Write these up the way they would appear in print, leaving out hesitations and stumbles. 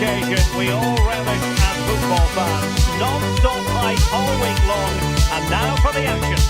occasion we all relish as football fans. Non-stop hype all week long, and now for the action.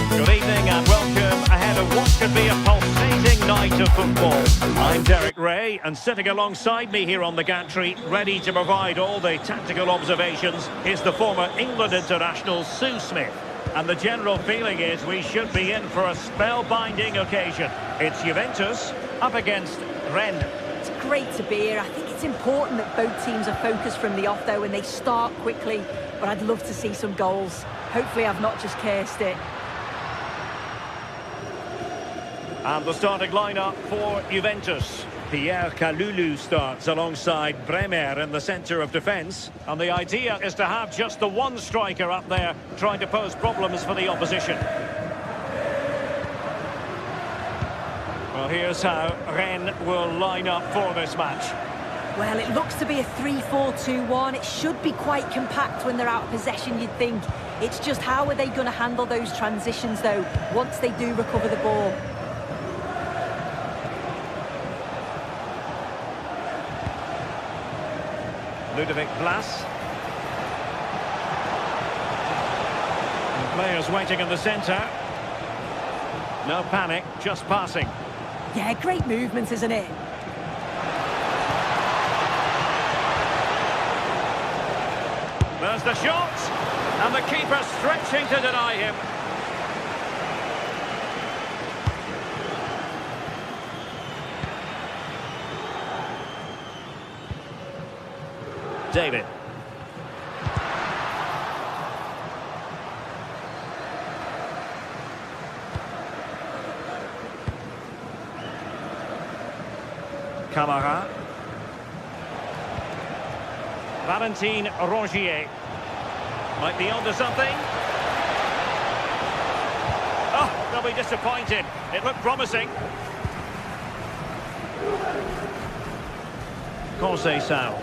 Good evening and welcome ahead of what could be a pulsating night of football. I'm Derek Ray, and sitting alongside me here on the gantry, ready to provide all the tactical observations, is the former England international Sue Smith. And the general feeling is we should be in for a spellbinding occasion. It's Juventus up against Rennes. It's great to be here. I think it's important that both teams are focused from the off, though, and they start quickly. But I'd love to see some goals. Hopefully I've not just cursed it. And the starting lineup for Juventus. Pierre Kalulu starts alongside Bremer in the centre of defence. And the idea is to have just the one striker up there trying to pose problems for the opposition. Well, here's how Rennes will line up for this match. Well, it looks to be a 3-4-2-1. It should be quite compact when they're out of possession, you'd think. It's just how are they going to handle those transitions, though, once they do recover the ball. Ludovic Blas. And players waiting in the centre. No panic, just passing. Yeah, great movement, isn't it? There's the shot, and the keeper stretching to deny him. David. Camara. Valentin Rongier. Might be onto something. Oh, they'll be disappointed. It looked promising. Conceição.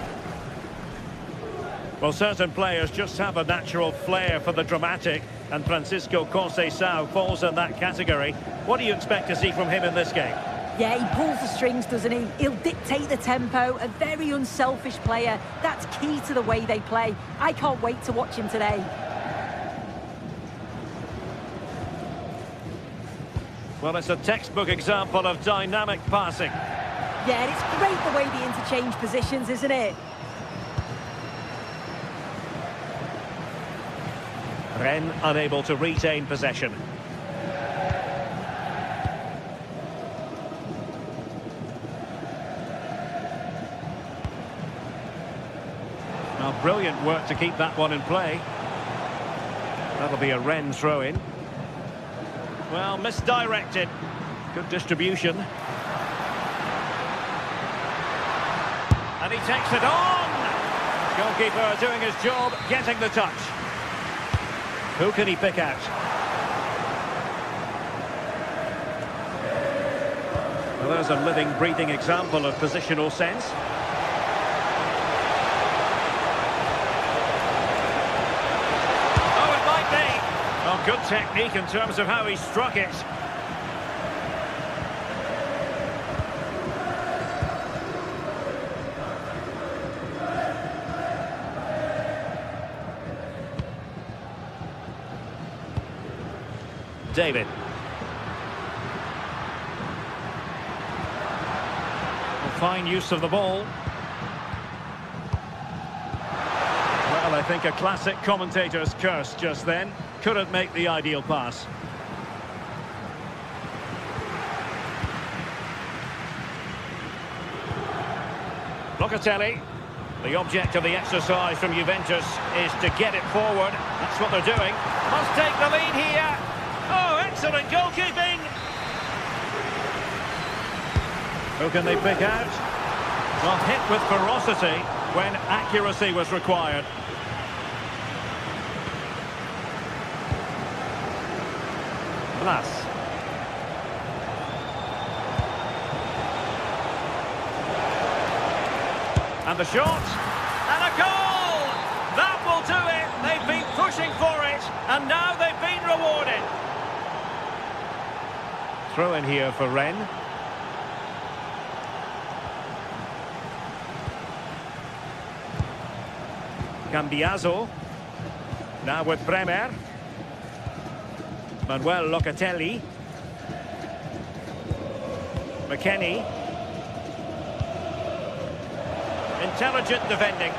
Well, certain players just have a natural flair for the dramatic, and Francisco Conceição falls in that category. What do you expect to see from him in this game? Yeah, he pulls the strings, doesn't he? He'll dictate the tempo, a very unselfish player. That's key to the way they play. I can't wait to watch him today. Well, it's a textbook example of dynamic passing. Yeah, and it's great the way they interchange positions, isn't it? Rennes unable to retain possession. Now, brilliant work to keep that one in play. That'll be a Rennes throw-in. Well, misdirected. Good distribution. And he takes it on! Goalkeeper doing his job, getting the touch. Who can he pick out? Well, there's a living, breathing example of positional sense. Oh, it might be. Oh, good technique in terms of how he struck it. David. Fine use of the ball. Well, I think a classic commentator's curse just then. Couldn't make the ideal pass. Locatelli. The object of the exercise from Juventus is to get it forward. That's what they're doing. Must take the lead here. Oh, excellent goalkeeping! Who can they pick out? Well, hit with ferocity when accuracy was required. Blas. And the shot. And a goal! That will do it! They've been pushing for it, and now they've been rewarded. Throw in here for Rennes. Cambiaso. Now with Bremer. Manuel Locatelli. McKennie. Intelligent defending.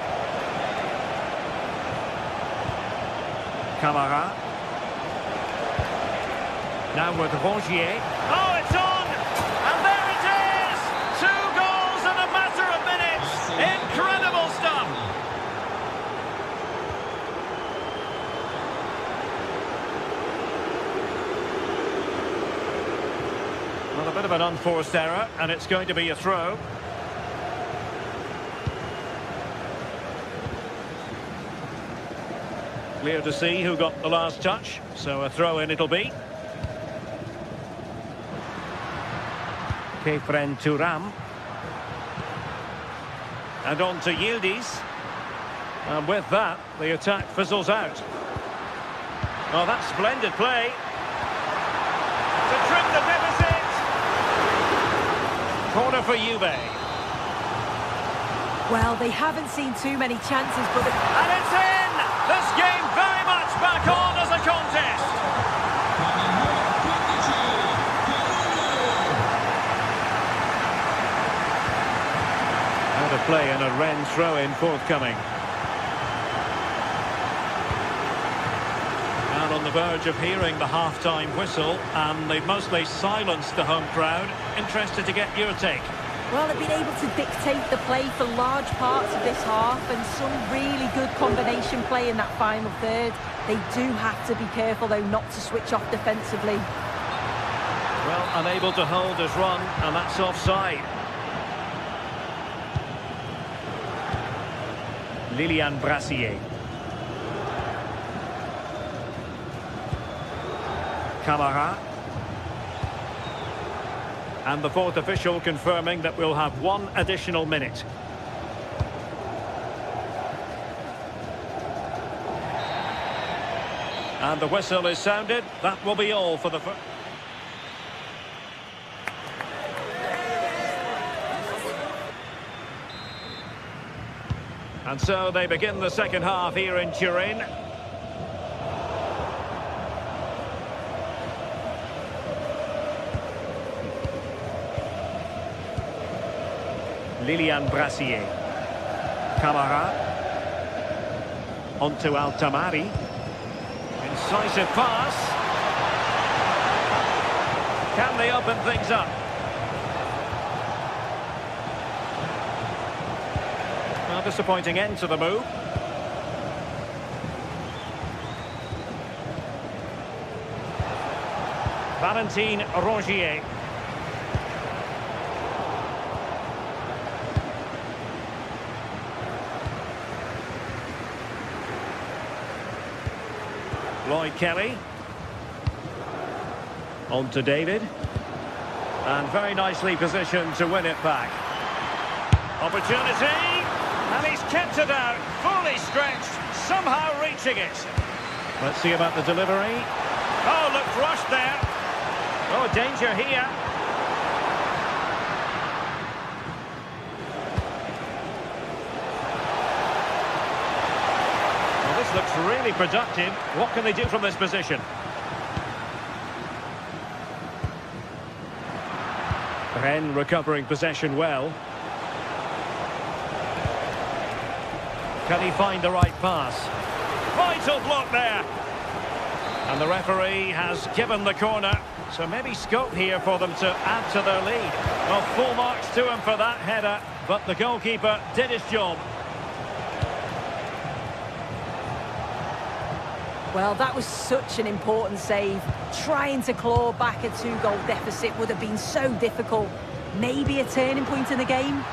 Camara. Now with Rongier. Oh, it's on! And there it is! 2 goals in a matter of minutes! Incredible stuff! Well, a bit of an unforced error, and it's going to be a throw. Clear to see who got the last touch, so a throw-in it'll be. Kefren Thuram. And on to Yildiz. And with that, the attack fizzles out. Oh, that's splendid play. To trim the deficit. Corner for Juve. Well, they haven't seen too many chances, but... And it's in! This game very much back on as a contest. Out of play and a Rennes throw-in forthcoming. And on the verge of hearing the half-time whistle, and they've mostly silenced the home crowd. Interested to get your take. Well, they've been able to dictate the play for large parts of this half, and some really good combination play in that final third. They do have to be careful, though, not to switch off defensively. Well, unable to hold his run, and that's offside. Lilian Brassier. Camara. And the fourth official confirming that we'll have 1 additional minute. And the whistle is sounded. That will be all for the... And so they begin the second half here in Turin. Lilian Brassier. Camara. Onto Altamari. Incisive pass. Can they open things up? Well, disappointing end to the move. Valentin Rongier. Lloyd Kelly. On to David. And very nicely positioned to win it back. Opportunity. And he's kept it out. Fully stretched. Somehow reaching it. Let's see about the delivery. Oh, looked rushed there. Oh, danger here. This looks really productive. What can they do from this position? Rennes recovering possession well. Can he find the right pass? Vital block there. And the referee has given the corner. So maybe scope here for them to add to their lead. Well, full marks to him for that header. But the goalkeeper did his job. Well, that was such an important save. Trying to claw back a 2-goal deficit would have been so difficult. Maybe a turning point in the game.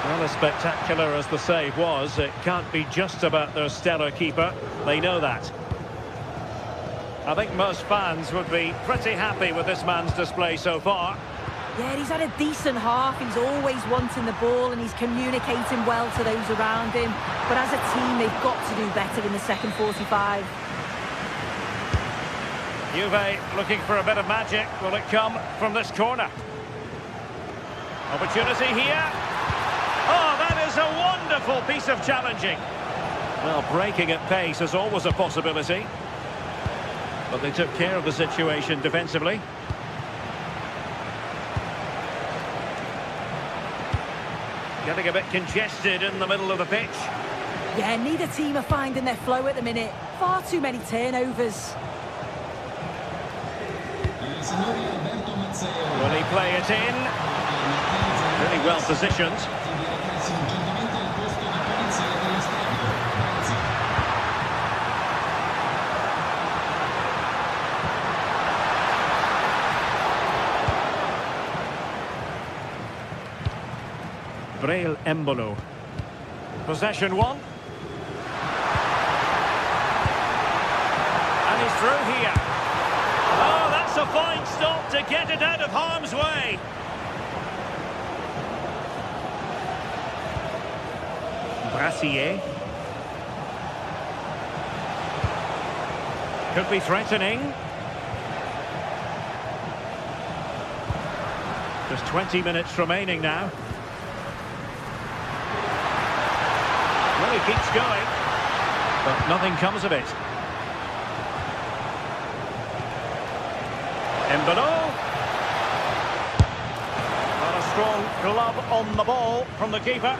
Well, as spectacular as the save was, it can't be just about their stellar keeper. They know that. I think most fans would be pretty happy with this man's display so far. Yeah, he's had a decent half. He's always wanting the ball and he's communicating well to those around him. But as a team, they've got to do better in the second 45. Juve looking for a bit of magic. Will it come from this corner? Opportunity here. Oh, that is a wonderful piece of challenging. Well, breaking at pace is always a possibility. But they took care of the situation defensively. Getting a bit congested in the middle of the pitch. Yeah, neither team are finding their flow at the minute. Far too many turnovers. Will he play it in? Really well positioned. Braille Embolo. Possession one. And he's through here. Oh, that's a fine stop to get it out of harm's way. Brassier. Could be threatening. Just 20 minutes remaining now. Well, he keeps going, but nothing comes of it. Embolo. Not a strong glove on the ball from the keeper.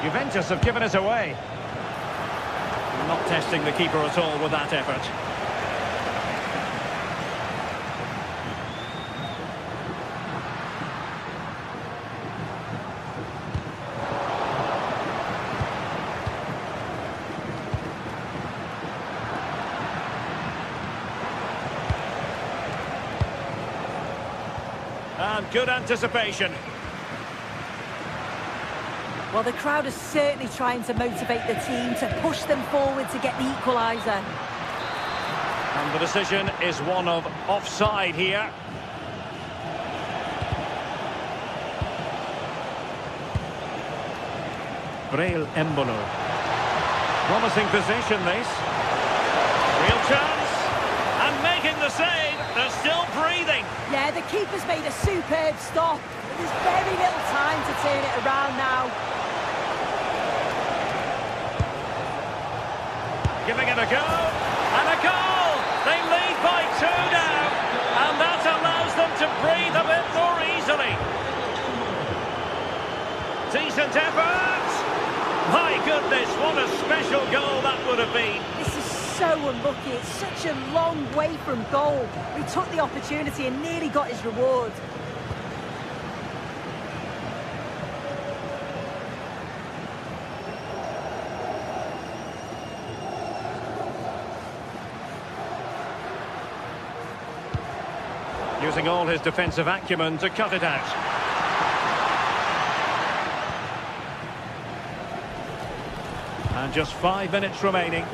Juventus have given it away. Not testing the keeper at all with that effort. And good anticipation. Well, the crowd is certainly trying to motivate the team to push them forward to get the equaliser. And the decision is one of offside here. Braille Embolo. Promising position, this. Real chance. And making the save. They're still breathing. Yeah, the keeper's made a superb stop. There's very little time to turn it around now. Giving it a go. And a goal. They lead by 2 now. And that allows them to breathe a bit more easily. Decent effort. My goodness, what a special goal that would have been. This is so unlucky. It's such a long way from goal. He took the opportunity and nearly got his reward. Using all his defensive acumen to cut it out. And just 5 minutes remaining.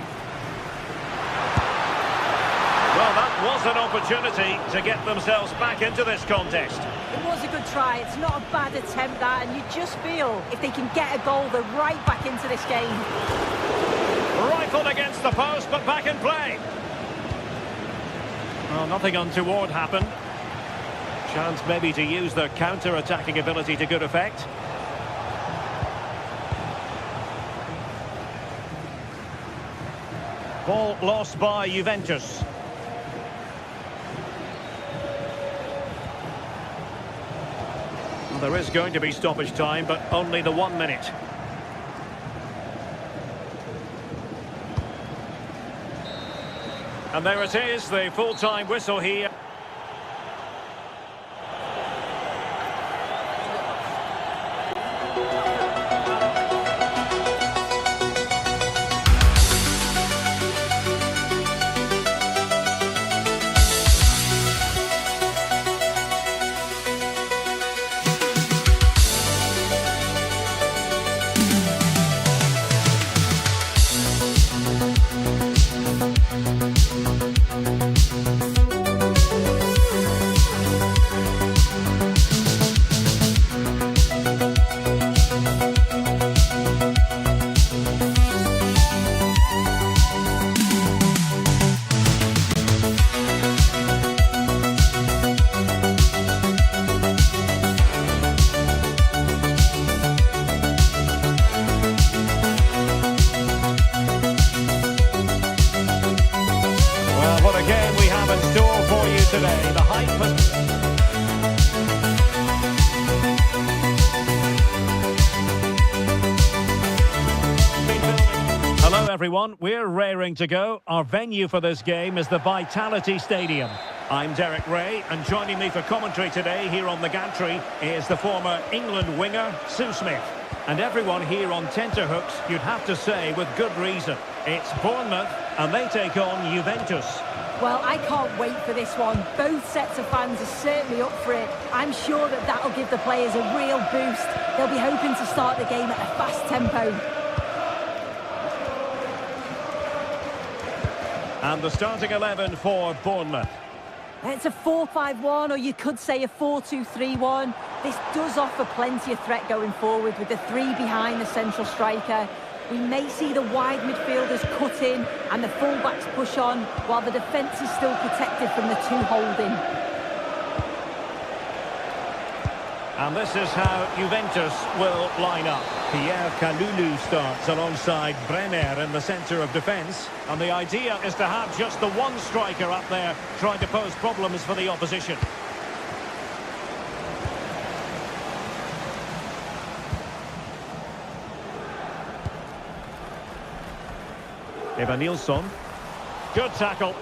Well, that was an opportunity to get themselves back into this contest. It was a good try. It's not a bad attempt, that, and you just feel if they can get a goal, they're right back into this game. Rifled against the post, but back in play. Well, nothing untoward happened. Chance maybe to use their counter-attacking ability to good effect. Ball lost by Juventus. Well, there is going to be stoppage time, but only the 1 minute. And there it is, the full-time whistle here. have in store for you today. The hype has... Hello everyone, we're raring to go. Our venue for this game is the Vitality Stadium. I'm Derek Ray, and joining me for commentary today here on the gantry is the former England winger, Sue Smith. And everyone here on tenterhooks, you'd have to say with good reason. It's Bournemouth, and they take on Juventus. Well, I can't wait for this one. Both sets of fans are certainly up for it. I'm sure that that'll give the players a real boost. They'll be hoping to start the game at a fast tempo. And the starting 11 for Bournemouth. It's a 4-5-1, or you could say a 4-2-3-1. This does offer plenty of threat going forward with the three behind the central striker. We may see the wide midfielders cut in and the full-backs push on, while the defence is still protected from the two holding. And this is how Juventus will line up. Pierre Kalulu starts alongside Brenner in the centre of defence. And the idea is to have just the one striker up there trying to pose problems for the opposition. Evanilson. Good tackle.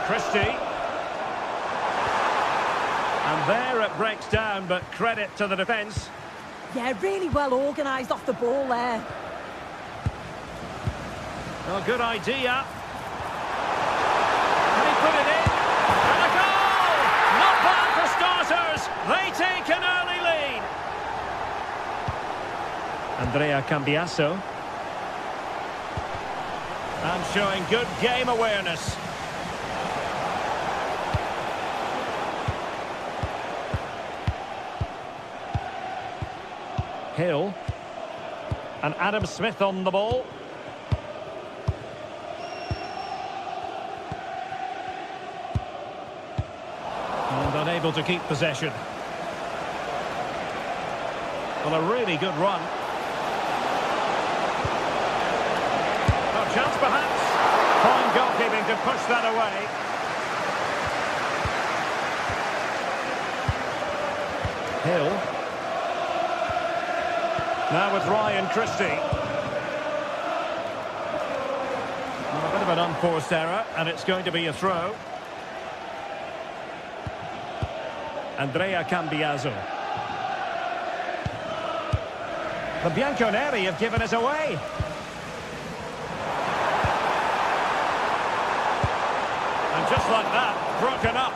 Christie. And there it breaks down, but credit to the defence. Yeah, really well organised off the ball there. Oh, good idea. Can he put it in? And a goal! Not bad for starters. They take an early lead. Andrea Cambiasso. And showing good game awareness. Hill. And Adam Smith on the ball. And unable to keep possession. Well, a really good run. A chance perhaps. Fine goalkeeping to push that away. Hill. Now with Ryan Christie. Well, a bit of an unforced error, and it's going to be a throw. Andrea Cambiasso. The Bianconeri have given us away. And just like that, broken up.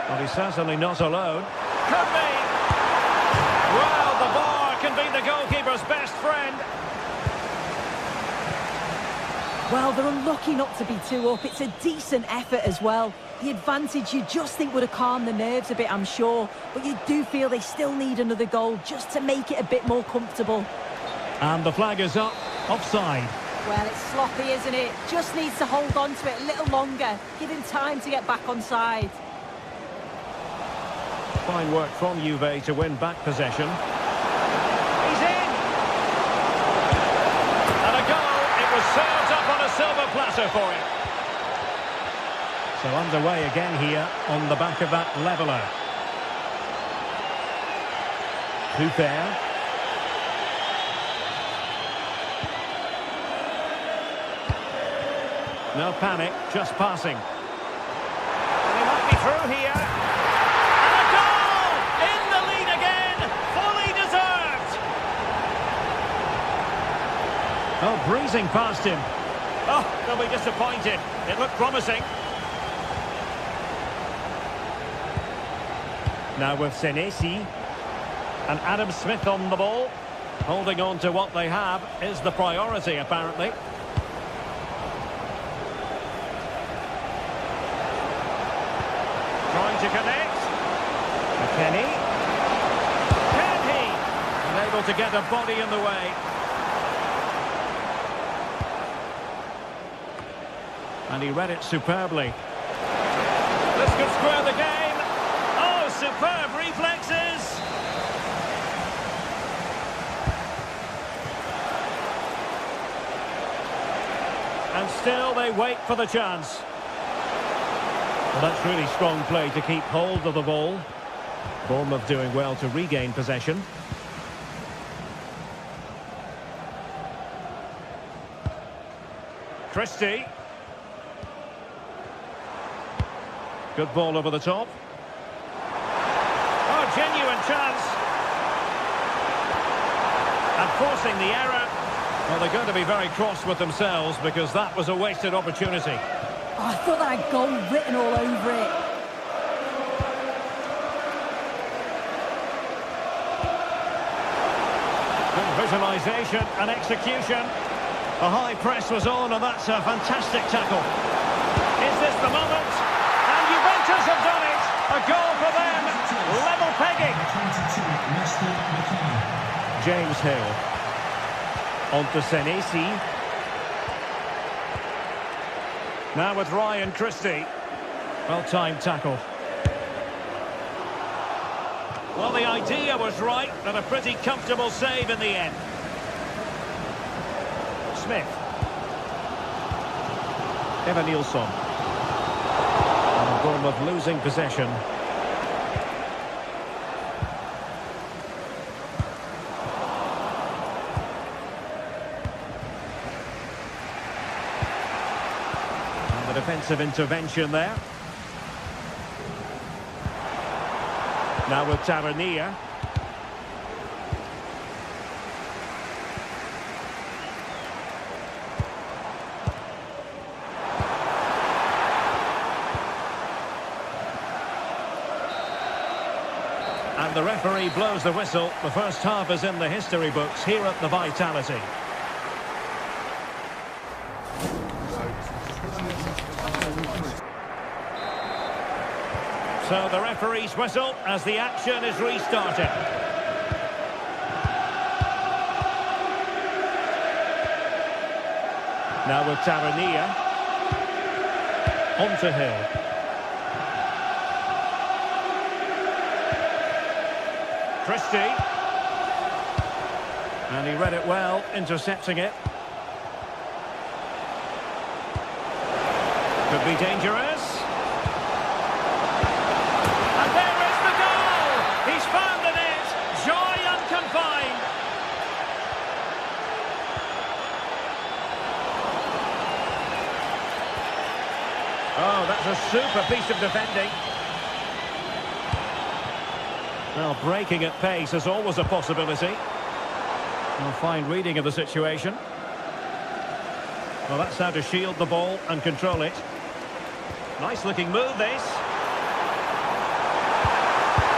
Well, he's certainly not alone. Could be. Well, the bar can be the goalkeeper's best friend. Well, they're unlucky not to be two up. It's a decent effort as well. The advantage you just think would have calmed the nerves a bit, I'm sure. But you do feel they still need another goal just to make it a bit more comfortable. And the flag is up. Offside. Well, it's sloppy, isn't it? Just needs to hold on to it a little longer. Give him time to get back on side. Fine work from Juve to win back possession. He's in! And a goal. It was served up on a silver platter for him. So underway again here on the back of that leveller. Couper. No panic, just passing. And he might be through here. And a goal! In the lead again! Fully deserved! Oh, breezing past him. Oh, they'll be disappointed. It looked promising. Now with Senesi. And Adam Smith on the ball. Holding on to what they have is the priority, apparently. Trying to connect. McKennie. Can he? Unable to get a body in the way. And he read it superbly. This could square the game. Oh, superb reflexes. still they wait for the chance. Well, that's really strong play to keep hold of the ball. Bournemouth doing well to regain possession. Christie. Good ball over the top. Oh, genuine chance. And forcing the error. Well, they're going to be very cross with themselves because that was a wasted opportunity. Oh, I thought that had goal written all over it. Good visualisation and execution. The high press was on, and that's a fantastic tackle. Is this the moment? And Juventus have done it. A goal for them. Level pegging. James Hill. On to Senesi. Now with Ryan Christie. Well-timed tackle. Well, the idea was right, and a pretty comfortable save in the end. Smith. Evan Nilsson. And Bournemouth losing possession. And the defensive intervention there. Now with Tavernier. And the referee blows the whistle. The first half is in the history books here at the Vitality. So the referee's whistle as the action is restarted. Now with Tavernier. On to Hill. Christie. And he read it well, intercepting it. Could be dangerous. And there is the goal! He's found the net. Joy unconfined. Oh, that's a super piece of defending. Well, breaking at pace is always a possibility. Well, fine reading of the situation. Well, that's how to shield the ball and control it. Nice looking move, this.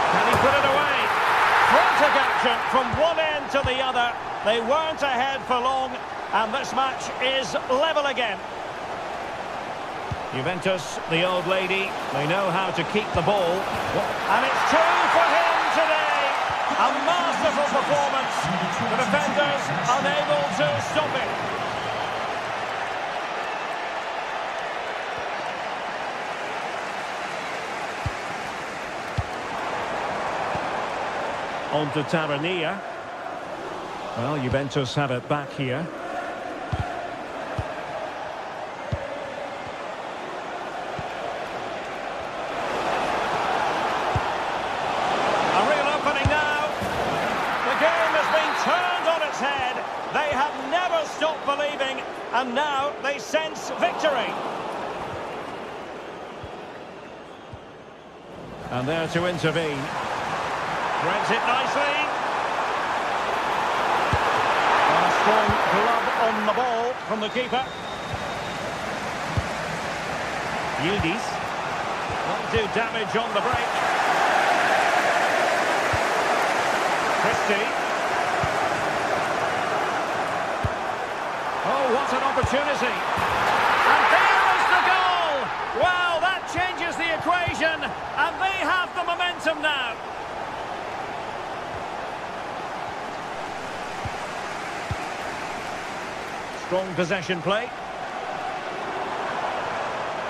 Can he put it away? Frantic action from one end to the other. They weren't ahead for long, and this match is level again. Juventus, the old lady, they know how to keep the ball. And it's two for him today. A masterful performance. The defenders unable to stop it. On to Tavernier. Well, Juventus have it back here. A real opening now. The game has been turned on its head. They have never stopped believing, and now they sense victory. And there to intervene. Threads it nicely. And a strong glove on the ball from the keeper. Yildiz. Won't do damage on the break. Christie. Oh, what an opportunity. And there is the goal. Wow, that changes the equation. And they have the momentum now. Strong possession play.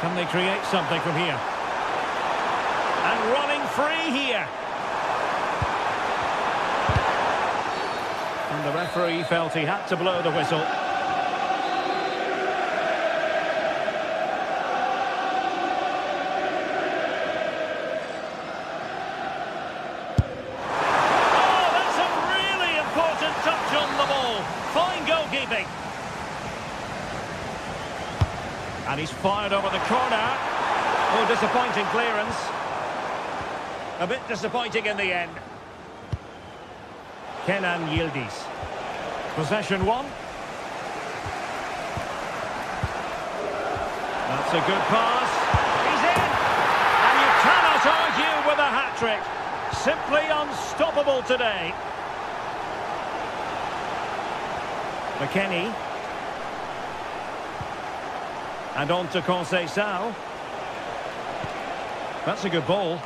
Can they create something from here? And running free here. And the referee felt he had to blow the whistle. And he's fired over the corner. Oh, disappointing clearance. A bit disappointing in the end. Kenan Yildiz. Possession one. That's a good pass. He's in! And you cannot argue with a hat-trick. Simply unstoppable today. McKennie. And on to Conceição. That's a good ball.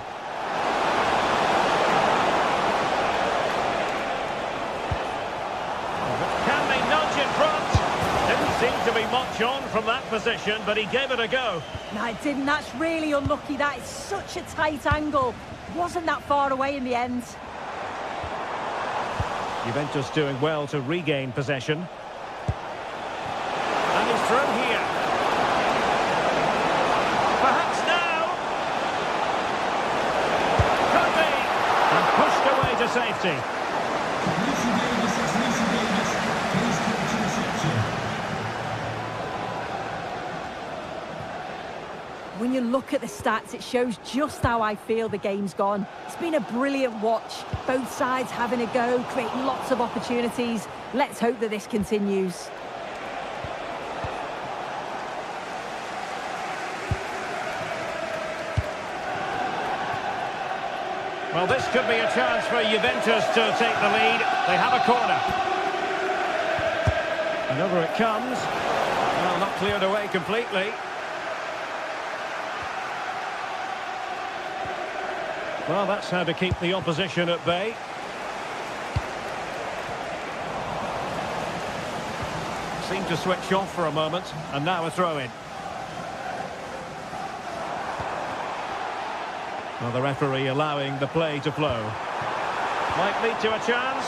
Can they nudge in front? Didn't seem to be much on from that position, but he gave it a go. No, it didn't. That's really unlucky. That is such a tight angle. Wasn't that far away in the end. Juventus doing well to regain possession. And he's through here. Perhaps now. Could be. And pushed away to safety. When you look at the stats, it shows just how I feel the game's gone. It's been a brilliant watch. Both sides having a go, creating lots of opportunities. Let's hope that this continues. Well, this could be a chance for Juventus to take the lead. They have a corner. And over it comes. Well, not cleared away completely. Well, that's how to keep the opposition at bay. Seemed to switch off for a moment, and now a throw-in. Well, the referee allowing the play to flow. Might lead to a chance.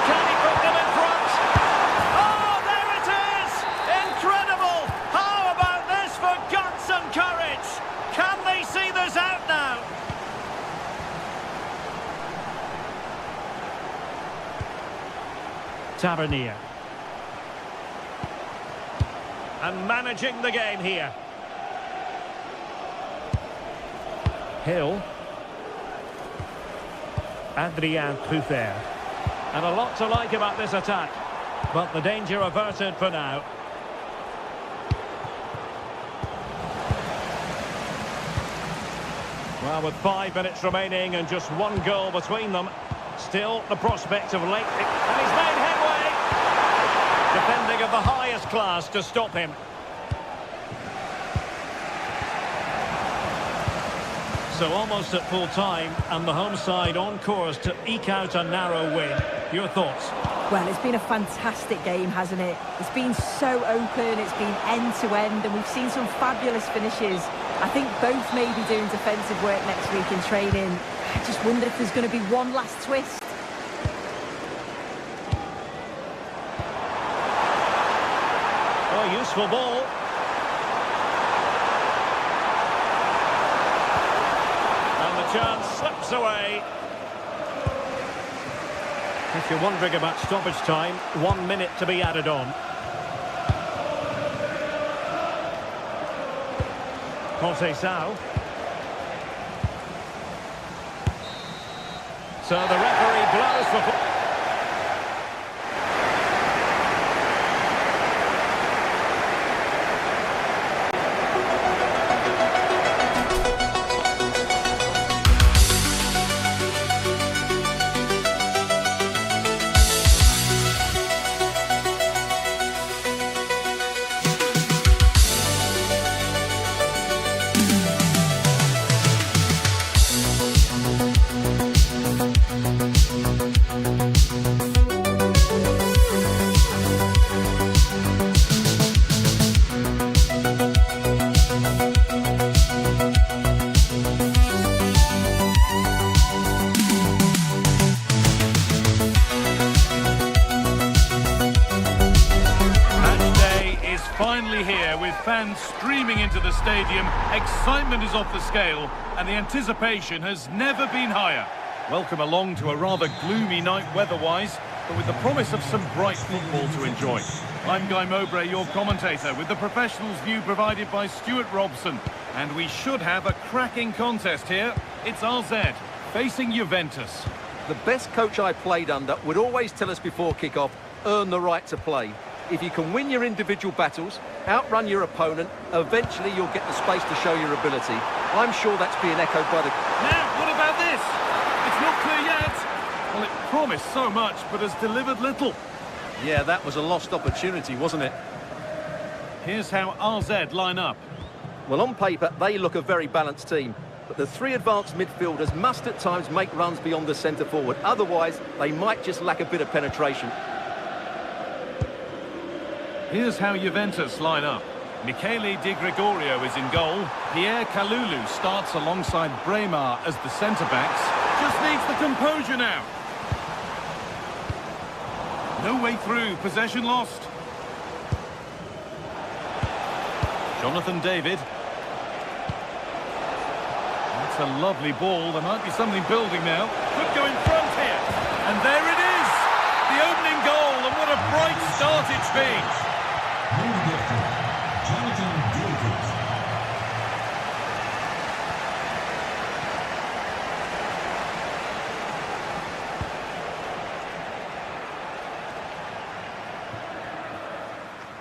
Can he put them in front? Oh, there it is! Incredible! How about this for guts and courage? Can they see this out now? Tavernier. And managing the game here. Hill. Adrien Truffert. And a lot to like about this attack. But the danger averted for now. Well, with 5 minutes remaining and just one goal between them, still the prospect of late... And he's made headway! Defending of the highest class to stop him. So almost at full time, and the home side on course to eke out a narrow win. Your thoughts? Well, it's been a fantastic game, hasn't it? It's been so open, it's been end-to-end, and we've seen some fabulous finishes. I think both may be doing defensive work next week in training. I just wonder if there's going to be one last twist. Oh, useful ball. And the chance slips away. If you're wondering about stoppage time, 1 minute to be added on. Conceição. So the referee blows for... Finally here, with fans streaming into the stadium, excitement is off the scale and the anticipation has never been higher. Welcome along to a rather gloomy night weather-wise, but with the promise of some bright football to enjoy. I'm Guy Mowbray, your commentator, with the professionals' view provided by Stuart Robson. And we should have a cracking contest here. It's RZ facing Juventus. The best coach I played under would always tell us before kick-off, earn the right to play. If you can win your individual battles, outrun your opponent, eventually you'll get the space to show your ability. I'm sure that's being echoed by the... Now, what about this? It's not clear yet. Well, it promised so much, but has delivered little. Yeah, that was a lost opportunity, wasn't it? Here's how RZ line up. Well, on paper, they look a very balanced team. But the three advanced midfielders must at times make runs beyond the centre-forward. Otherwise, they might just lack a bit of penetration. Here's how Juventus line up. Michele Di Gregorio is in goal. Pierre Kalulu starts alongside Bremer as the centre-backs. Just needs the composure now. No way through, possession lost. Jonathan David. That's a lovely ball. There might be something building now. Could go in front here. And there it is! The opening goal, and what a bright start it's been. Jonathan David.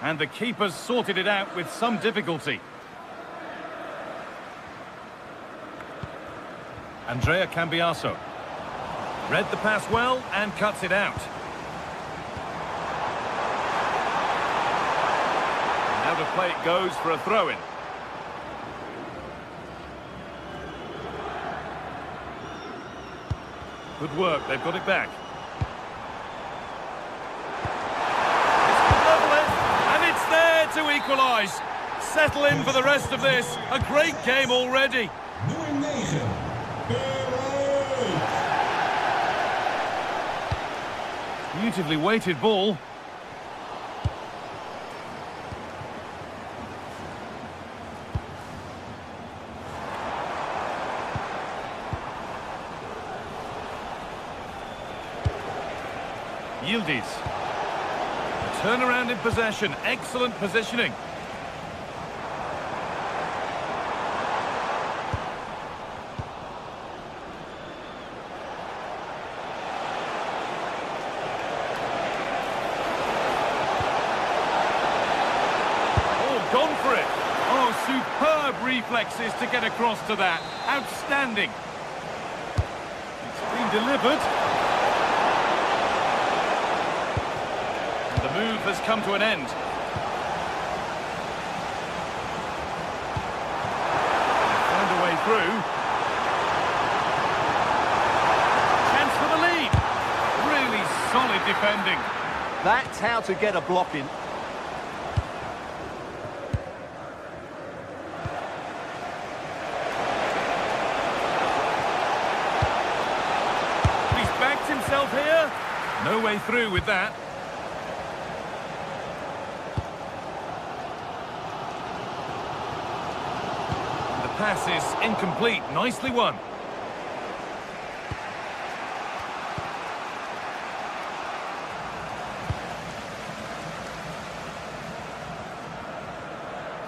And the keeper's sorted it out with some difficulty. Andrea Cambiaso. Read the pass well and cuts it out. Now to play it goes for a throw-in. Good work, they've got it back. To equalise. Settle in for the rest of this. A great game already. Nummer 9. Beautifully weighted ball. Yildiz. Turnaround in possession, excellent positioning. Oh, gone for it. Oh, superb reflexes to get across to that. Outstanding. It's been delivered. The move has come to an end. Found a way through. Chance for the lead. Really solid defending. That's how to get a block in. He's backed himself here. No way through with that. Pass is incomplete. Nicely won.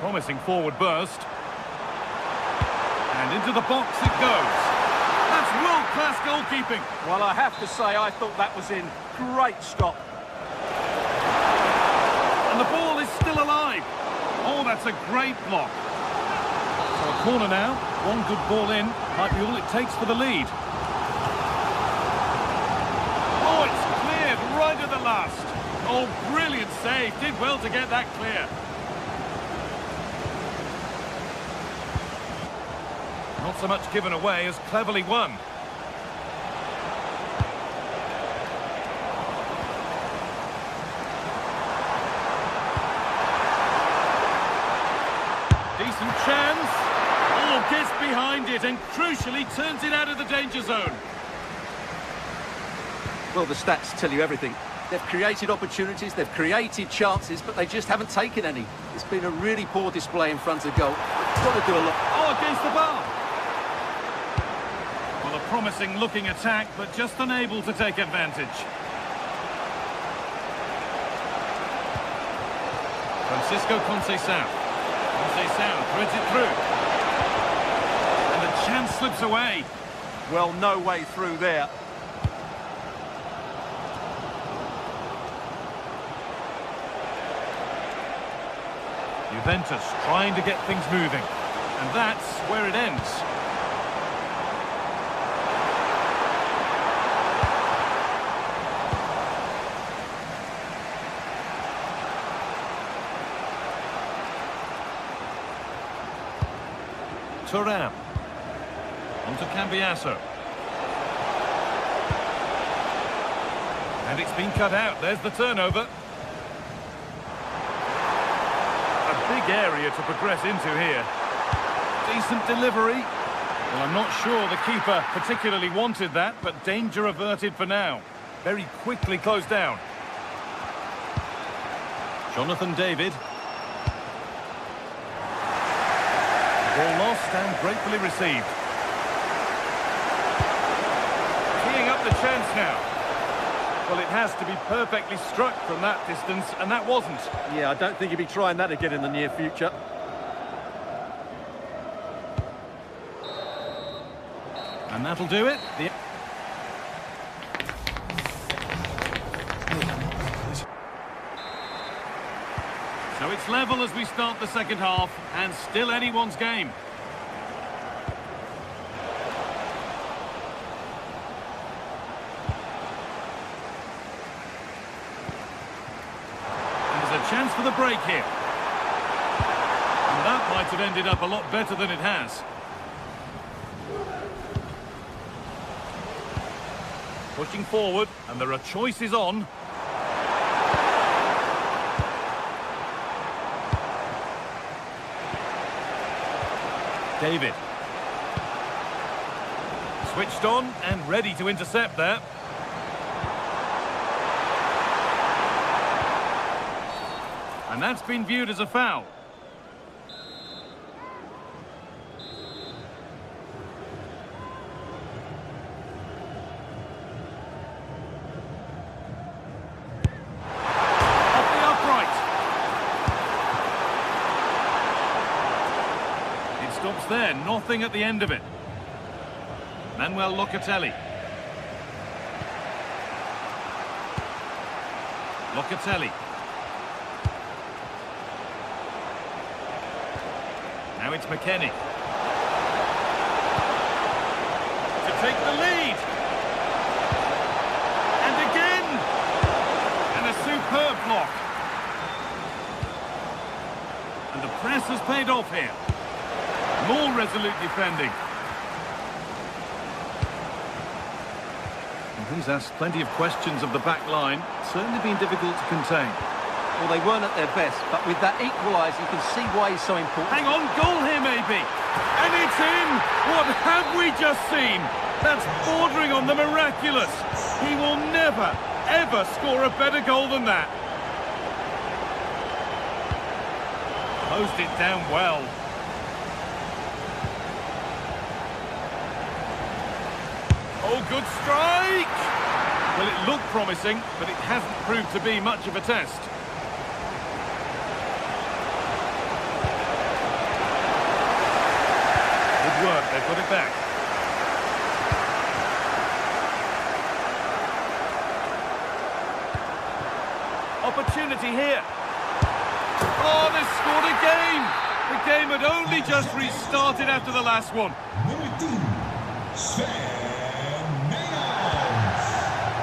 Promising forward burst. And into the box it goes. That's world-class goalkeeping. Well, I have to say, I thought that was in. Great stop. And the ball is still alive. Oh, that's a great block. So a corner now, one good ball in, might be all it takes for the lead. Oh, it's cleared right at the last. Oh, brilliant save, did well to get that clear. Not so much given away as cleverly won. Decent chance. Oh, gets behind it and crucially turns it out of the danger zone. Well, the stats tell you everything. They've created opportunities, they've created chances, but they just haven't taken any. It's been a really poor display in front of goal. They've got to do a lot. Oh, against the bar. Well, a promising looking attack, but just unable to take advantage. Francisco Conceição. Conceição threads it through. And the chance slips away. Well, no way through there. Juventus trying to get things moving. And that's where it ends. Thuram. On to Cambiasso. And it's been cut out. There's the turnover. A big area to progress into here. Decent delivery. Well, I'm not sure the keeper particularly wanted that, but danger averted for now. Very quickly closed down. Jonathan David. Ball lost and gratefully received. Teeing up the chance now. Well, it has to be perfectly struck from that distance, and that wasn't. Yeah, I don't think he'll be trying that again in the near future. And that'll do it. So it's level as we start the second half, and still anyone's game. And there's a chance for the break here. And that might have ended up a lot better than it has. Pushing forward, and there are choices on. David. Switched on and ready to intercept there. And that's been viewed as a foul. Stops there, nothing at the end of it. Manuel Locatelli. Locatelli. Now it's McKennie. To take the lead. And again. And a superb block. And the press has paid off here. More resolute defending. And he's asked plenty of questions of the back line. Certainly been difficult to contain. Well, they weren't at their best, but with that equaliser, you can see why he's so important. Hang on, goal here maybe. And it's in! What have we just seen? That's bordering on the miraculous. He will never, ever score a better goal than that. Closed it down well. Oh, good strike! Well, it looked promising, but it hasn't proved to be much of a test. Good work, they've got it back. Opportunity here. Oh, they've scored again! The game had only just restarted after the last one.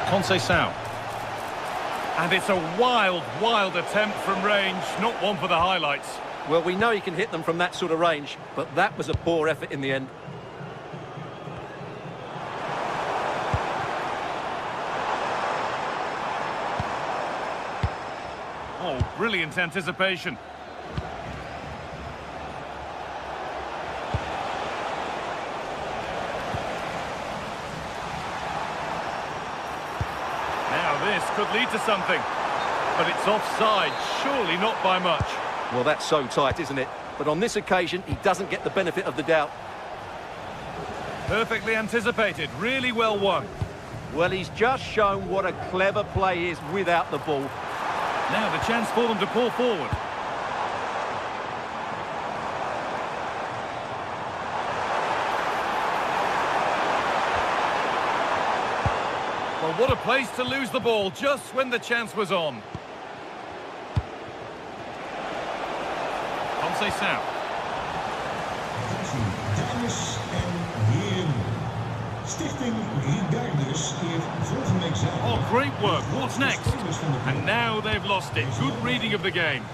Conceição. And it's a wild, wild attempt from range, not one for the highlights. Well, we know he can hit them from that sort of range, but that was a poor effort in the end. Oh, brilliant anticipation. This could lead to something, but it's offside, surely not by much. Well, that's so tight, isn't it? But on this occasion, he doesn't get the benefit of the doubt. Perfectly anticipated, really well won. Well, he's just shown what a clever play is without the ball. Now the chance for them to pull forward. Well, what a place to lose the ball just when the chance was on. Conceição. Dames en heren. Stichting Regardus keert volgende week zaterdag. Oh, great work. What's next? And now they've lost it. Good reading of the game.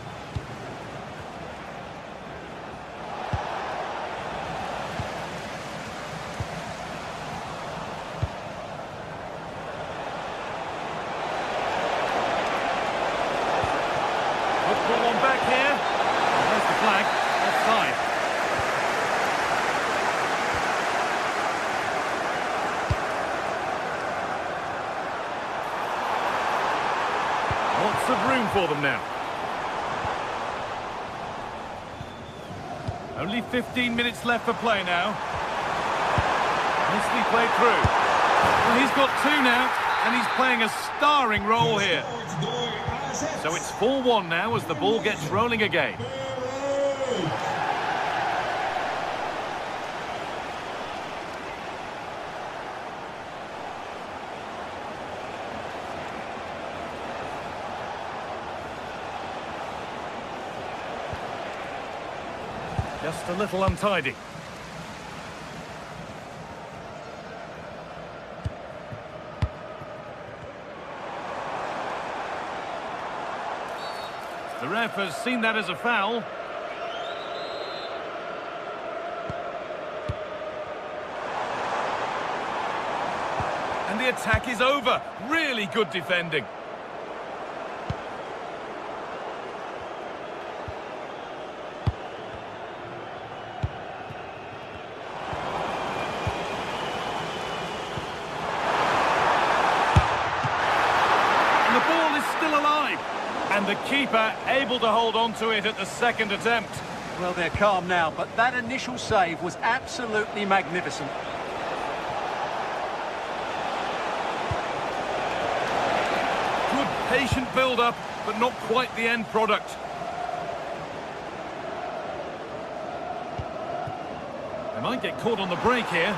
Football on back here. There's the flag. Offside. Lots of room for them now. Only 15 minutes left for play now. Nicely played through. Well, he's got two now, and he's playing a starring role here. So it's 4-1 now as the ball gets rolling again. Just a little untidy. The ref has seen that as a foul. And the attack is over. Really good defending. And the ball is still alive. And the keeper able to hold on to it at the second attempt. Well, they're calm now, but that initial save was absolutely magnificent. Good patient build-up, but not quite the end product. They might get caught on the break here.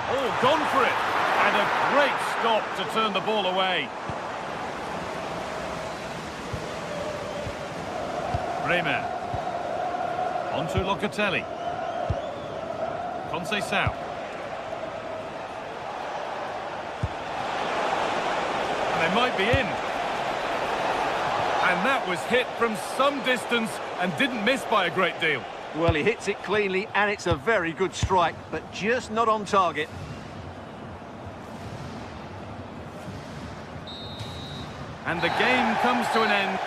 Oh, gone for it. And a great stop to turn the ball away. Bremer. On to Locatelli. Conceição. And they might be in. And that was hit from some distance and didn't miss by a great deal. Well, he hits it cleanly, and it's a very good strike, but just not on target. And the game comes to an end.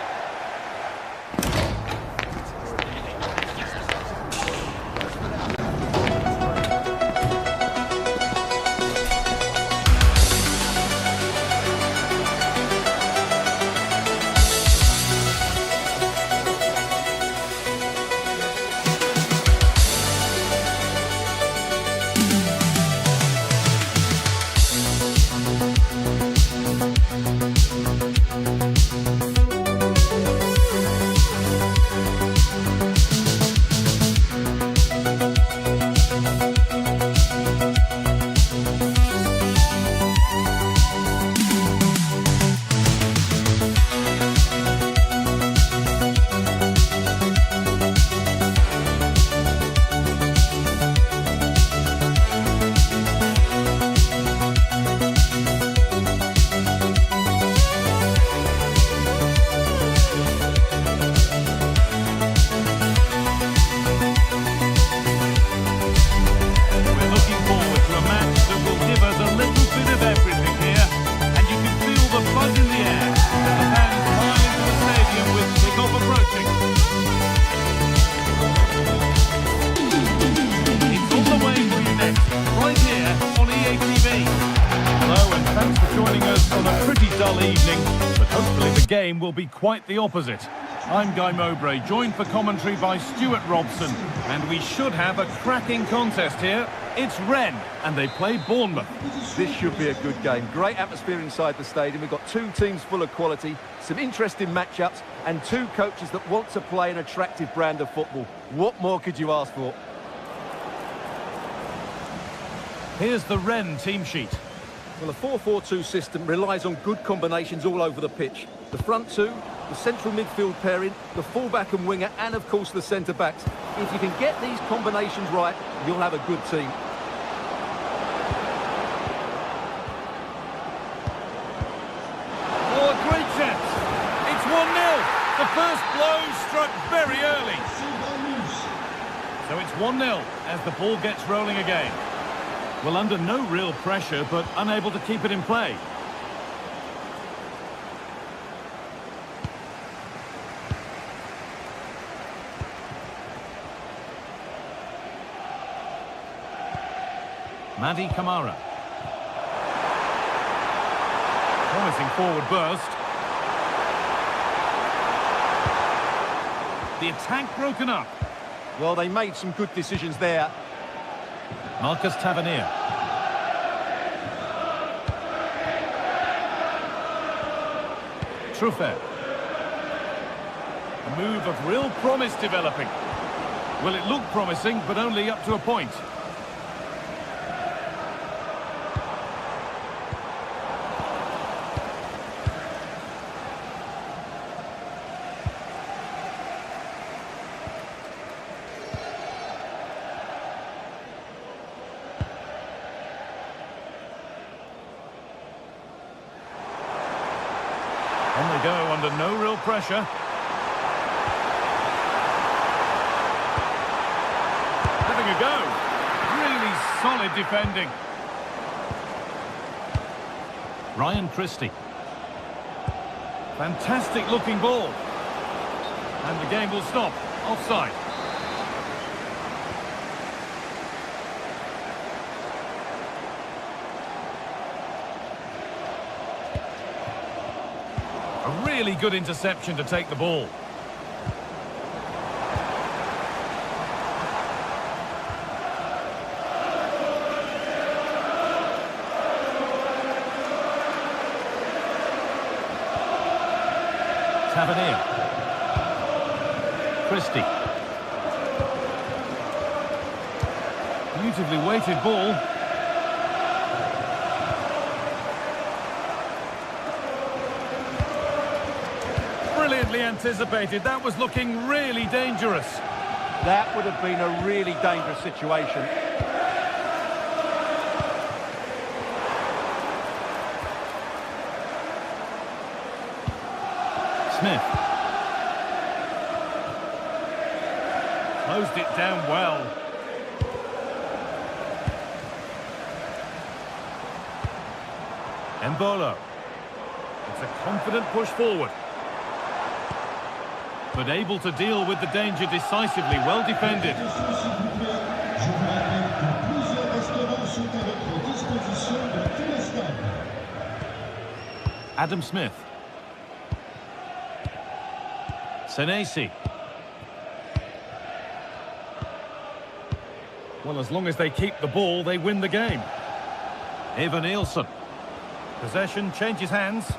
Evening, but hopefully the game will be quite the opposite. I'm Guy Mowbray, joined for commentary by Stuart Robson, and we should have a cracking contest here. It's Rennes, and they play Bournemouth. This should be a good game. Great atmosphere inside the stadium. We've got two teams full of quality, some interesting matchups, and two coaches that want to play an attractive brand of football. What more could you ask for? Here's the Wren team sheet. Well, a 4-4-2 system relies on good combinations all over the pitch. The front two, the central midfield pairing, the fullback and winger, and of course the centre-backs. If you can get these combinations right, you'll have a good team. Oh, a great chance. It's 1-0. The first blow struck very early. So it's 1-0 as the ball gets rolling again. Well, under no real pressure, but unable to keep it in play. Madi Kamara. Promising forward burst. The attack broken up. Well, they made some good decisions there. Marcus Tavernier. Truffert. A move of real promise developing. Well, it looked promising, but only up to a point. On they go under no real pressure. Having a go. Really solid defending. Ryan Christie. Fantastic looking ball. And the game will stop. Offside. A really good interception to take the ball. Tavernier. Christie. Beautifully weighted ball. Brilliantly anticipated. That was looking really dangerous. That would have been a really dangerous situation. Smith. Closed it down well. Mbolo. It's a confident push forward. But able to deal with the danger decisively, well defended. Adam Smith. Senesi. Well, as long as they keep the ball, they win the game. Eva Nielsen. Possession changes hands.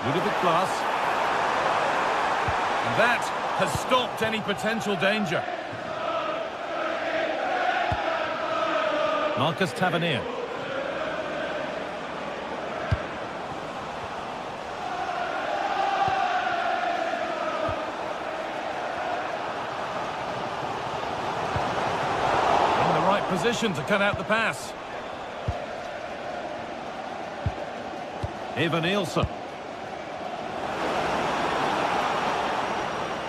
Ludovic Klaas. And that has stopped any potential danger. Marcus Tavernier. In the right position to cut out the pass. Eva Nielsen.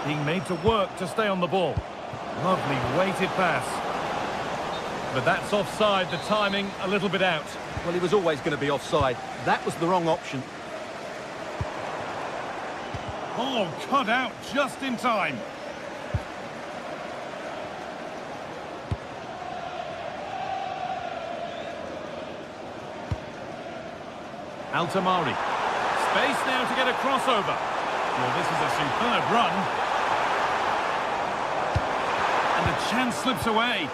Being made to work to stay on the ball. Lovely weighted pass. But that's offside, the timing a little bit out. Well, he was always going to be offside. That was the wrong option. Oh, cut out just in time. Altamari. Space now to get a crossover. Well, this is a superb run. And the chance slips away.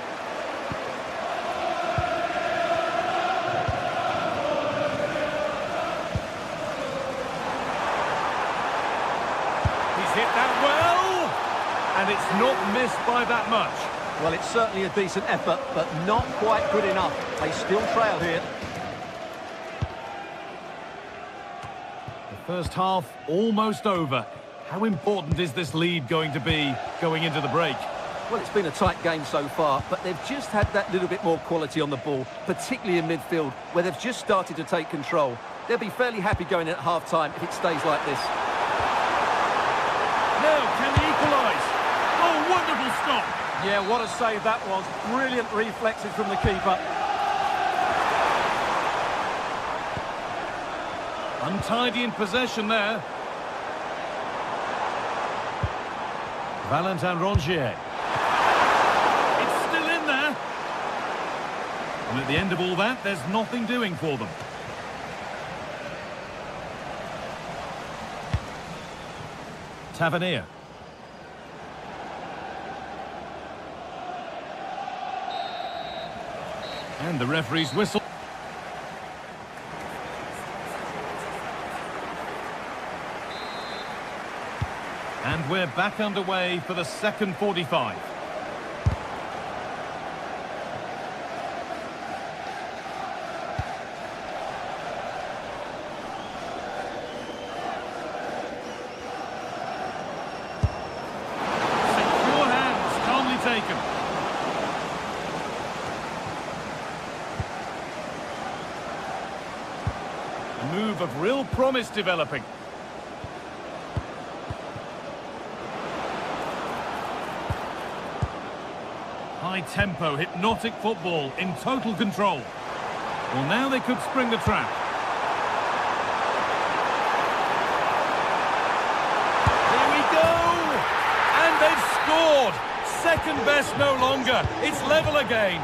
And it's not missed by that much. Well, it's certainly a decent effort, but not quite good enough. They still trail here. The first half almost over. How important is this lead going to be going into the break? Well, it's been a tight game so far, but they've just had that little bit more quality on the ball, particularly in midfield, where they've just started to take control. They'll be fairly happy going in at half-time if it stays like this. Now, can they equalise? Oh, wonderful stop! Yeah, what a save that was. Brilliant reflexes from the keeper. Untidy in possession there. Valentin Rongier. It's still in there. And at the end of all that, there's nothing doing for them. Tavernier. And the referee's whistle. And we're back underway for the second 45. Secure hands, calmly taken. A move of real promise developing. High-tempo, hypnotic football in total control. Well, now they could spring the trap. Here we go! And they've scored! Second best no longer. It's level again.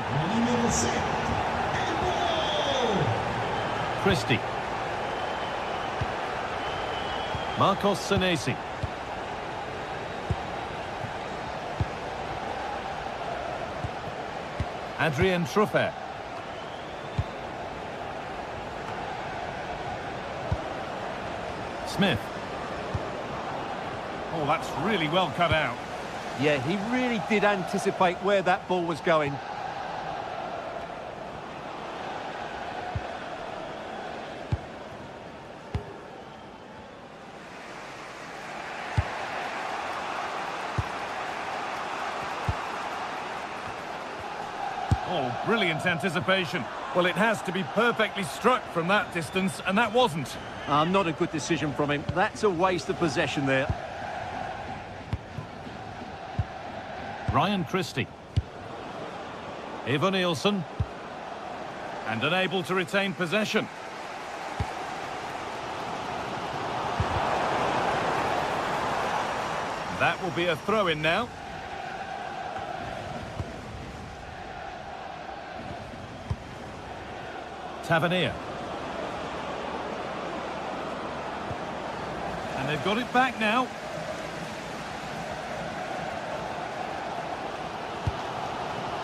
Christie. Marcos Senesi. Adrien Truffert. Smith. Oh, that's really well cut out. Yeah, he really did anticipate where that ball was going. Oh, brilliant anticipation. Well, it has to be perfectly struck from that distance, and that wasn't. Not a good decision from him. That's a waste of possession there. Ryan Christie. Eva Nielsen. And unable to retain possession. That will be a throw-in now. Tavernier. And they've got it back now.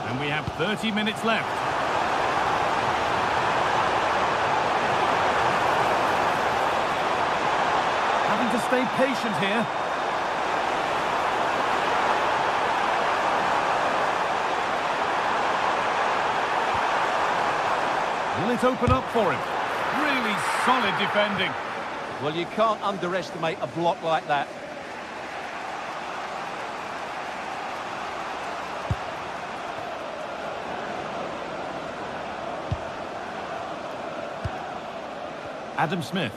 And we have 30 minutes left. Having to stay patient here. Will it open up for him? Really solid defending. Well, you can't underestimate a block like that. Adam Smith.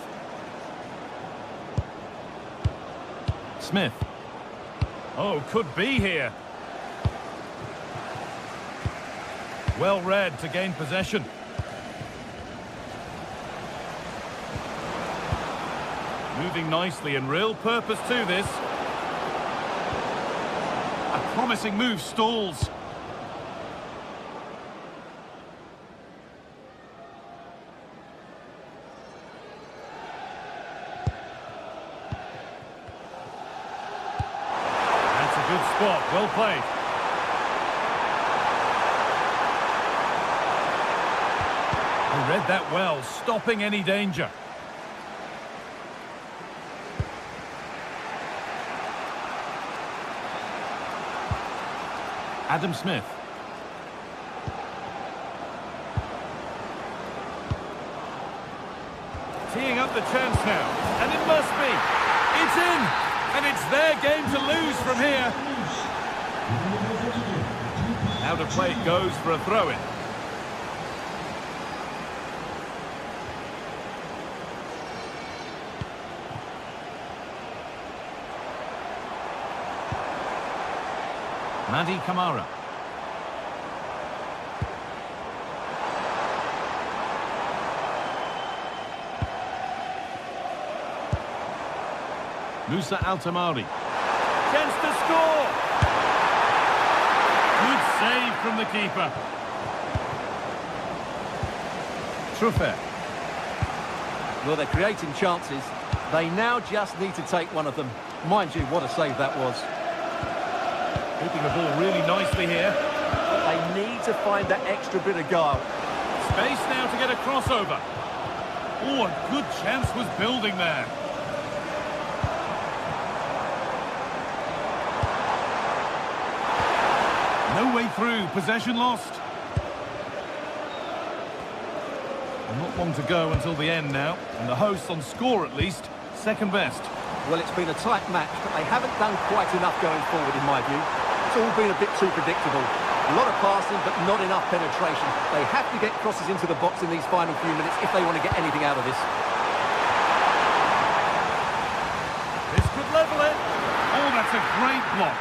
Smith. Oh, could be here. Well read to gain possession. Moving nicely and real purpose to this. A promising move stalls. That's a good spot. Well played. He read that well, stopping any danger. Adam Smith. Teeing up the chance now, and it must be. It's in, and it's their game to lose from here. Out of play it goes for a throw-in. Madi Kamara. Musa Altamari. Chance to score! Good save from the keeper. Truffert. Well, they're creating chances. They now just need to take one of them. Mind you, what a save that was. Keeping the ball really nicely here. They need to find that extra bit of guile. Space now to get a crossover. Oh, a good chance was building there. No way through, possession lost. Not long to go until the end now, and the hosts on score at least, second best. Well, it's been a tight match, but they haven't done quite enough going forward in my view. It's all been a bit too predictable. A lot of passing, but not enough penetration. They have to get crosses into the box in these final few minutes if they want to get anything out of this. This could level it. Oh, that's a great block.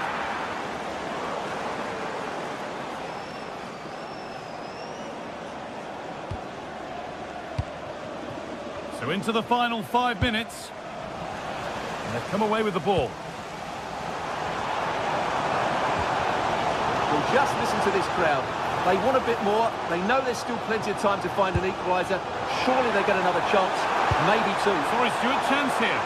So into the final 5 minutes. And they've come away with the ball. Well, just listen to this crowd. They want a bit more. They know there's still plenty of time to find an equaliser. Surely they get another chance. Maybe two. Sorry, Stuart, chance here.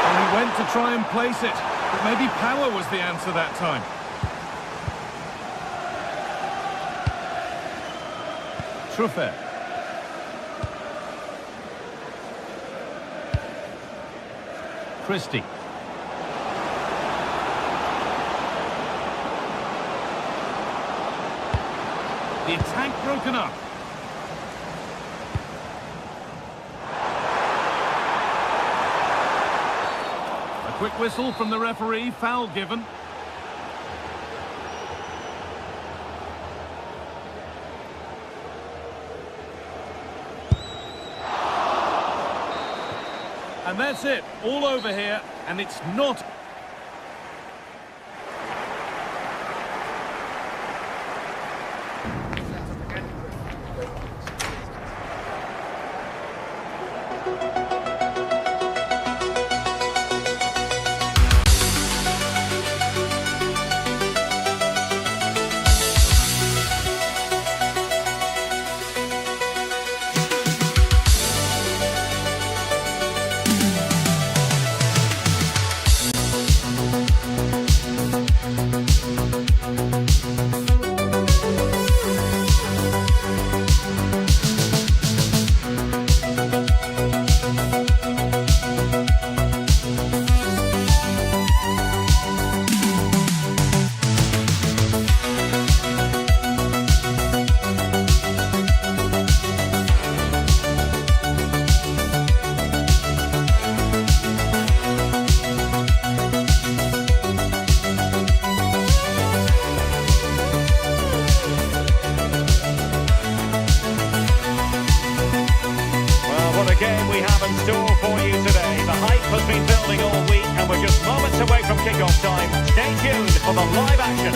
And he went to try and place it. But maybe power was the answer that time. Truffert. Christie. The attack broken up. A quick whistle from the referee, foul given. And that's it, all over here, and it's not... store for you today. The hype has been building all week and we're just moments away from kick-off time. Stay tuned for the live action.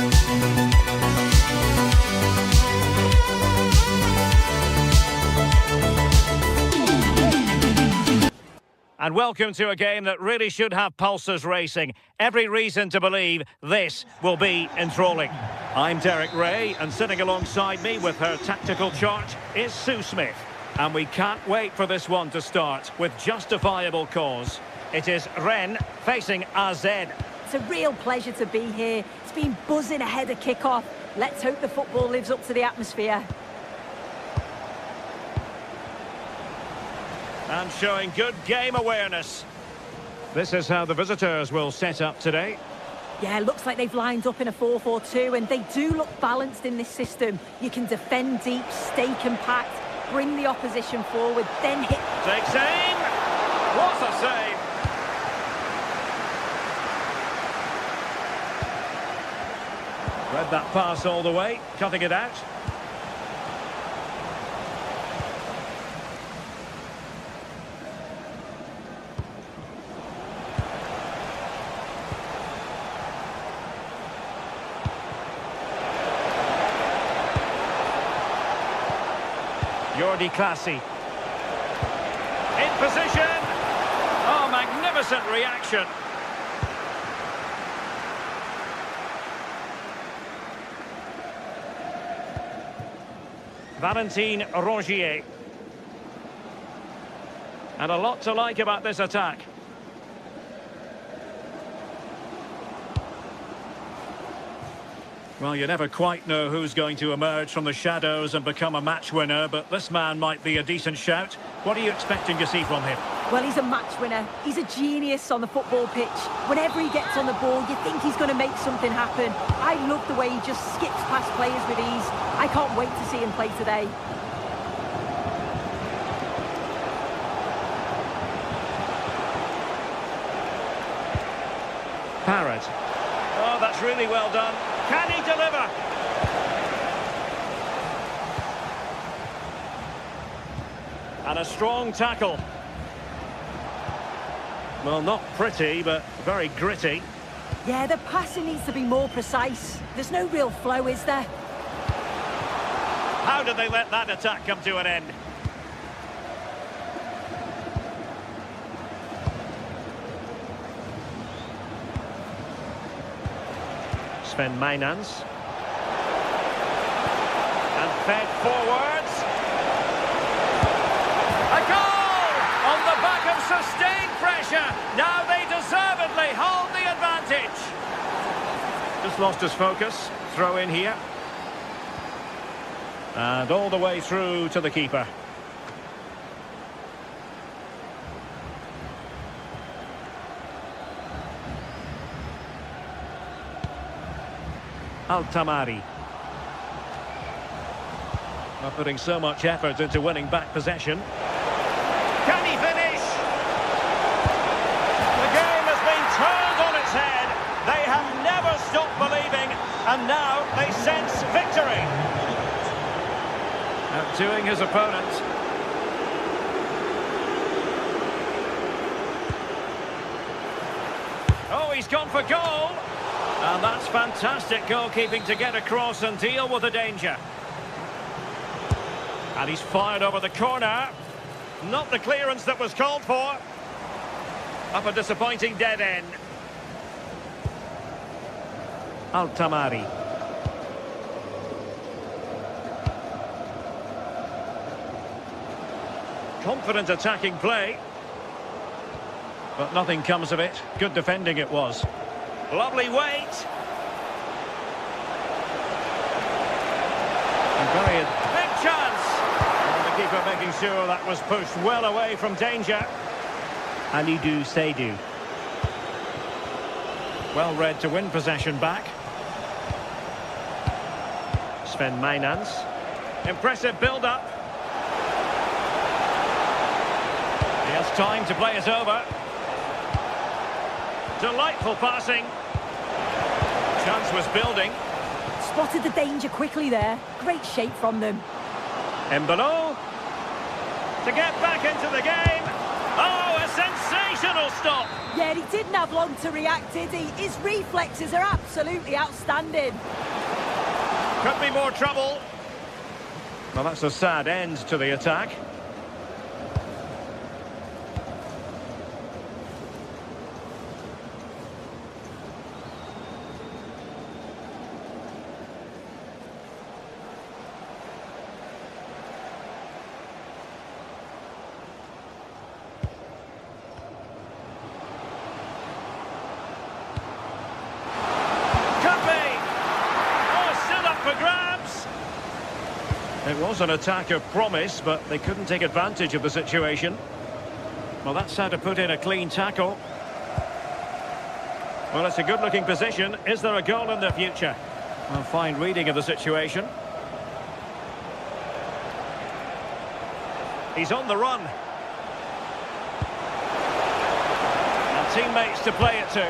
And welcome to a game that really should have pulses racing. Every reason to believe this will be enthralling. I'm Derek Ray, and sitting alongside me with her tactical chart is Sue Smith. And we can't wait for this one to start with justifiable cause. It is Rennes facing AZ. It's a real pleasure to be here. It's been buzzing ahead of kick-off. Let's hope the football lives up to the atmosphere. And showing good game awareness. This is how the visitors will set up today. Yeah, looks like they've lined up in a 4-4-2, and they do look balanced in this system. You can defend deep, stay compact, bring the opposition forward, then hit... Takes aim! What a save! Read that pass all the way, cutting it out. Jordi Classy. In position. Oh, magnificent reaction. Valentin Rongier. And a lot to like about this attack. Well, you never quite know who's going to emerge from the shadows and become a match winner, but this man might be a decent shout. What are you expecting to see from him? Well, he's a match winner. He's a genius on the football pitch. Whenever he gets on the ball, you think he's going to make something happen. I love the way he just skips past players with ease. I can't wait to see him play today. Parrott. Oh, that's really well done. Can he deliver? And a strong tackle. Well, not pretty, but very gritty. Yeah, the passing needs to be more precise. There's no real flow, is there? How did they let that attack come to an end? Sven Mainans. And fed forwards. A goal! On the back of sustained pressure. Now they deservedly hold the advantage. Just lost his focus. Throw in here. And all the way through to the keeper. Altamari. Not putting so much effort into winning back possession. Can he finish? The game has been turned on its head. They have never stopped believing, and now they sense victory. Outdoing his opponent. Oh, he's gone for goal. And that's fantastic goalkeeping to get across and deal with the danger. And he's fired over the corner. Not the clearance that was called for. Up a disappointing dead end. Altamari. Confident attacking play. But nothing comes of it. Good defending it was. Lovely weight. And very big chance. And the keeper making sure that was pushed well away from danger. Alidou Seydou. Well read to win possession back. Sven Mainans. Impressive build-up. He has time to play it over. Delightful passing. Chance was building. Spotted the danger quickly there. Great shape from them. Embolo. To get back into the game. Oh, a sensational stop. Yeah, he didn't have long to react, did he? His reflexes are absolutely outstanding. Could be more trouble. Well, that's a sad end to the attack. It was an attack of promise, but they couldn't take advantage of the situation. Well, that's how to put in a clean tackle. Well, it's a good-looking position. Is there a goal in the future? A fine reading of the situation. He's on the run. And teammates to play it to.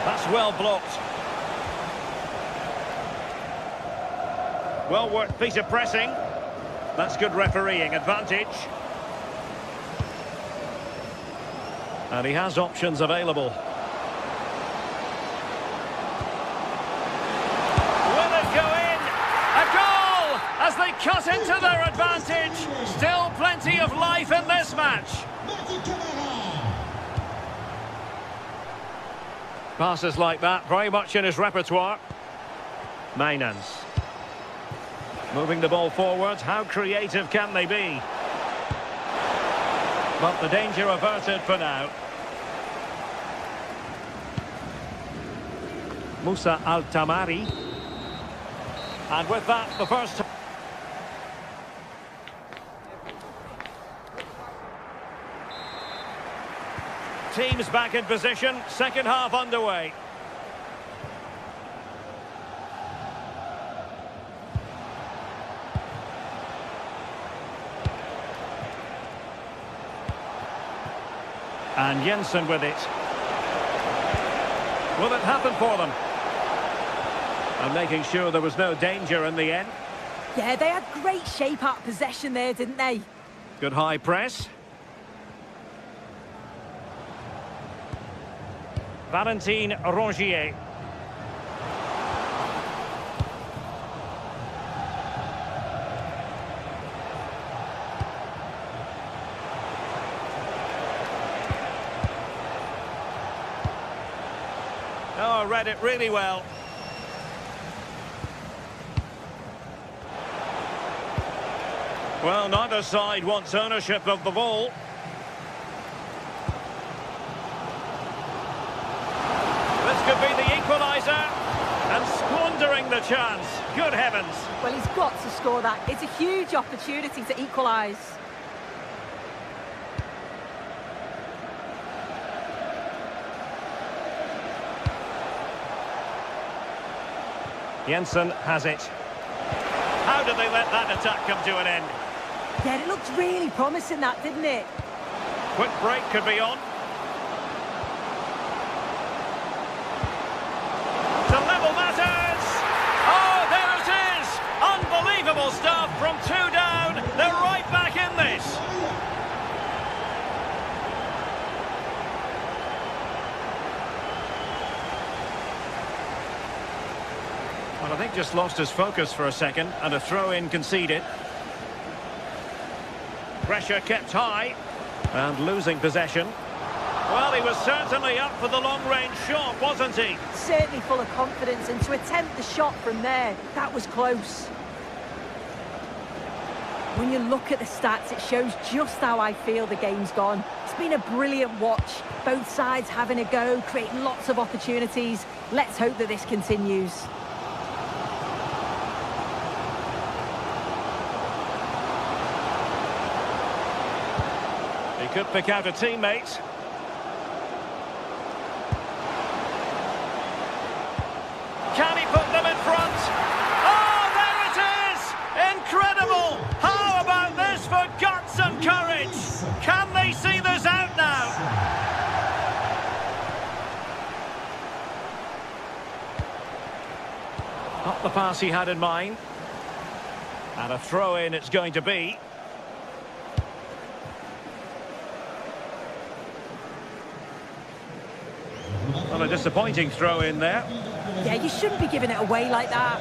That's well blocked. Well worked piece of pressing. That's good refereeing advantage. And he has options available. Will it go in? A goal as they cut into their advantage. Still plenty of life in this match. Passes like that, very much in his repertoire. Mainans. Moving the ball forward, how creative can they be? But the danger averted for now. Musa Al-Tamari. And with that, the first... Teams back in position, second half underway. And Jensen with it. Will it happen for them? And making sure there was no danger in the end. Yeah, they had great shape out of possession there, didn't they? Good high press. Valentin Rongier. Oh, read it really well. Well, neither side wants ownership of the ball. This could be the equaliser. And squandering the chance. Good heavens. Well, he's got to score that. It's a huge opportunity to equalise. Jensen has it. How did they let that attack come to an end? Yeah, it looked really promising, that, didn't it? Quick break could be on. To level matters! Oh, there it is! Unbelievable stuff from 2 down. They're right back in this. Well, I think just lost his focus for a second, and a throw-in conceded. Pressure kept high, and losing possession. Well, he was certainly up for the long-range shot, wasn't he? Certainly full of confidence, and to attempt the shot from there, that was close. When you look at the stats, it shows just how I feel the game's gone. It's been a brilliant watch. Both sides having a go, creating lots of opportunities. Let's hope that this continues. He could pick out a teammate. Can he put them in front? Oh, there it is! Incredible! How about this for guts and courage? Can they see this out now? Not the pass he had in mind. And a throw-in it's going to be. Well, a disappointing throw-in there. Yeah, you shouldn't be giving it away like that.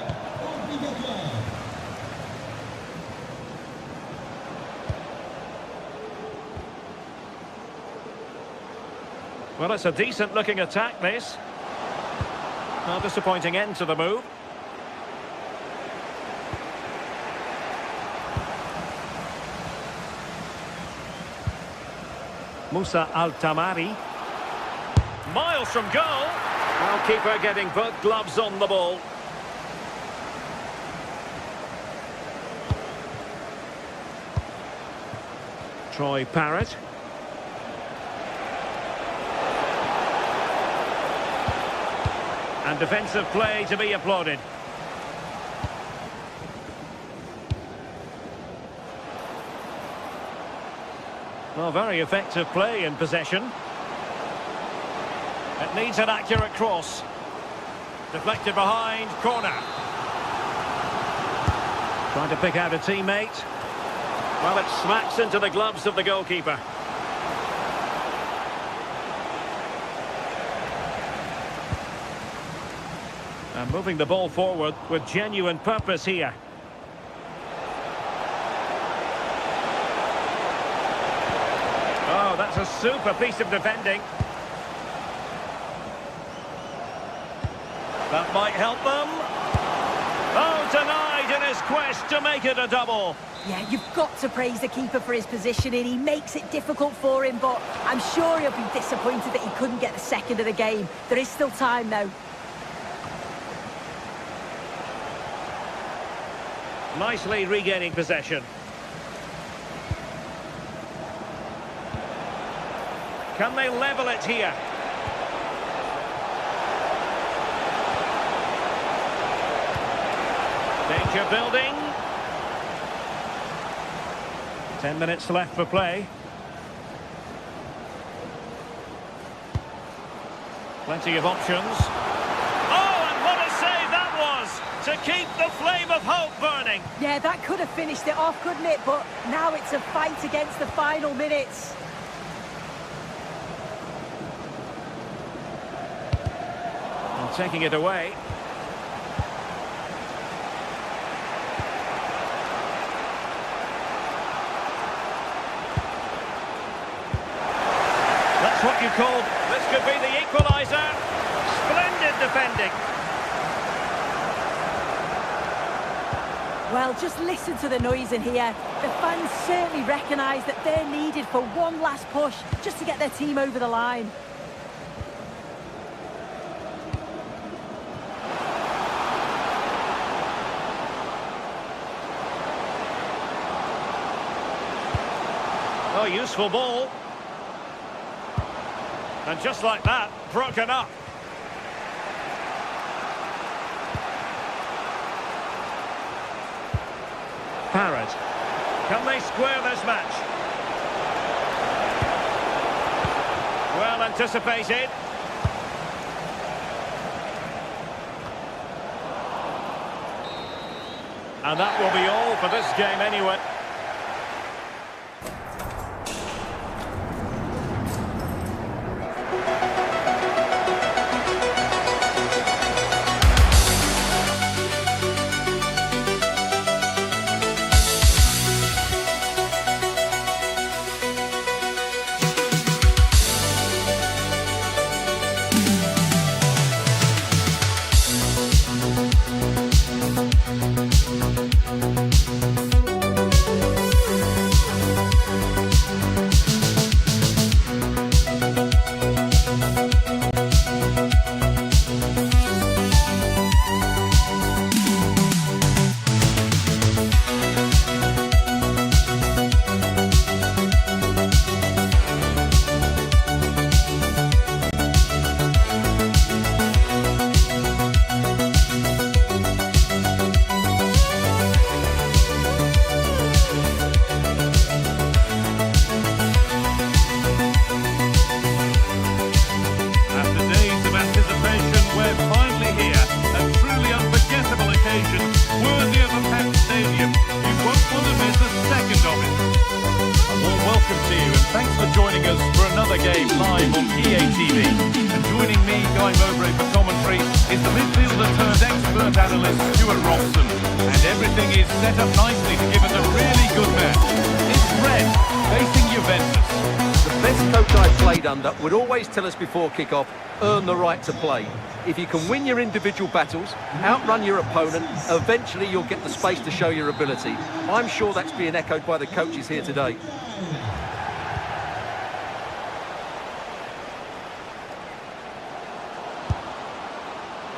Well, it's a decent-looking attack, this. Well, disappointing end to the move. Musa Al-Tamari. Miles from goal. Well, keeper getting both gloves on the ball. Troy And defensive play to be applauded. Well, very effective play in possession. It needs an accurate cross. Deflected behind, corner. Trying to pick out a teammate. Well, it smacks into the gloves of the goalkeeper. And moving the ball forward with genuine purpose here. Oh, that's a super piece of defending. That might help them. Oh, denied in his quest to make it a double. Yeah, you've got to praise the keeper for his positioning. He makes it difficult for him, but I'm sure he'll be disappointed that he couldn't get the second of the game. There is still time, though. Nicely regaining possession. Can they level it here? Danger building. 10 minutes left for play. Plenty of options. Oh, and what a save that was! To keep the flame of hope burning. Yeah, that could have finished it off, couldn't it? But now it's a fight against the final minutes. And taking it away. That's what you call, this could be the equaliser. Splendid defending. Well, just listen to the noise in here. The fans certainly recognise that they're needed for one last push just to get their team over the line. Oh, useful ball. And just like that, broken up. Parrott. Can they square this match? Well anticipated. And that will be all for this game anyway. Game live on EA TV. And joining me, going over it for commentary, is the midfielder turned expert analyst Stuart Robson. And everything is set up nicely to give us a really good match. It's Red facing Juventus. The best coach I played under would always tell us before kick-off, earn the right to play. If you can win your individual battles, outrun your opponent, eventually you'll get the space to show your ability. I'm sure that's being echoed by the coaches here today.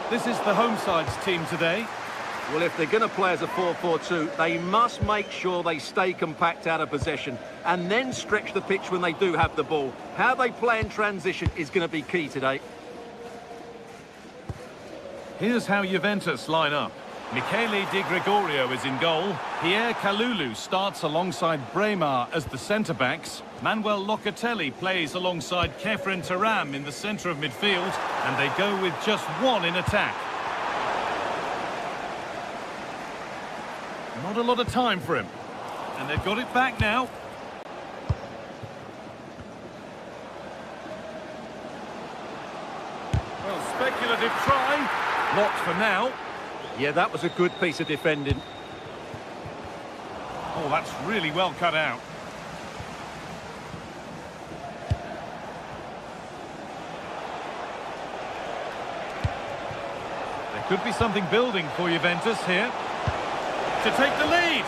This is the home side's team today. Well, if they're going to play as a 4-4-2, they must make sure they stay compact out of possession and then stretch the pitch when they do have the ball. How they play in transition is going to be key today. Here's how Juventus line up. Michele Di Gregorio is in goal. Pierre Kalulu starts alongside Bremer as the centre-backs. Manuel Locatelli plays alongside Kefren Turam in the centre of midfield. And they go with just one in attack. Not a lot of time for him. And they've got it back now. Well, speculative try. Blocked for now. Yeah, that was a good piece of defending. Oh, that's really well cut out. There could be something building for Juventus here. To take the lead.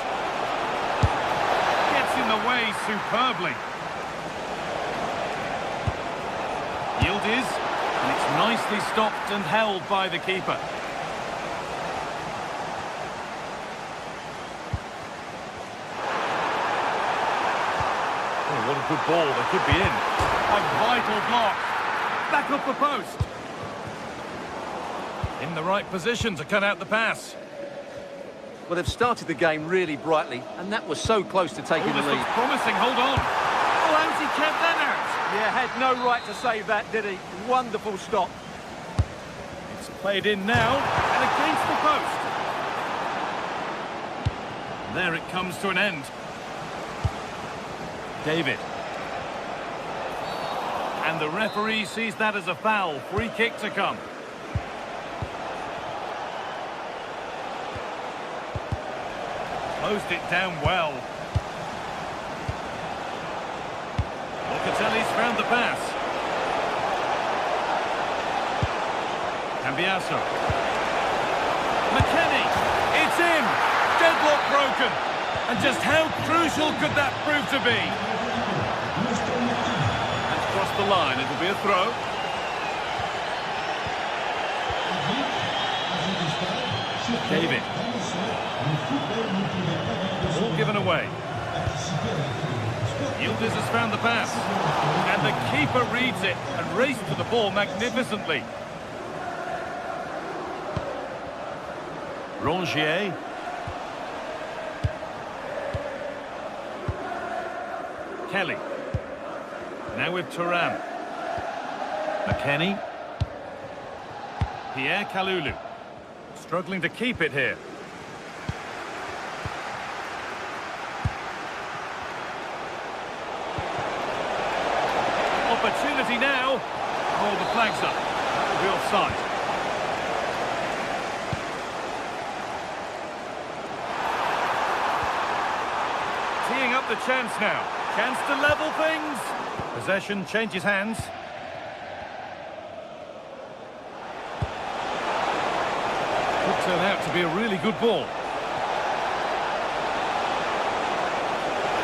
Gets in the way superbly. Yildiz, and it's nicely stopped and held by the keeper. Oh, what a good ball, they could be in. A vital block. Back up the post. In the right position to cut out the pass. Well, they've started the game really brightly, and that was so close to taking the This lead. looks promising, hold on. Oh, how's he kept that out? Yeah, had no right to save that, did he? Wonderful stop. It's played in now, and against the post. There it comes to an end. David. And the referee sees that as a foul. Free kick to come. Closed it down well. Locatelli's found the pass. Cambiasso. McKennie. It's in. Deadlock broken. And just how crucial could that prove to be? That's crossed the line. It'll be a throw. David. All given away. Yildiz has found the pass. And the keeper reads it and raced to the ball magnificently. Rongier. Kelly. Now with Thuram. McKennie. Pierre Kalulu. Struggling to keep it here. Opportunity now. Oh, the flag's up. That will be offside. Teeing up the chance now. Chance to level things. Possession changes hands. Could turn out to be a really good ball.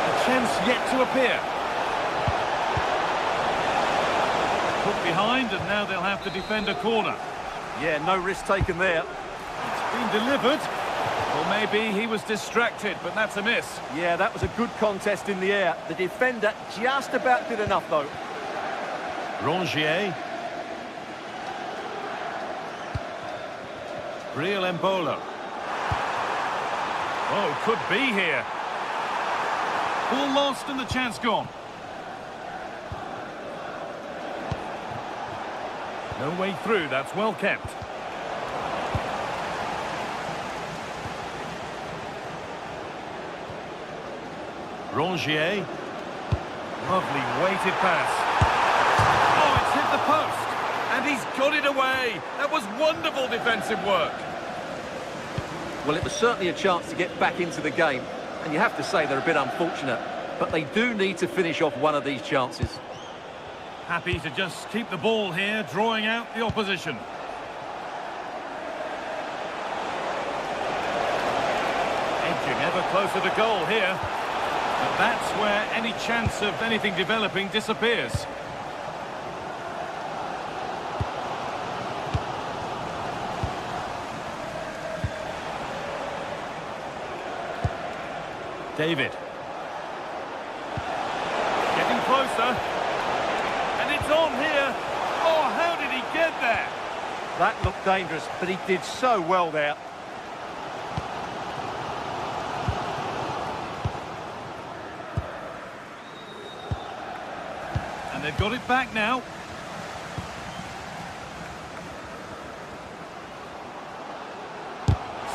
A chance yet to appear. Put behind, and now they'll have to defend a corner. Yeah, no risk taken there. It's been delivered. Or maybe he was distracted, but that's a miss. Yeah, that was a good contest in the air. The defender just about did enough, though. Rongier. Real Embolo. Oh, could be here. Ball lost and the chance gone. No way through, that's well kept. Rongier. Lovely weighted pass. Oh, it's hit the post. And he's got it away. That was wonderful defensive work. Well, it was certainly a chance to get back into the game. And you have to say they're a bit unfortunate. But they do need to finish off one of these chances. Happy to just keep the ball here, drawing out the opposition. Edging ever closer to goal here. But that's where any chance of anything developing disappears. David. Getting closer. And it's on here. Oh, how did he get there? That looked dangerous, but he did so well there. And they've got it back now.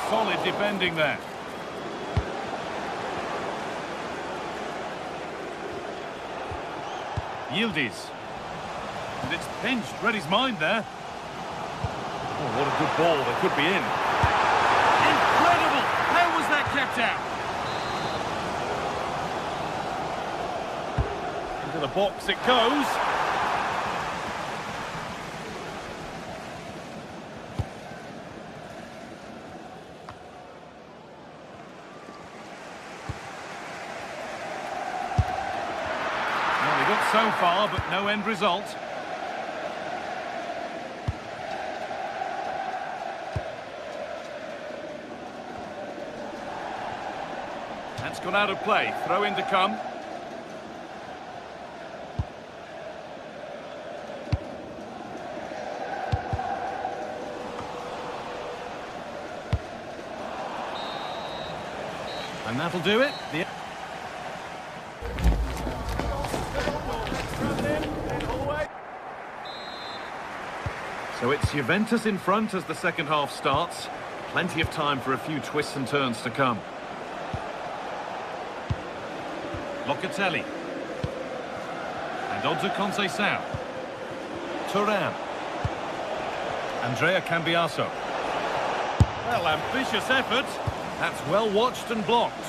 Solid defending there. Yildiz. And it's pinched. Read his mind there. Oh, what a good ball. They could be in. Incredible! How was that kept out? Into the box it goes. Well, they got so far, but no end result. That's gone out of play. Throw in to come. And that'll do it. So it's Juventus in front as the second half starts. Plenty of time for a few twists and turns to come. Locatelli. And on to Conceição. Thuram. Andrea Cambiaso. Well, ambitious effort. That's well watched and blocked.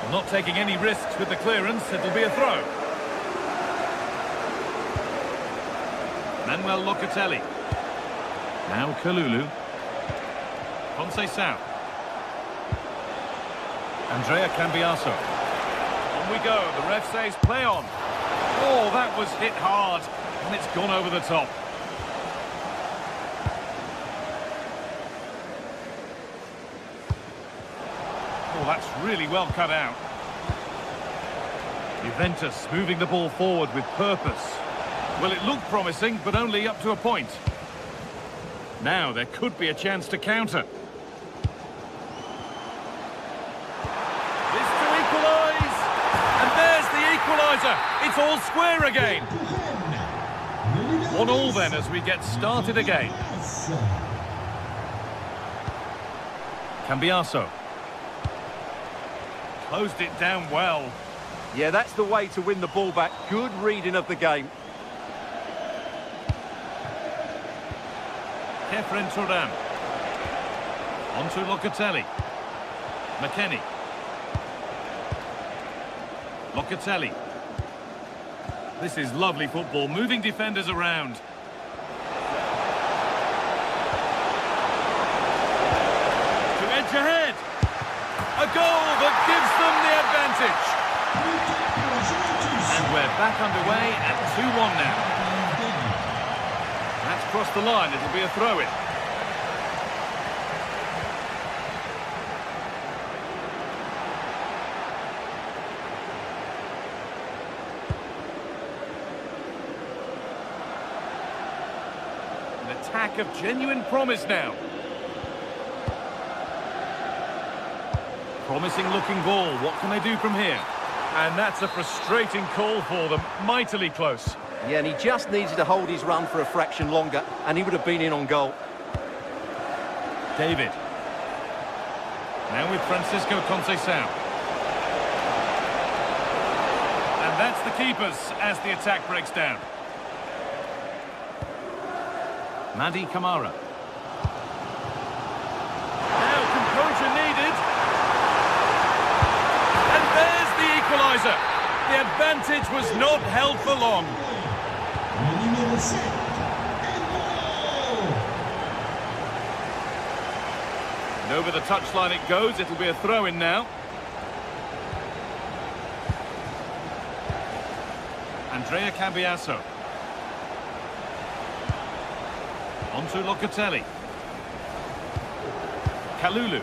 Well, not taking any risks with the clearance, it'll be a throw. Manuel Locatelli. Now Kalulu. Conceição. Andrea Cambiaso. On we go. The ref says play on. Oh, that was hit hard. And it's gone over the top. Oh, that's really well cut out. Juventus moving the ball forward with purpose. Well, it looked promising, but only up to a point. Now there could be a chance to counter. This to equalise. And there's the equaliser. It's all square again. 1-1 then as we get started again. Cambiaso. Closed it down well. Yeah, that's the way to win the ball back. Good reading of the game. Kefren Thuram. On to Locatelli. McKennie. Locatelli. This is lovely football, moving defenders around. To edge ahead. A goal that gives them the advantage. And we're back underway at 2-1 now. That's crossed the line, it'll be a throw-in. An attack of genuine promise now. Promising looking ball, what can they do from here? And that's a frustrating call for them, mightily close. Yeah, and he just needed to hold his run for a fraction longer, and he would have been in on goal. David. Now with Francisco Conceição. And that's the keepers as the attack breaks down. Madi Camara. Now composure needed. And there's the equaliser. The advantage was not held for long. And over the touchline it goes. It'll be a throw-in now. Andrea Cambiaso. On to Locatelli. Kalulu.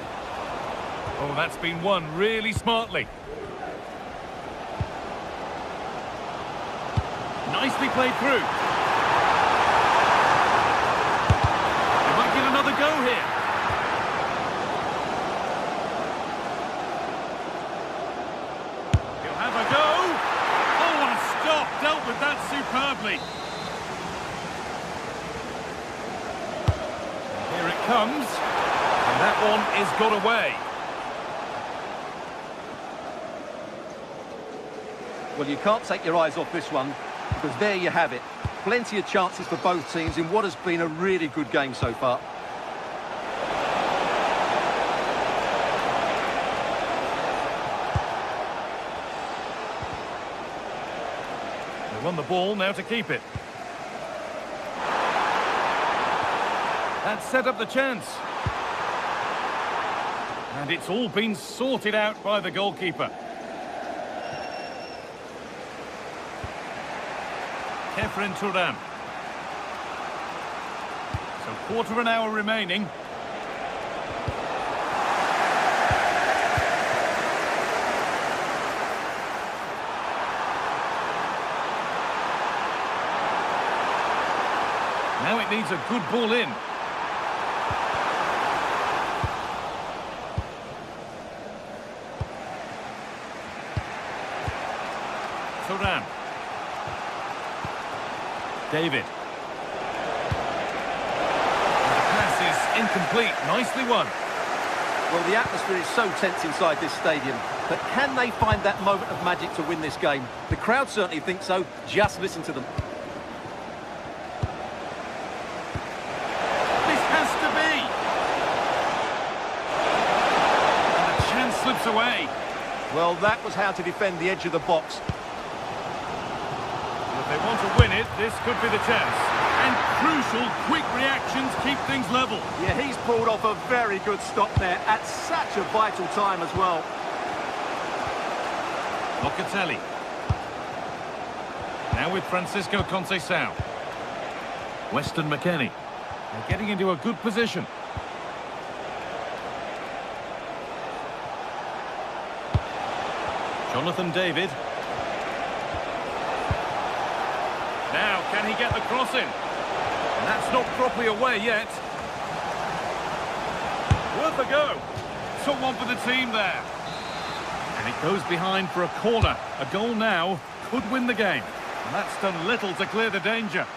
Oh, that's been won really smartly. Nicely played through. go here. He'll have a go. Oh, what a stop. Dealt with that superbly. Here it comes. And that one is got away. Well, you can't take your eyes off this one, because there you have it. Plenty of chances for both teams in what has been a really good game so far. They won the ball, now to keep it. That set up the chance. And it's all been sorted out by the goalkeeper. Kefren Turan. So quarter of an hour remaining. Now it needs a good ball in. Turan. David. The pass is incomplete. Nicely won. Well, the atmosphere is so tense inside this stadium, but can they find that moment of magic to win this game? The crowd certainly think so. Just listen to them. This has to be. And the chance slips away. Well, that was how to defend the edge of the box. If they want to win it, this could be the chance. And crucial, quick reactions keep things level. Yeah, he's pulled off a very good stop there at such a vital time as well. Locatelli. Now with Francisco Conceição. Weston McKennie. They're getting into a good position. Jonathan David. Now, can he get the cross in? And that's not properly away yet. Worth a go. Took one for the team there. And it goes behind for a corner. A goal now could win the game. And that's done little to clear the danger.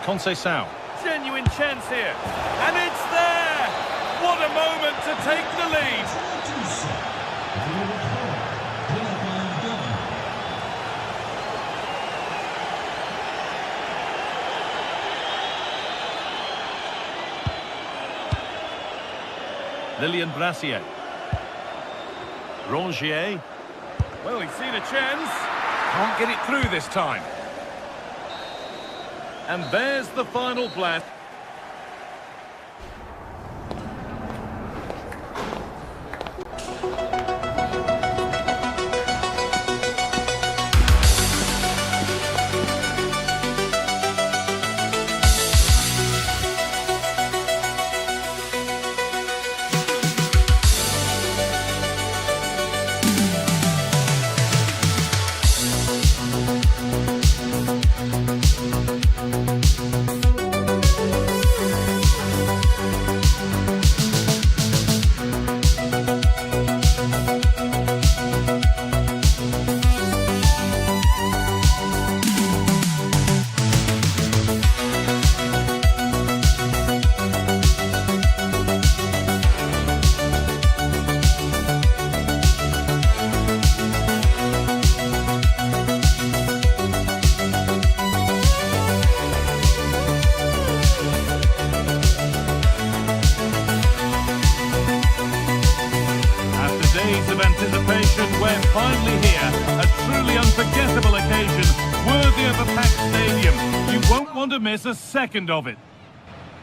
Conceição. Genuine chance here. And it's there! What a moment to take the lead. Lilian Brassier. Rongier. Well, he's seen a chance. Can't get it through this time. And there's the final blast. Of anticipation, we're finally here. A truly unforgettable occasion, worthy of a packed stadium. You won't want to miss a second of it.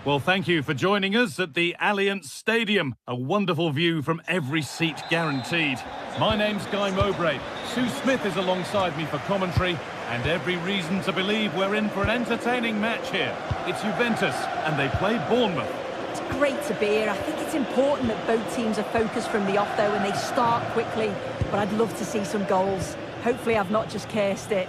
Well, thank you for joining us at the Allianz Stadium. A wonderful view from every seat guaranteed. My name's Guy Mowbray. Sue Smith is alongside me for commentary, and every reason to believe we're in for an entertaining match here. It's Juventus, and they play Bournemouth. It's great to be here. I think it's important that both teams are focused from the off, though, and they start quickly. But I'd love to see some goals. Hopefully I've not just cursed it.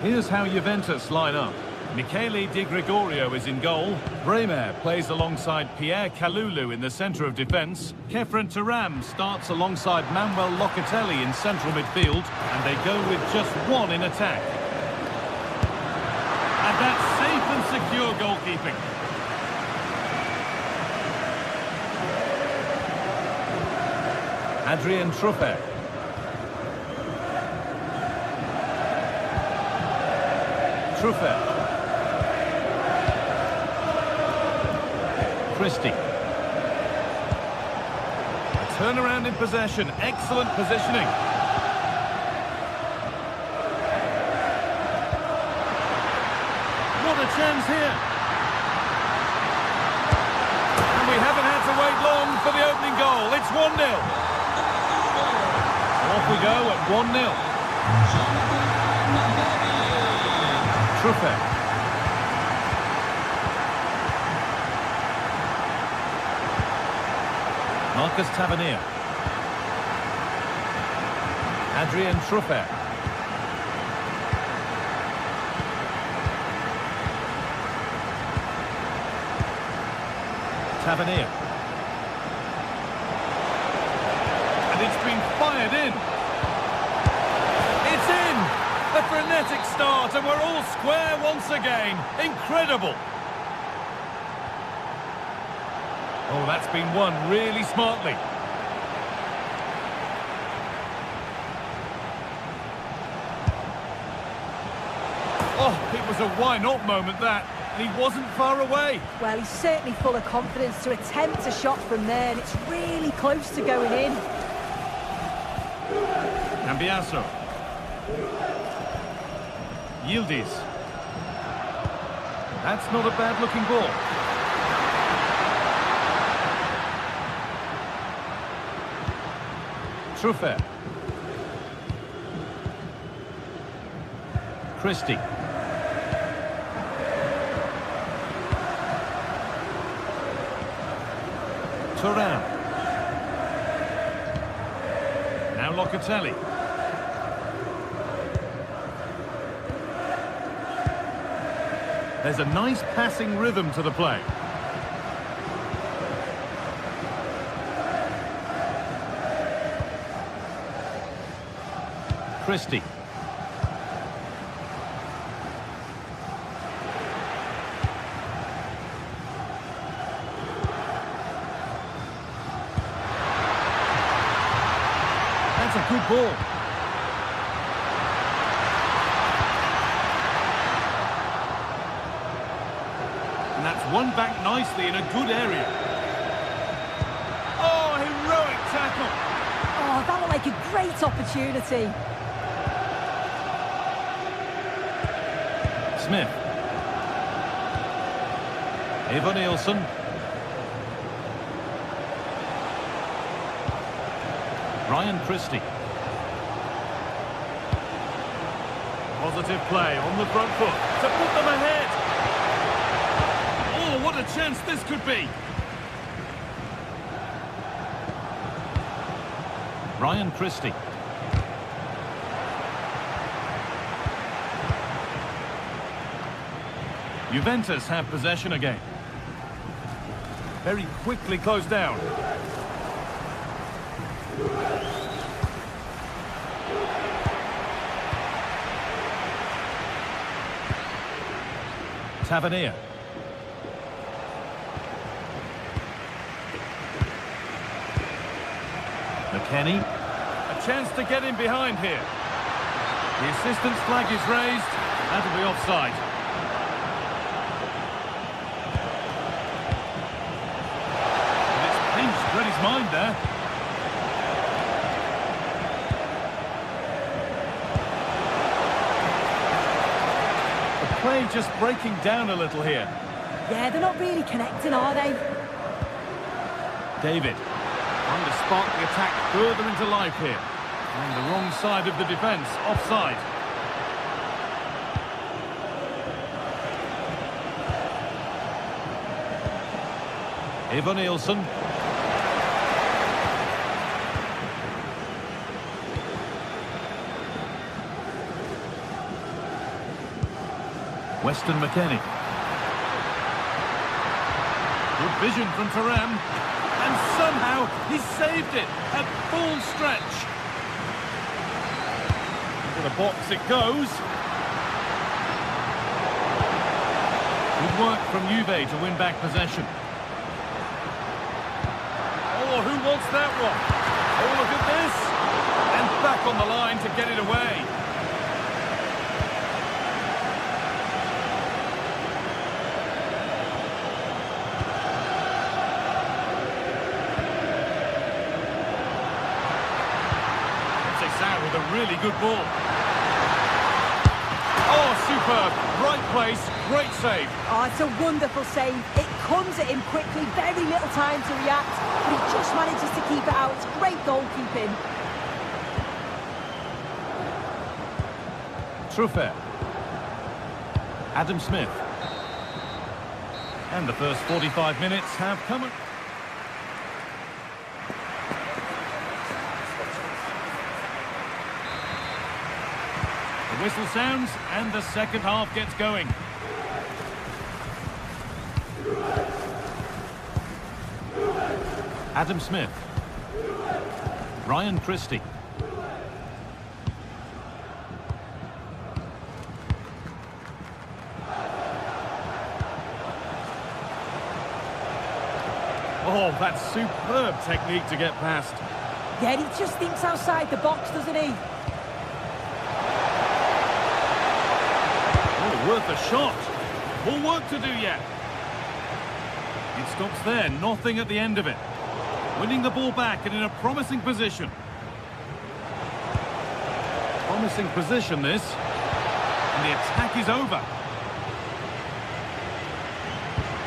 Here's how Juventus line up. Michele Di Gregorio is in goal. Bremer plays alongside Pierre Kalulu in the centre of defence. Kefren Turam starts alongside Manuel Locatelli in central midfield, and they go with just one in attack. And that's safe and secure goalkeeping. Adrien Truffert. Truffert. Christie. A turnaround in possession. Excellent positioning. What a chance here. And we haven't had to wait long for the opening goal. It's 1-0. Off we go at 1-0. Truffert. Marcus Tavernier. Adrien Truffert. Tavernier. And it's been fired in. It's in! A frenetic start, and we're all square once again. Incredible! Oh, that's been won really smartly. Oh, it was a why-not moment, that. And he wasn't far away. Well, he's certainly full of confidence to attempt a shot from there, and it's really close to going in. Cambiaso. Yildiz. That's not a bad-looking ball. Truffert. Christie. Turam. Now Locatelli. There's a nice passing rhythm to the play. Christie. That's a good ball. And that's won back nicely in a good area. Oh, heroic tackle. Oh, that looked like a great opportunity. Smith. Eva Nielsen. Ryan Christie. Positive play on the front foot to put them ahead. Oh, what a chance this could be. Ryan Christie. Juventus have possession again. Very quickly closed down. Tavernier. McKennie. A chance to get in behind here. The assistant's flag is raised. That'll be offside. Read his mind there. The play just breaking down a little here. Yeah, they're not really connecting, are they? David. Trying to spark the attack further into life here. On the wrong side of the defence, offside. Eva Nielsen. Weston McKennie. Good vision from Thuram. And somehow he saved it at full stretch. Into the box it goes. Good work from Juve to win back possession. Oh, who wants that one? Oh, look at this. And back on the line to get it away. With a really good ball. Oh, superb. Right place, great save. Oh, it's a wonderful save. It comes at him quickly, very little time to react, but he just manages to keep it out. It's great goalkeeping. Truffert. Adam Smith. And the first 45 minutes have come. Whistle sounds and the second half gets going. Adam Smith. Ryan Christie. Oh, that's superb technique to get past. Yeah, he just thinks outside the box, doesn't he? Worth a shot. More work to do yet. It stops there, nothing at the end of it. Winning the ball back and in a promising position. Promising position this. And the attack is over.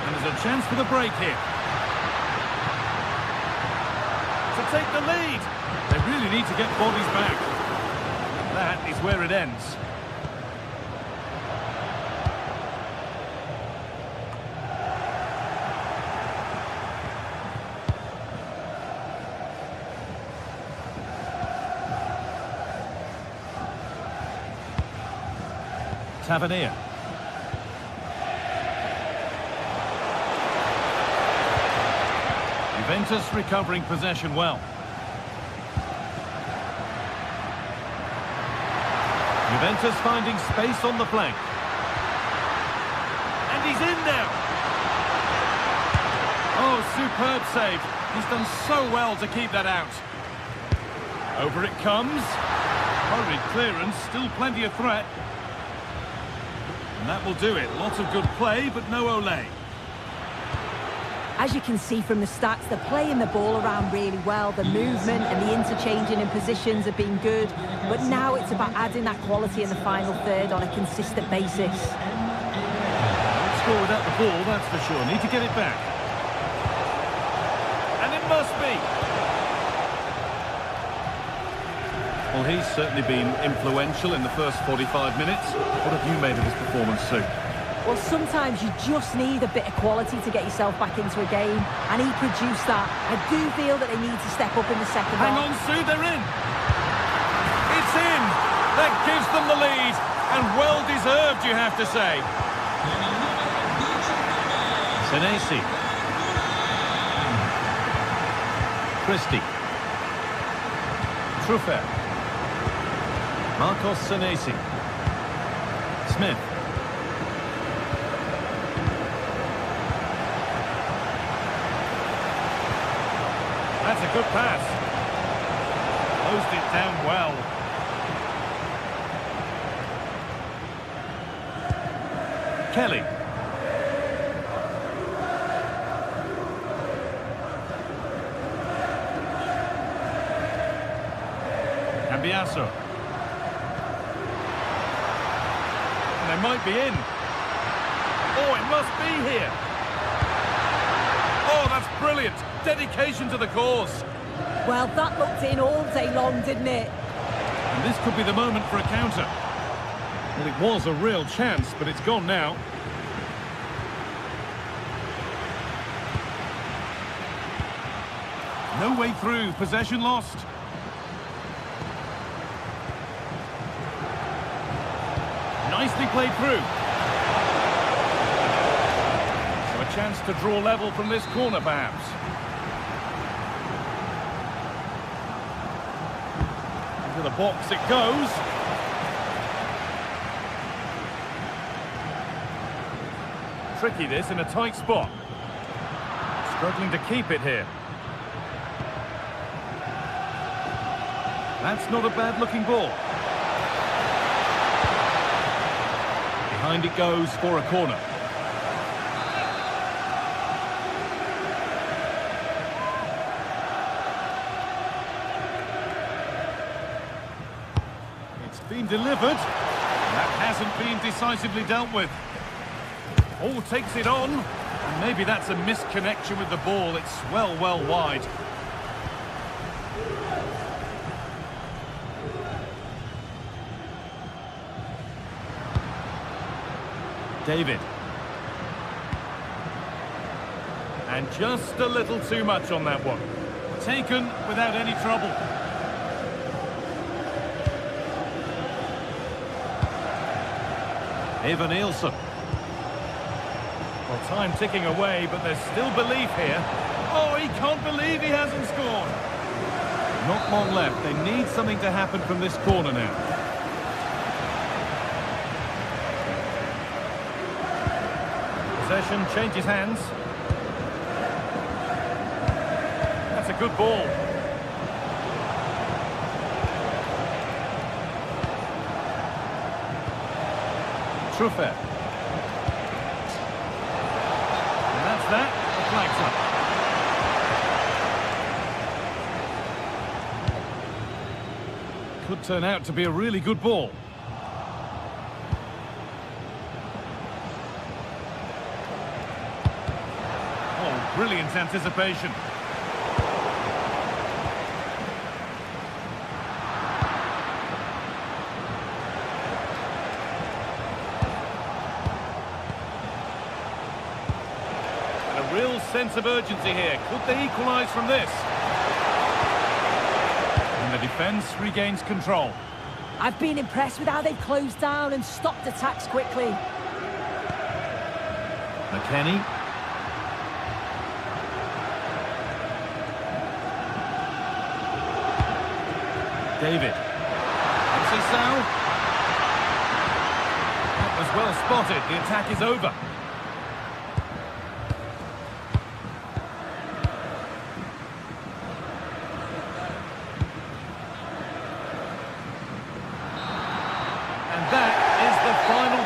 And there's a chance for the break here. To take the lead. They really need to get bodies back. That is where it ends. Tavernier. Juventus recovering possession well. Juventus finding space on the flank. And he's in now. Oh, superb save. He's done so well to keep that out. Over it comes. Hurried clearance, still plenty of threat. And that will do it. Lots of good play, but no Olé. As you can see from the stats, they're playing the ball around really well. The movement and the interchanging in positions have been good. But now it's about adding that quality in the final third on a consistent basis. Won't score without the ball, that's for sure. Need to get it back. And it must be. Well, he's certainly been influential in the first 45 minutes. What have you made of his performance, Sue? Well, sometimes you just need a bit of quality to get yourself back into a game, and he produced that. I do feel that they need to step up in the second half. Hang on, Sue, they're in. It's in. That gives them the lead, and well-deserved, you have to say. Senesi. Christie. Truffert. Marcos Senesi. Smith. That's a good pass. Closed it down well. Kelly. Cambiasso. And they might be in. Oh, it must be here. Oh, that's brilliant. Dedication to the cause. Well, that looked in all day long, didn't it? And this could be the moment for a counter. Well, it was a real chance, but it's gone now. No way through. Possession lost. Nicely played through. chance to draw level from this corner, perhaps. Into the box it goes. Tricky this in a tight spot. Struggling to keep it here. That's not a bad looking ball. Behind it goes for a corner. It's been delivered. That hasn't been decisively dealt with. Oh, takes it on. And maybe that's a misconnection with the ball. It's well wide. David. And just a little too much on that one. Taken without any trouble. Eva Nielsen. Well, time ticking away, but there's still belief here. Oh, he can't believe he hasn't scored. Not long left. They need something to happen from this corner now. Possession changes hands. That's a good ball. Truffet. And that's that. The flag's up. Could turn out to be a really good ball. Brilliant anticipation. And a real sense of urgency here. Could they equalise from this? And the defence regains control. I've been impressed with how they've closed down and stopped attacks quickly. McKennie. David. That was well spotted. The attack is over. And that is the final.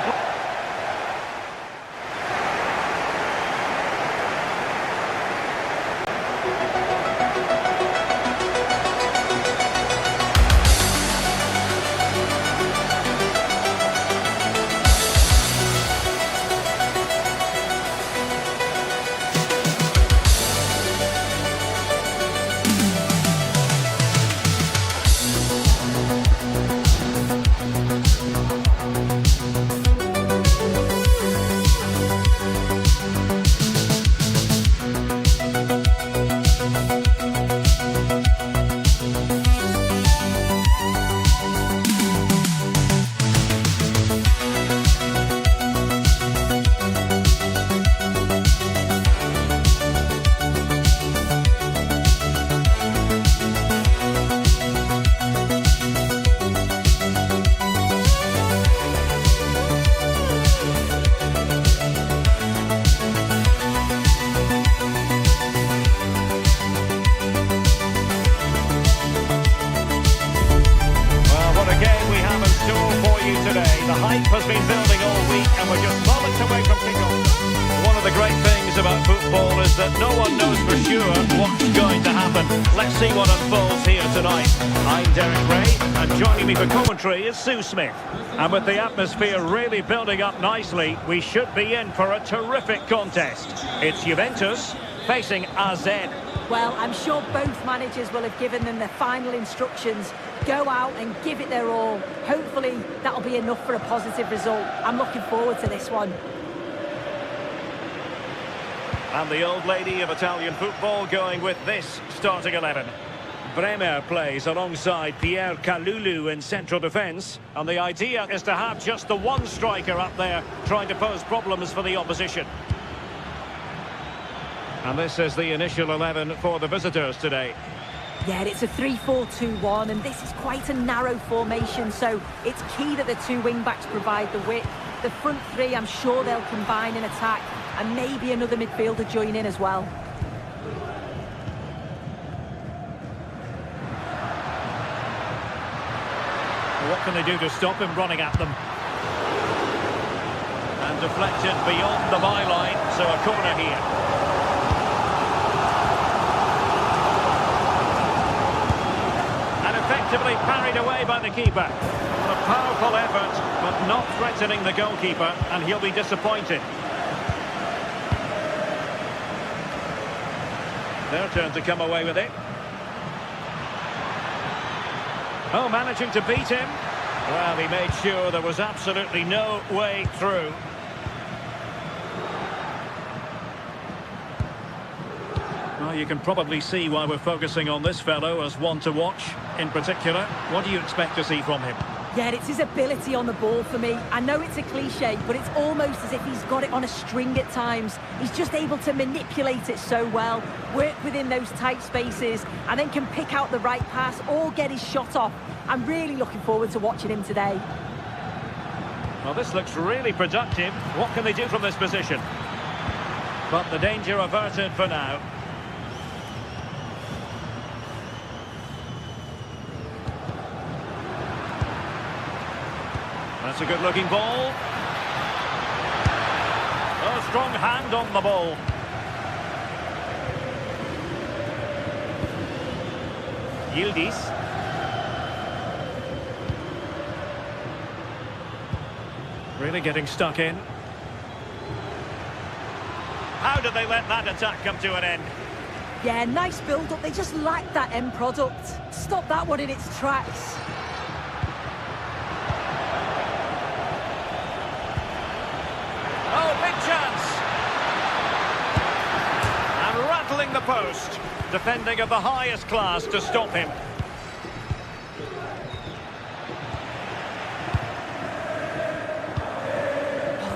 hype has been building all week and we're just moments away from kickoff. One of the great things about football is that no one knows for sure what's going to happen. Let's see what unfolds here tonight. I'm Derek Ray and joining me for commentary is Sue Smith. And with the atmosphere really building up nicely, we should be in for a terrific contest. It's Juventus facing AZ. Well, I'm sure both managers will have given them their final instructions. Go out and give it their all. Hopefully, that'll be enough for a positive result. I'm looking forward to this one. And the old lady of Italian football going with this starting 11. Bremer plays alongside Pierre Kalulu in central defence. And the idea is to have just the one striker up there trying to pose problems for the opposition. And this is the initial 11 for the visitors today. Yeah, it's a 3-4-2-1, and this is quite a narrow formation, so it's key that the two wing-backs provide the width. The front three, I'm sure they'll combine in attack, and maybe another midfielder join in as well. What can they do to stop him running at them? And deflected beyond the byline, so a corner here. And effectively parried away by the keeper. A powerful effort, but not threatening the goalkeeper, and he'll be disappointed. Their turn to come away with it. Oh, managing to beat him. Well, he made sure there was absolutely no way through. Well, you can probably see why we're focusing on this fellow as one to watch. In particular, what do you expect to see from him? Yeah, it's his ability on the ball for me. I know it's a cliche, but it's almost as if he's got it on a string at times. He's just able to manipulate it so well, work within those tight spaces, and then can pick out the right pass or get his shot off. I'm really looking forward to watching him today. Well, this looks really productive. What can they do from this position? But the danger averted for now. That's a good-looking ball. Oh, strong hand on the ball. Yildiz. Really getting stuck in. How did they let that attack come to an end? Yeah, nice build-up. They just lacked that end product. Stop that one in its tracks. Oh, big chance! And rattling the post. Defending of the highest class to stop him.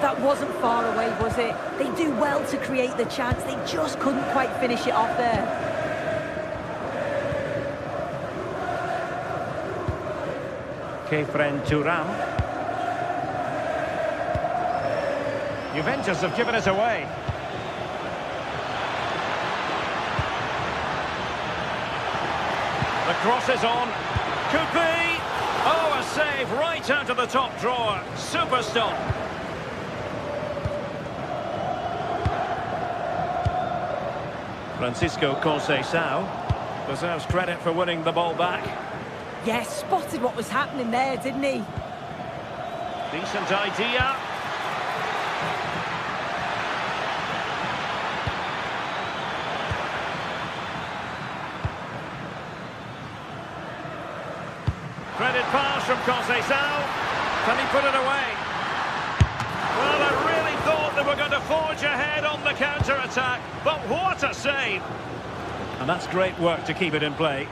That wasn't far away, was it? They do well to create the chance. They just couldn't quite finish it off there. Kefren Turam. Juventus have given it away. The cross is on. Could be. Oh, a save right out of the top drawer. Super stop. Francisco Conceição deserves credit for winning the ball back. Yes, spotted what was happening there, didn't he? Decent idea. Credit pass from Conceição. Can he put it away? Well, I really thought they were going to forge ahead on the counter-attack, but what a save! And that's great work to keep it in play.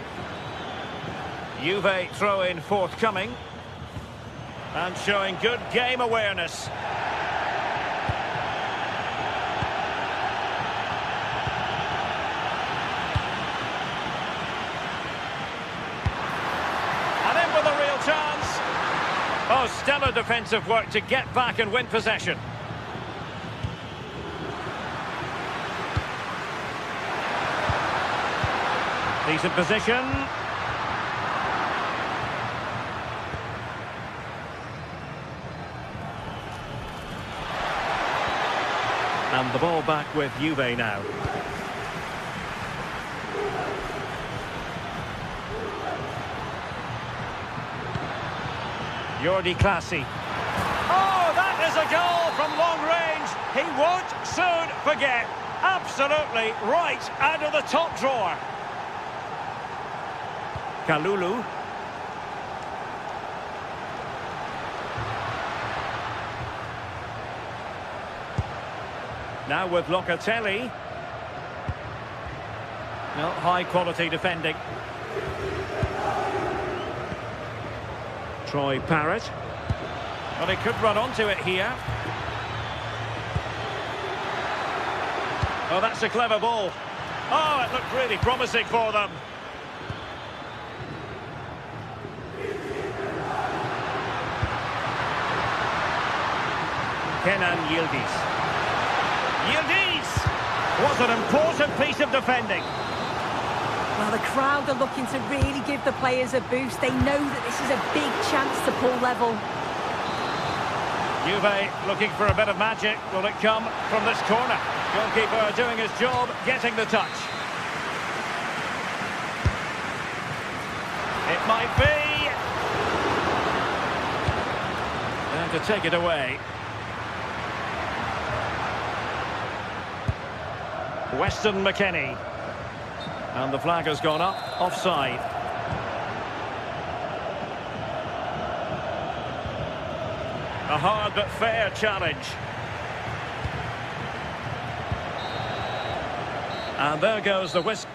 Juve throw-in forthcoming. And showing good game awareness. And in with a real chance. Oh, stellar defensive work to get back and win possession. Decent position. And the ball back with Juve now. Jordi Clasie. Oh, that is a goal from long range. He won't soon forget. Absolutely right out of the top drawer. Kalulu. Now with Locatelli. Well, high quality defending. Troy Parrott. Well, he could run onto it here. Oh, that's a clever ball. Oh, it looked really promising for them. Kenan Yildiz. Yildiz! Was an important piece of defending. Well, the crowd are looking to really give the players a boost. They know that this is a big chance to pull level. Juve looking for a bit of magic. Will it come from this corner? Goalkeeper doing his job, getting the touch. It might be. And to take it away. Weston McKennie. And the flag has gone up, offside. A hard but fair challenge. And there goes the whistle.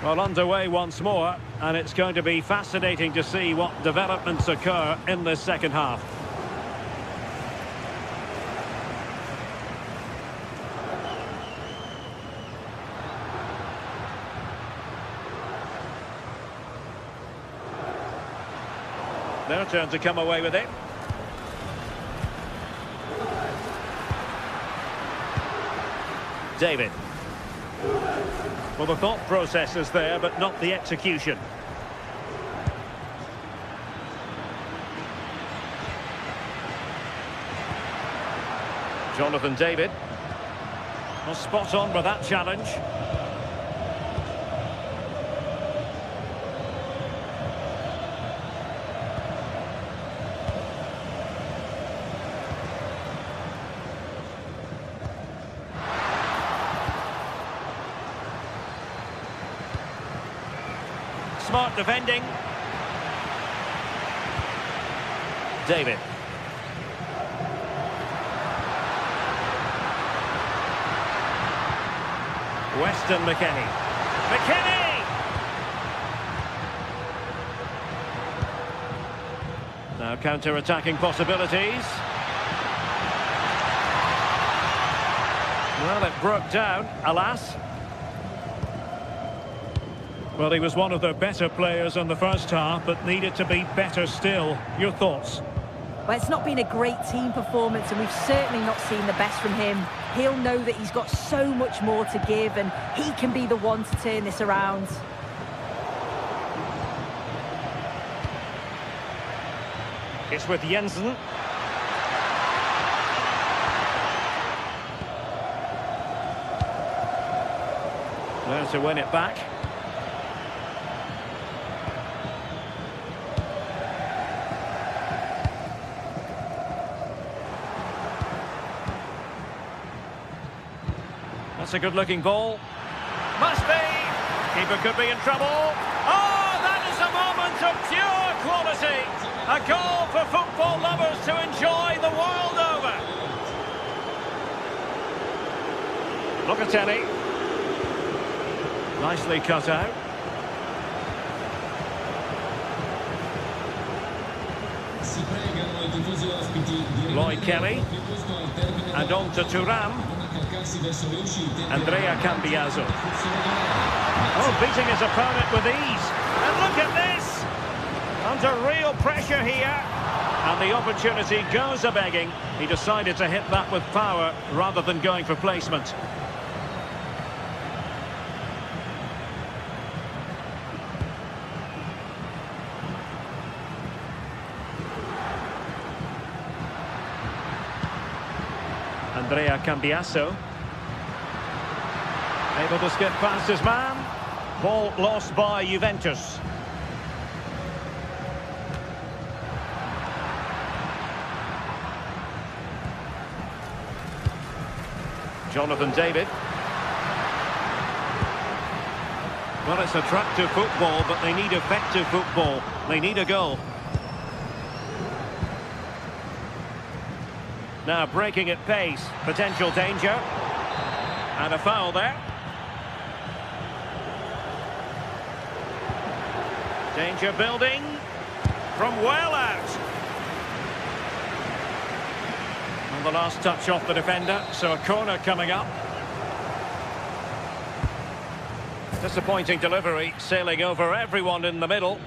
Well, underway once more, and it's going to be fascinating to see what developments occur in this second half. Their turn to come away with it. David. Well, the thought process is there, but not the execution. Jonathan David. Well, spot on with that challenge. Smart defending. David. Weston McKennie. McKennie! Now counter-attacking possibilities. Well, it broke down, alas. Well, he was one of their better players in the first half, but needed to be better still. Your thoughts? Well, it's not been a great team performance, and we've certainly not seen the best from him. He'll know that he's got so much more to give, and he can be the one to turn this around. It's with Jensen. There to win it back. That's a good-looking ball. Must be! Keeper could be in trouble. Oh, that is a moment of pure quality. A goal for football lovers to enjoy the world over. Locatelli. Nicely cut out. Lloyd Kelly. And on to Thuram. Andrea Cambiaso. Oh, beating his opponent with ease. And look at this! Under real pressure here. And the opportunity goes a-begging. He decided to hit that with power rather than going for placement. Andrea Cambiaso. Able to skip past his man. Ball lost by Juventus. Jonathan David. Well, it's attractive football, but they need effective football. They need a goal. Now breaking at pace, potential danger. And a foul there. Danger building from well out. And the last touch off the defender, so a corner coming up. Disappointing delivery, sailing over everyone in the middle.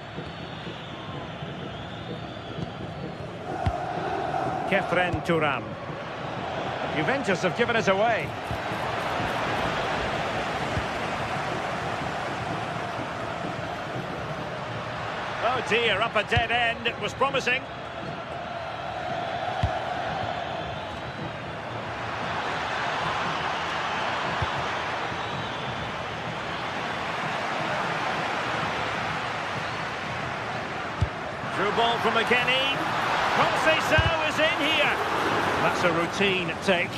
Turam. Juventus have given us away. Oh dear, up a dead end. It was promising. Through ball from McKennie. Conceição is in here. That's a routine take.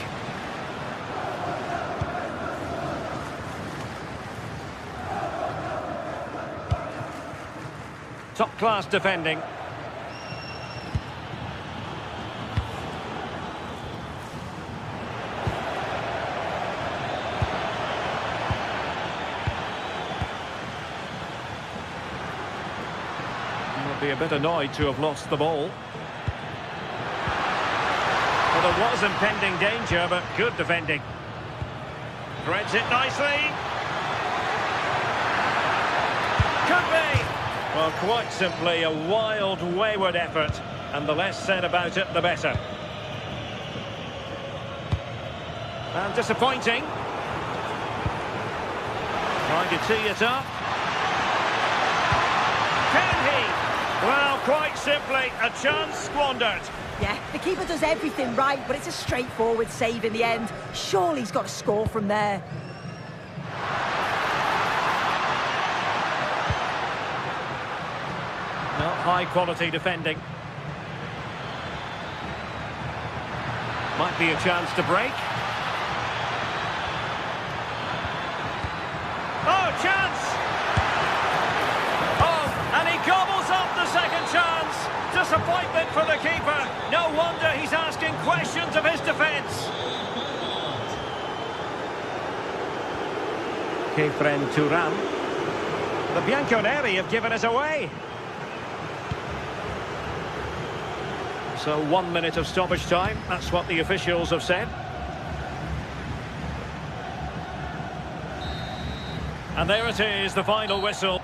Top-class defending. He'll be a bit annoyed to have lost the ball. Well, there was impending danger, but good defending. Threads it nicely. Could be. Well, quite simply a wild, wayward effort, and the less said about it, the better. And disappointing. Trying to tee it up. Can he? Well, quite simply, a chance squandered. Yeah, the keeper does everything right, but it's a straightforward save in the end. Surely he's got to score from there. No, high-quality defending. Might be a chance to break. Oh, chance! Oh, and he gobbles up the second chance. Disappointment for the keeper. No wonder he's asking questions of his defence. Turam. The Bianconeri have given us away. So 1 minute of stoppage time. That's what the officials have said. And there it is, the final whistle.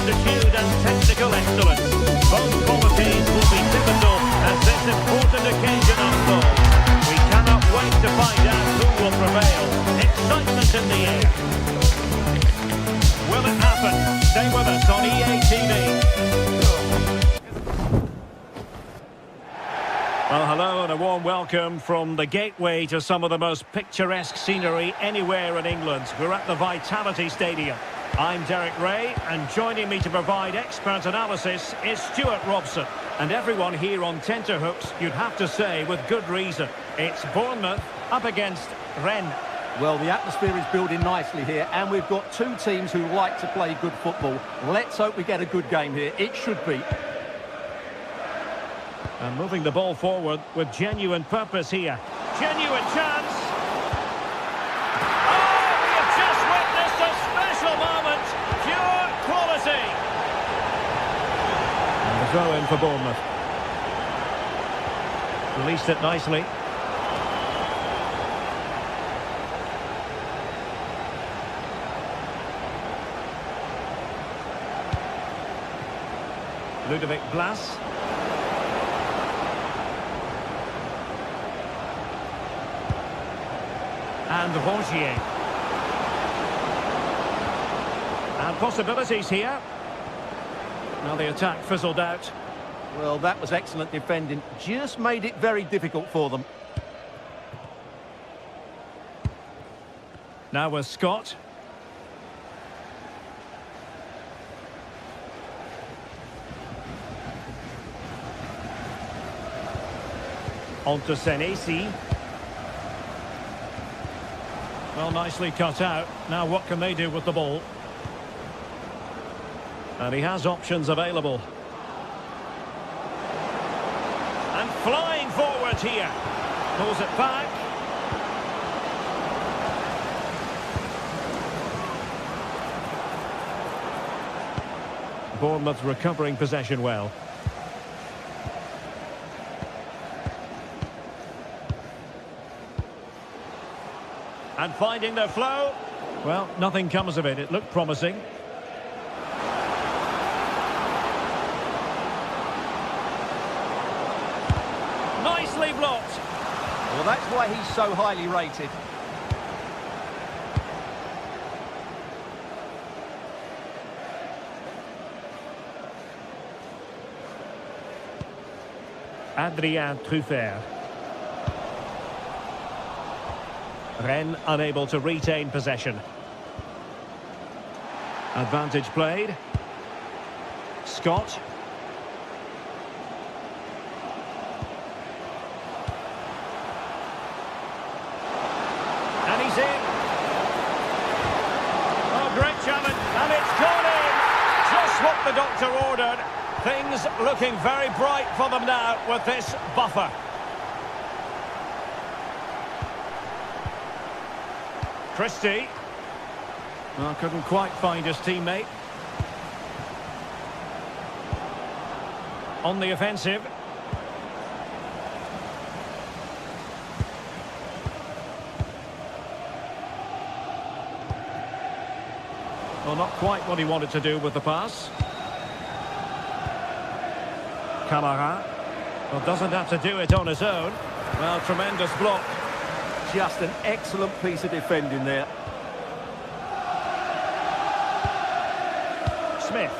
Fortitude and technical excellence. Both qualities will be pivotal as this important occasion unfolds. We cannot wait to find out who will prevail. Excitement in the air. Will it happen? Stay with us on EA TV. Well, hello and a warm welcome from the gateway to some of the most picturesque scenery anywhere in England. We're at the Vitality Stadium. I'm Derek Ray, and joining me to provide expert analysis is Stuart Robson. And everyone here on tenterhooks, you'd have to say with good reason. It's Bournemouth up against Rennes. Well, the atmosphere is building nicely here, and we've got two teams who like to play good football. Let's hope we get a good game here. It should be. And moving the ball forward with genuine purpose here. Genuine chance. for Bournemouth. Released it nicely. Ludovic Blas. And Rongier. And possibilities here. Now the attack fizzled out. Well, that was excellent defending. Just made it very difficult for them. Now with Scott. On to Senesi. Well, nicely cut out. Now what can they do with the ball? And he has options available. And flying forward here. Pulls it back. Bournemouth recovering possession well. And finding their flow. Well, nothing comes of it. It looked promising. Nicely blocked. Well, that's why he's so highly rated. Adrien Truffert. Rennes unable to retain possession. Advantage played. Scott. And he's in. Oh, great challenge. And it's gone in. Just what the doctor ordered. Things looking very bright for them now with this buffer. Christie. Well, couldn't quite find his teammate. On the offensive. Well, not quite what he wanted to do with the pass. Camara. Well, doesn't have to do it on his own. Well, tremendous block. Just an excellent piece of defending there. Smith.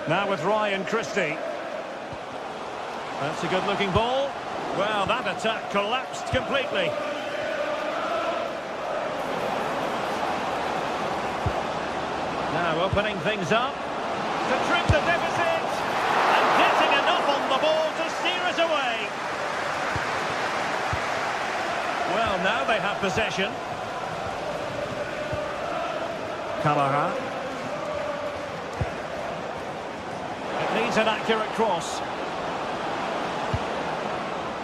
Now with Ryan Christie. That's a good-looking ball. Well, that attack collapsed completely. Now opening things up to trim the deficit and getting enough on the ball to steer it away. Well, now they have possession. Camara. It needs an accurate cross.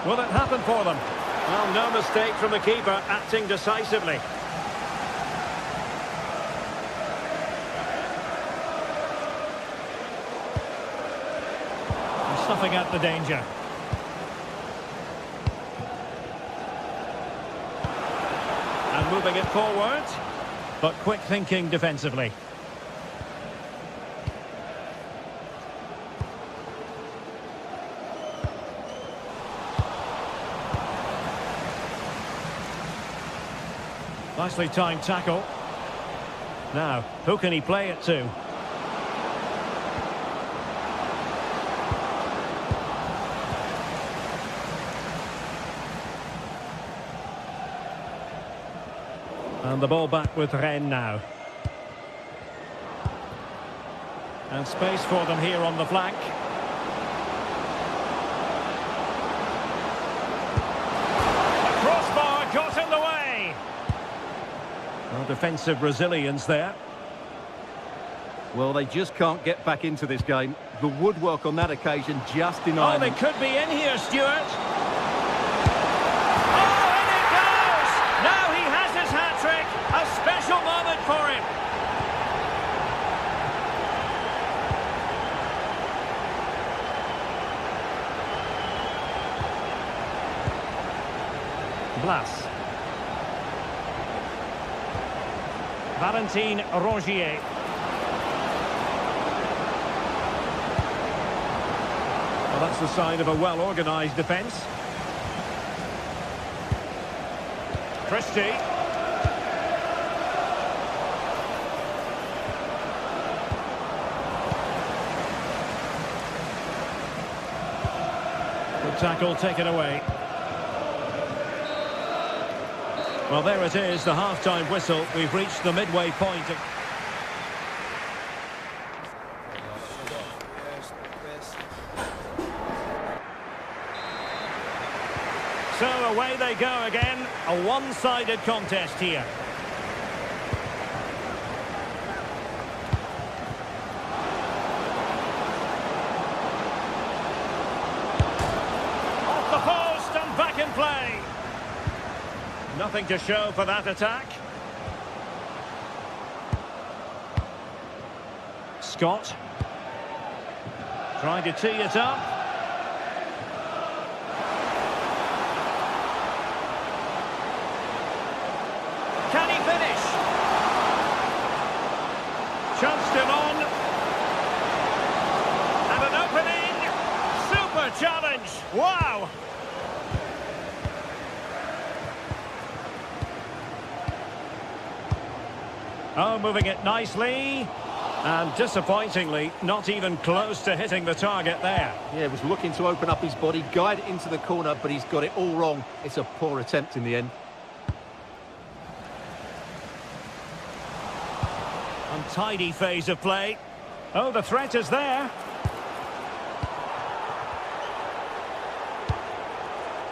Will it happen for them? Well, no mistake from the keeper, acting decisively. Snuffing out the danger. And moving it forward, but quick thinking defensively. Nicely timed tackle. Now, who can he play it to? And the ball back with Rennes now. And space for them here on the flank. The crossbar got in the way. Well, defensive resilience there. Well, they just can't get back into this game. The woodwork on that occasion just denied Oh, they them. could be in here, Stuart. Oh, in it goes! Now he has his hat-trick. A special moment for him. Blas. Valentin Rongier. Well, that's the sign of a well-organised defence. Christie. Good tackle taken away. Well, there it is, the half-time whistle. We've reached the midway point. So away they go again. A one-sided contest here. Off the post and back in play. Nothing to show for that attack. Scott. Trying to tee it up. Can he finish? Chanced him on. And an opening. Super challenge. Wow. Oh, moving it nicely. And disappointingly, not even close to hitting the target there. Yeah, was looking to open up his body, guide it into the corner, but he's got it all wrong. It's a poor attempt in the end. Untidy phase of play. Oh, the threat is there.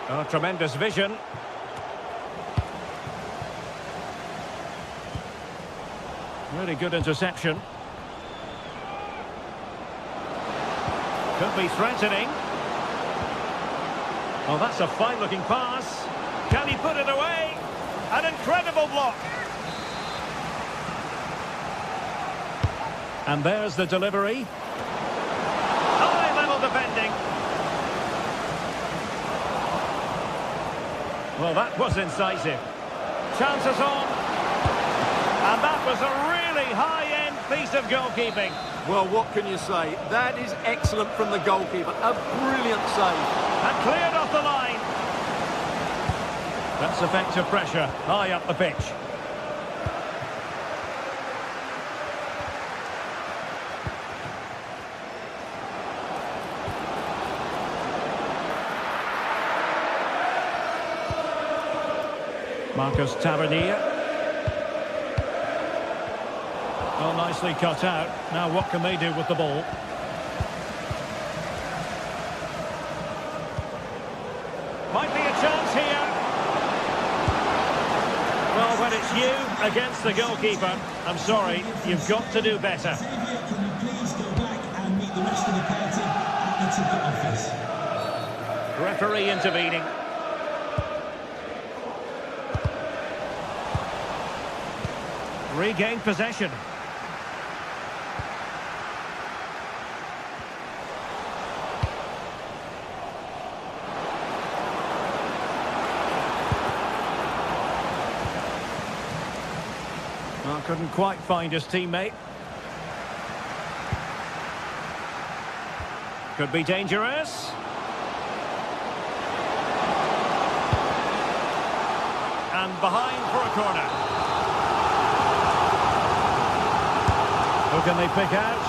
Oh, tremendous vision. Really good interception. Could be threatening. Oh, that's a fine-looking pass. Can he put it away? An incredible block. And there's the delivery. High-level defending. Well, that was incisive. Chances on. And that was a really high-end piece of goalkeeping. Well, what can you say? That is excellent from the goalkeeper. A brilliant save. And cleared off the line. That's effective pressure high up the pitch. Marcus Tavernier. Well, nicely cut out. Now what can they do with the ball? Might be a chance here. Well, when it's you against the goalkeeper, I'm sorry, you've got to do better. Xavier, can you please go back and meet the rest of the party at the ticket office? Referee intervening. Regained possession. Well, couldn't quite find his teammate. Could be dangerous. And behind for a corner. Who can they pick out?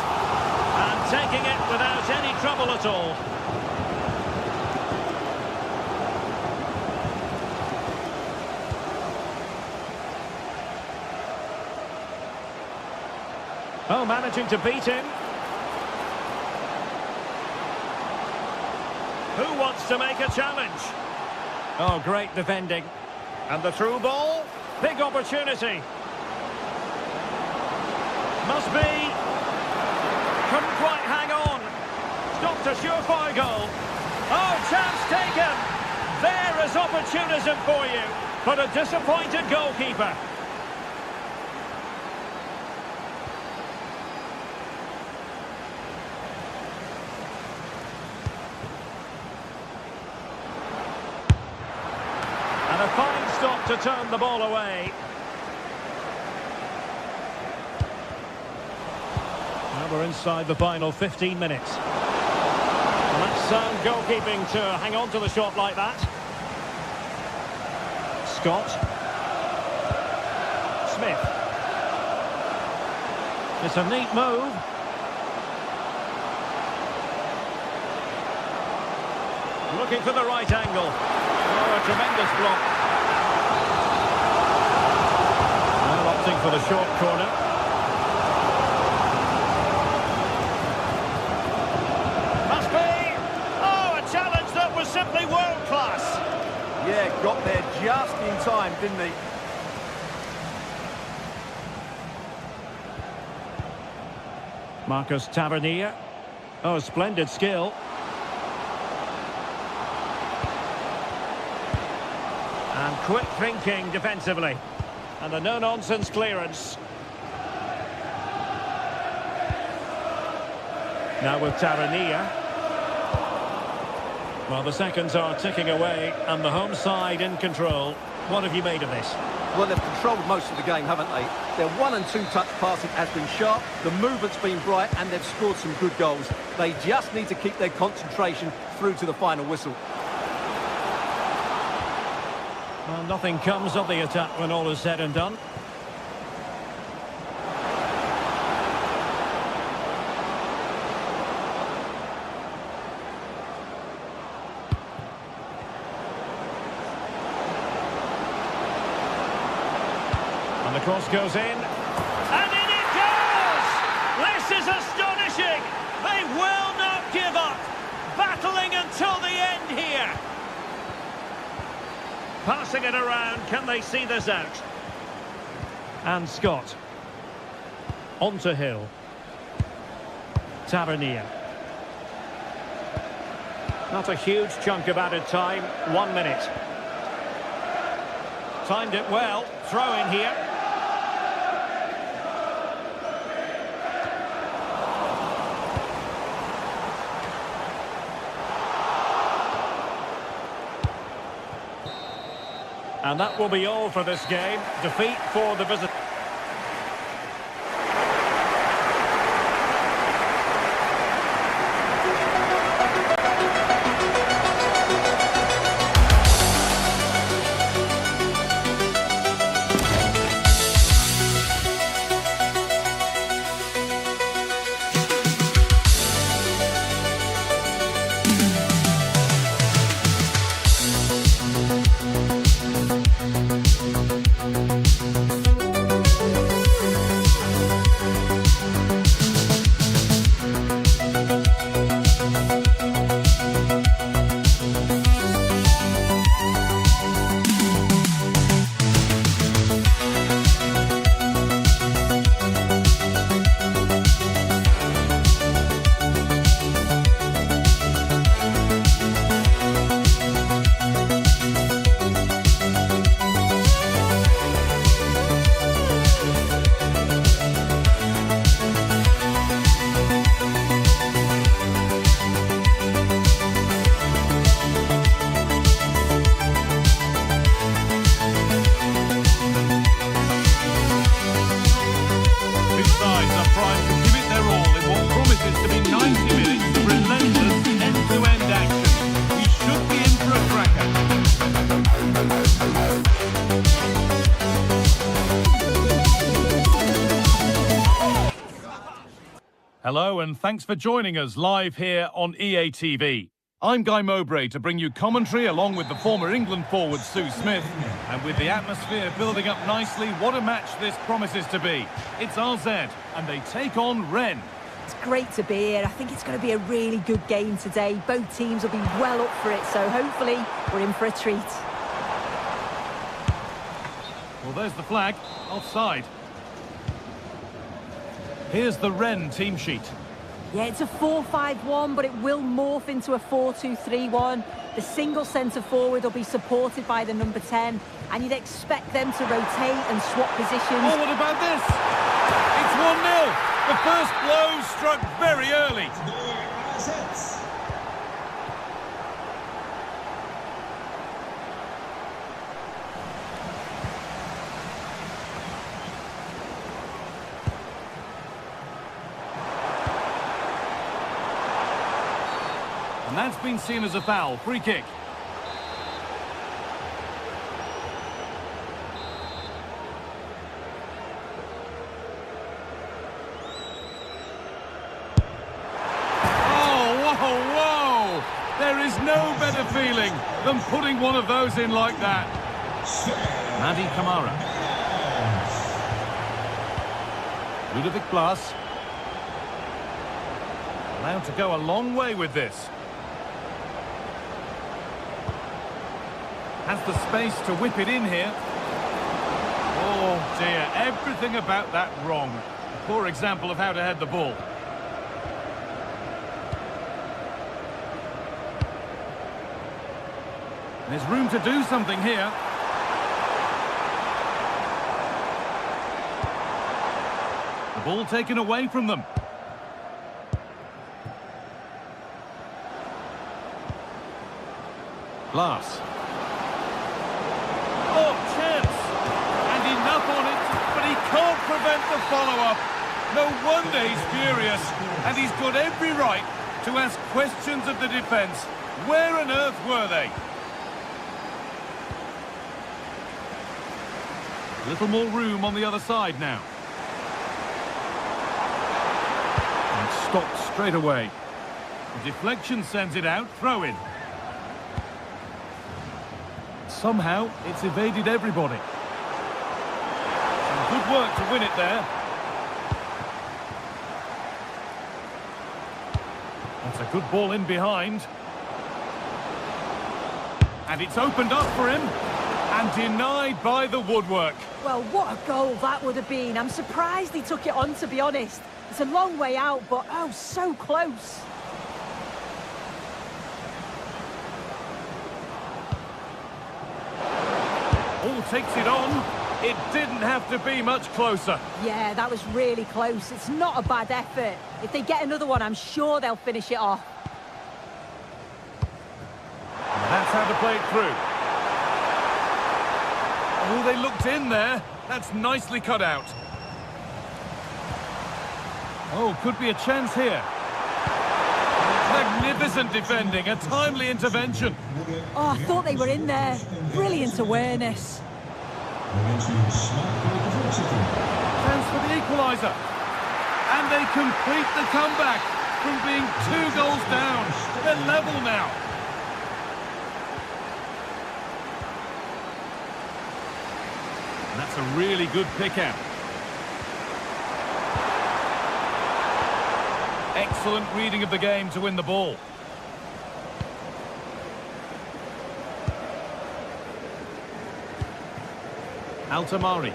And taking it without any trouble at all. Oh, managing to beat him. Who wants to make a challenge? Oh, great defending. And the through ball. Big opportunity. Must be. Couldn't quite hang on. Stopped a surefire goal. Oh, chance taken. There is opportunism for you. But a disappointed goalkeeper. And a fine stop to turn the ball away. Now we're inside the final 15 minutes. And that's sound goalkeeping to hang on to the shot like that. Scott. Smith. It's a neat move. Looking for the right angle. Oh, a tremendous block. Well, opting for the short corner. Must be! Oh, a challenge that was simply world class. Yeah, got there just in time, didn't he? Marcus Tavernier. Oh, splendid skill. And quick thinking defensively. And a no-nonsense clearance. Now with Tavernier. Well, the seconds are ticking away and the home side in control. What have you made of this? Well, they've controlled most of the game, haven't they? Their 1- and 2-touch passing has been sharp, the movement's been bright, and they've scored some good goals. They just need to keep their concentration through to the final whistle. Well, nothing comes of the attack when all is said and done. And the cross goes in. And in it goes! This is astonishing! They will not give up! Battling until the end here! Passing it around, can they see this out? And Scott. On to Hill. Tavernier. Not a huge chunk of added time, 1 minute. Timed it well, throw in here. And that will be all for this game. Defeat for the visitors. Hello and thanks for joining us live here on EA TV. I'm Guy Mowbray to bring you commentary along with the former England forward Sue Smith. And with the atmosphere building up nicely, what a match this promises to be. It's RZ and they take on Rennes. It's great to be here. I think it's going to be a really good game today. Both teams will be well up for it, so hopefully we're in for a treat. Well, there's the flag. Offside. Here's the Rennes team sheet. Yeah, it's a 4-5-1, but it will morph into a 4-2-3-1. The single centre forward will be supported by the number 10, and you'd expect them to rotate and swap positions. Oh, what about this? It's 1-0. The first blow struck very early. And that's been seen as a foul. Free kick. Whoa! There is no better feeling than putting one of those in like that. Madi Kamara. Ludovic Blas. Allowed to go a long way with this. Has the space to whip it in here. Oh dear, everything about that wrong. A poor example of how to head the ball. There's room to do something here. The ball taken away from them. Glass. Oh, chance! And enough on it, but he can't prevent the follow-up. No wonder he's furious, and he's got every right to ask questions of the defence. Where on earth were they? A little more room on the other side now. And stopped straight away. The deflection sends it out, throw in. Somehow, it's evaded everybody. Some good work to win it there. That's a good ball in behind. And it's opened up for him. And denied by the woodwork. Well, what a goal that would have been. I'm surprised he took it on, to be honest. It's a long way out, but oh, so close. All takes it on. It didn't have to be much closer. Yeah, that was really close. It's not a bad effort. If they get another one, I'm sure they'll finish it off. And that's how to play it through. Oh, they looked in there. That's nicely cut out. Oh, could be a chance here. Magnificent defending, a timely intervention. Oh, I thought they were in there. Brilliant awareness. Chance for the equaliser. And they complete the comeback from being 2 goals down. They're level now. And that's a really good pick-out. Excellent reading of the game to win the ball. Altamari.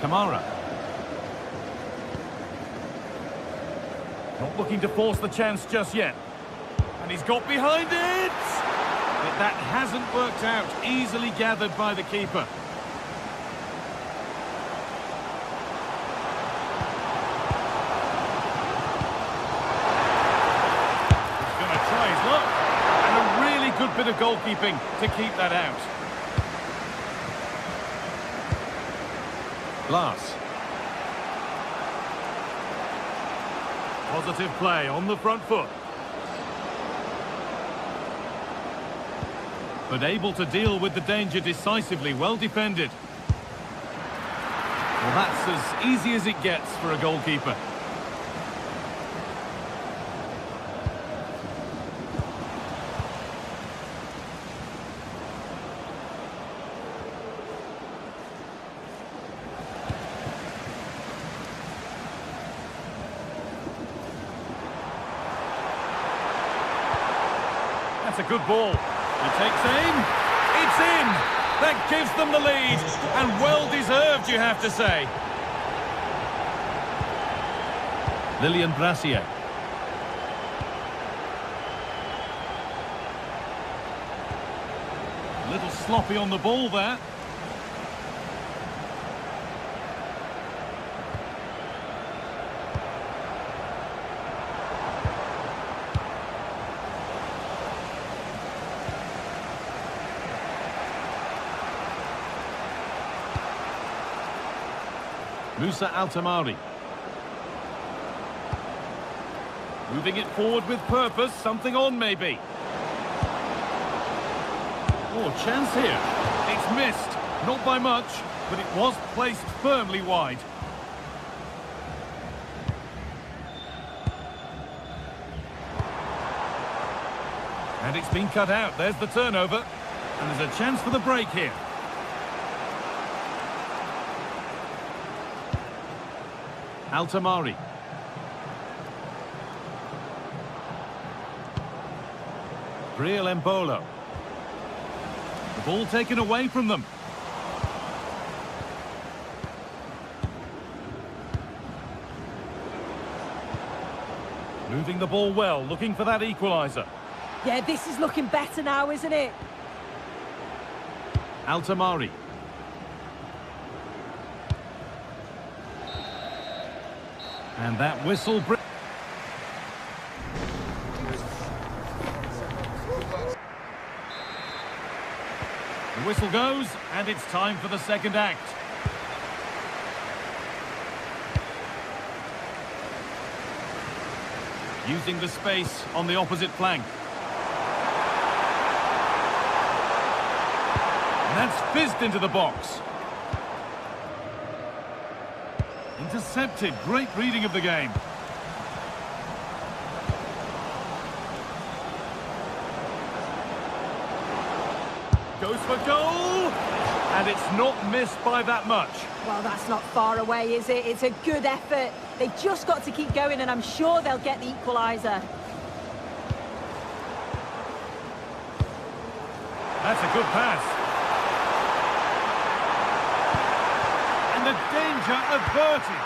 Kamara. Not looking to force the chance just yet. And he's got behind it! But that hasn't worked out. Easily gathered by the keeper. He's going to try his luck. And a really good bit of goalkeeping to keep that out. Glass. Positive play on the front foot. But able to deal with the danger decisively, well defended. Well, that's as easy as it gets for a goalkeeper. That's a good ball. He takes aim. It's in. That gives them the lead. And well deserved, you have to say. Lilian Brassier. A little sloppy on the ball there. Musa Altamari. Moving it forward with purpose, something on maybe. Oh, chance here. It's missed, not by much, but it was placed firmly wide. And it's been cut out. There's the turnover. And there's a chance for the break here. Altamari. Briel Embolo. The ball taken away from them. Moving the ball well, looking for that equaliser. Yeah, this is looking better now, isn't it? Altamari. And that whistle... The whistle goes, and it's time for the second act. Using the space on the opposite flank. And that's fizzed into the box. Intercepted. Great reading of the game. Goes for goal! And it's not missed by that much. Well, that's not far away, is it? It's a good effort. They've just got to keep going, and I'm sure they'll get the equaliser. That's a good pass. And the danger averted.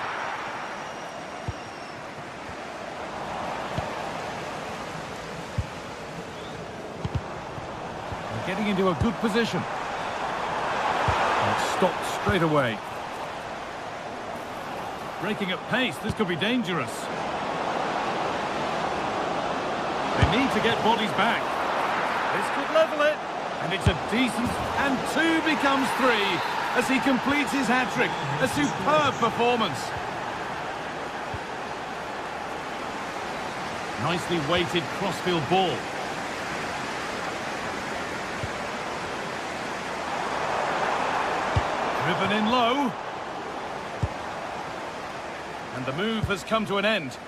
They're getting into a good position. And it's stopped straight away. Breaking at pace, this could be dangerous. They need to get bodies back. This could level it. And it's a decent, and 2 becomes 3 as he completes his hat-trick. A superb performance. Nicely weighted crossfield ball. Driven in low. And the move has come to an end.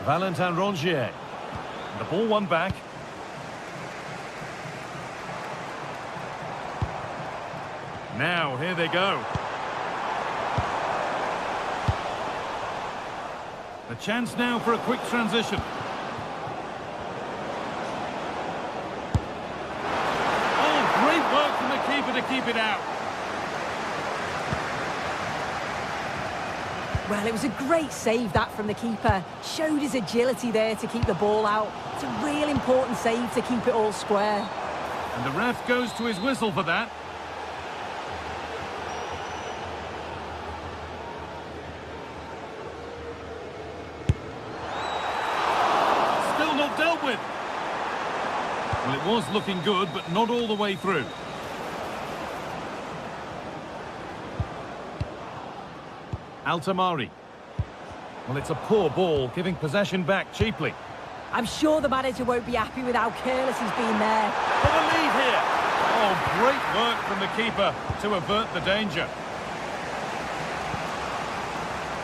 Valentin Rongier. And the ball won back. Now, here they go. The chance now for a quick transition. Oh, great work from the keeper to keep it out. Well, it was a great save, that, from the keeper. Showed his agility there to keep the ball out. It's a real important save to keep it all square. And the ref goes to his whistle for that. Dealt with. Well, it was looking good, but not all the way through. Altamari. Well, it's a poor ball, giving possession back cheaply. I'm sure the manager won't be happy with how careless he's been there. For the lead here. Oh, great work from the keeper to avert the danger.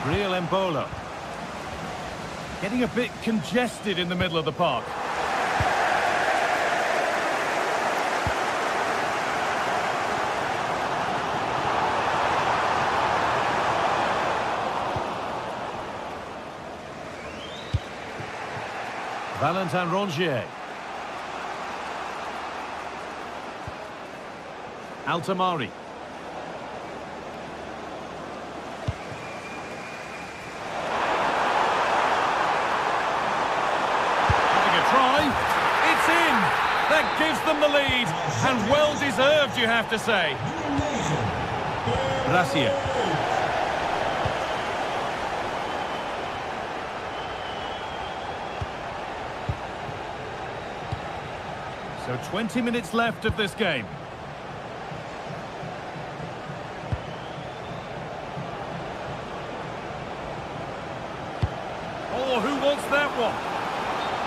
Briel Embolo. Getting a bit congested in the middle of the park. Valentin Rongier. Altamari. It's in! That gives them the lead, and well deserved, you have to say. Gracia. So 20 minutes left of this game. Oh,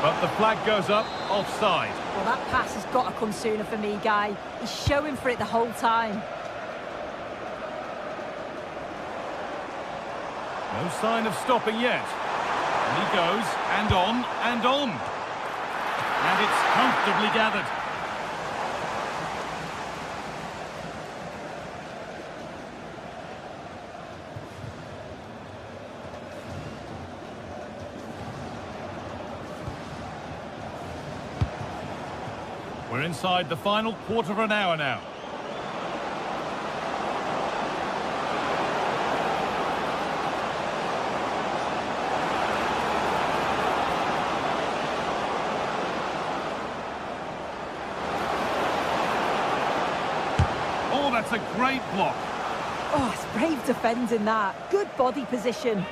But the flag goes up, offside. Well, that pass has got to come sooner for me, Guy. He's showing for it the whole time. No sign of stopping yet. And he goes, and on, and on. And it's comfortably gathered. We're inside the final quarter of an hour now. Oh, that's a great block. Oh, it's brave defending that. Good body position.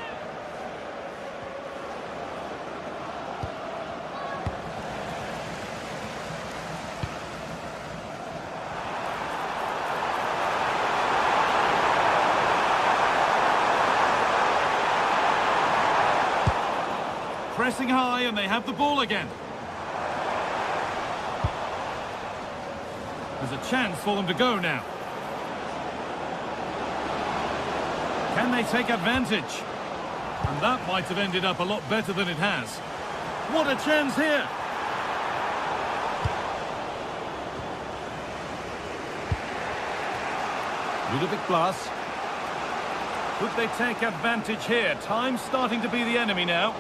Pressing high and they have the ball again. There's a chance for them to go now. Can they take advantage? And that might have ended up a lot better than it has. What a chance here! Ludovic Blas. Could they take advantage here? Time's starting to be the enemy now.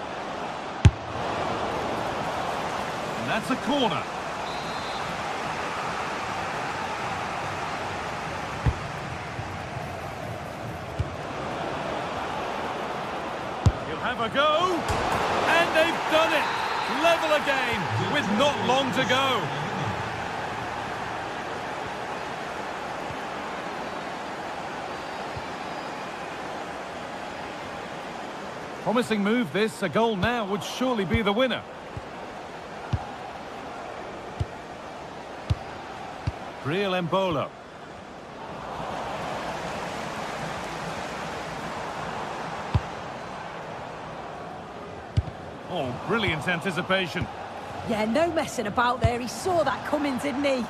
And that's a corner. He'll have a go. And they've done it. Level again with not long to go. Promising move this. A goal now would surely be the winner. Real Embolo. Oh, brilliant anticipation. Yeah, no messing about there. He saw that coming, didn't he?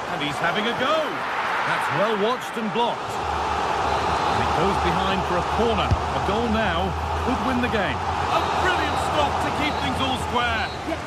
And he's having a go. That's well watched and blocked. And it goes behind for a corner. A goal now could win the game. A brilliant stop to keep things all square. Yeah.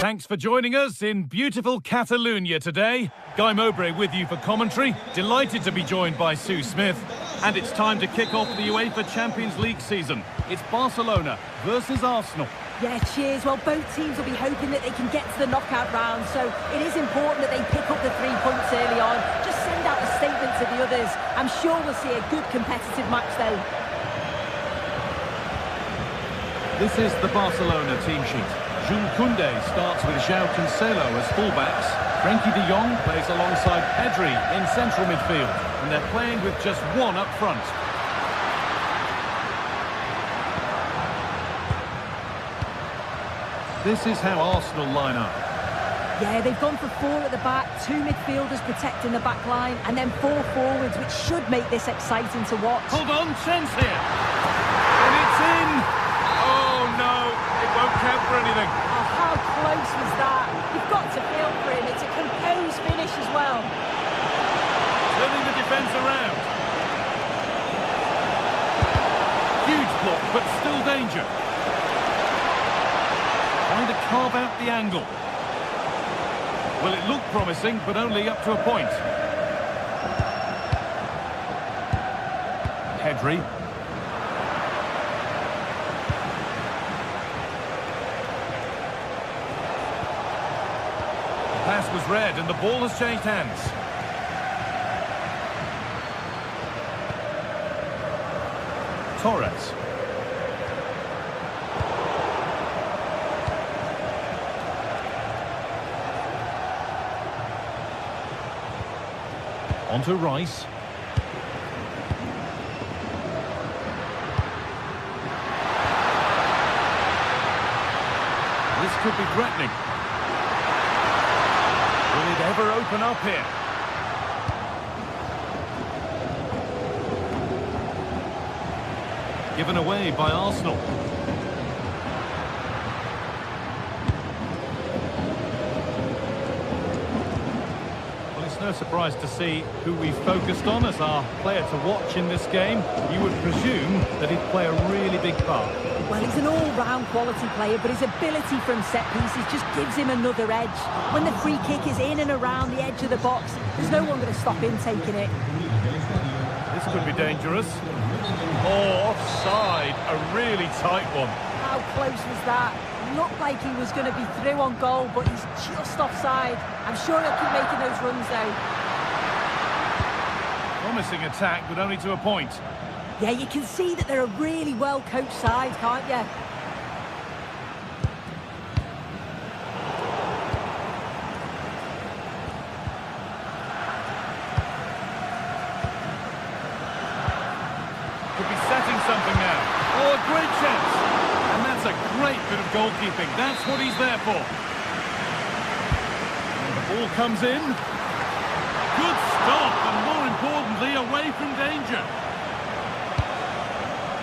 Thanks for joining us in beautiful Catalonia today. Guy Mowbray with you for commentary. Delighted to be joined by Sue Smith. And it's time to kick off the UEFA Champions League season. It's Barcelona versus Arsenal. Yeah, cheers. Well, both teams will be hoping that they can get to the knockout round, so it is important that they pick up the 3 points early on. Just send out a statement to the others. I'm sure we'll see a good competitive match, though. This is the Barcelona team sheet. Jules Koundé starts with João Cancelo as fullbacks. Frenkie de Jong plays alongside Pedri in central midfield. And they're playing with just one up front. This is how Arsenal line up. Yeah, they've gone for 4 at the back, 2 midfielders protecting the back line, and then 4 forwards, which should make this exciting to watch. Hold on, chance here. And it's in. Oh, no, it won't count for anything. Oh, how close was that? You've got to feel for him. It's a composed finish as well. Turning the defence around. but still danger. Trying to carve out the angle. Well, it looked promising, but only up to a point. Pedri. The pass was read, and the ball has changed hands. Torres. On to Rice. This could be threatening. Will it ever open up here? Given away by Arsenal. Well, it's no surprise to see who we focused on as our player to watch in this game. You would presume that he'd play a really big part. Well, he's an all-round quality player, but his ability from set pieces just gives him another edge. When the free kick is in and around the edge of the box, there's no one going to stop him taking it. This could be dangerous. Oh, offside. A really tight one. How close was that? Looked like he was going to be through on goal, but he's just offside. I'm sure he'll keep making those runs, though. Promising attack, but only to a point. Yeah, you can see that they're a really well-coached side, can't you? Could be setting something now. Oh, a great chance. And that's a great bit of goalkeeping. That's what he's there for. And the ball comes in. Good stop, and more importantly, away from danger.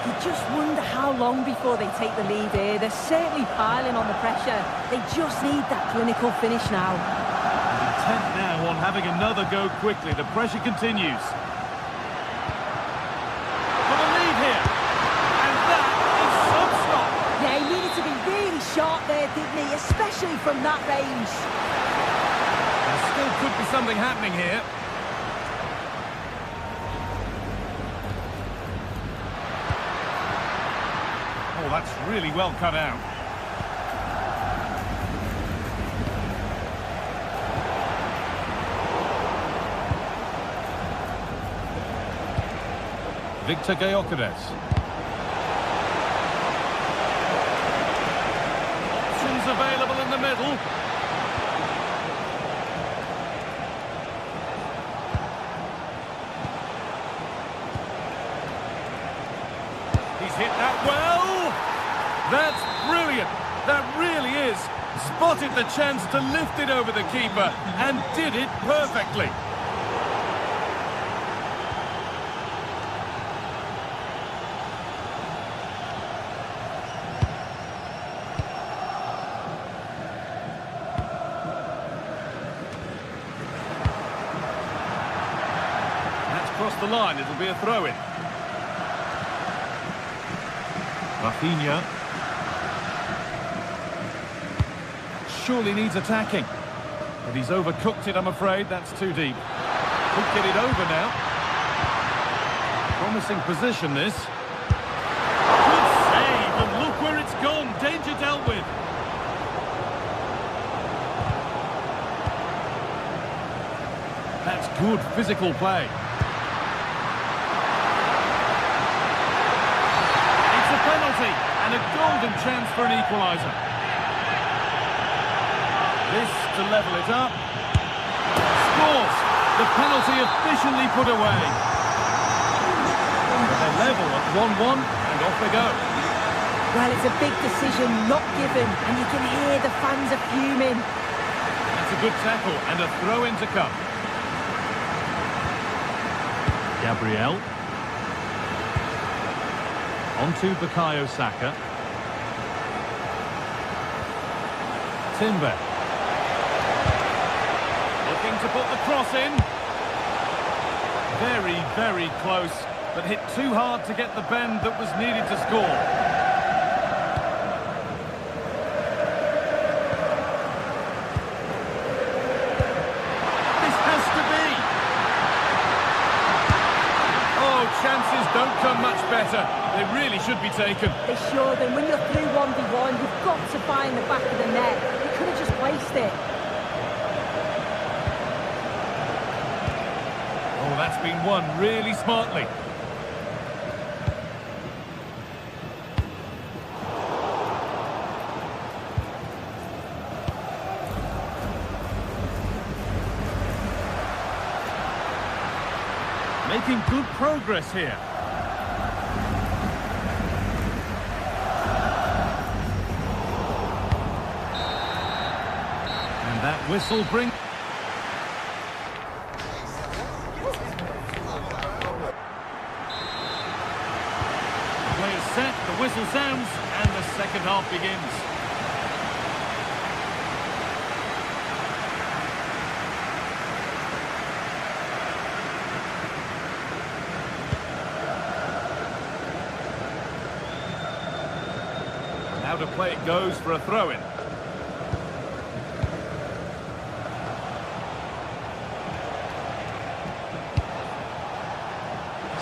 You just wonder how long before they take the lead here. They're certainly piling on the pressure. They just need that clinical finish now. Intent now on having another go quickly. The pressure continues. For the lead here. And that is some stop. Yeah, he needed to be really sharp there, didn't he? Especially from that range. There still could be something happening here. Oh, that's really well cut out. Victor Gyökeres. Options available in the middle. He's hit that well. That's brilliant. That really is. Spotted the chance to lift it over the keeper and did it perfectly. That's crossed the line. It'll be a throw-in. Rafinha. Surely needs attacking. But he's overcooked it, I'm afraid. That's too deep. Could get it over now. Promising position, this. Good save, and look where it's gone. Danger dealt with. That's good physical play. It's a penalty, and a golden chance for an equaliser. This to level it up. Scores! The penalty officially put away. They're level at 1-1 and off they go. Well, it's a big decision, not given, and you can hear the fans are fuming. That's a good tackle and a throw-in to come. Gabriel. On to Bukayo Saka. Timber. Looking to put the cross in. Very, very close. but hit too hard to get the bend that was needed to score. This has to be. Oh, chances don't come much better. They really should be taken. They should, and when you're through 1v1, you've got to find the back of the net. They could have just placed it. Oh, that's been won really smartly. Making good progress here. And that whistle brings... Play is set, the whistle sounds, and the second half begins. Now to play it goes for a throw-in.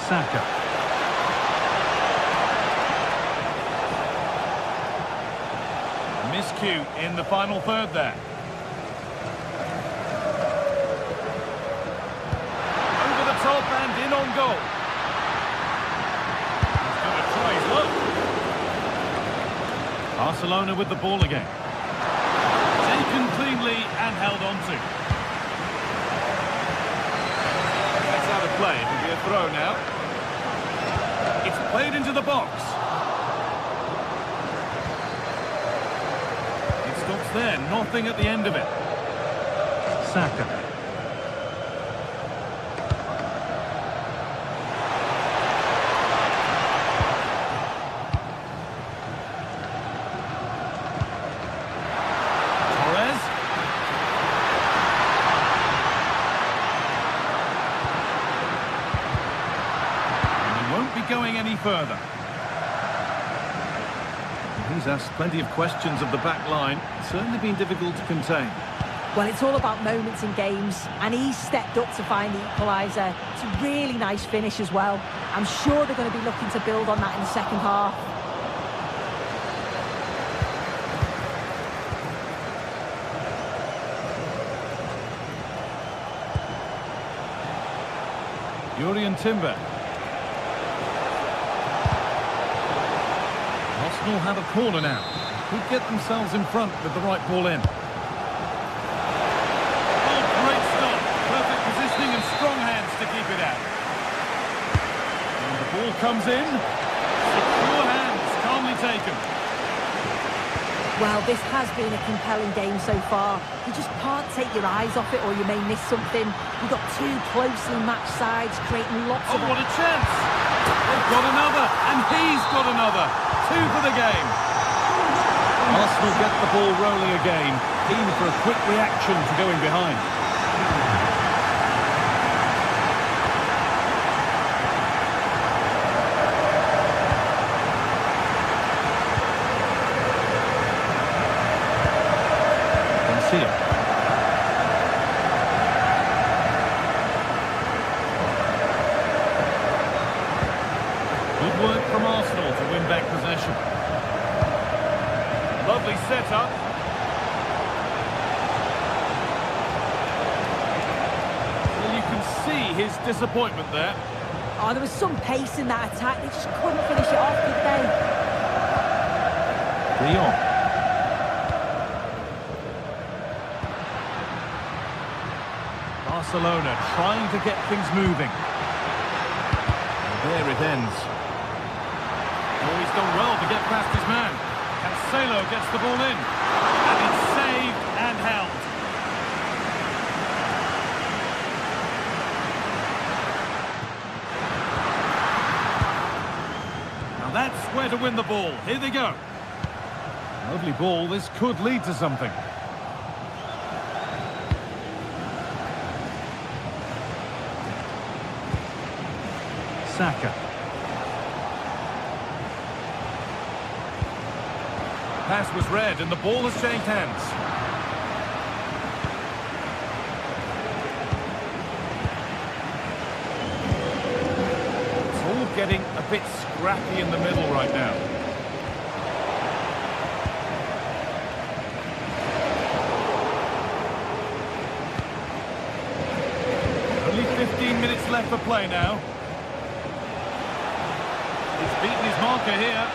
Saka. Miscue in the final third there. Over the top and in on goal. He's going to try his luck. Barcelona with the ball again. Taken cleanly and held on to. That's out of play. It'll be a throw now. It's played into the box. It stops there. Nothing at the end of it. Saka. Going any further. He's asked plenty of questions of the back line. It's certainly been difficult to contain. Well, it's all about moments in games, and he's stepped up to find the equaliser. It's a really nice finish as well. I'm sure they're going to be looking to build on that in the second half. Jurriën Timber. Arsenal have a corner now. Could get themselves in front with the right ball in. Oh, great stop. Perfect positioning and strong hands to keep it out. And the ball comes in. Secure hands, calmly taken. Well, this has been a compelling game so far. You just can't take your eyes off it or you may miss something. You've got two closely matched sides creating lots of... Oh, what a chance! They've got another, and he's got another. Two for the game. Arsenal get the ball rolling again, keen for a quick reaction to going behind. Can see it. Good work from Arsenal to win back possession. Lovely setup. Well, you can see his disappointment there. Oh, there was some pace in that attack. They just couldn't finish it off, did they? Leon. Barcelona trying to get things moving. And there it ends. Oh, he's done well to get past his man. Cancelo gets the ball in. And it's saved and held. Now that's where to win the ball. Here they go. Lovely ball. This could lead to something. Saka. Pass was read and the ball has changed hands. It's all getting a bit scrappy in the middle right now. Only 15 minutes left for play now. He's beaten his marker here.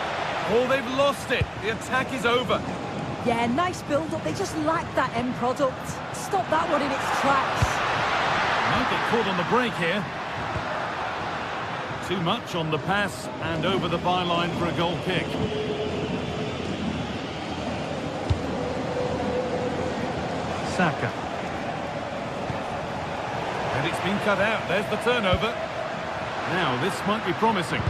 Oh, they've lost it. The attack is over. Yeah, nice build-up. They just lack that end product. Stop that one in its tracks. Might get caught on the break here. Too much on the pass and over the byline for a goal kick. Saka. And it's been cut out. There's the turnover. Now, this might be promising.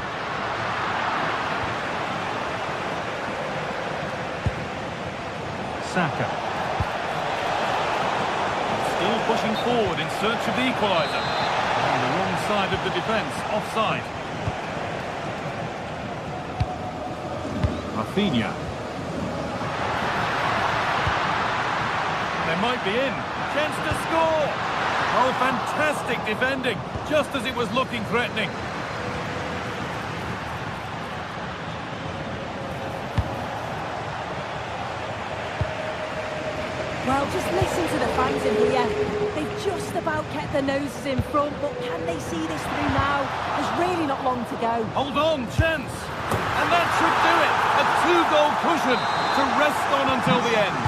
Saka. Still pushing forward in search of the equaliser. On the wrong side of the defence, offside. Rafinha. They might be in. Chance to score. Oh, fantastic defending, just as it was looking threatening. Well, just listen to the fans in here. They've just about kept their noses in front, but can they see this through now? There's really not long to go. Hold on, chance. And that should do it. A two-goal cushion to rest on until the end.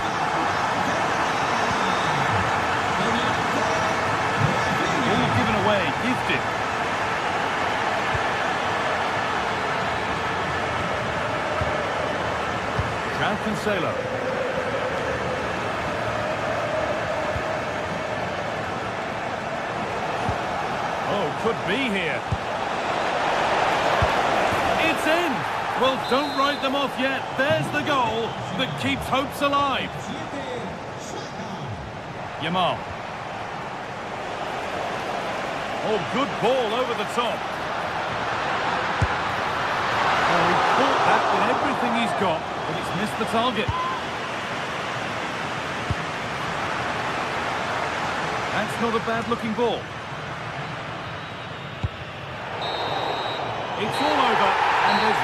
All given away, gifted. João Cancelo. Oh, could be here. It's in! Well, don't write them off yet. There's the goal that keeps hopes alive. Yamal. Oh, good ball over the top. Oh, he caught that with everything he's got, but it's missed the target. That's not a bad-looking ball. It's all over, and there's...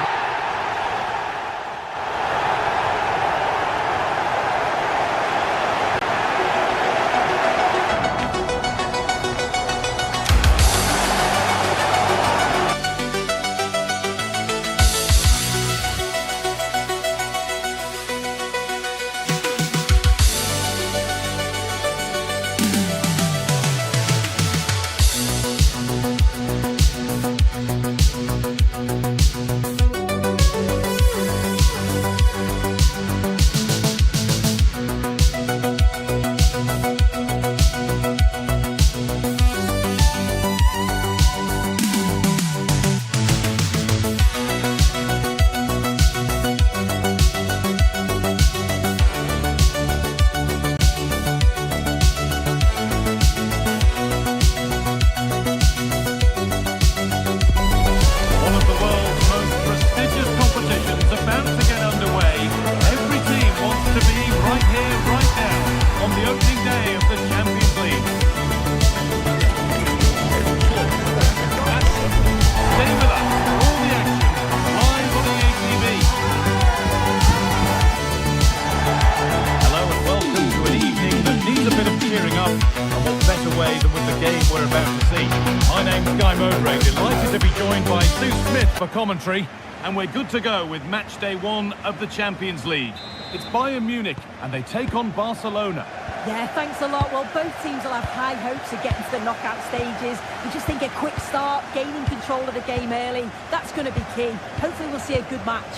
For commentary, and we're good to go with match day 1 of the Champions League. It's Bayern Munich, and they take on Barcelona. Yeah, thanks a lot. Well, both teams will have high hopes of getting to the knockout stages. We just think a quick start, gaining control of the game early, that's going to be key. Hopefully we'll see a good match.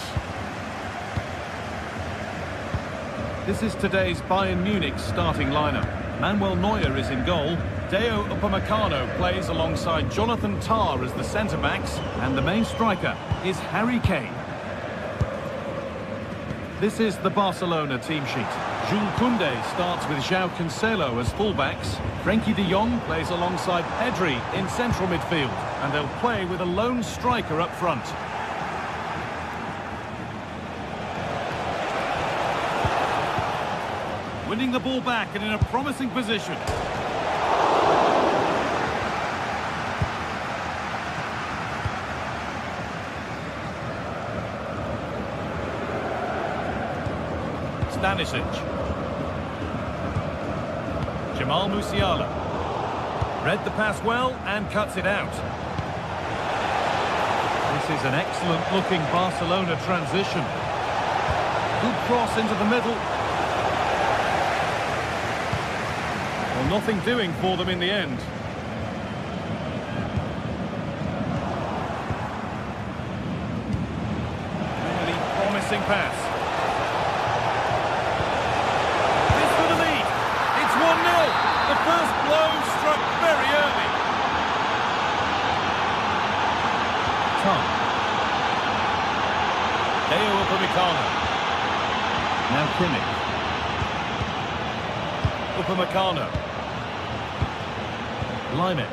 This is today's Bayern Munich starting lineup. Manuel Neuer is in goal. Deo Upamecano plays alongside Jonathan Tah as the centre-backs, and the main striker is Harry Kane. This is the Barcelona team sheet. Jules Koundé starts with João Cancelo as fullbacks. Frenkie de Jong plays alongside Pedri in central midfield, and they'll play with a lone striker up front. Winning the ball back and in a promising position. Stanisic. Jamal Musiala. Read the pass well and cuts it out. This is an excellent looking Barcelona transition. Good cross into the middle. Well, nothing doing for them in the end. Really promising pass. This for the lead. It's 1-0. The first blow struck very early. Tom. Deo Upamecano. Now Kimmich. Upamecano. Lyman.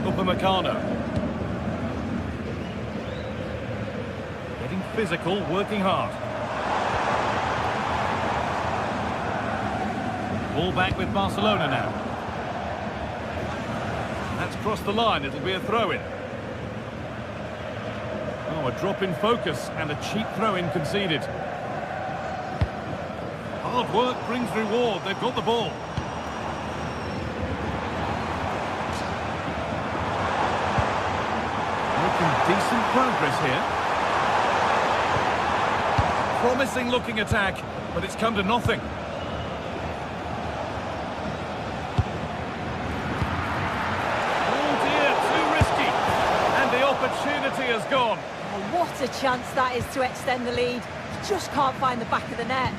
Upamecano. Getting physical, working hard. Ball back with Barcelona now. That's crossed the line, it'll be a throw-in. Oh, a drop in focus and a cheap throw-in conceded. Hard work brings reward, they've got the ball. Making decent progress here. Promising looking attack, but it's come to nothing. Opportunity has gone. Oh, what a chance that is to extend the lead. Just can't find the back of the net.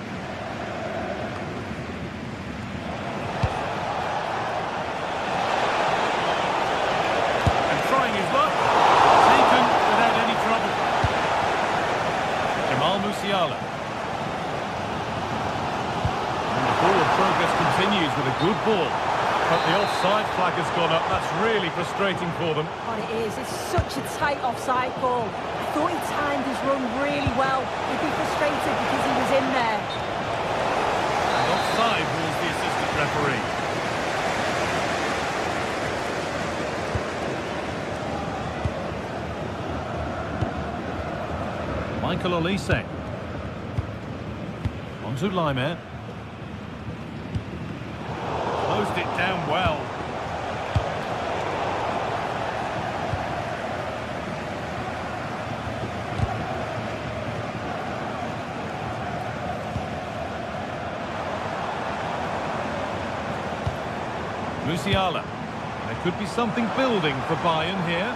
And trying his luck. Taken without any trouble. Jamal Musiala. And the forward progress continues with a good ball. But the offside flag has gone up. That's really frustrating for them. Oh, it is. It's such a tight offside call. I thought he timed his run really well. He'd be frustrated because he was in there. And offside rules the assistant referee. Michael Olise. On to Lyman. Closed it down well. Musiala. There could be something building for Bayern here.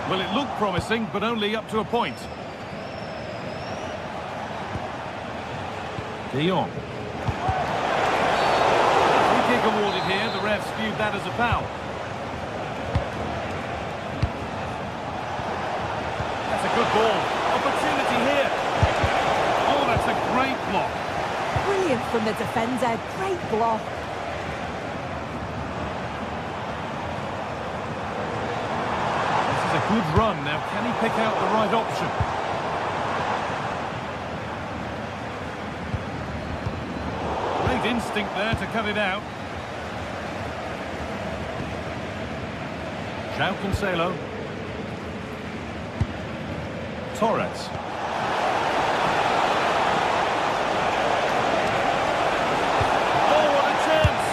Well, it looked promising, but only up to a point. De Jong. Kick awarded here, the refs viewed that as a foul. That's a good ball. Opportunity here. Oh, that's a great block. Brilliant from the defender. Great block. This is a good run. Now, can he pick out the right option? Great instinct there to cut it out. João Cancelo. Torres. Oh, what a chance!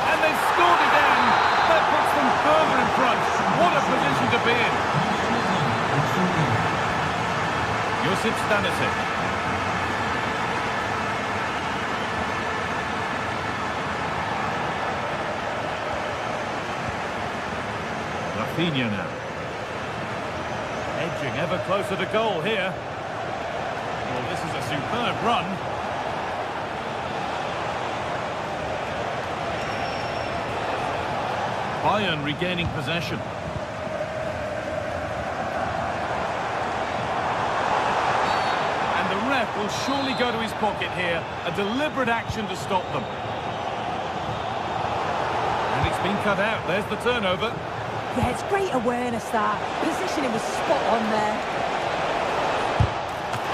And they've scored again! That puts them further in front. What a position to be in! Josip Stanisic. Rafinha now. Edging ever closer to goal here. Well, this is a superb run. Bayern regaining possession. And the ref will surely go to his pocket here. A deliberate action to stop them. And it's been cut out. There's the turnover. Yeah, it's great awareness that. Positioning was spot on there.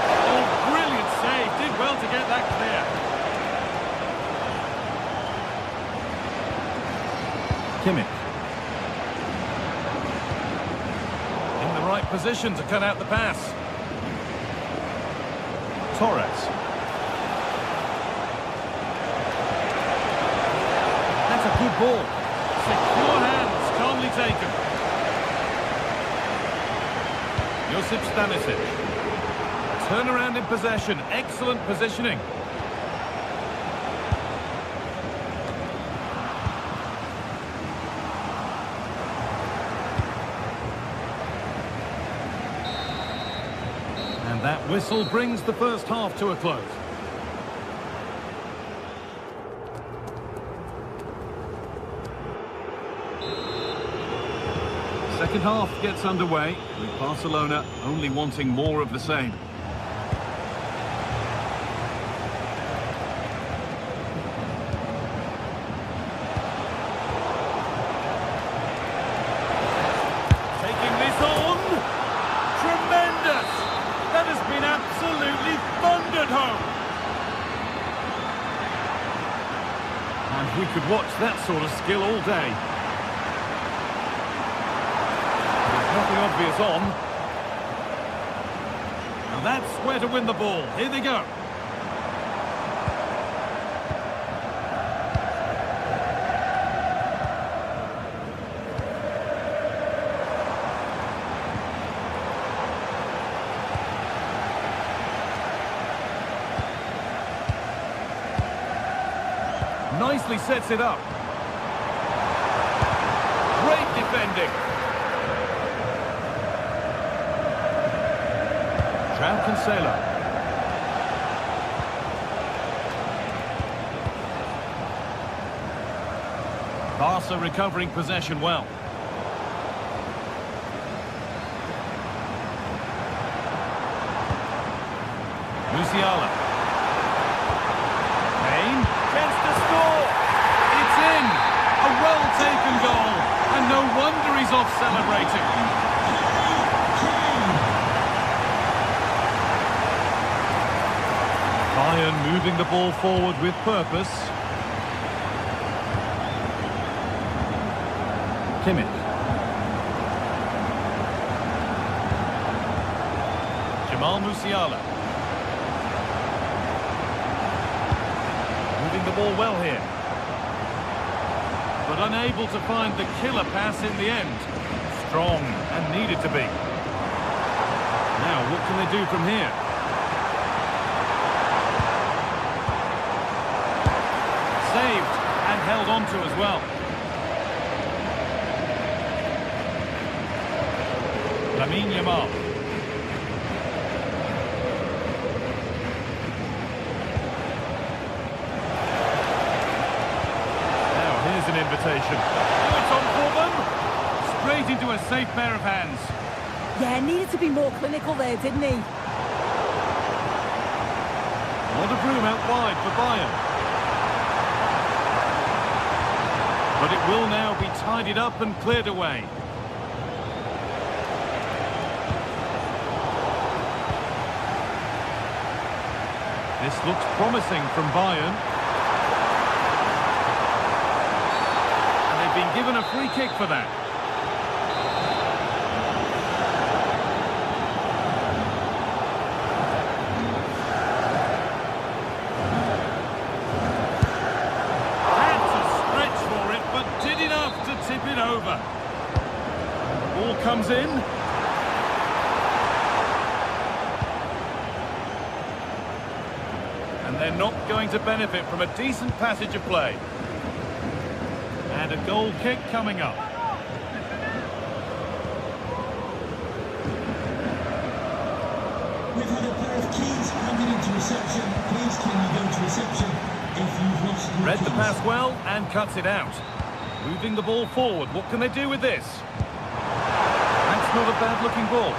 Oh, brilliant save. Did well to get that clear. Kimmich. In the right position to cut out the pass. Torres. That's a good ball. Secure hands, calmly taken. Josip Stanisic. Turnaround in possession, excellent positioning. And that whistle brings the first half to a close. Second half gets underway, with Barcelona only wanting more of the same. Taking this on. Tremendous! That has been absolutely thundered home. And we could watch that sort of skill all day. Nothing obvious on. Now that's where to win the ball. Here they go. Nicely sets it up. Great defending. Cancelo. Barca recovering possession well. Musiala. Kane, chance to score. It's in. A well-taken goal. And no wonder he's off celebrating. Bayern moving the ball forward with purpose. Kimmich. Jamal Musiala. Moving the ball well here. But unable to find the killer pass in the end. Strong and needed to be. Now, what can they do from here? Saved and held on to as well. Lamine Yamal. Now here's an invitation. Oh, it's on for them. Straight into a safe pair of hands. Yeah, needed to be more clinical there, didn't he? A lot of room out wide for Bayern. But it will now be tidied up and cleared away. This looks promising from Bayern. And they've been given a free kick for that. Tip it over. Ball comes in. And they're not going to benefit from a decent passage of play. And a goal kick coming up. We've had a pair of keys handed into reception. Please can you go to reception if you've lost your Read the keys. pass well and cuts it out. Moving the ball forward. What can they do with this? That's not a bad-looking ball.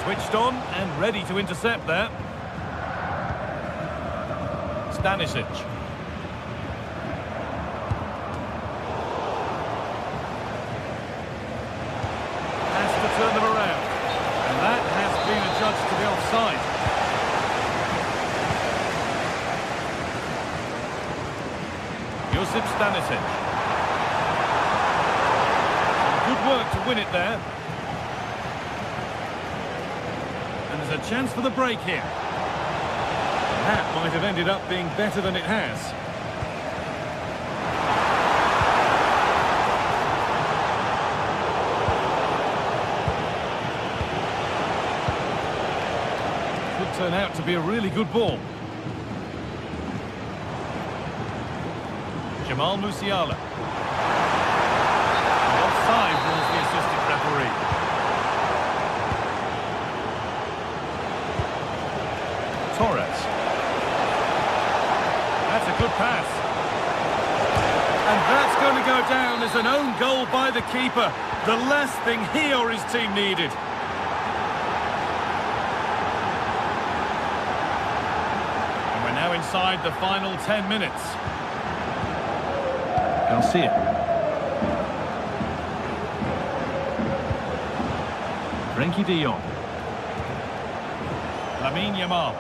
Switched on and ready to intercept there. Stanisic. Has to turn them around. And that has been adjudged to be offside. Josip Stanisic. Good work to win it there. And there's a chance for the break here. That might have ended up being better than it has. Could turn out to be a really good ball. Jamal Musiala. Offside rules the assistant referee. Torres. That's a good pass. And that's going to go down as an own goal by the keeper. The last thing he or his team needed. And we're now inside the final 10 minutes. Garcia. Frenkie de Jong. Lamine Yamal.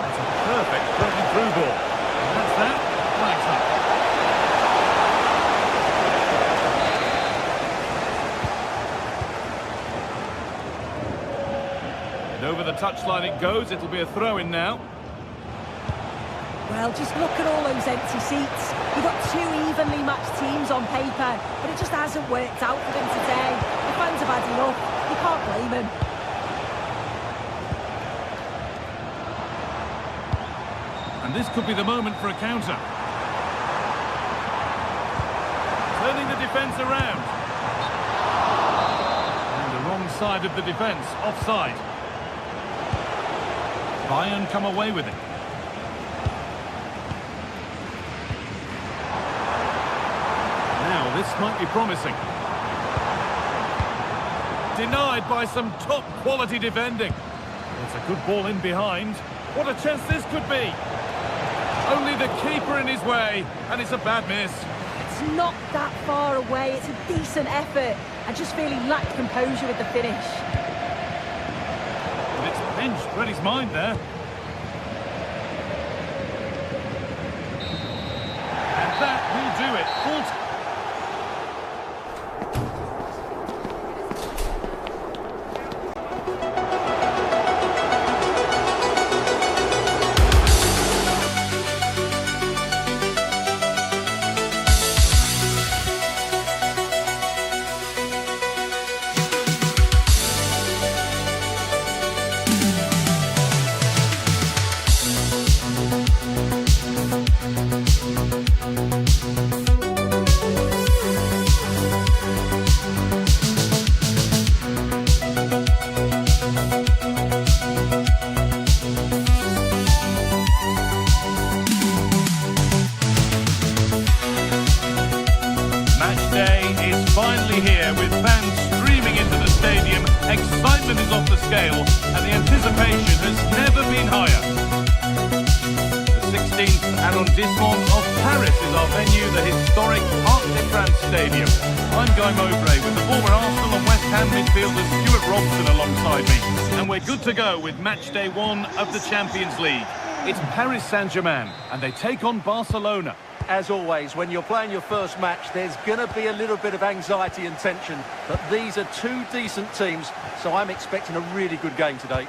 That's a perfect broken through ball. And that's that. Flags up. And over the touchline it goes. It'll be a throw-in now. Well, just look at all those empty seats. We've got two evenly matched teams on paper, but it just hasn't worked out for them today. The fans have had enough. You can't blame them. And this could be the moment for a counter. Turning the defence around. And the wrong side of the defence, offside. Bayern come away with it. This might be promising. Denied by some top-quality defending. It's a good ball in behind. What a chance this could be. Only the keeper in his way, and it's a bad miss. It's not that far away. It's a decent effort. I just feel he lacked composure with the finish. And it's pinched Reddy's mind there. And that will do it. Full finally here with fans streaming into the stadium. Excitement is off the scale and the anticipation has never been higher. The 16th arrondissement of Paris is our venue, the historic Arc de France Stadium. I'm Guy Mowbray with the former Arsenal and West Ham midfielder Stuart Robson alongside me. And we're good to go with match day 1 of the Champions League. It's Paris Saint-Germain and they take on Barcelona. As always, when you're playing your first match, there's going to be a little bit of anxiety and tension. But these are two decent teams, so I'm expecting a really good game today.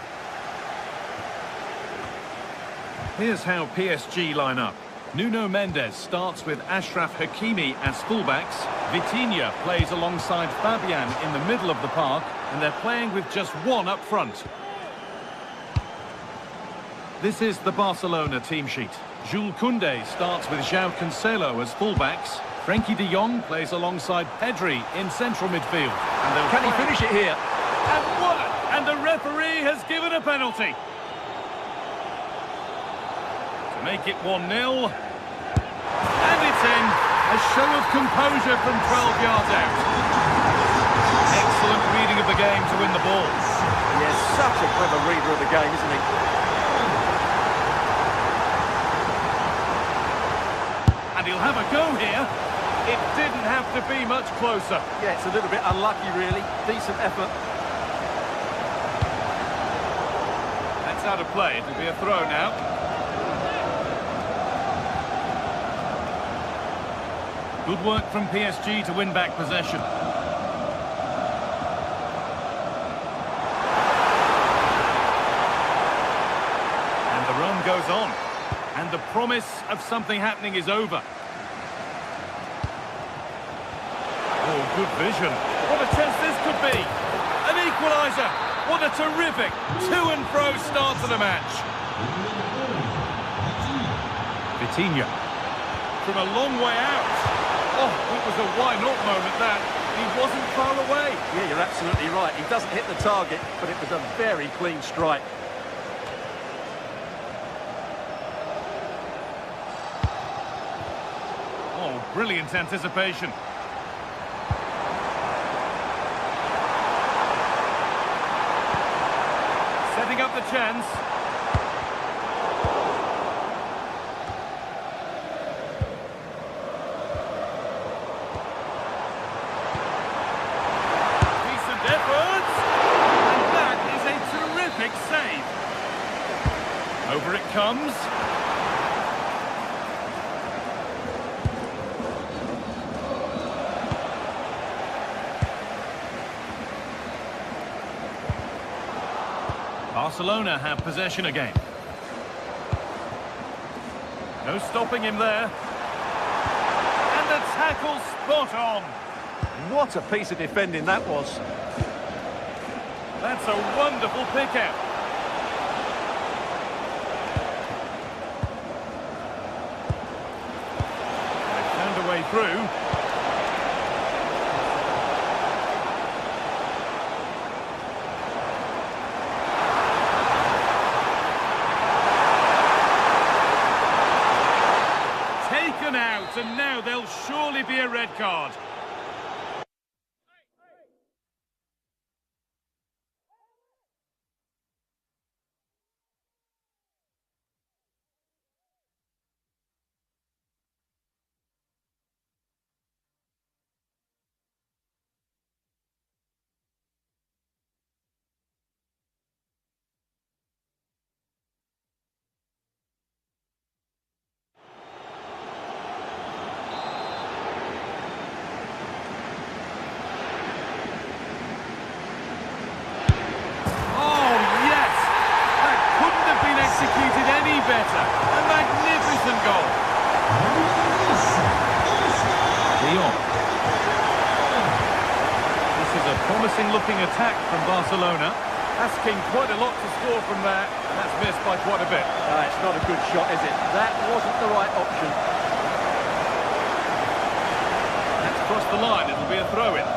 Here's how PSG line up. Nuno Mendes starts with Achraf Hakimi as fullbacks. Vitinha plays alongside Fabian in the middle of the park, and they're playing with just one up front. This is the Barcelona team sheet. Jules Koundé starts with João Cancelo as fullbacks. Frenkie de Jong plays alongside Pedri in central midfield. And can he finish it here? And what? And the referee has given a penalty. To make it 1-0. And it's in. A show of composure from 12 yards out. Excellent reading of the game to win the ball. Yes, such a clever reader of the game, isn't he? And he'll have a go here. It didn't have to be much closer. Yeah, it's a little bit unlucky, really. Decent effort. That's out of play. It'll be a throw now. Good work from PSG to win back possession. And the run goes on. And the promise of something happening is over. Oh, good vision. What a chance this could be. An equaliser. What a terrific to-and-fro start to the match. Vitinha. From a long way out. Oh, it was a why-not moment, that. He wasn't far away. Yeah, you're absolutely right. He doesn't hit the target, but it was a very clean strike. Oh, brilliant anticipation. Setting up the chance. Decent effort. And that is a terrific save. Over it comes. Barcelona have possession again. No stopping him there. And the tackle spot on. What a piece of defending that was. That's a wonderful pick out. They found a way through. Out, and now there'll surely be a red card. Executed any better. A magnificent goal. Dion. This is a promising looking attack from Barcelona. Asking quite a lot to score from that, and that's missed by quite a bit. It's not a good shot, is it? That wasn't the right option. That's crossed the line. It'll be a throw-in.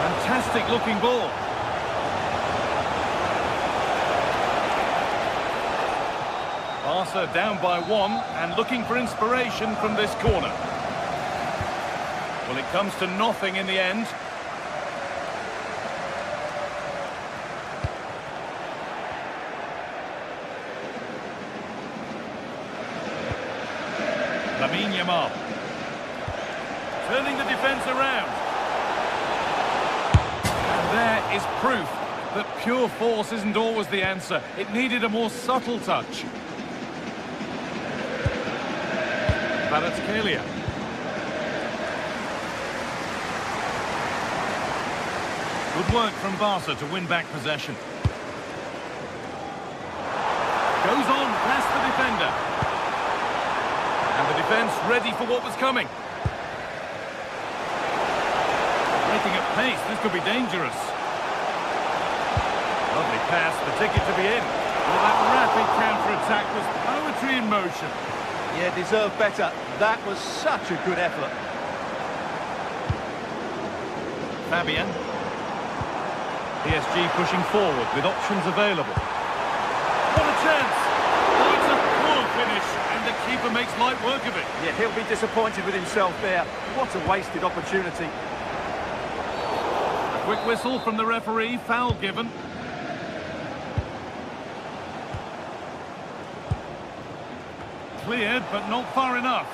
Fantastic looking ball. Barca down by 1 and looking for inspiration from this corner. Well, it comes to nothing in the end. Lamine Yamal. Turning the defence around. And there is proof that pure force isn't always the answer. It needed a more subtle touch. Kvaratskhelia. Good work from Barca to win back possession. Goes on past the defender. And the defence ready for what was coming. Breaking at pace, this could be dangerous. Lovely pass, the ticket to be in. Well, that rapid counter-attack was poetry in motion. Yeah, deserved better. That was such a good effort. Fabian. PSG pushing forward with options available. What a chance! Oh, it's a poor finish. finish, and the keeper makes light work of it. Yeah, he'll be disappointed with himself there. What a wasted opportunity. A quick whistle from the referee, foul given. Cleared, but not far enough.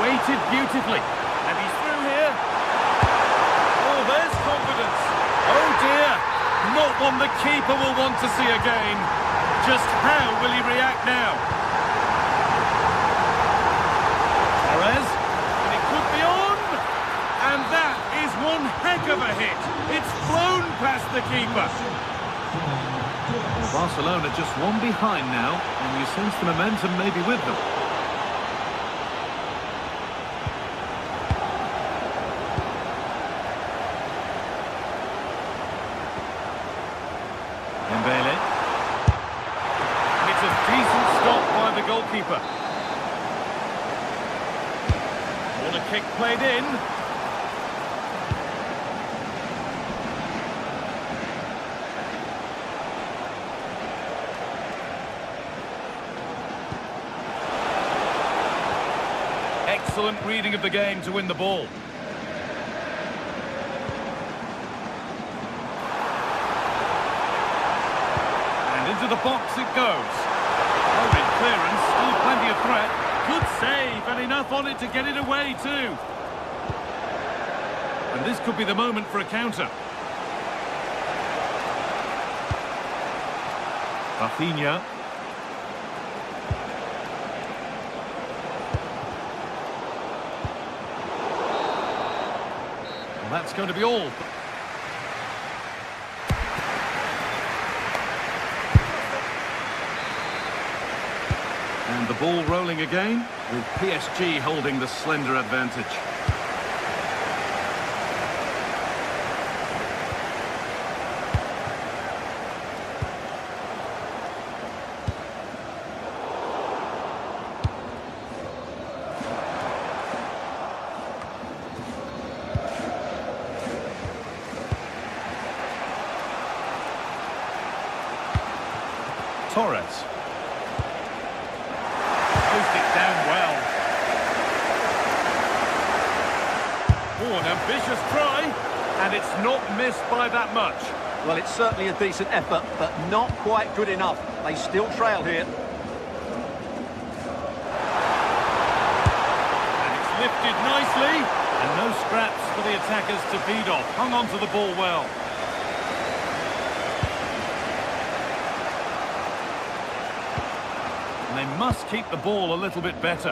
Weighted beautifully. And he's through here. Oh, there's confidence. Oh, dear. Not one the keeper will want to see again. Just how will he react now? Perez. And it could be on. And that is one heck of a hit. It's flown past the keeper. Barcelona just one behind now, and you sense the momentum may be with them. Dembele. It's a decent stop by the goalkeeper. Corner kick played in. Excellent reading of the game to win the ball. And into the box it goes. Hurried clearance, still plenty of threat. Good save, and enough on it to get it away too. And this could be the moment for a counter. Rafinha. Well, that's going to be all. And the ball rolling again, with PSG holding the slender advantage. Torres. Post it down well. Oh, an ambitious try, and it's not missed by that much. Well, it's certainly a decent effort, but not quite good enough. They still trail here. And it's lifted nicely, and no scraps for the attackers to feed off. Hung on to the ball well. They must keep the ball a little bit better.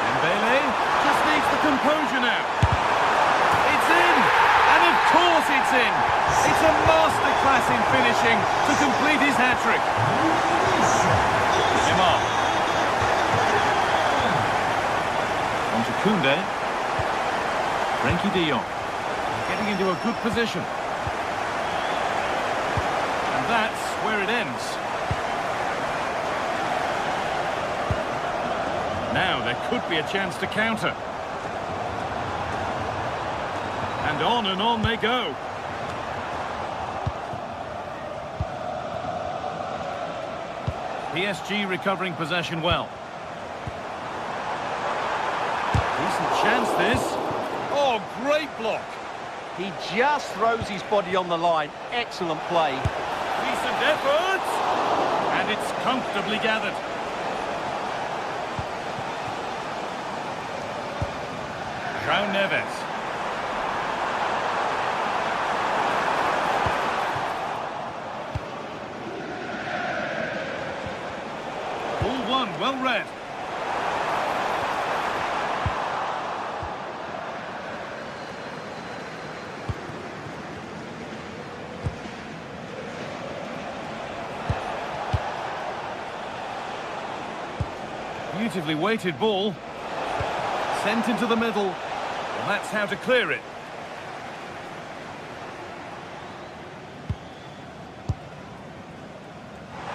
Dembele just needs the composure now. It's in! And of course it's in! It's a masterclass in finishing to complete his hat-trick. Neymar. On to Koundé. Frankie de Jong. Getting into a good position. That's where it ends. Now there could be a chance to counter. And on they go. PSG recovering possession well. Decent chance this. Oh, great block. He just throws his body on the line. Excellent play. Decent effort, and it's comfortably gathered. João Neves. Ball one, well read. Beautifully weighted ball. Sent into the middle. Well, that's how to clear it.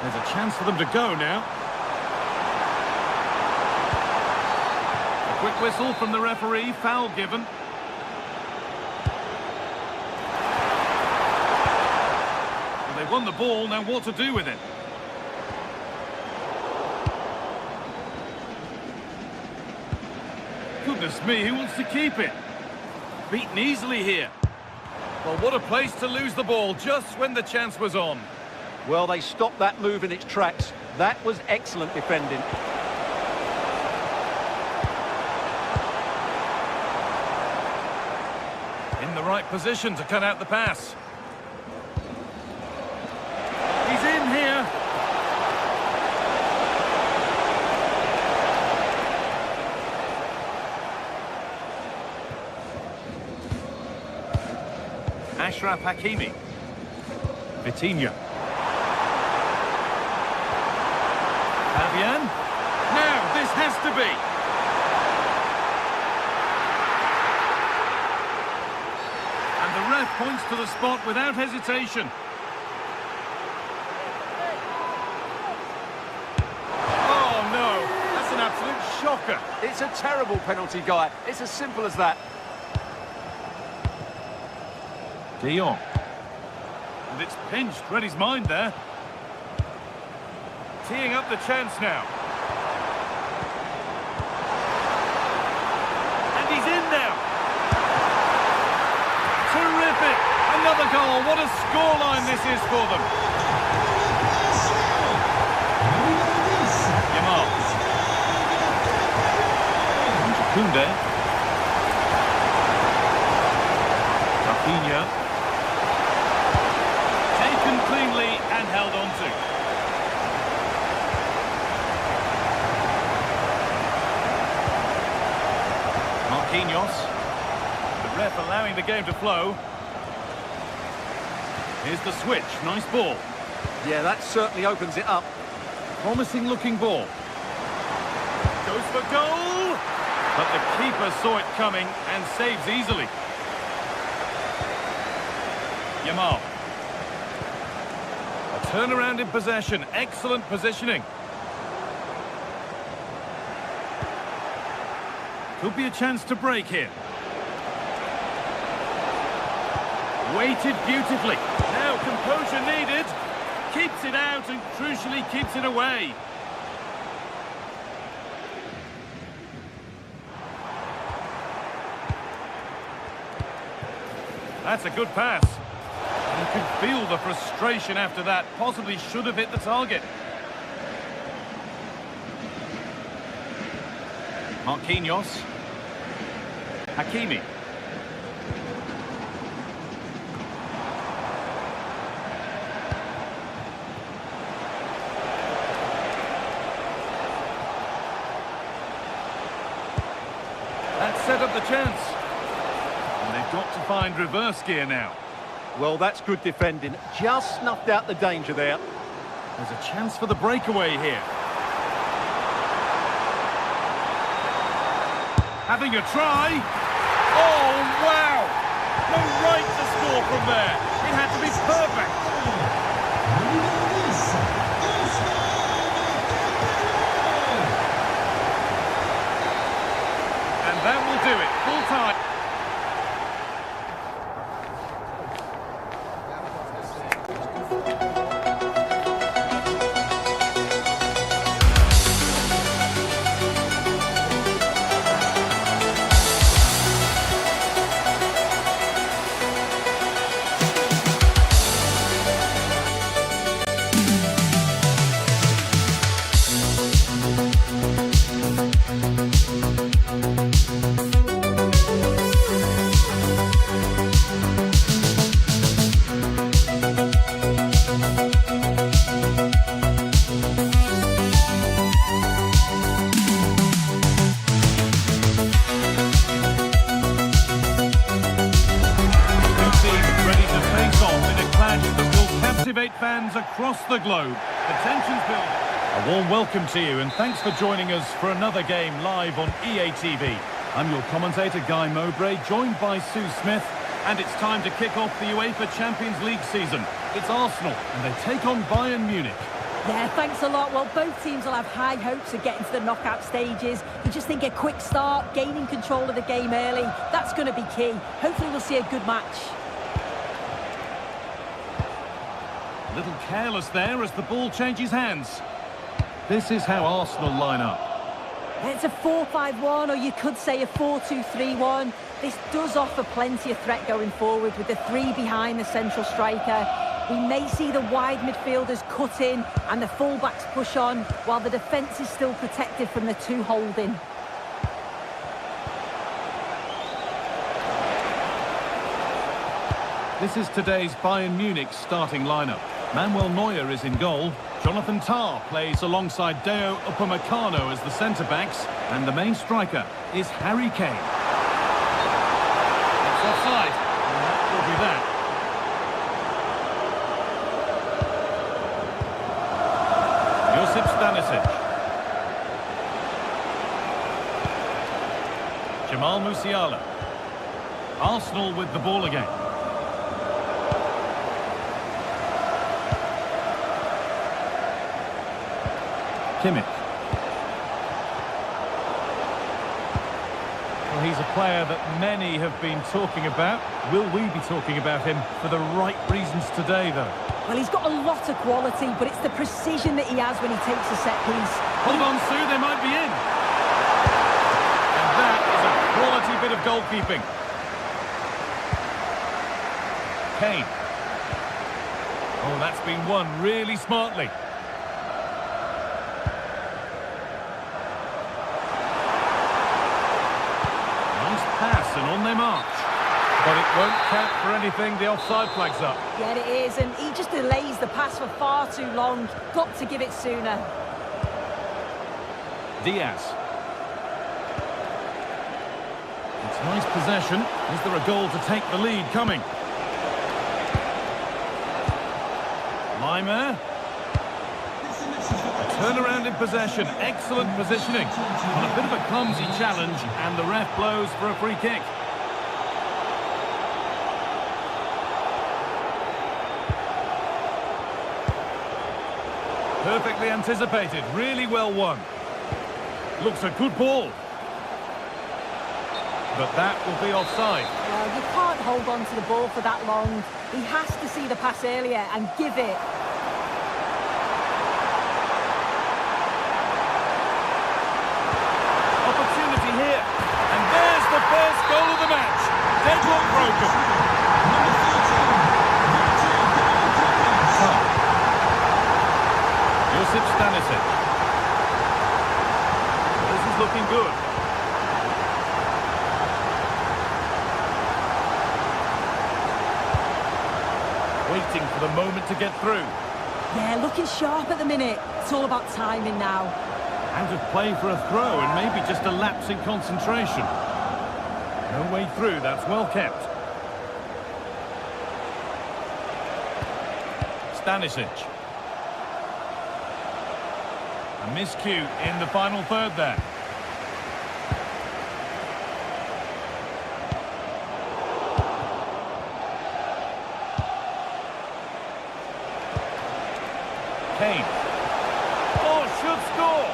There's a chance for them to go now. A quick whistle from the referee. Foul given. They've won the ball, now what to do with it? Goodness me, who wants to keep it? Beaten easily here. Well, what a place to lose the ball just when the chance was on. Well, they stopped that move in its tracks. That was excellent defending. In the right position to cut out the pass. He's in here. Ashraf Hakimi. Vitinha. Fabian. Now, this has to be. And the ref points to the spot without hesitation. Oh, no. That's an absolute shocker. It's a terrible penalty, Guy. It's as simple as that. De Jong. And it's pinched, read his mind there. Teeing up the chance now. And he's in now. Terrific. Another goal. What a scoreline this is for them. Yamal. Kunde. Rafinha. Taken cleanly and held on to. Marquinhos. The ref allowing the game to flow. Here's the switch. Nice ball. Yeah, that certainly opens it up. Promising looking ball. Goes for goal! But the keeper saw it coming and saves easily. Yamal. A turnaround in possession. Excellent positioning. Could be a chance to break here. Weighted beautifully. Now composure needed. Keeps it out and crucially keeps it away. That's a good pass. You can feel the frustration after that. Possibly should have hit the target. Marquinhos. Hakimi. That set up the chance. And they've got to find reverse gear now. Well, that's good defending. Just snuffed out the danger there. There's a chance for the breakaway here. Having a try. Oh, wow! No right to score from there. It had to be perfect. And that will do it. Full time. Fans across the globe. The tension's building. A warm welcome to you and thanks for joining us for another game live on EA TV. I'm your commentator Guy Mowbray, joined by Sue Smith, and it's time to kick off the UEFA Champions League season. It's Arsenal and they take on Bayern Munich. Yeah, thanks a lot. Well, both teams will have high hopes of getting to the knockout stages. You just think a quick start, gaining control of the game early, that's going to be key. Hopefully we'll see a good match. little careless there as the ball changes hands. This is how Arsenal line up. It's a 4-5-1, or you could say a 4-2-3-1. This does offer plenty of threat going forward with the three behind the central striker. We may see the wide midfielders cut in and the fullbacks push on, while the defence is still protected from the two holding. This is today's Bayern Munich starting lineup. Manuel Neuer is in goal. Jonathan Tah plays alongside Deo Upamecano as the centre-backs. And the main striker is Harry Kane. It's offside. And that will be that. Josip Stanisic. Jamal Musiala. Arsenal with the ball again. Kimmich. Well, he's a player that many have been talking about. Will we be talking about him for the right reasons today, though? Well, he's got a lot of quality, but it's the precision that he has when he takes a set piece. Hold on, Sue, they might be in. And that is a quality bit of goalkeeping. Kane. Oh, that's been won really smartly. Pass and on they march. But it won't count for anything, the offside flag's up. Yeah, it is, and he just delays the pass for far too long. Got to give it sooner. Diaz. It's nice possession. Is there a goal to take the lead coming? Laimer. Turnaround in possession, excellent positioning. On a bit of a clumsy challenge, and the ref blows for a free kick. Perfectly anticipated, really well won. Looks a good ball. But that will be offside. Well, you can't hold on to the ball for that long. He has to see the pass earlier and give it. Here, and there's the first goal of the match. Deadlock broken. Josip Stanisic. This is looking good. Waiting for the moment to get through. Yeah, looking sharp at the minute. It's all about timing now. Out of play for a throw and maybe just a lapse in concentration. No way through, that's well kept. Stanisic. A miscue in the final third there. Kane. Oh, should score!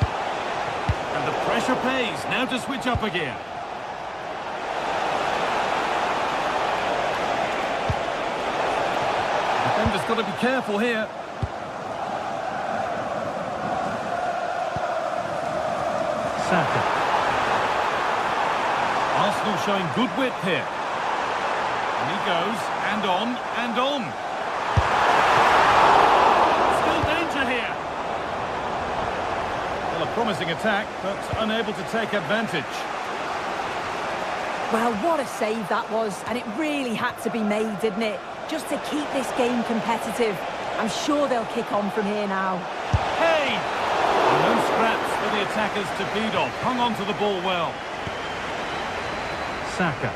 And the pressure pays. Now to switch up again. Defender's got to be careful here. Saka. Arsenal showing good width here. And he goes, and on, and on. Still danger here. Well, a promising attack, but unable to take advantage. Well, what a save that was, and it really had to be made, didn't it? Just to keep this game competitive. I'm sure they'll kick on from here now. Hey! No scraps for the attackers to feed off. Hung on to the ball well. Saka.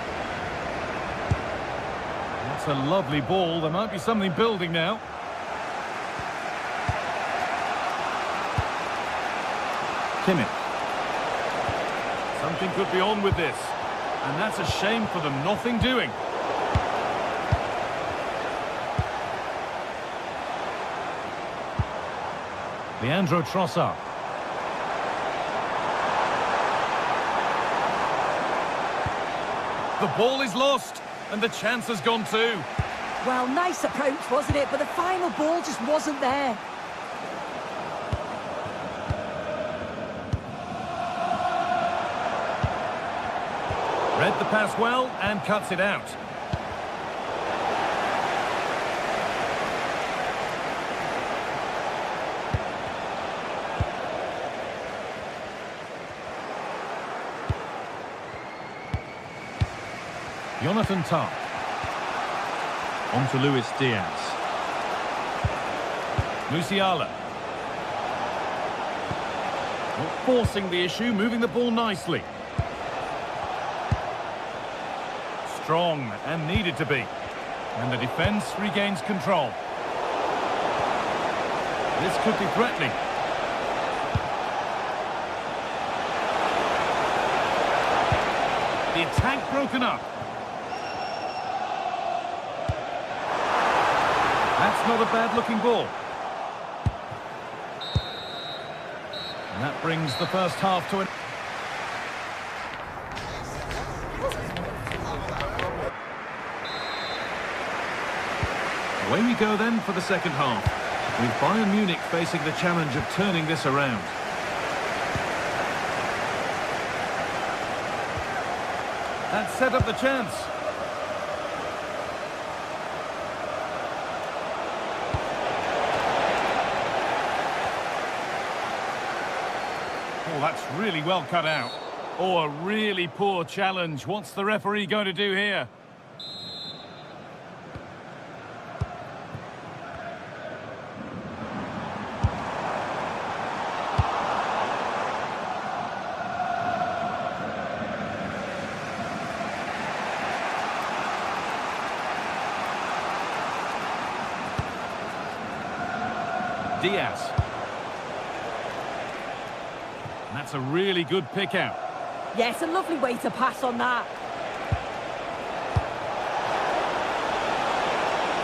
That's a lovely ball. There might be something building now. Kimmich. Something could be on with this. And that's a shame for them. Nothing doing. Leandro Trossard. The ball is lost, and the chance has gone too. Well, nice approach, wasn't it? But the final ball just wasn't there. Read the pass well and cuts it out. Jonathan Tah. On to Luis Diaz. Musiala. Not forcing the issue, moving the ball nicely. Strong and needed to be. And the defence regains control. This could be threatening. The attack broken up. That's not a bad-looking ball. And that brings the first half to an... Away we go then for the second half, with Bayern Munich facing the challenge of turning this around. That set up the chance. Oh, that's really well cut out. Oh, a really poor challenge. What's the referee going to do here? Diaz. And that's a really good pick out. Yes, a lovely way to pass on that.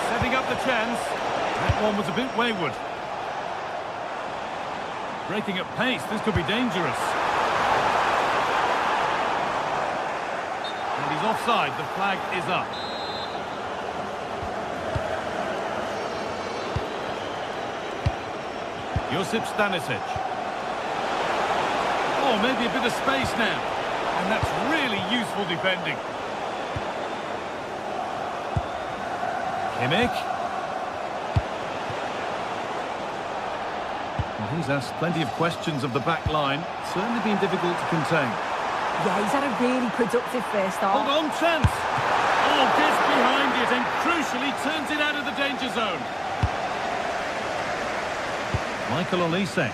Setting up the chance. That one was a bit wayward. Breaking at pace, this could be dangerous. And he's offside, the flag is up. Josip Stanisic. Oh, maybe a bit of space now. And that's really useful defending. Kimmich. Well, he's asked plenty of questions of the back line. Certainly been difficult to contain. Yeah, he's had a really productive first half. Hold on, chance. Oh, gets behind it and crucially turns it out of the danger zone. Michael Olise.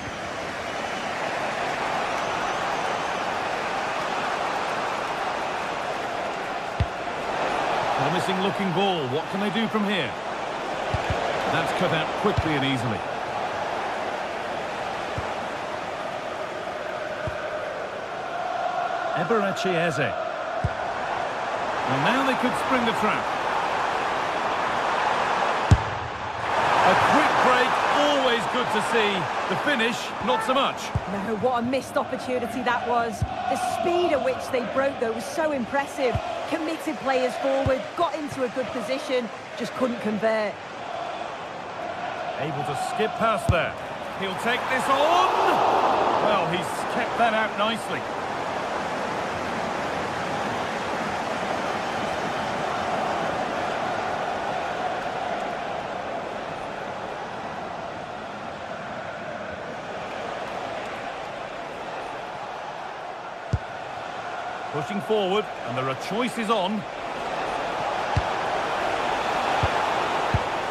Promising looking ball. What can they do from here? That's cut out quickly and easily. Eberechi Eze. Well, now they could spring the trap. A quick break, always good to see. The finish, not so much. No, what a missed opportunity that was. The speed at which they broke, though, was so impressive. Committed players forward, got into a good position, just couldn't convert. Able to skip past there. He'll take this on. Well, he's kept that out nicely. Pushing forward, and there are choices on.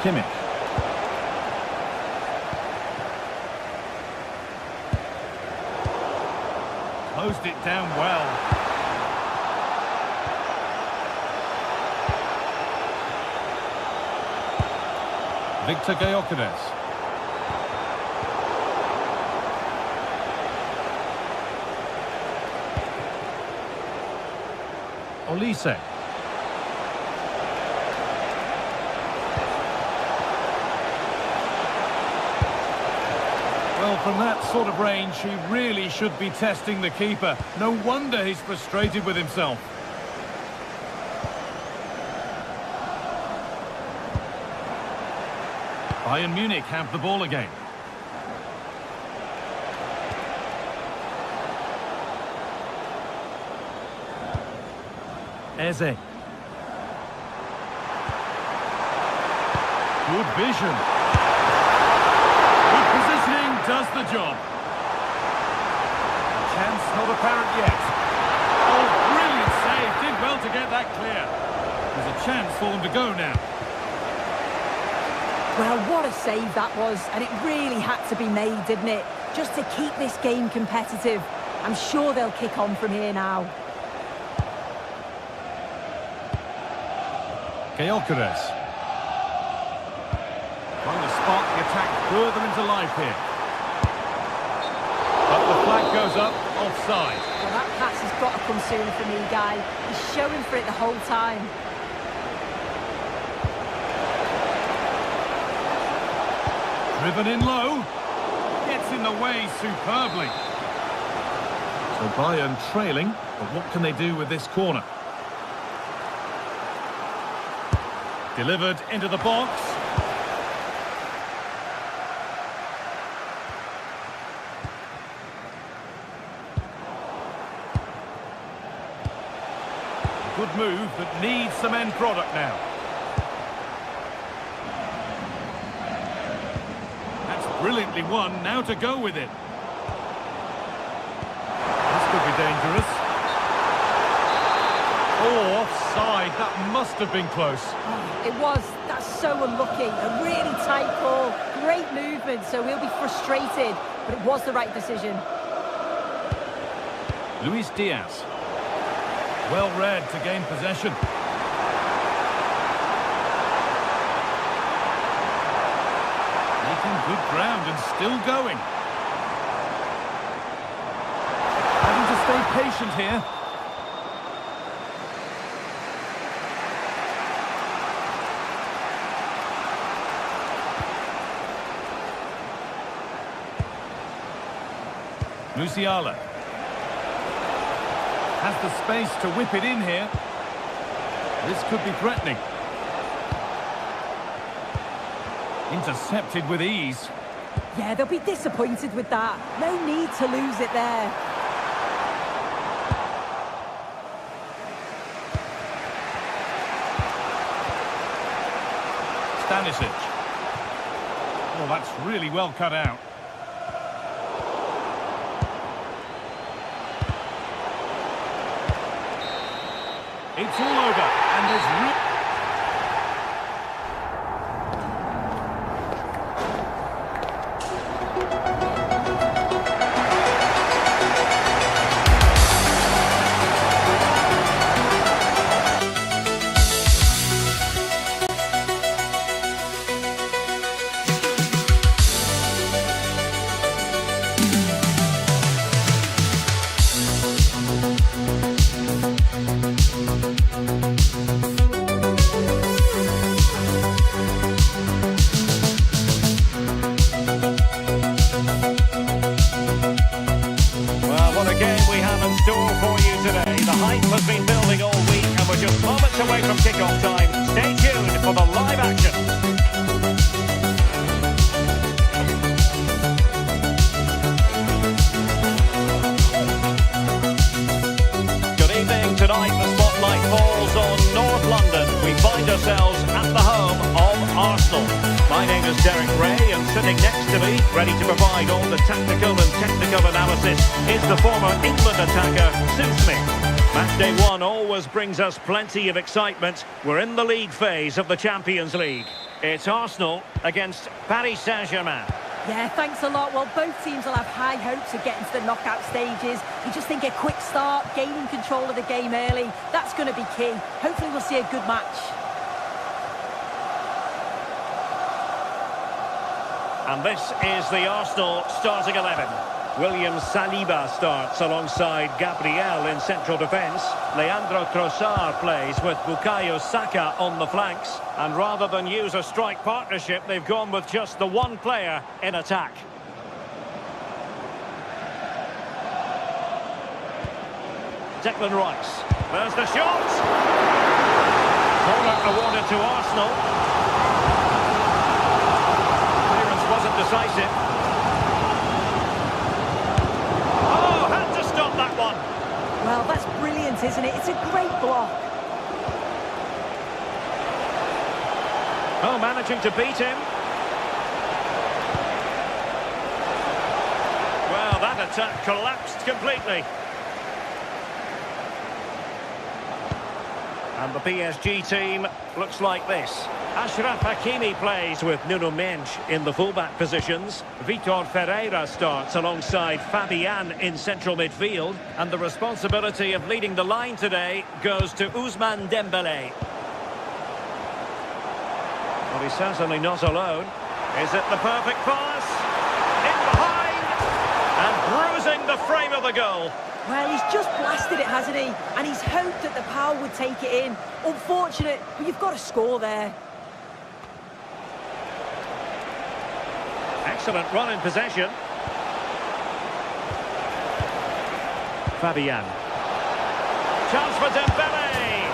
Kimmich. Closed it down well. Victor Gyökeres. Olise. Well, from that sort of range, he really should be testing the keeper. No wonder he's frustrated with himself. Bayern Munich have the ball again. Eze. Good vision. Good positioning does the job. Chance not apparent yet. Oh, brilliant save. Did well to get that clear. There's a chance for them to go now. Well, what a save that was, and it really had to be made, didn't it? Just to keep this game competitive. I'm sure they'll kick on from here now. Gyökeres. Trying to spark the attack further into life here. But the flag goes up, offside. Well, that pass has got to come sooner for me, Guy. He's showing for it the whole time. Driven in low. Gets in the way superbly. So Bayern trailing, but what can they do with this corner? Delivered into the box. A good move that needs some end product now. That's brilliantly won, now to go with it. This could be dangerous. Oh, offside. That must have been close. It was. That's so unlucky. A really tight ball. Great movement, so he'll be frustrated. But it was the right decision. Luis Diaz. Well read to gain possession. Making good ground and still going. Having to stay patient here. Musiala has the space to whip it in here. This could be threatening. Intercepted with ease. Yeah, they'll be disappointed with that. No need to lose it there. Stanisic. Oh, that's really well cut out. It's all over, and there's has been building all week and we're just moments away from kick-off time. Stay tuned for the live action. Good evening. Tonight the spotlight falls on North London. We find ourselves at the home of Arsenal. My name is Derek Ray, and sitting next to me, ready to provide all the tactical and technical analysis, is the former England attacker, Sue Smith. Matchday 1 always brings us plenty of excitement. We're in the league phase of the Champions League. It's Arsenal against Paris Saint-Germain. Yeah, thanks a lot. Well, both teams will have high hopes of getting to the knockout stages. You just think a quick start, gaining control of the game early, that's going to be key. Hopefully we'll see a good match. And this is the Arsenal starting 11. William Saliba starts alongside Gabriel in central defence. Leandro Trossard plays with Bukayo Saka on the flanks. And rather than use a strike partnership, they've gone with just the one player in attack. Declan Rice. There's the shot! Corner awarded to Arsenal. decisive. Oh, had to stop that one. Well, that's brilliant, isn't it? It's a great block. Oh, managing to beat him. Well, that attack collapsed completely. And the PSG team looks like this. Achraf Hakimi plays with Nuno Mendes in the fullback positions. Vitor Ferreira starts alongside Fabian in central midfield. And the responsibility of leading the line today goes to Ousmane Dembélé. Well, he's certainly not alone. Is it the perfect pass? In behind! And bruising the frame of the goal. Well, he's just blasted it, hasn't he? And he's hoped that the power would take it in. Unfortunate, but you've got to score there. Excellent run in possession. Fabian. Chance for Dembélé.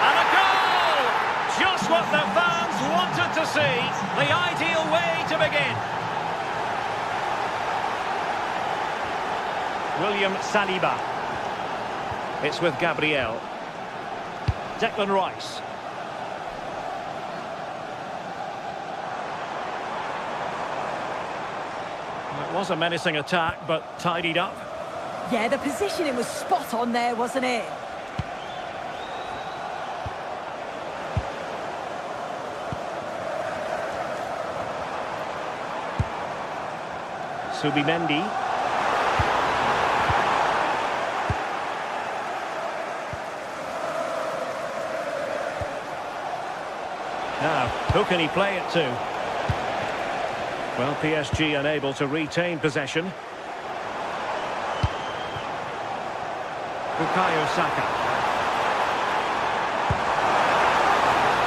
And a goal! Just what the fans wanted to see. The ideal way to begin. William Saliba. It's with Gabriel. Declan Rice. It was a menacing attack, but tidied up. Yeah, the positioning was spot on there, wasn't it? Subimendi. Now, who can he play it to? Well, PSG unable to retain possession. Bukayo Saka.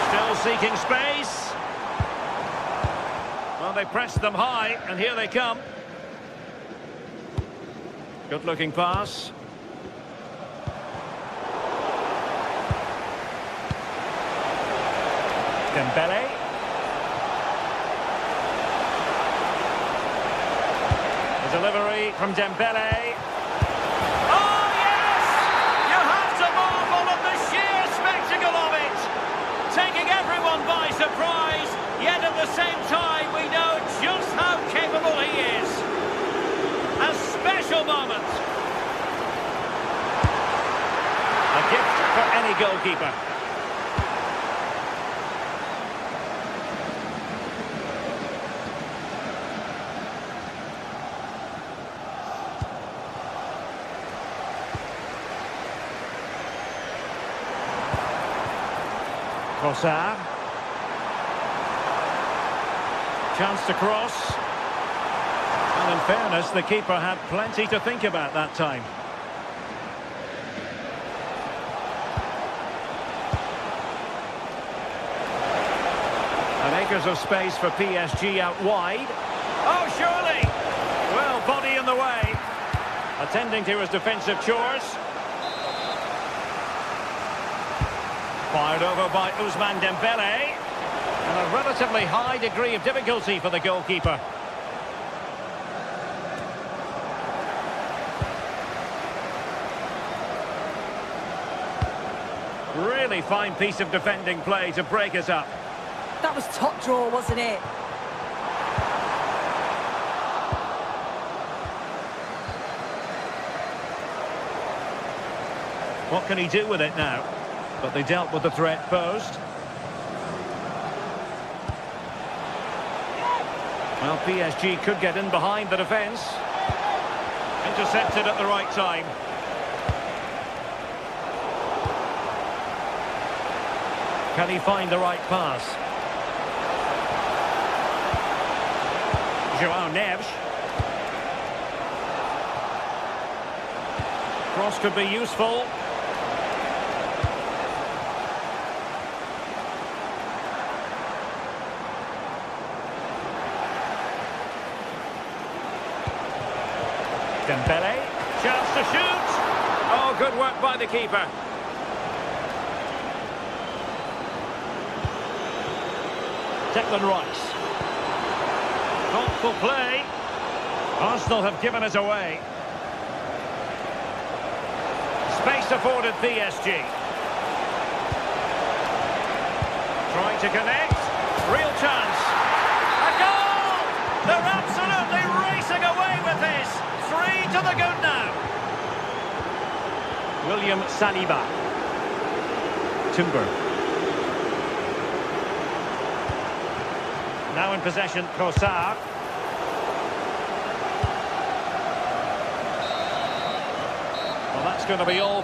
Still seeking space. Well, they pressed them high, and here they come. Good-looking pass. Dembélé. The delivery from Dembélé. Oh, yes! You have to marvel at the sheer spectacle of it! Taking everyone by surprise, yet at the same time we know just how capable he is. A special moment. A gift for any goalkeeper. Trossard. Chance to cross. And in fairness, the keeper had plenty to think about that time. And acres of space for PSG out wide. Oh, surely! Well, body in the way. Attending to his defensive chores. Fired over by Ousmane Dembélé. And a relatively high degree of difficulty for the goalkeeper. Really fine piece of defending play to break us up. That was top draw, wasn't it? What can he do with it now? But they dealt with the threat posed. Well, PSG could get in behind the defence. Intercepted at the right time. Can he find the right pass? João Neves. Cross could be useful. Dembélé, chance to shoot. Oh, good work by the keeper. Declan Rice. Not Skillful play. Arsenal have given it away. Space afforded PSG. Trying to connect. Real chance. A goal! They're absolutely racing away with this. 3 to the good now. William Saliba. Timber. Now in possession, Trossard. Well, that's going to be all.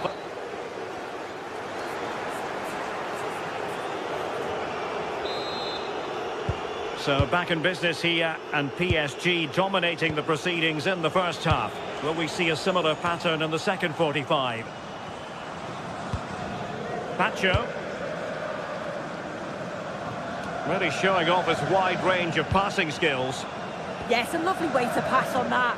So back in business here, and PSG dominating the proceedings in the first half. Will we see a similar pattern in the second 45? Pacho. Really showing off his wide range of passing skills. Yes, a lovely way to pass on that.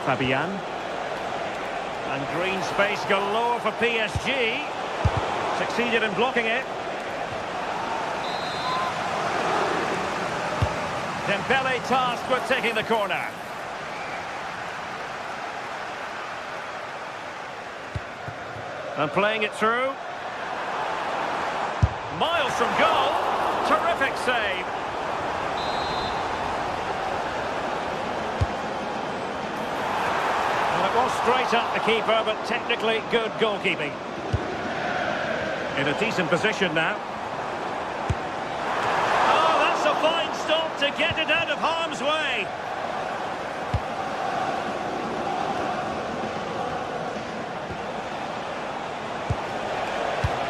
Fabian. And green space galore for PSG. Succeeded in blocking it. Dembele tasked with taking the corner. And playing it through. Miles from goal. Terrific save. Well, it was straight at the keeper, but technically good goalkeeping. In a decent position now. Oh, that's a fine stop to get it out of harm's way.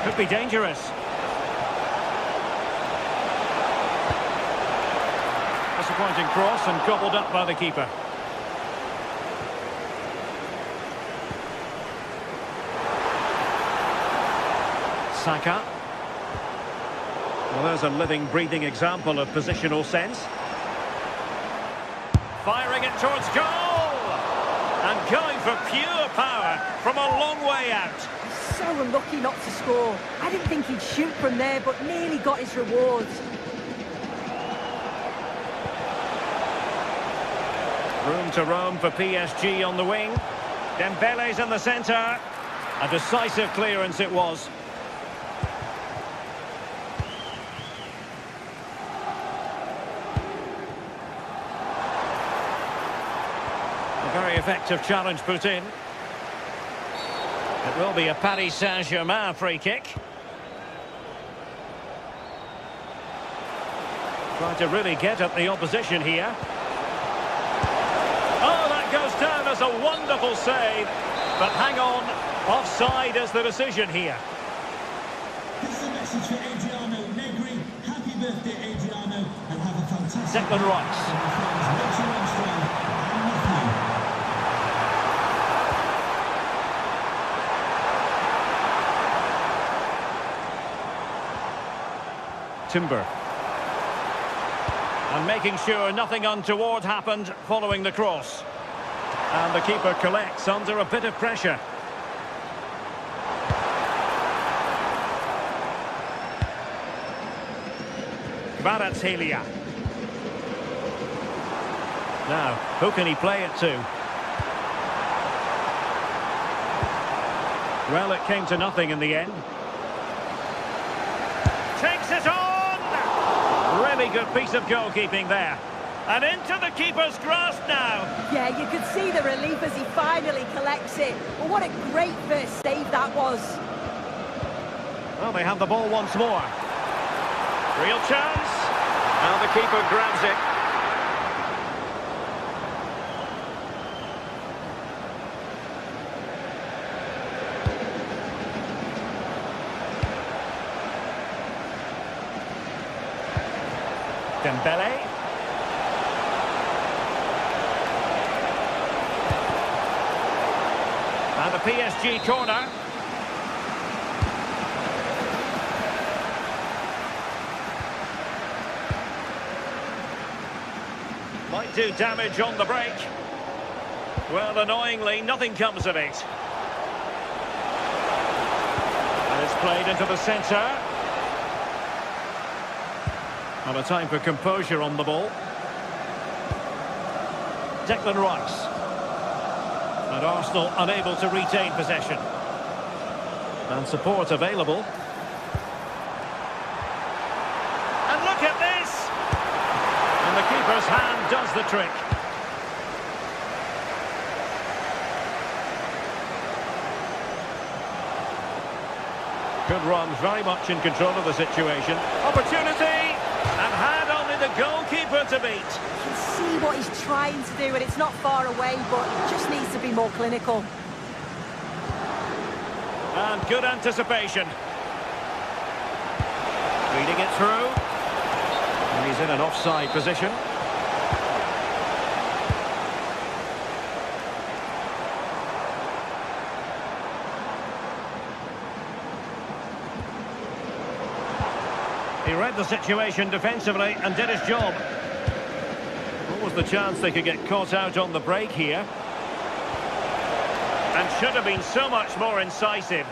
Could be dangerous. Disappointing cross and gobbled up by the keeper. Saka. Well, there's a living, breathing example of positional sense. Firing it towards goal! And going for pure power from a long way out. So unlucky not to score. I didn't think he'd shoot from there, but nearly got his rewards. Room to roam for PSG on the wing. Dembele's in the centre. A decisive clearance it was. A very effective challenge put in. It will be a Paris Saint-Germain free kick. Trying to really get at the opposition here. Oh, that goes down as a wonderful save. But hang on, offside is the decision here. This is a message for Adriano Negri. Happy birthday, Adriano, and have a fantastic Declan Rice. Timber. And making sure nothing untoward happened following the cross. And the keeper collects under a bit of pressure. Kvaratskhelia. Now, who can he play it to? Well, it came to nothing in the end. Takes it on! Really good piece of goalkeeping there. And into the keeper's grasp now. Yeah, you could see the relief as he finally collects it. But what a great first save that was. Well, they have the ball once more. Real chance. And the keeper grabs it. Dembele. And the PSG corner. Might do damage on the break. Well, annoyingly, nothing comes of it. And it's played into the centre. Well, a time for composure on the ball. Declan Rice. And Arsenal unable to retain possession. And support available. And look at this! And the keeper's hand does the trick. Good run, very much in control of the situation. Opportunity! And had only the goalkeeper to beat. You can see what he's trying to do, and it's not far away, but it just needs to be more clinical. And good anticipation. Feeding it through. And he's in an offside position. He read the situation defensively and did his job. What was the chance they could get caught out on the break here? And should have been so much more incisive.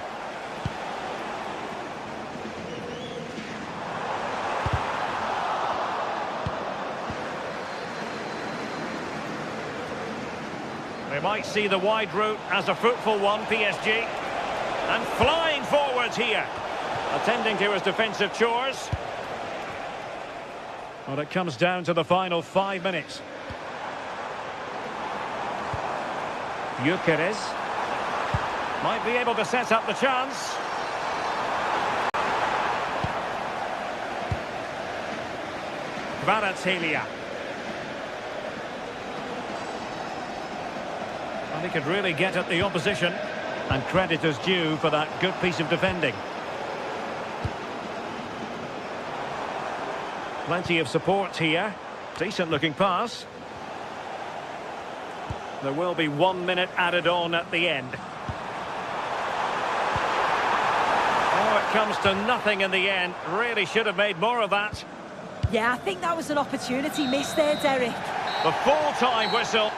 They might see the wide route as a fruitful one, PSG. And flying forwards here. Attending to his defensive chores. Well, it comes down to the final 5 minutes. Gyökeres might be able to set up the chance. Kvaratskhelia. And he could really get at the opposition. And credit is due for that good piece of defending. Plenty of support here. Decent looking pass. There will be 1 minute added on at the end. Oh, it comes to nothing in the end. Really should have made more of that. Yeah, I think that was an opportunity missed there, Derek. The full-time whistle.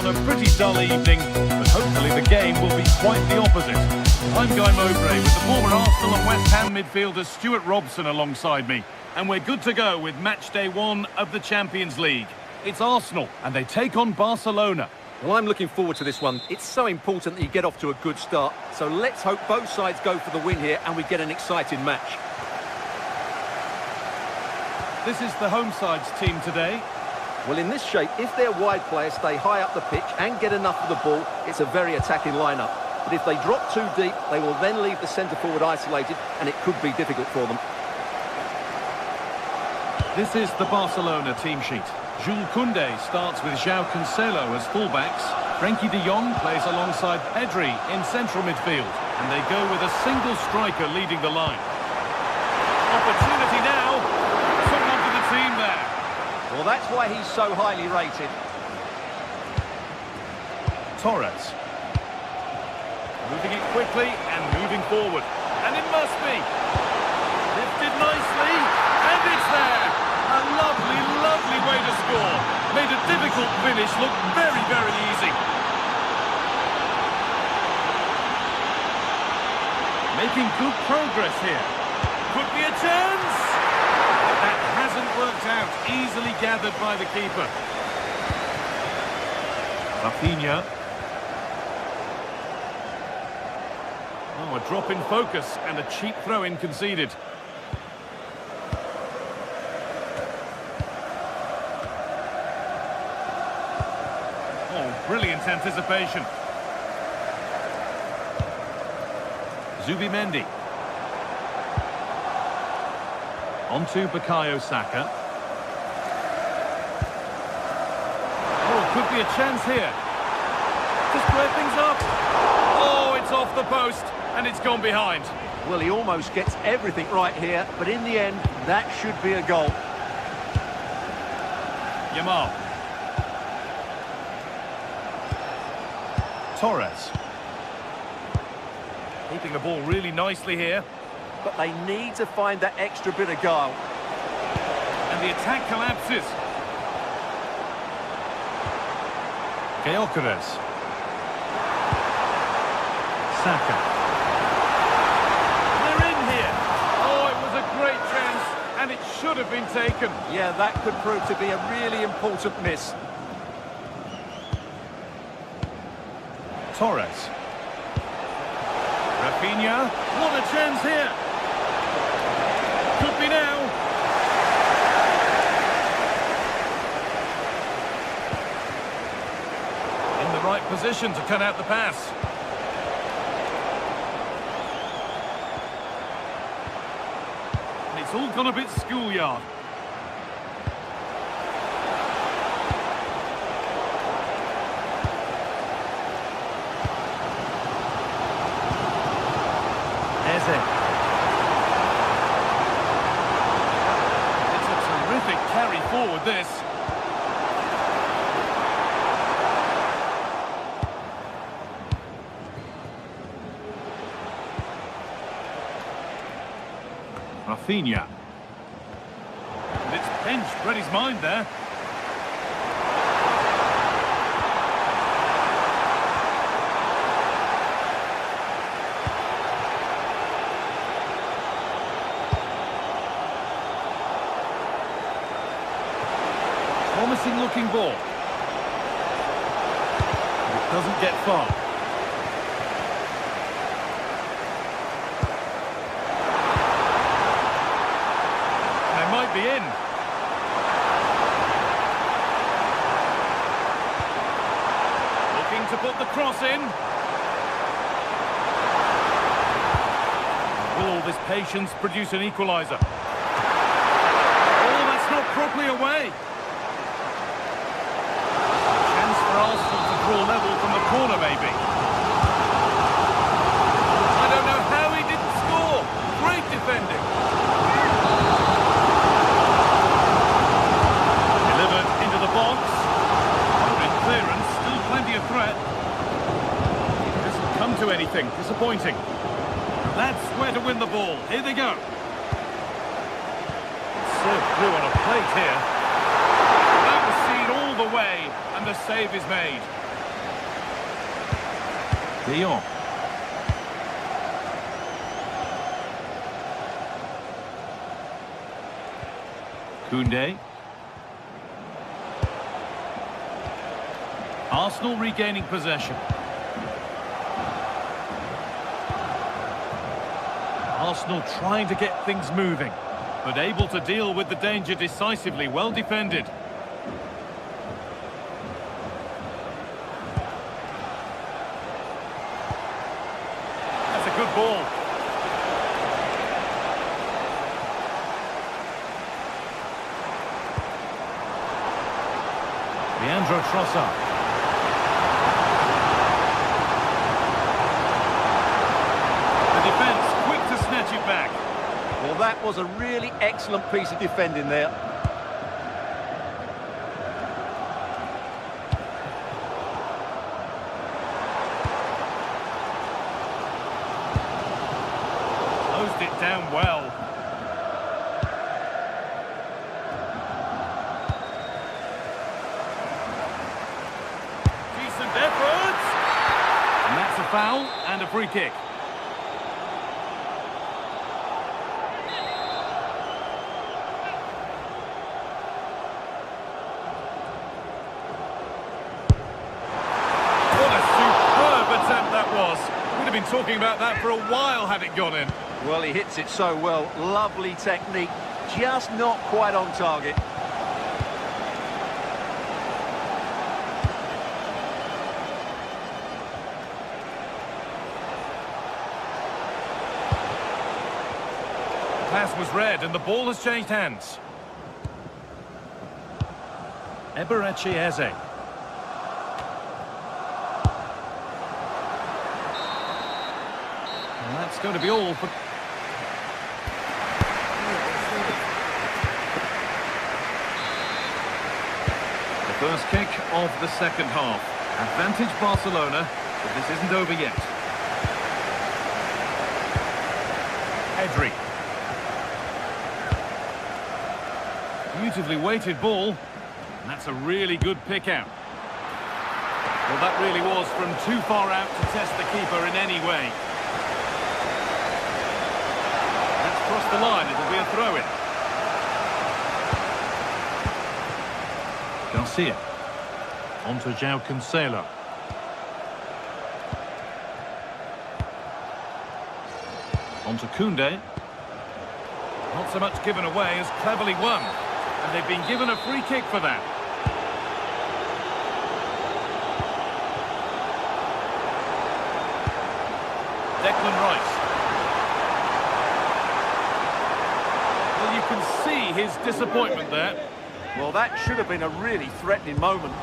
on a pretty dull evening, but hopefully the game will be quite the opposite. I'm Guy Mowbray with the former Arsenal and West Ham midfielder Stuart Robson alongside me, and we're good to go with match day 1 of the Champions League. It's Arsenal, and they take on Barcelona. Well, I'm looking forward to this one. It's so important that you get off to a good start, so let's hope both sides go for the win here and we get an exciting match. This is the home side's team today. Well, in this shape, if their wide players stay high up the pitch and get enough of the ball, it's a very attacking lineup. But if they drop too deep, they will then leave the centre-forward isolated, and it could be difficult for them. This is the Barcelona team sheet. Jules Koundé starts with João Cancelo as fullbacks. Frenkie de Jong plays alongside Pedri in central midfield. And they go with a single striker leading the line. Opportunity now. Someone to the team there. Well, that's why he's so highly rated. Torres. Moving it quickly and moving forward. And it must be. Lifted nicely. And it's there. A lovely, lovely way to score. Made a difficult finish look very, very easy. Making good progress here. Could be a chance. That hasn't worked out. Easily gathered by the keeper. Rafinha. Oh, a drop in focus and a cheap throw-in conceded. Oh, brilliant anticipation. Zubimendi. On to Bukayo Saka. Oh, could be a chance here. To square things up. Oh, it's off the post, and it's gone behind. Well, he almost gets everything right here, but in the end, that should be a goal. Yamal. Torres. Keeping the ball really nicely here. But they need to find that extra bit of guile. And the attack collapses. Gyökeres. Saka. They're in here. Oh, it was a great chance, and it should have been taken. Yeah, that could prove to be a really important miss. Torres. Rafinha. What a chance here. Could be now. In the right position to cut out the pass. And it's all gone a bit schoolyard. It's a terrific carry forward, this. Rafinha. And it's Bench read his mind there. Promising looking ball. But it doesn't get far. They might be in. Looking to put the cross in. Will all this patience produce an equaliser? Oh, that's not properly away. Arsenal to draw level from the corner, maybe. I don't know how he didn't score. Great defending. Delivered into the box. Good clearance, still plenty of threat. Doesn't come to anything. Disappointing. That's where to win the ball. Here they go. Served through on a plate here. That was seen all the way. And the save is made. De Jong. Koundé. Arsenal regaining possession. Arsenal trying to get things moving, but able to deal with the danger decisively. Well defended. Good ball. Leandro Trossard. The defence quick to snatch it back. Well, that was a really excellent piece of defending there. It down well. Decent effort. And that's a foul and a free kick. What a superb attempt that was. We'd have been talking about that for a while had it gone in. Well, he hits it so well. Lovely technique. Just not quite on target. The pass was read and the ball has changed hands. Eberechi Eze. And that's going to be all for... The first kick of the second half. Advantage Barcelona, But this isn't over yet. Pedri. Beautifully weighted ball. And that's a really good pick out. Well, that really was from too far out to test the keeper in any way. That's crossed the line. It'll be a throw-in. Garcia. On to João Cancelo. On to Koundé. Not so much given away as cleverly won. And they've been given a free kick for that. Declan Rice. Well, you can see his disappointment there. Well, that should have been a really threatening moment.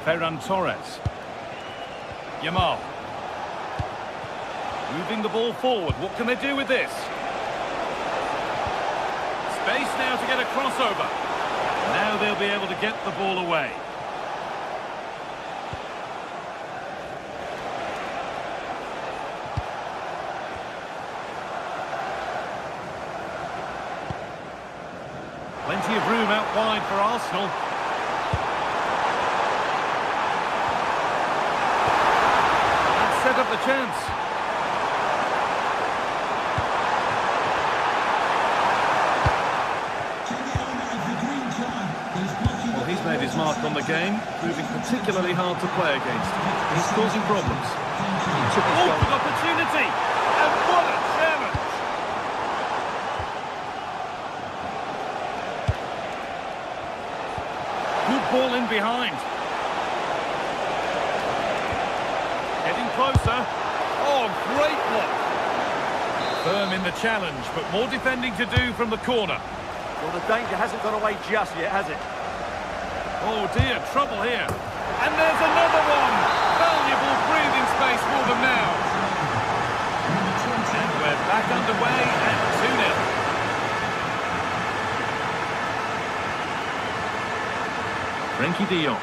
Ferran Torres. Yamal. Moving the ball forward. What can they do with this? Space now to get a crossover. Now they'll be able to get the ball away. Plenty of room out wide for Arsenal. That set up the chance. Well, he's made his mark on the game, proving particularly hard to play against. He's causing problems. He took his Oh, goal. good opportunity! And what a challenge! Good ball in behind. Getting closer. Oh, great block. Firm in the challenge, but more defending to do from the corner. Well, the danger hasn't gone away just yet, has it? Oh dear, trouble here. And there's another one. Valuable breathing space for them now. And we're back underway at 2-0. Frenkie de Jong.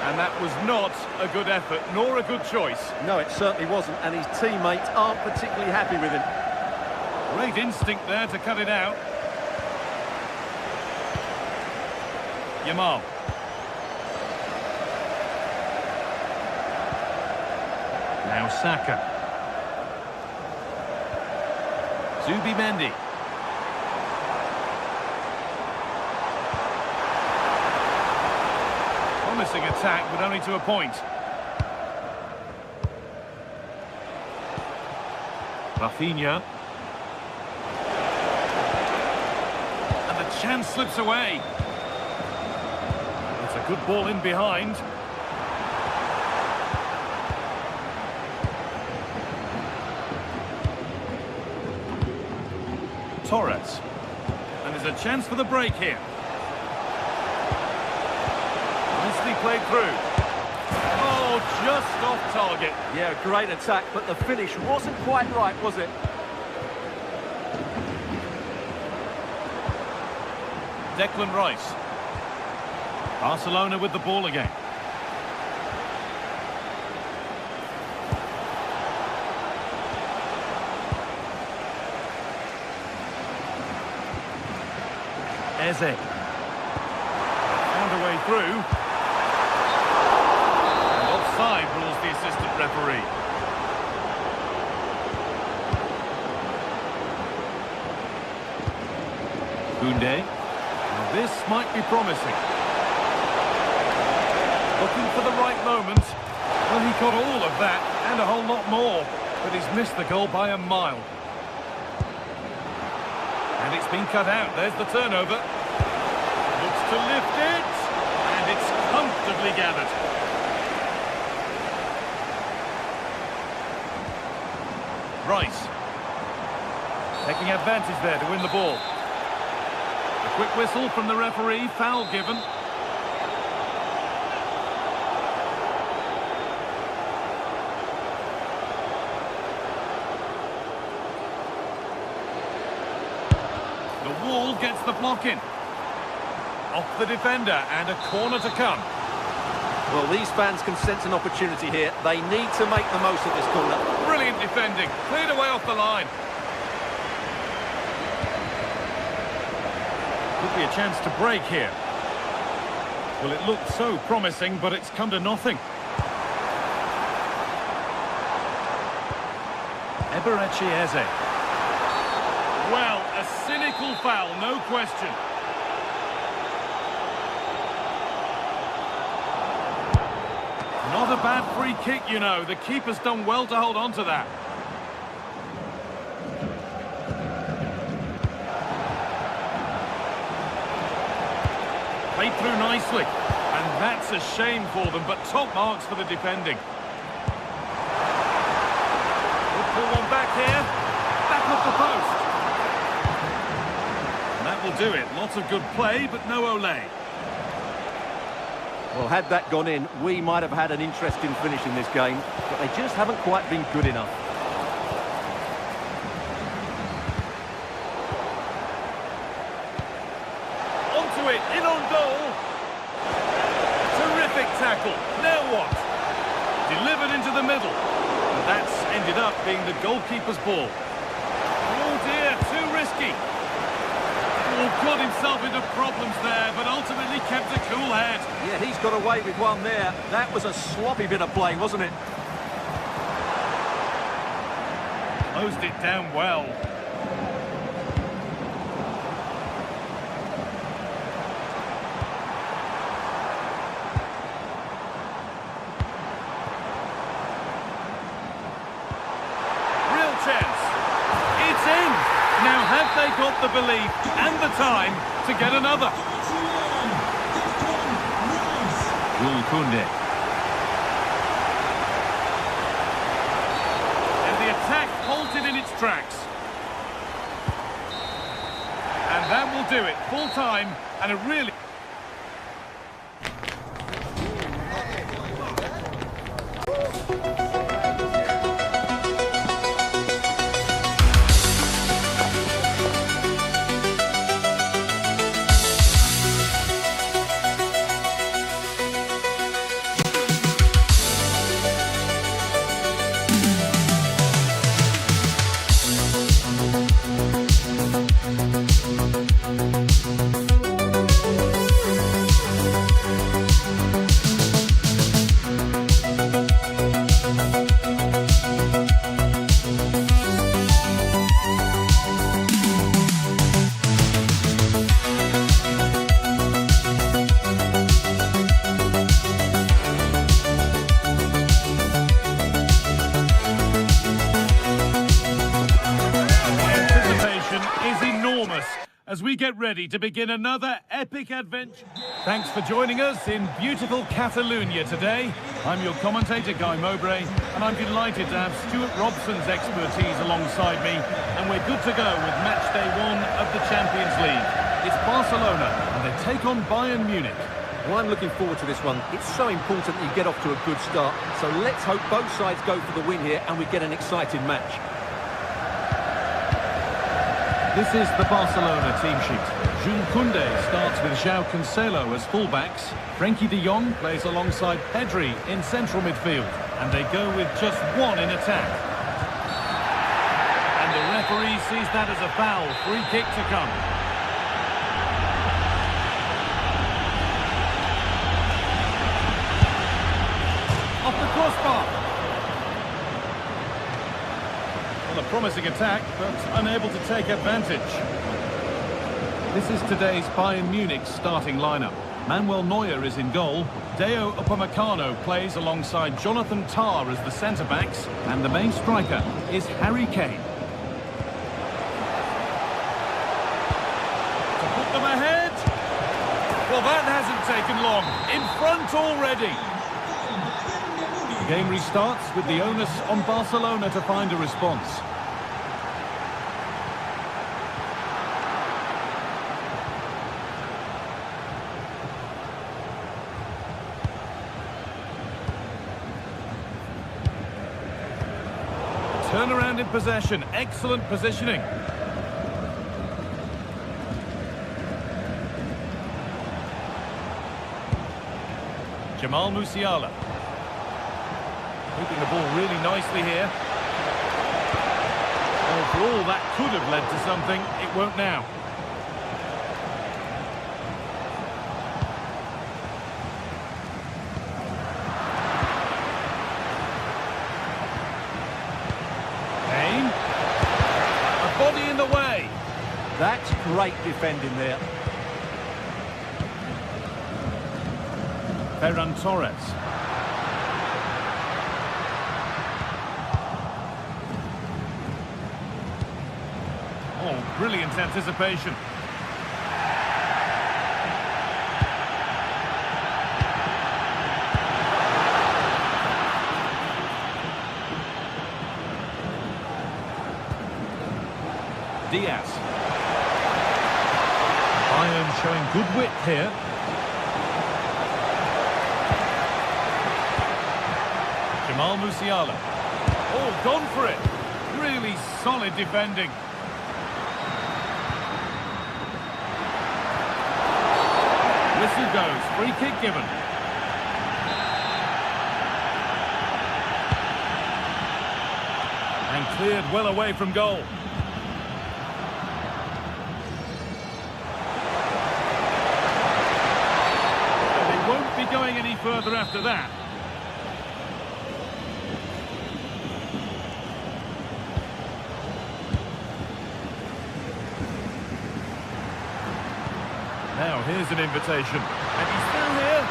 And that was not a good effort, nor a good choice. No, it certainly wasn't, and his teammates aren't particularly happy with him. Great instinct there to cut it out. Yamal. Now Saka. Zubimendi. Promising attack, but only to a point. Rafinha. And the chance slips away. It's a good ball in behind. Torres. And there's a chance for the break here. Nicely played through. Oh, just off target. Yeah, great attack, but the finish wasn't quite right, was it? Declan Rice. Barcelona with the ball again. Eze. Found a way through. And offside rules the assistant referee. Koundé. Now this might be promising. Looking for the right moment. Well, he got all of that and a whole lot more. But he's missed the goal by a mile. And it's been cut out. There's the turnover. Looks to lift it. And it's comfortably gathered. Rice. Taking advantage there to win the ball. A quick whistle from the referee. Foul given. The wall gets the block in. Off the defender, and a corner to come. Well, these fans can sense an opportunity here. They need to make the most of this corner. Brilliant defending, cleared away off the line. Could be a chance to break here. Well, it looked so promising, but it's come to nothing. Eberechi Eze. Well, a cynical foul, no question. Not a bad free kick, you know. The keeper's done well to hold on to that. Played through nicely. And that's a shame for them, but top marks for the defending. We'll pull one back here. Back off the post. And that will do it. Lots of good play, but no Ole. Well, had that gone in, we might have had an interesting finish in this game, but they just haven't quite been good enough. Onto it, in on goal. Terrific tackle. Now what? Delivered into the middle. And that's ended up being the goalkeeper's ball. Oh dear, too risky. Oh, got himself into problems there, but ultimately kept a cool head. Yeah, he's got away with one there. That was a sloppy bit of play, wasn't it? Closed it down well. Real chance. It's in. Now, have they got the belief and the time to get another? Kunde. And the attack halted in its tracks. And that will do it. Full time and a really... as we get ready to begin another epic adventure. Thanks for joining us in beautiful Catalonia today. I'm your commentator, Guy Mowbray, and I'm delighted to have Stuart Robson's expertise alongside me, and we're good to go with match day 1 of the Champions League. It's Barcelona, and they take on Bayern Munich. Well, I'm looking forward to this one. It's so important that you get off to a good start, so let's hope both sides go for the win here and we get an exciting match. This is the Barcelona team sheet. Jules Koundé starts with João Cancelo as fullbacks. Frenkie de Jong plays alongside Pedri in central midfield. And they go with just one in attack. And the referee sees that as a foul. Free kick to come. Off the crossbar. A promising attack, but unable to take advantage. This is today's Bayern Munich starting lineup. Manuel Neuer is in goal. Deo Upamecano plays alongside Jonathan Tah as the centre-backs, and the main striker is Harry Kane. To put them ahead. Well, that hasn't taken long. In front already. The game restarts with the onus on Barcelona to find a response. Turnaround in possession, excellent positioning. Musiala. Moving the ball really nicely here. Well, for all that could have led to something, it won't now. Kane. A body in the way. That's great defending there. Ferran Torres. Oh, brilliant anticipation. Diaz. Bayern showing good width here. Musiala. Oh, gone for it. Really solid defending. Whistle goes. Free kick given. And cleared well away from goal. And they won't be going any further after that. Now, here's an invitation. And he's still here.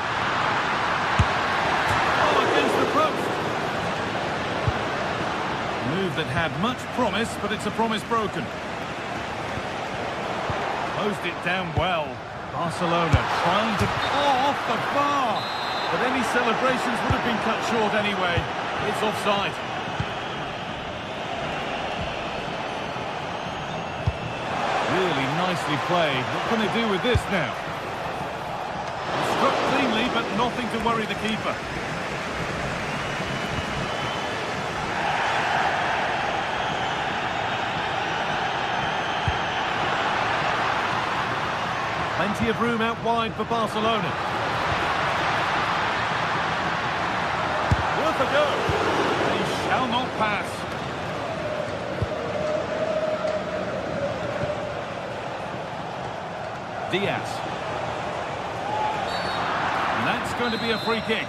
Oh, against the post. A move that had much promise, but it's a promise broken. Closed it down well. Barcelona trying to... Oh, off the bar! But any celebrations would have been cut short anyway. It's offside. Really nicely played. What can they do with this now? Struck cleanly, but nothing to worry the keeper. Plenty of room out wide for Barcelona. Worth a go. They shall not pass. Diaz. And that's going to be a free kick.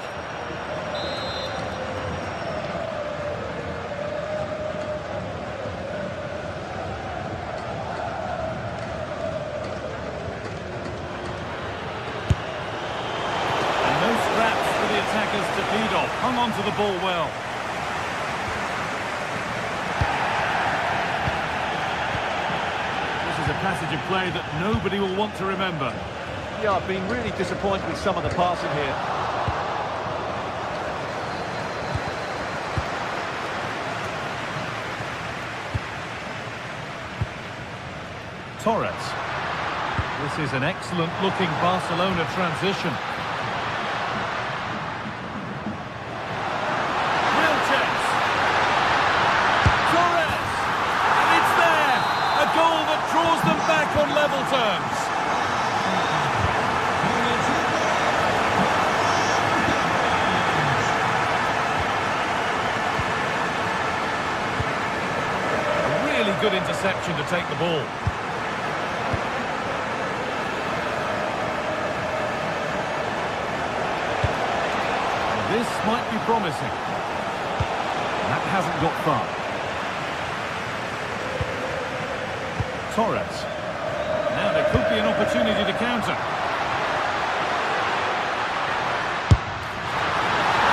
And no scraps for the attackers to feed off. Hung on to the ball well. A passage of play that nobody will want to remember. Yeah, I've been really disappointed with some of the passing here. Torres. This is an excellent looking Barcelona transition. Real chance. Torres! And it's there! A goal that draws them back on level terms. A really good interception to take the ball. This might be promising. That hasn't got far. Torres. Now there could be an opportunity to counter.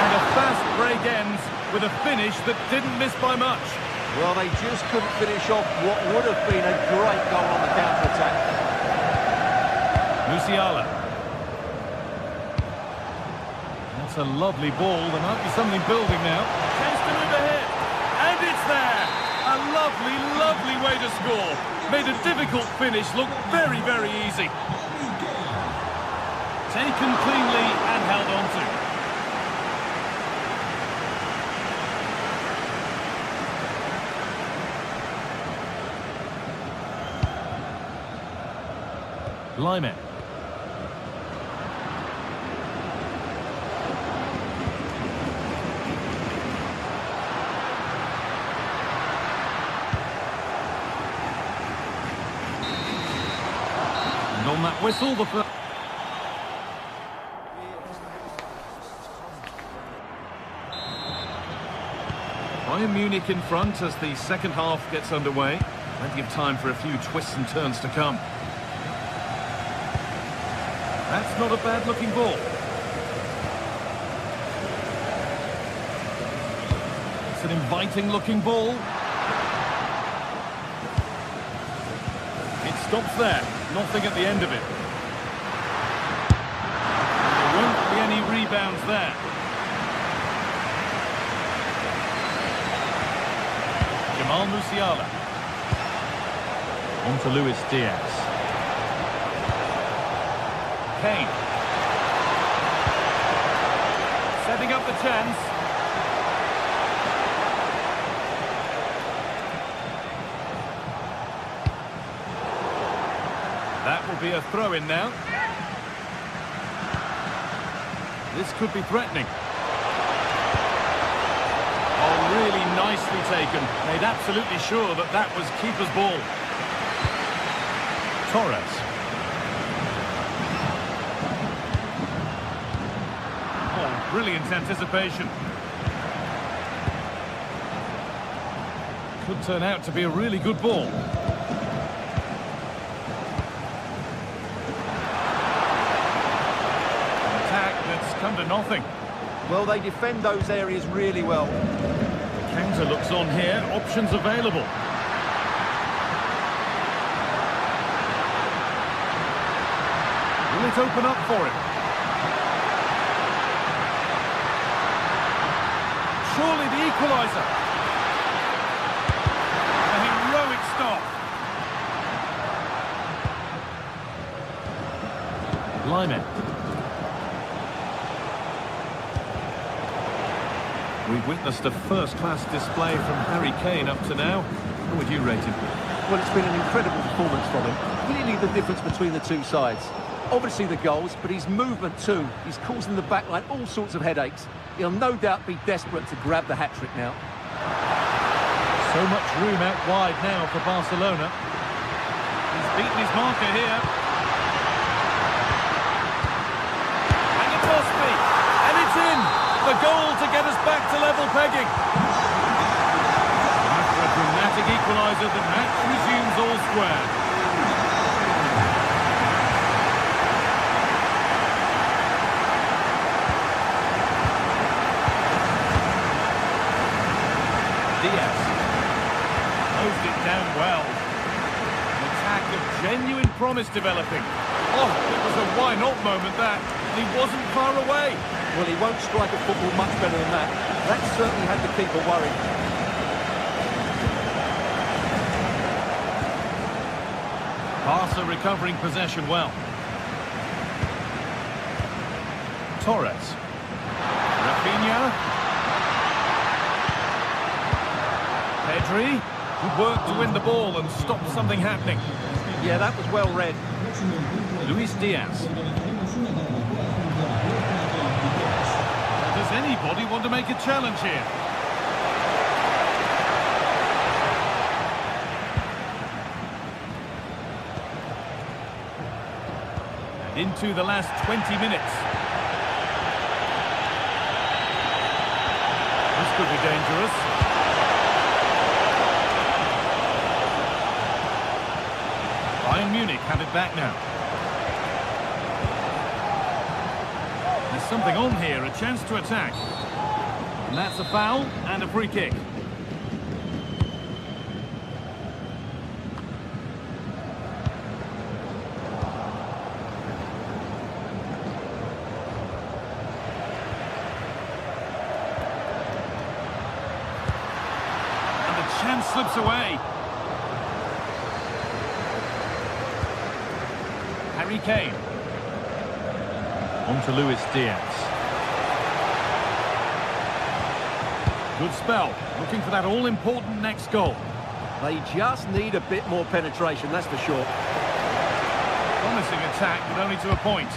And a fast break ends with a finish that didn't miss by much. Well, they just couldn't finish off what would have been a great goal on the counter-attack. Musiala. That's a lovely ball. There might be something building now. Chance to move ahead. And it's there. A lovely, lovely way to score. Made a difficult finish look very, very easy. Taken cleanly and held on to. Lyman. And on that whistle, the first... Bayern Munich in front as the second half gets underway. Plenty of time for a few twists and turns to come. That's not a bad-looking ball. It's an inviting-looking ball. It stops there. Nothing at the end of it. There won't be any rebounds there. Jamal Musiala. On to Luis Diaz. Kane. Setting up the chance. That will be a throw-in now. This could be threatening. Oh, really nicely taken. Made absolutely sure that that was keeper's ball. Torres. Oh, brilliant anticipation. Could turn out to be a really good ball. An attack that's come to nothing. Well, they defend those areas really well. Counter looks on here, options available. Will it open up for him? Surely the equaliser. A heroic stop. Lyman. We've witnessed a first-class display from Harry Kane up to now. How would you rate him? Well, it's been an incredible performance from him. Clearly the difference between the two sides. Obviously the goals, but his movement too. He's causing the backline all sorts of headaches. He'll no doubt be desperate to grab the hat-trick now. So much room out wide now for Barcelona. He's beaten his marker here. And it must be. And it's in. The goal to get us back to level pegging. After a dramatic equaliser, the match resumes all square. Diaz. Closed it down well. An attack of genuine promise developing. Oh, it was a why-not moment that. He wasn't far away. Well, he won't strike a football much better than that. That certainly had the keeper worried. Barca recovering possession well. Torres. Rafinha. Pedri. Good work to win the ball and stop something happening. Yeah, that was well read. Luis Diaz. Does anybody want to make a challenge here? And into the last 20 minutes. This could be dangerous. Bayern Munich have it back now. There's something on here, a chance to attack. And that's a foul and a free kick. And the chance slips away. Harry Kane. On to Luis Diaz. Good spell. Looking for that all-important next goal. They just need a bit more penetration, that's for sure. Promising attack, but only to a point.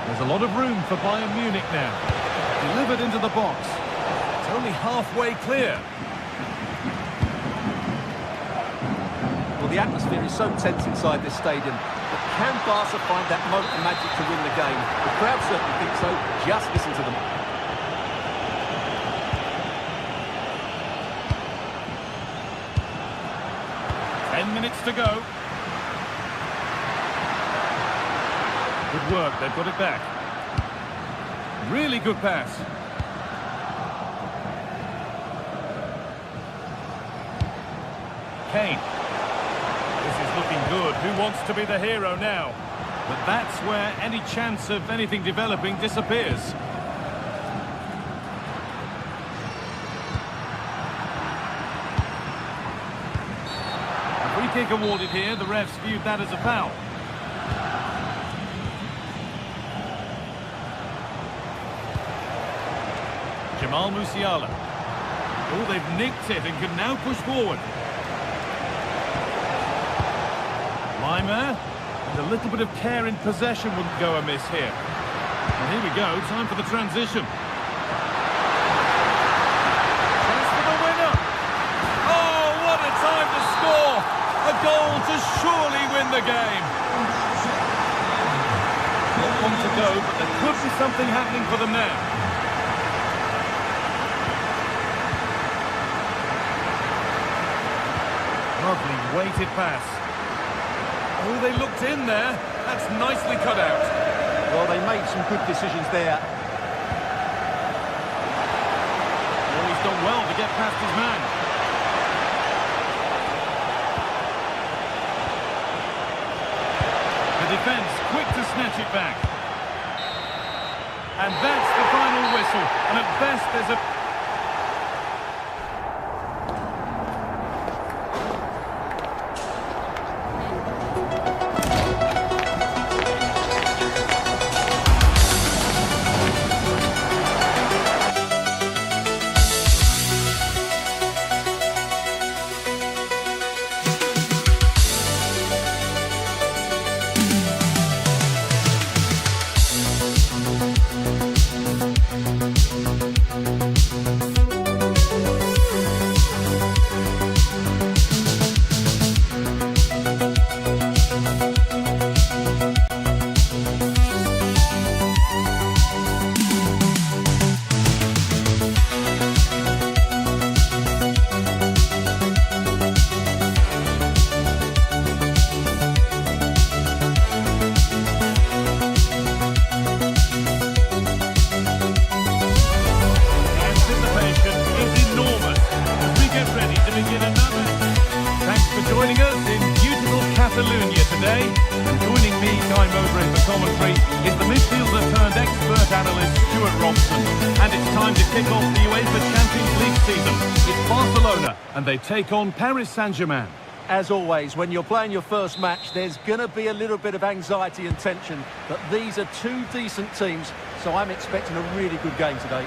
There's a lot of room for Bayern Munich now. Delivered into the box. It's only halfway clear. the atmosphere is so tense inside this stadium. But can Barca find that moment of magic to win the game? The crowd certainly think so. Just listen to them. Minutes to go. Good work, they've got it back. Really good pass. Kane. This is looking good. Who wants to be the hero now? But that's where any chance of anything developing disappears. Kick awarded here, the refs viewed that as a foul. Jamal Musiala. Oh, they've nicked it and can now push forward. Lima, and a little bit of care in possession wouldn't go amiss here. And here we go, time for the transition. Chance for the winner. Oh, what a time to score! A goal to surely win the game. Not long to go, but there could be something happening for them now. Lovely weighted pass. Oh, they looked in there. That's nicely cut out. Well, they made some good decisions there. Oh, he's done well to get past his man. Defence quick to snatch it back. And that's the final whistle. And at best there's a... And they take on Paris Saint-Germain. As always, when you're playing your first match, there's going to be a little bit of anxiety and tension. But these are two decent teams, so I'm expecting a really good game today.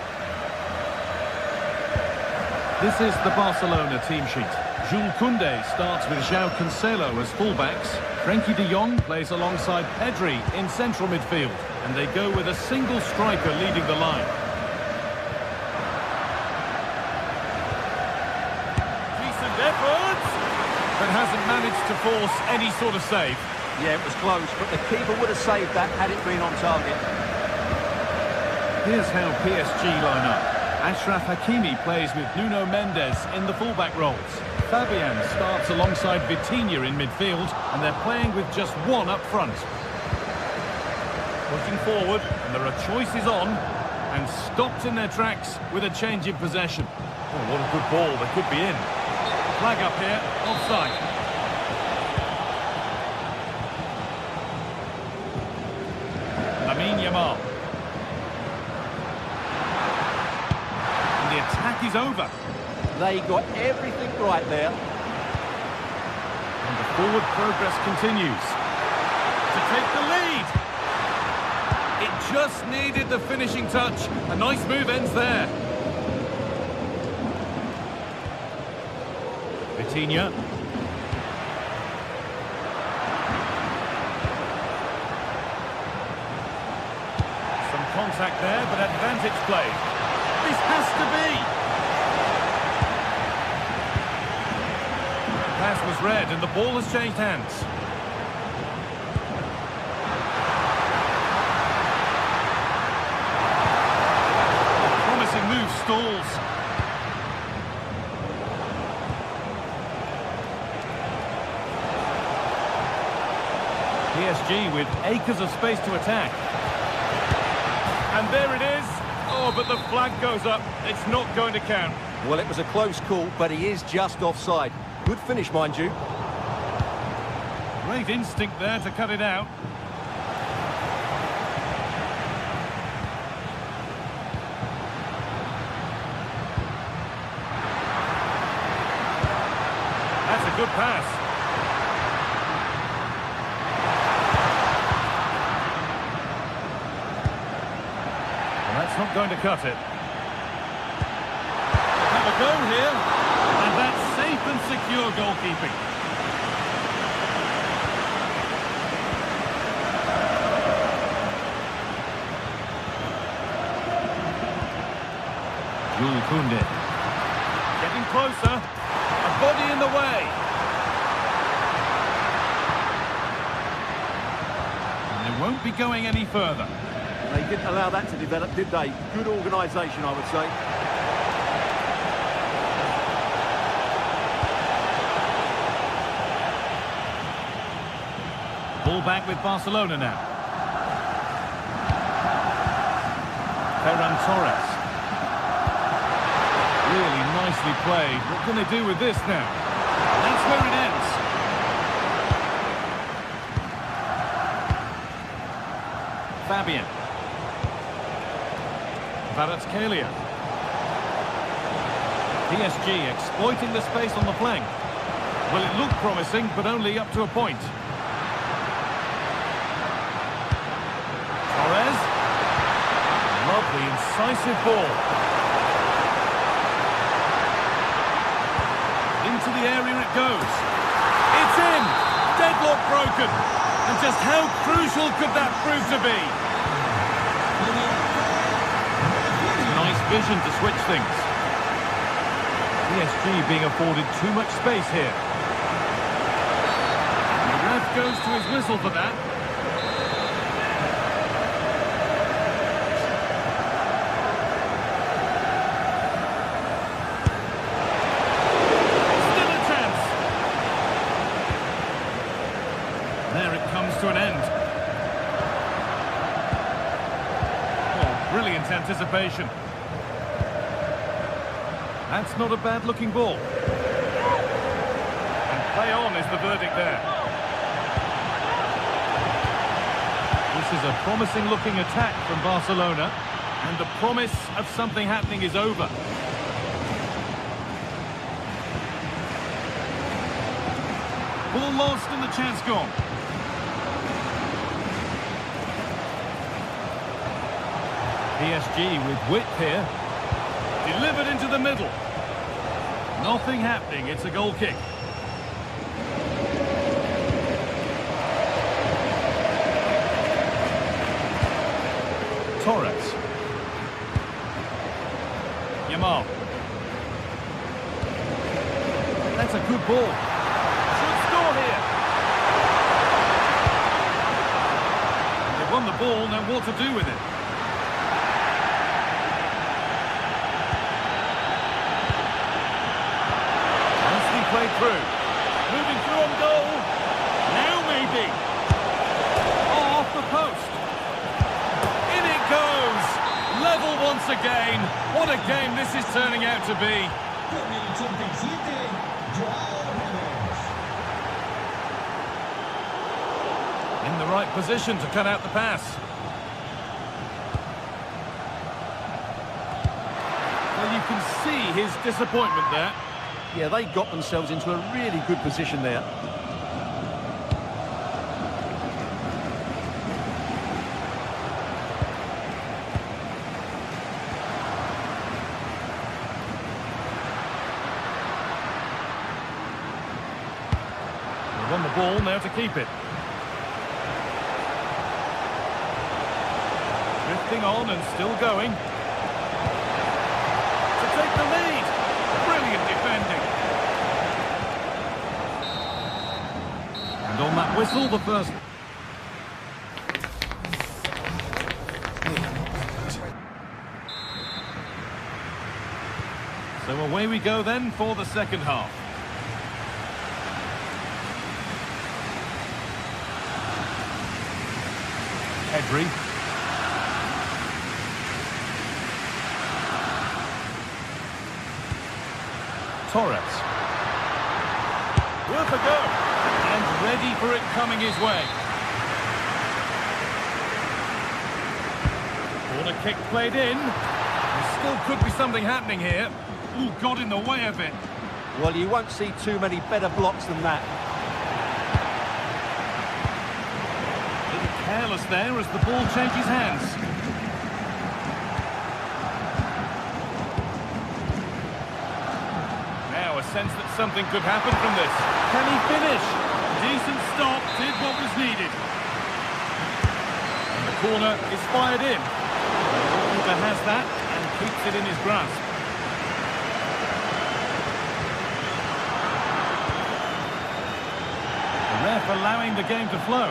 This is the Barcelona team sheet. Jules Koundé starts with João Cancelo as fullbacks. Frenkie de Jong plays alongside Pedri in central midfield. And they go with a single striker leading the line. But hasn't managed to force any sort of save. Yeah, it was close, but the keeper would have saved that had it been on target. Here's how PSG line up. Achraf Hakimi plays with Nuno Mendes in the fullback roles. Fabian starts alongside Vitinha in midfield, and they're playing with just one up front. Pushing forward, and there are choices on, and stopped in their tracks with a change in possession. Oh, what a good ball, they could be in. Flag up here, offside. Lamine Yamal. And the attack is over. They got everything right there. And the forward progress continues. To take the lead. It just needed the finishing touch. A nice move ends there. Vitinha. Some contact there, but advantage play. This has to be. Pass was read and the ball has changed hands. Promising move stalls. PSG with acres of space to attack. And there it is. Oh, but the flag goes up. It's not going to count. Well, it was a close call, but he is just offside. Good finish, mind you. Great instinct there to cut it out. That's a good pass. Well, that's not going to cut it. Have a go here. And that's safe and secure goalkeeping. Jules Koundé. Getting closer. A body in the way. And they won't be going any further. They didn't allow that to develop, did they? Good organisation, I would say. Ball back with Barcelona now. Ferran Torres. Really nicely played. What can they do with this now? That's where it ends. Fabian. Kvaratskhelia. PSG exploiting the space on the flank. Well, it looked promising, but only up to a point. Torres. Lovely, incisive ball. Into the area it goes. It's in! Deadlock broken. And just how crucial could that prove to be? Nice vision to switch things. PSG being afforded too much space here. And the ref goes to his whistle for that. There it comes to an end. Oh, brilliant anticipation. That's not a bad-looking ball. And play on is the verdict there. This is a promising-looking attack from Barcelona. And the promise of something happening is over. Ball lost and the chance gone. PSG with width here. Delivered into the middle. Nothing happening, it's a goal kick. Torres. Yamal. That's a good ball. Should score here. They've won the ball, now what to do with it? Played through. Moving through on goal. Now maybe. Oh, off the post. In it goes. Level once again. What a game this is turning out to be. In the right position to cut out the pass. Well, you can see his disappointment there. Yeah, they got themselves into a really good position there. They've won the ball, now to keep it. Drifting on and still going. To take the lead. Brilliant defending. And on that whistle, the first... So away we go then for the second half. Pedri. Torres. Worth a go. And ready for it coming his way. Corner kick played in. There still could be something happening here. Ooh, got in the way of it. Well, you won't see too many better blocks than that. A little careless there as the ball changes hands. Now a sense that something could happen from this. Can he finish? Decent stop, did what was needed. And the corner is fired in. The goalkeeper has that and keeps it in his grasp. Ref allowing the game to flow.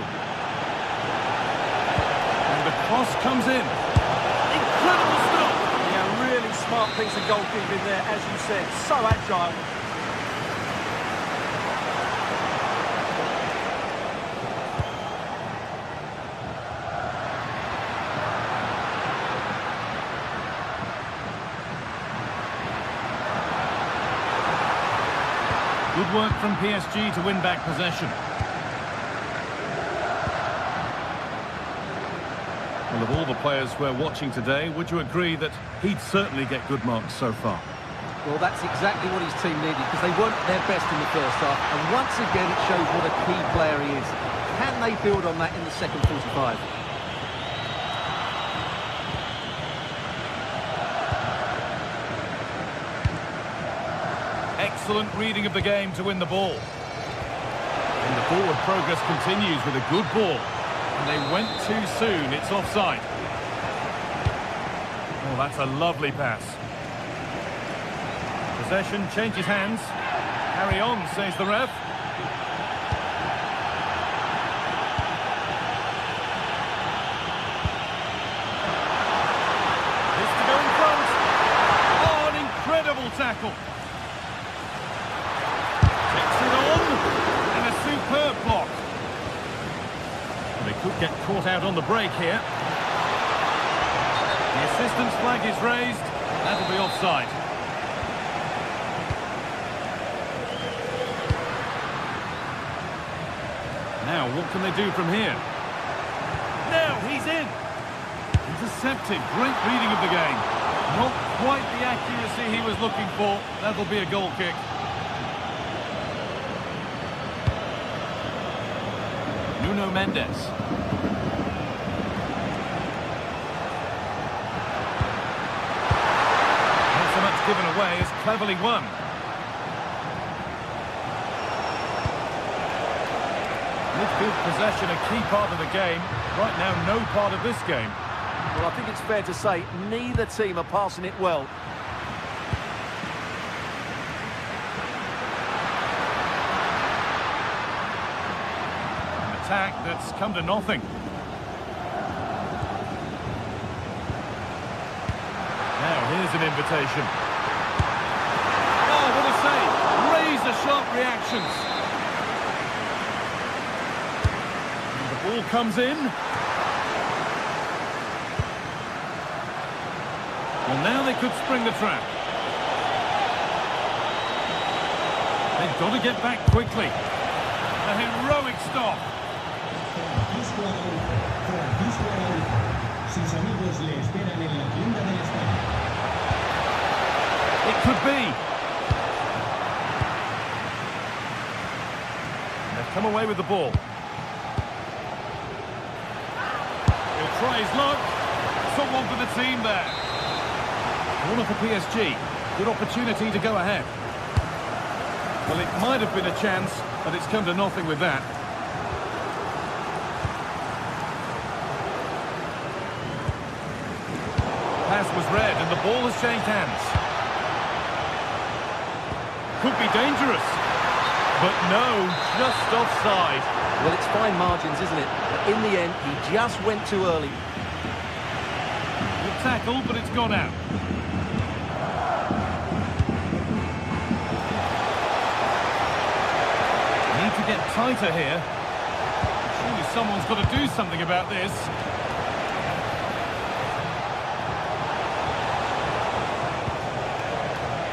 And the cross comes in. Incredible stop! Yeah, really smart piece of goalkeeping there, as you said. So agile. Good work from PSG to win back possession. Well, of all the players we're watching today, would you agree that he'd certainly get good marks so far? Well, that's exactly what his team needed, because they weren't their best in the first half. And once again, it shows what a key player he is. Can they build on that in the second 45? Excellent reading of the game to win the ball. And the forward progress continues with a good ball. And they went too soon, it's offside. Oh, that's a lovely pass. Possession changes hands. Carry on, says the ref. This to go in front. Oh, an incredible tackle. Takes it on. And a superb block. They could get caught out on the break here. The assistant's flag is raised. That'll be offside. Now, what can they do from here? Now, he's in. Intercepted. Great reading of the game. Not quite the accuracy he was looking for. That'll be a goal kick. Nuno Mendes. Not so much given away as cleverly won. Midfield possession, a key part of the game. Right now, no part of this game. Well, I think it's fair to say neither team are passing it well. An attack that's come to nothing. Now, here's an invitation. Oh, what a save! Razor-sharp reactions. Ball comes in. Well, now they could spring the trap. They've got to get back quickly. A heroic stop. It could be. They've come away with the ball. Try his luck. Someone for the team there. Corner for PSG. Good opportunity to go ahead. Well, it might have been a chance, but it's come to nothing with that. Pass was read and the ball has changed hands. Could be dangerous. But no, just offside. Well, it's fine margins, isn't it? But in the end, he just went too early. Good tackle, but it's gone out. Need to get tighter here. Surely someone's got to do something about this.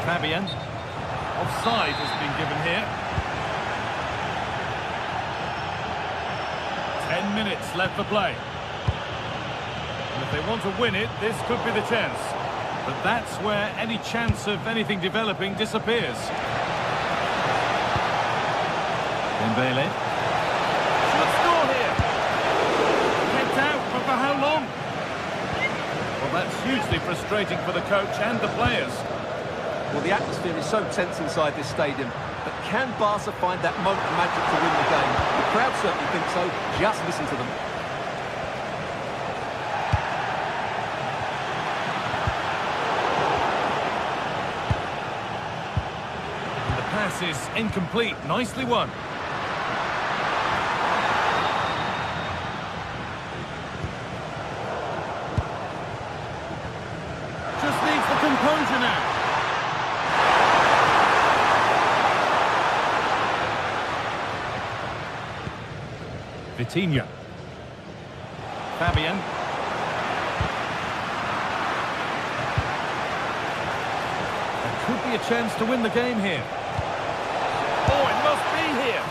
Fabian. Offside has been given here. 10 minutes left for play. And if they want to win it, this could be the chance. But that's where any chance of anything developing disappears. Dembele. Should score here. Kept out, but for how long? Well, that's hugely frustrating for the coach and the players. Well, the atmosphere is so tense inside this stadium. But can Barca find that moment of magic to win the game? The crowd certainly think so. Just listen to them. The pass is incomplete. Nicely won. Just needs the composure now. Vitinha. Fabian. There could be a chance to win the game here. Oh, it must be here.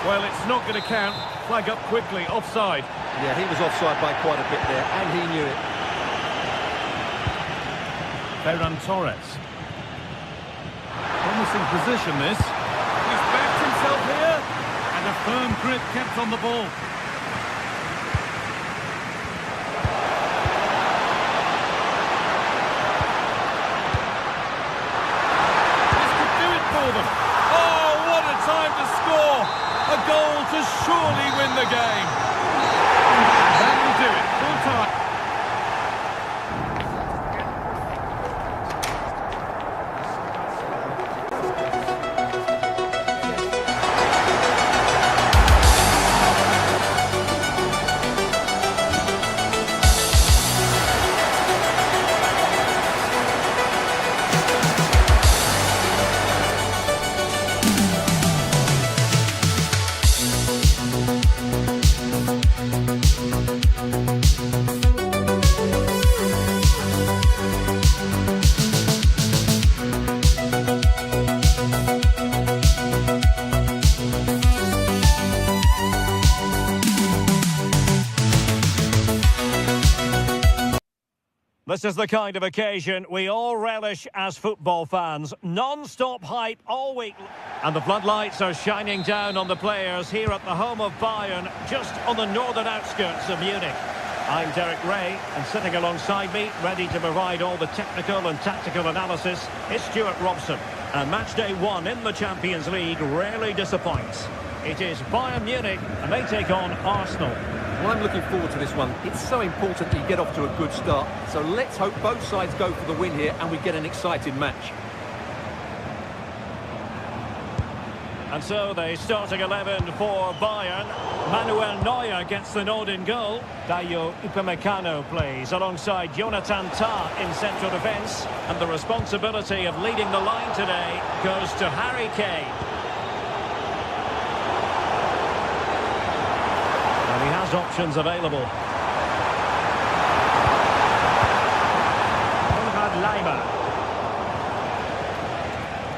Well, it's not going to count. Flag up quickly, offside. Yeah, he was offside by quite a bit there, and he knew it. Ferran Torres. Promising position, this. He's backed himself here. And a firm grip kept on the ball. This could do it for them. Oh, what a time to score! A goal to surely win the game. That will do it. Full time. This is the kind of occasion we all relish as football fans. Non-stop hype all week. And the floodlights are shining down on the players here at the home of Bayern, just on the northern outskirts of Munich. I'm Derek Ray, and sitting alongside me, ready to provide all the technical and tactical analysis, is Stuart Robson. And match day 1 in the Champions League rarely disappoints. It is Bayern Munich, and they take on Arsenal. Well, I'm looking forward to this one. It's so important that you get off to a good start. So let's hope both sides go for the win here and we get an exciting match. And so the starting 11 for Bayern. Manuel Neuer gets the nod in goal. Dayo Upamecano plays alongside Jonathan Tah in central defence. And the responsibility of leading the line today goes to Harry Kane. And he has options available. Konrad Laimer.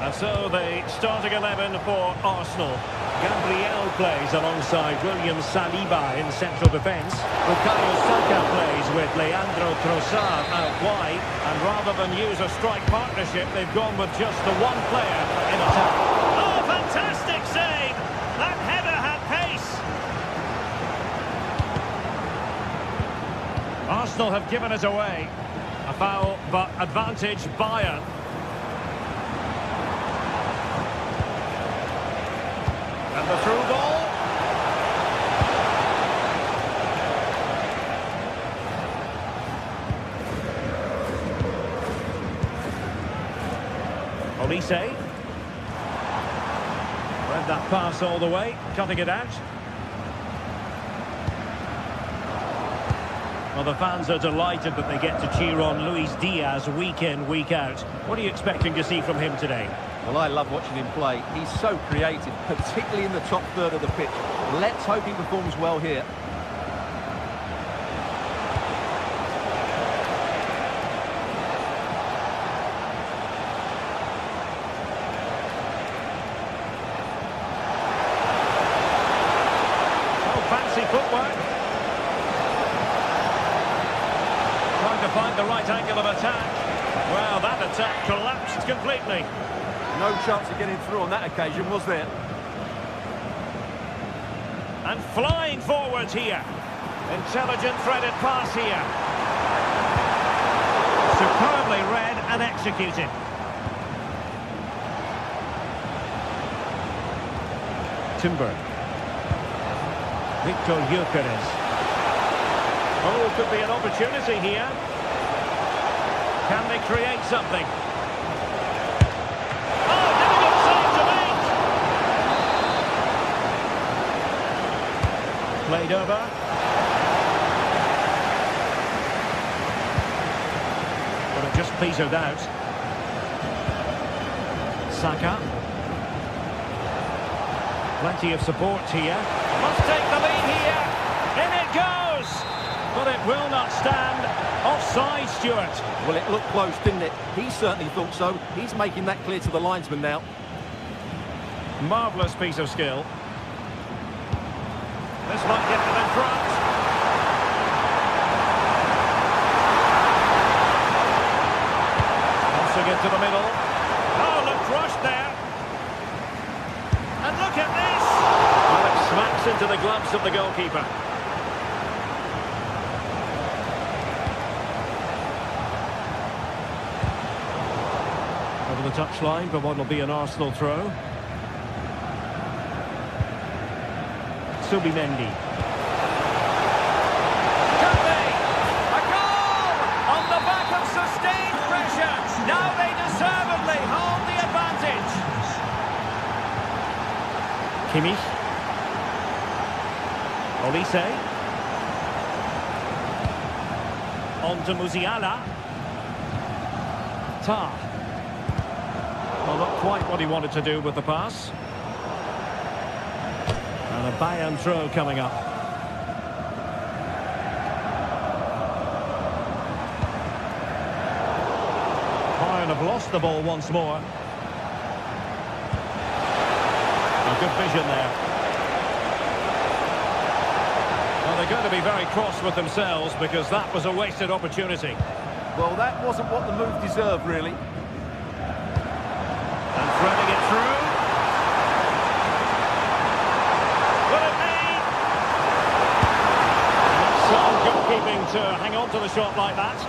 And so the starting 11 for Arsenal. Gabriel plays alongside William Saliba in central defence. Bukayo Saka plays with Leandro Trossard out wide. And rather than use a strike partnership, they've gone with just the one player in attack. Oh, fantastic save! That header had pace. Arsenal have given it away. A foul, but advantage Bayern. And the through ball. Olise. Read that pass all the way, cutting it out. Well, the fans are delighted that they get to cheer on Luis Diaz week in, week out. What are you expecting to see from him today? Well, I love watching him play. He's so creative, particularly in the top third of the pitch. Let's hope he performs well here. Oh, fancy footwork. Trying to find the right angle of attack. Well, that attack collapsed completely. No chance of getting through on that occasion, was there? And flying forwards here. Intelligent threaded pass here. Superbly read and executed. Timber. Victor Gyökeres. Oh, could be an opportunity here. Can they create something? Oh, difficult save to make. Played over. But it just petered out. Saka. Plenty of support here. Must take the lead here. In it goes. But it will not stand. Offside, Stuart. Well, it looked close, didn't it? He certainly thought so. He's making that clear to the linesman now. Marvellous piece of skill. This might get them in front. Passing it to the middle. Oh, looked rushed there. And look at this. Well, it smacks into the gloves of the goalkeeper. Over the touchline for what will be an Arsenal throw. Subimendi. Can they? A goal! On the back of sustained pressure. Now they deservedly hold the advantage. Kimmich. Olise. On to Musiala. Tar. Well, not quite what he wanted to do with the pass. And a Bayern throw coming up. Bayern have lost the ball once more. A good vision there. Well, they're going to be very cross with themselves because that was a wasted opportunity. Well, that wasn't what the move deserved, really. And threading it through. Will it be? Some goalkeeping to hang on to the shot like that.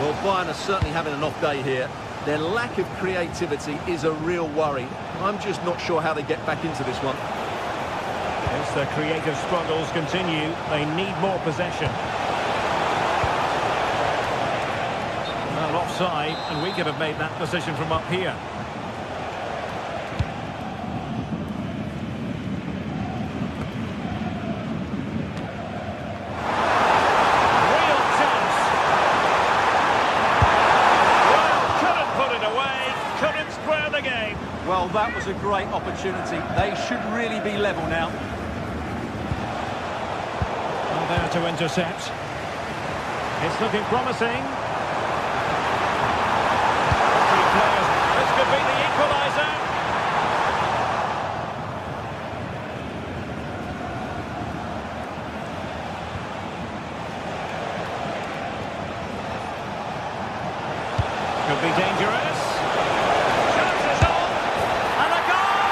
Well, Bayern are certainly having an off day here. Their lack of creativity is a real worry. I'm just not sure how they get back into this one. As the creative struggles continue, they need more possession. Well, offside, and we could have made that decision from up here. Real chance. Well, couldn't put it away, couldn't square the game. Well, that was a great opportunity. They should really be level now. Well, there to intercept. It's looking promising. This could be the equaliser. Could be dangerous. Chances on. And a goal!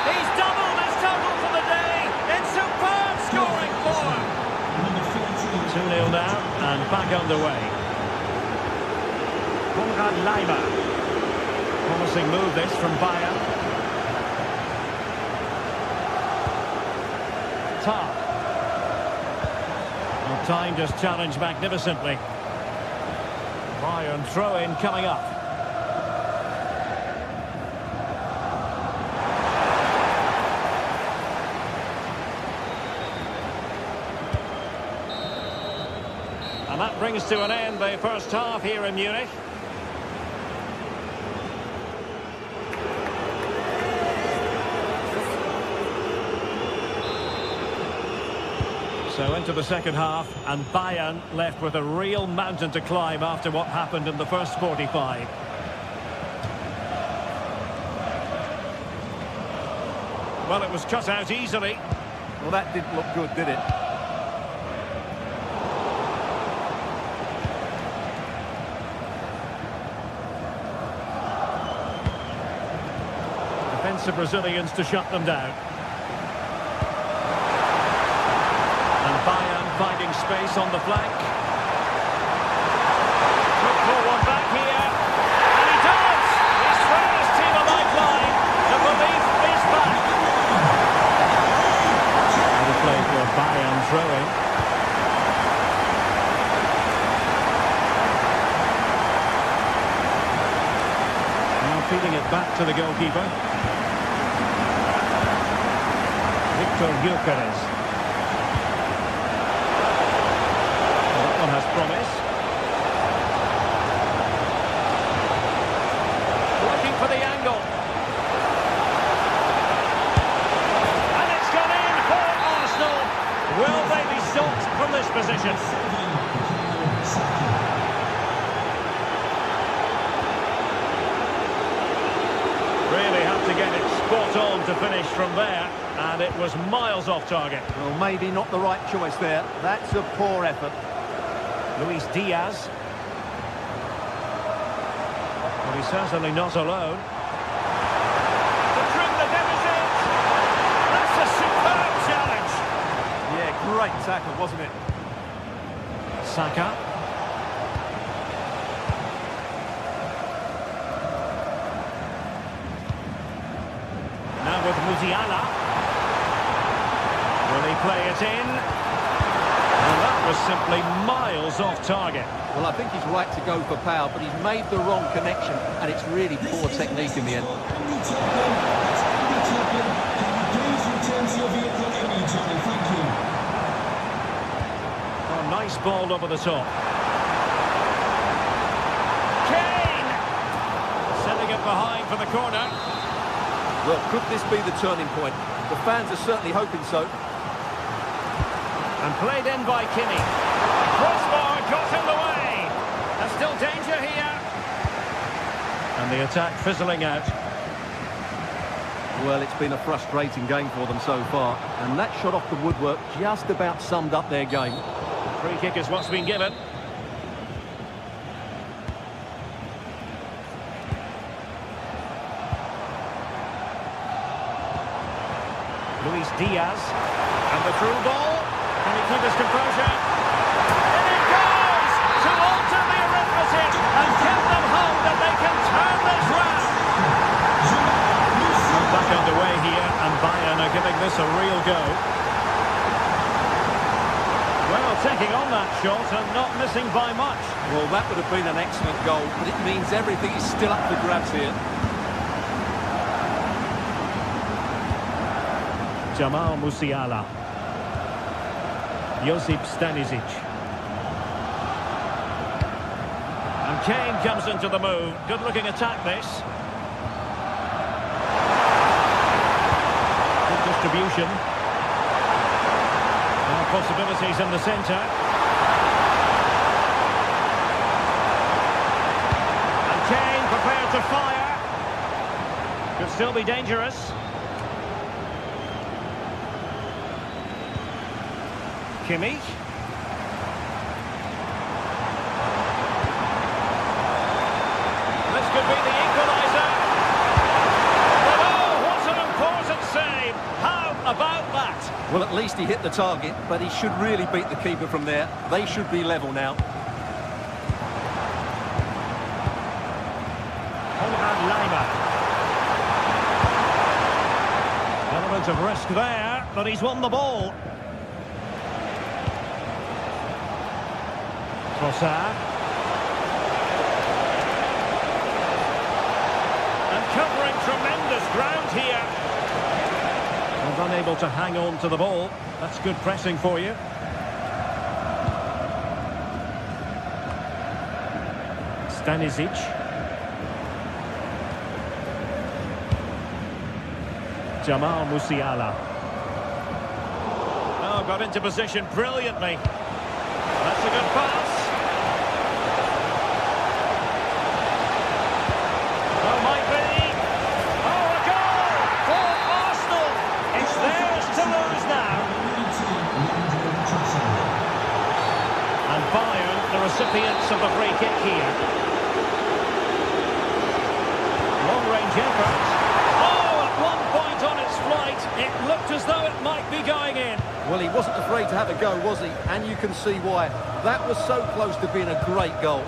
He's doubled his total for the day in superb scoring form. 2-0 now and back underway. Konrad Leimer. Promising move this from Bayern. Tar. Well, time just challenged magnificently. Bayern throw-in coming up. that brings to an end the first half here in Munich. So into the second half, and Bayern left with a real mountain to climb after what happened in the first 45. Well, it was cut out easily. Well, that didn't look good, did it? Defensive Brazilians to shut them down. Bayern finding space on the flank. Look for one back here. And he does! He's thrown his team a lifeline. The belief is back. And a play for Bayern throwing. Now feeding it back to the goalkeeper. Victor Gyökeres. Has promise. Looking for the angle. And it's gone in for Arsenal. Will they be stopped from this position? Really had to get it spot on to finish from there, and it was miles off target. Well, maybe not the right choice there. That's a poor effort. Luis Diaz. Well, he's certainly not alone. To trim the deficit. That's a superb challenge. Yeah, great tackle, wasn't it? Saka. Now with Musiala. Will he play it in? And that was simply miles off target. Well, I think he's right to go for power, but he's made the wrong connection, and it's really poor technique in the end. Andy Chaplin, can you please return to your vehicle immediately? Thank you. Oh, nice ball over the top. Kane! Setting it behind for the corner. Well, could this be the turning point? The fans are certainly hoping so. And played in by Kimmich. Crossbar got in the way. There's still danger here. And the attack fizzling out. Well, it's been a frustrating game for them so far. And that shot off the woodwork just about summed up their game. Free kick is what's been given. Luis Diaz. And the through ball. Can he keep his composure? In it goes! To alter the arithmetic and get them home that they can turn this round. Well, back underway here, and Bayern are giving this a real go. Well, taking on that shot and not missing by much. Well, that would have been an excellent goal, but it means everything is still up for grabs here. Jamal Musiala. Josip Stanisic. And Kane comes into the move. Good-looking attack, this. Good distribution. Now possibilities in the centre. And Kane prepared to fire. Could still be dangerous. Kimmich. This could be the equaliser. But oh, what an important save. How about that? Well, at least he hit the target, but he should really beat the keeper from there. They should be level now. Element of risk there, but he's won the ball. Trossard. And covering tremendous ground here. And unable to hang on to the ball. That's good pressing for you. Stanisic. Jamal Musiala. Oh, got into position brilliantly. That's a good pass. Oh, might be. Oh, a goal for Arsenal. It's theirs to lose now. And Bayern, the recipients of the free kick here. Long-range effort. Oh, at one point on its flight, it looked as though it might be going in. Well, he wasn't afraid to have a go, was he? And you can see why. That was so close to being a great goal.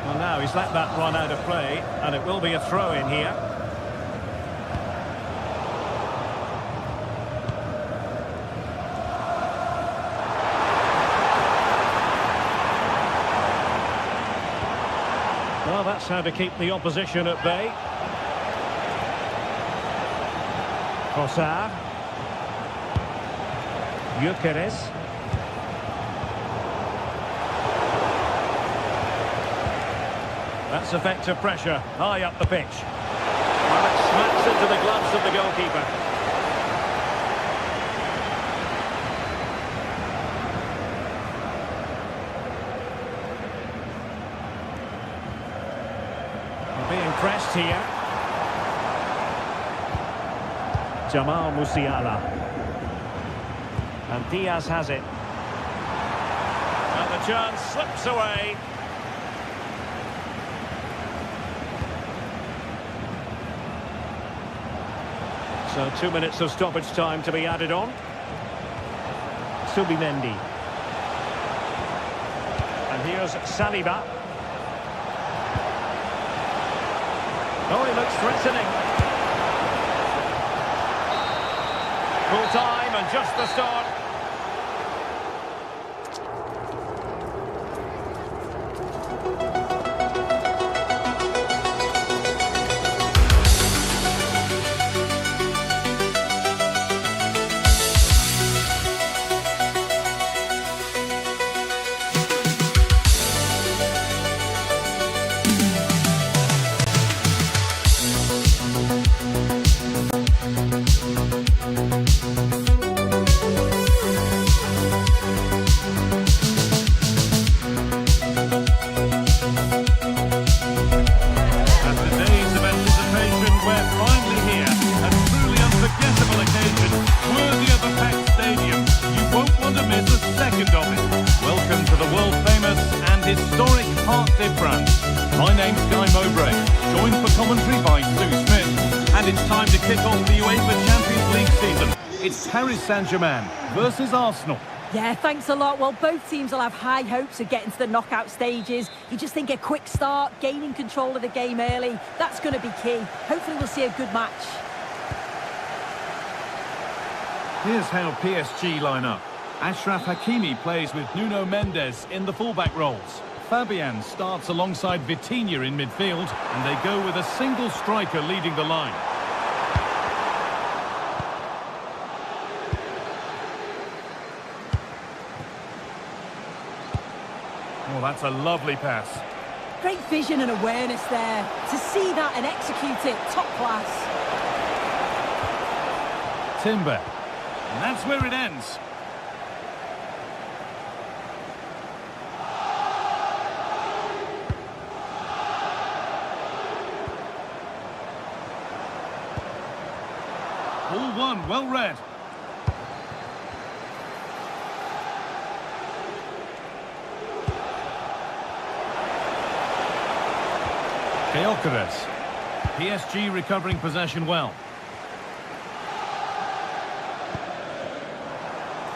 Well, now he's let that run out of play, and it will be a throw-in here. Well, that's how to keep the opposition at bay. Trossard. Gyökeres. That's effective pressure, high up the pitch. Well, it smacks into the gloves of the goalkeeper. We're being pressed here. Jamal Musiala. And Diaz has it. And the chance slips away. So 2 minutes of stoppage time to be added on. Subimendi. And here's Saliba. Oh, he looks threatening. Full time and just the start. It's time to kick off the UEFA Champions League season. It's Paris Saint-Germain versus Arsenal. Yeah, thanks a lot. Well, both teams will have high hopes of getting to the knockout stages. You just think a quick start, gaining control of the game early, that's going to be key. Hopefully we'll see a good match. Here's how PSG line up. Achraf Hakimi plays with Nuno Mendes in the fullback roles. Fabian starts alongside Vitinha in midfield, and they go with a single striker leading the line. Oh, that's a lovely pass. Great vision and awareness there. To see that and execute it, top class. Timber. And that's where it ends. Ball one, well read. Gyökeres. PSG recovering possession well.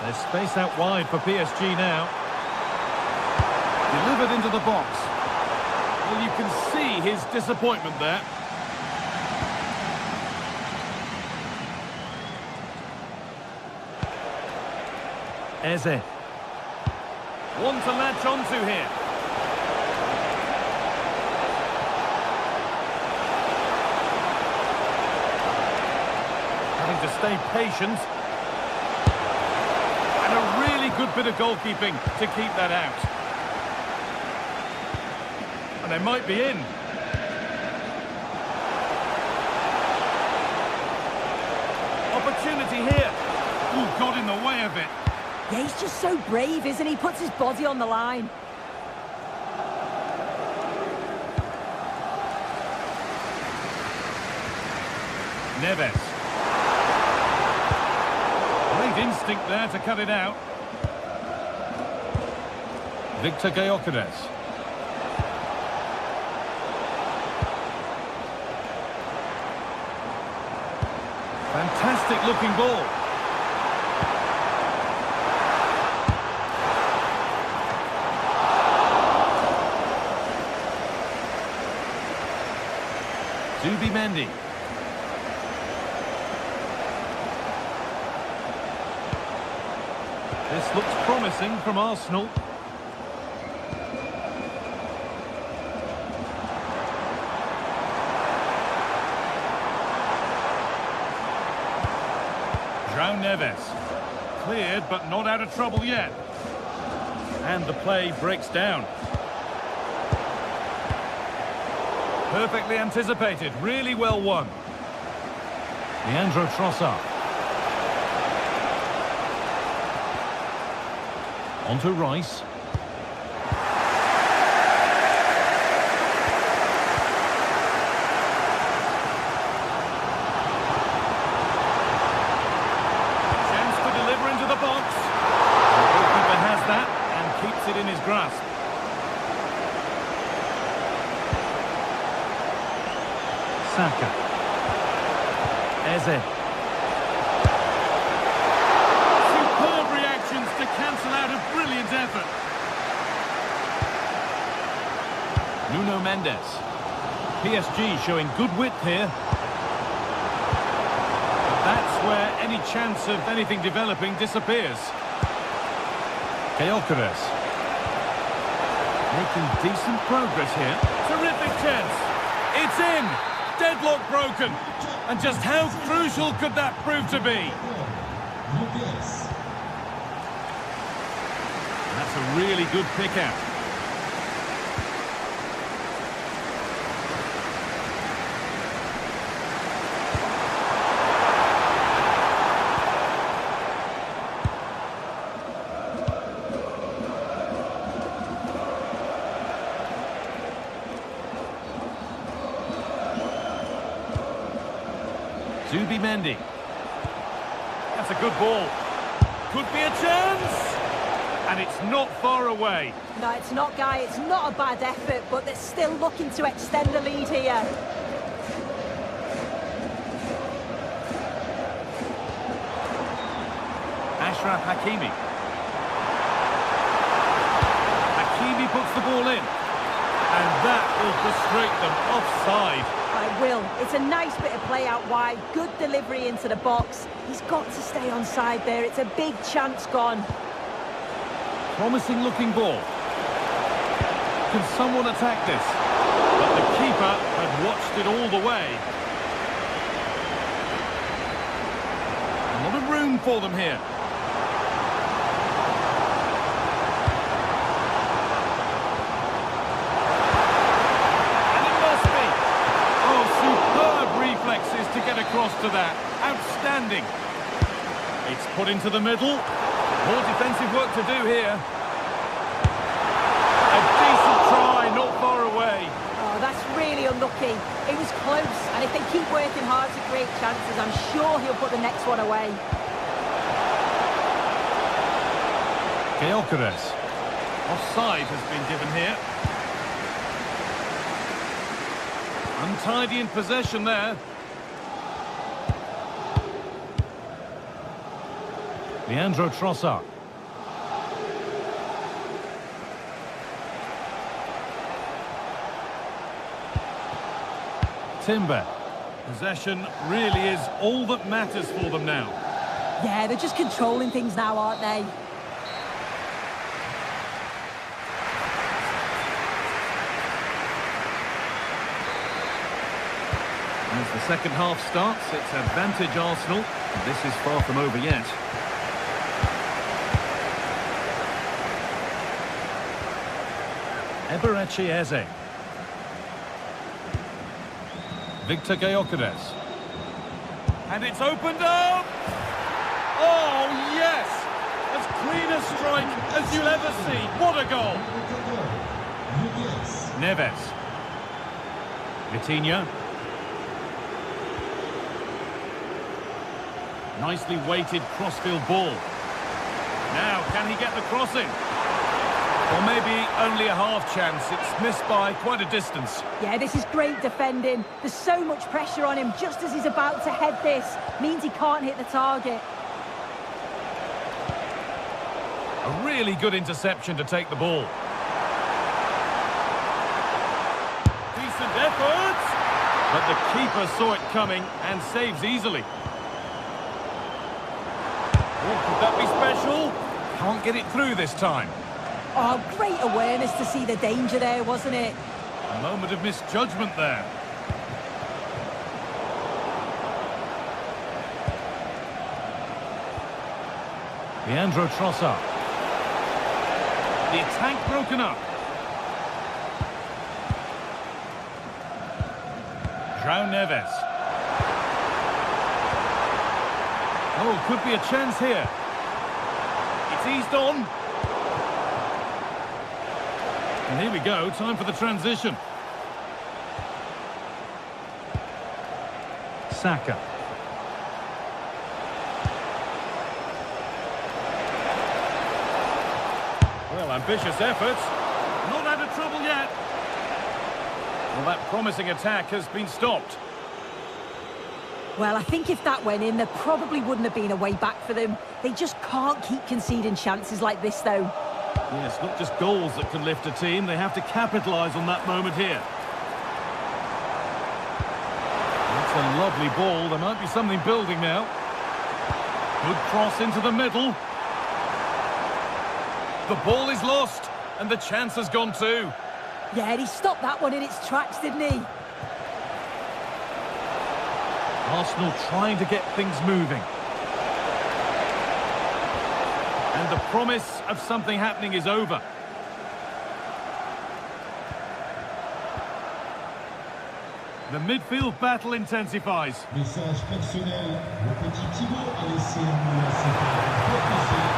There's space out wide for PSG now. Delivered into the box. Well, you can see his disappointment there. Eze. One to latch onto here. Having to stay patient. And a really good Good bit of goalkeeping to keep that out. And they might be in. Opportunity here. Ooh, got in the way of it. Yeah, he's just so brave, isn't he? Puts his body on the line. Neves. Great instinct there to cut it out. Victor Gyökeres. Fantastic looking ball. Zubimendi. This looks promising from Arsenal. João Neves. Cleared, but not out of trouble yet. And the play breaks down. Perfectly anticipated, really well won. Leandro Trossard. On to Rice. Chance to deliver into the box. The goalkeeper has that and keeps it in his grasp. Saka. Eze. Superb reactions to cancel out a brilliant effort. Nuno Mendes. PSG showing good width here. But that's where any chance of anything developing disappears. Gyökeres. Making decent progress here. Terrific chance. It's in. Deadlock broken. And just how crucial could that prove to be? That's a really good pick out. Zubimendi. That's a good ball. Could be a chance. And it's not far away. No, it's not, Guy. It's not a bad effort, but they're still looking to extend the lead here. Achraf Hakimi. Hakimi puts the ball in. And that will frustrate them offside. I will. It's a nice bit of play out wide. Good delivery into the box. He's got to stay onside there. It's a big chance gone. Promising looking ball. Can someone attack this? But the keeper had watched it all the way. A lot of room for them here. To get across to that. Outstanding. It's put into the middle. More defensive work to do here. A decent try, not far away. Oh, that's really unlucky. It was close, and if they keep working hard to create chances, I'm sure he'll put the next one away. Gyökeres. Offside has been given here. Untidy in possession there. Leandro Trossard. Timber. Possession really is all that matters for them now. Yeah, they're just controlling things now, aren't they? As the second half starts, it's advantage Arsenal. This is far from over yet. Eberechi Eze. Victor Gyökeres. And it's opened up! Oh, yes! As clean a strike as you'll ever see. What a goal! Neves. Vitinha. Nicely weighted crossfield ball. Now, can he get the crossing? Or maybe only a half chance. It's missed by quite a distance. Yeah, this is great defending. There's so much pressure on him just as he's about to head this. Means he can't hit the target. A really good interception to take the ball. Decent effort! But the keeper saw it coming and saves easily. Oh, could that be special? Can't get it through this time. Oh, great awareness to see the danger there, wasn't it? A moment of misjudgment there. Leandro Trossard. The attack broken up. João Neves. Oh, could be a chance here. It's eased on. And here we go, time for the transition. Saka. Well, ambitious efforts. Not out of trouble yet. Well, that promising attack has been stopped. Well, I think if that went in, there probably wouldn't have been a way back for them. They just can't keep conceding chances like this, though. Yes, not just goals that can lift a team. They have to capitalise on that moment here. That's a lovely ball. There might be something building now. Good cross into the middle. The ball is lost, and the chance has gone too. Yeah, he stopped that one in its tracks, didn't he? Arsenal trying to get things moving. And the promise of something happening is over. The midfield battle intensifies. Message personnel, le petit Thibaut a laissé un mot assez fort.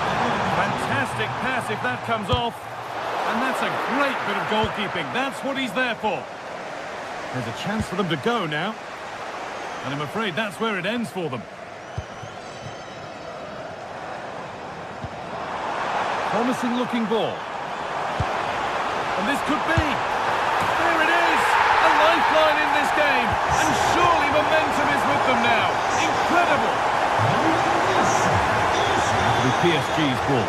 Fantastic pass if that comes off. And that's a great bit of goalkeeping. That's what he's there for. There's a chance for them to go now. And I'm afraid that's where it ends for them. Promising looking ball. And this could be. There it is! A lifeline in this game. And surely momentum is with them now. Incredible! With PSG's ball.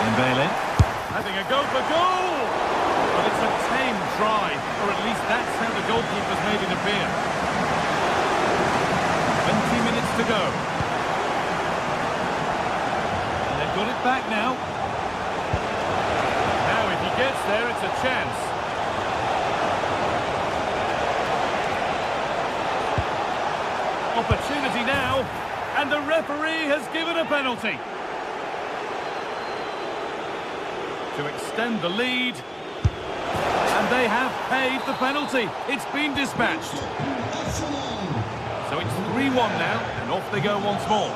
Dembele. Having a go for goal! But it's a tame try. Or at least that's how the goalkeeper's made it appear. 20 minutes to go. Got it back now. Now if he gets there, it's a chance. Opportunity now, and the referee has given a penalty. To extend the lead, and they have paid the penalty. It's been dispatched. So it's 3-1 now, and off they go once more.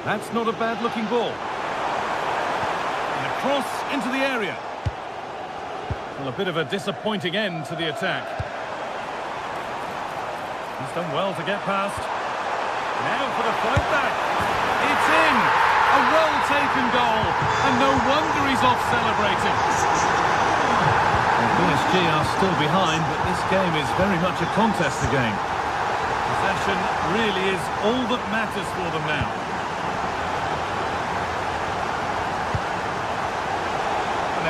That's not a bad-looking ball. And a cross into the area. Well, a bit of a disappointing end to the attack. He's done well to get past. Now for the fight back. It's in! A well-taken goal. And no wonder he's off celebrating. Well, PSG are still behind, but this game is very much a contest again. Possession really is all that matters for them now.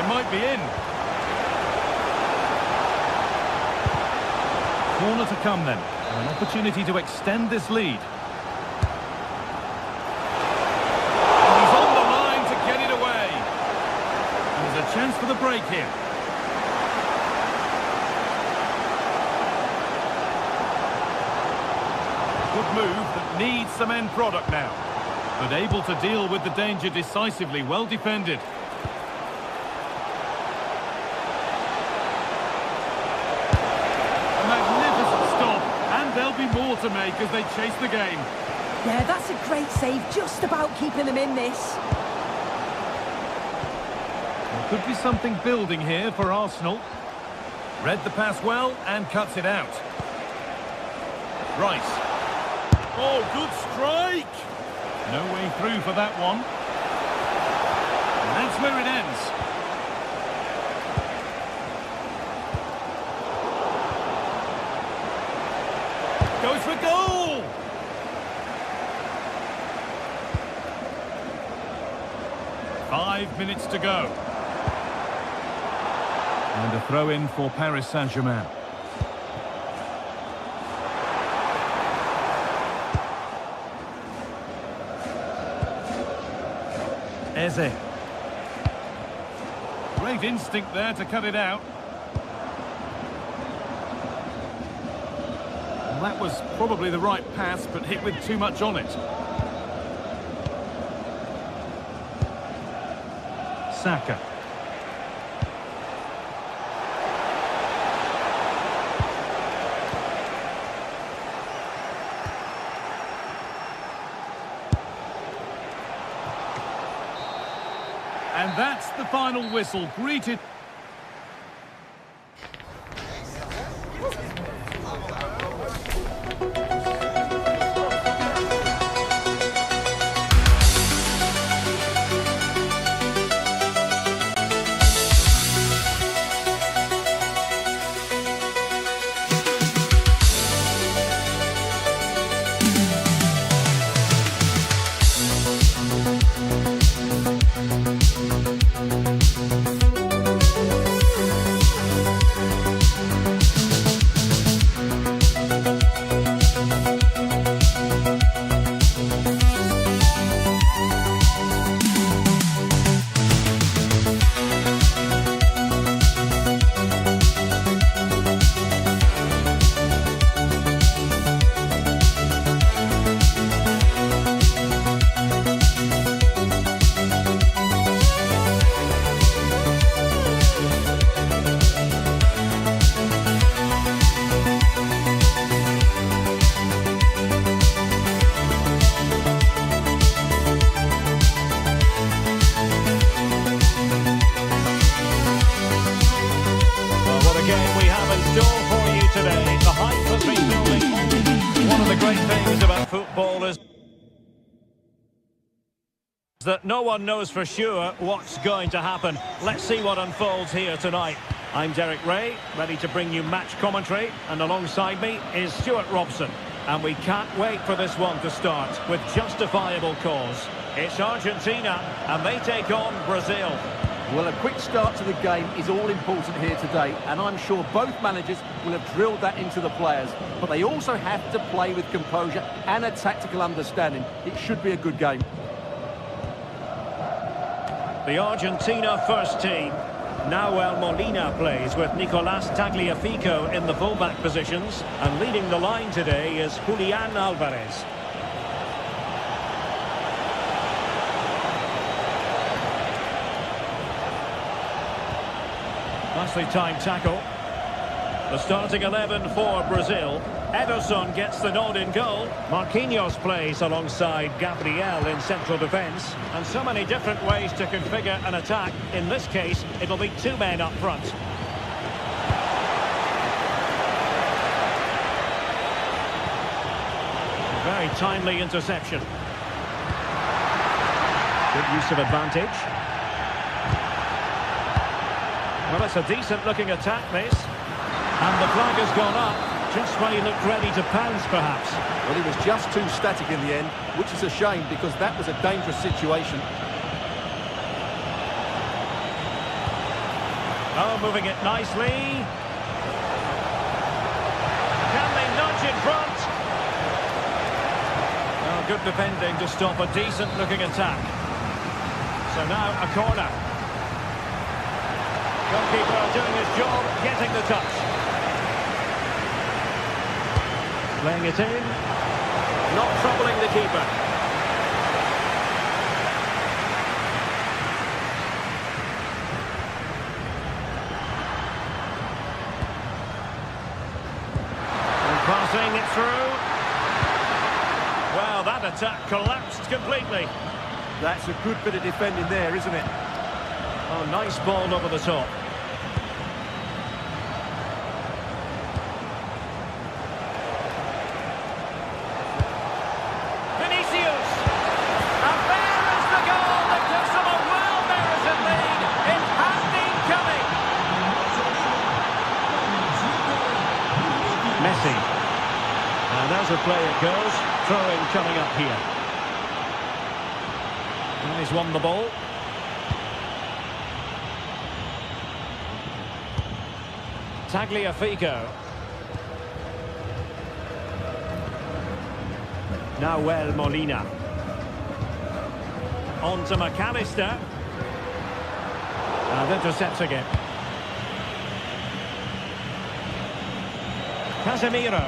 Might be in. Corner to come then. An opportunity to extend this lead. And he's on the line to get it away. And there's a chance for the break here. Good move that needs some end product now. but able to deal with the danger decisively. Well defended. A magnificent stop, and there'll be more to make as they chase the game. Yeah, that's a great save, just about keeping them in this. There could be something building here for Arsenal. Read the pass well and cuts it out. Rice. Oh, good strike! No way through for that one. And that's where it ends. Goes for goal! Five minutes to go. And a throw-in for Paris Saint-Germain. Eze. Great instinct there to cut it out. Well, that was probably the right pass, but hit with too much on it. Saka. And that's the final whistle, greeted. That no one knows for sure what's going to happen. Let's see what unfolds here tonight. I'm Derek Ray, ready to bring you match commentary, and alongside me is Stuart Robson. And we can't wait for this one to start with justifiable cause. It's Argentina, and they take on Brazil. Well, a quick start to the game is all important here today, and I'm sure both managers will have drilled that into the players. But they also have to play with composure and a tactical understanding. It should be a good game. The Argentina first team. Nahuel Molina plays with Nicolás Tagliafico in the fullback positions, and leading the line today is Julián Álvarez. Nicely timed tackle. The starting 11 for Brazil. Ederson gets the nod in goal. Marquinhos plays alongside Gabriel in central defence. And so many different ways to configure an attack. In this case, it'll be two men up front. Very timely interception. Good use of advantage. Well, it's a decent-looking attack, this. And the flag has gone up. Just when he looked ready to pounce, perhaps. Well, he was just too static in the end, which is a shame because that was a dangerous situation. Oh, moving it nicely. Can they nudge in front? Oh, good defending to stop a decent-looking attack. So now a corner. Goalkeeper doing his job, getting the touch. Playing it in, not troubling the keeper. playing it through. Well, that attack collapsed completely. That's a good bit of defending there, isn't it? Oh, nice ball over the top. Vinicius! And there is the goal that gives them a well-merited lead. It has been coming. Messi. And as a play it goes. Throw-in coming up here. And he's won the ball. Tagliafico. Nahuel Molina. On to McAllister. And intercepts again. Casemiro.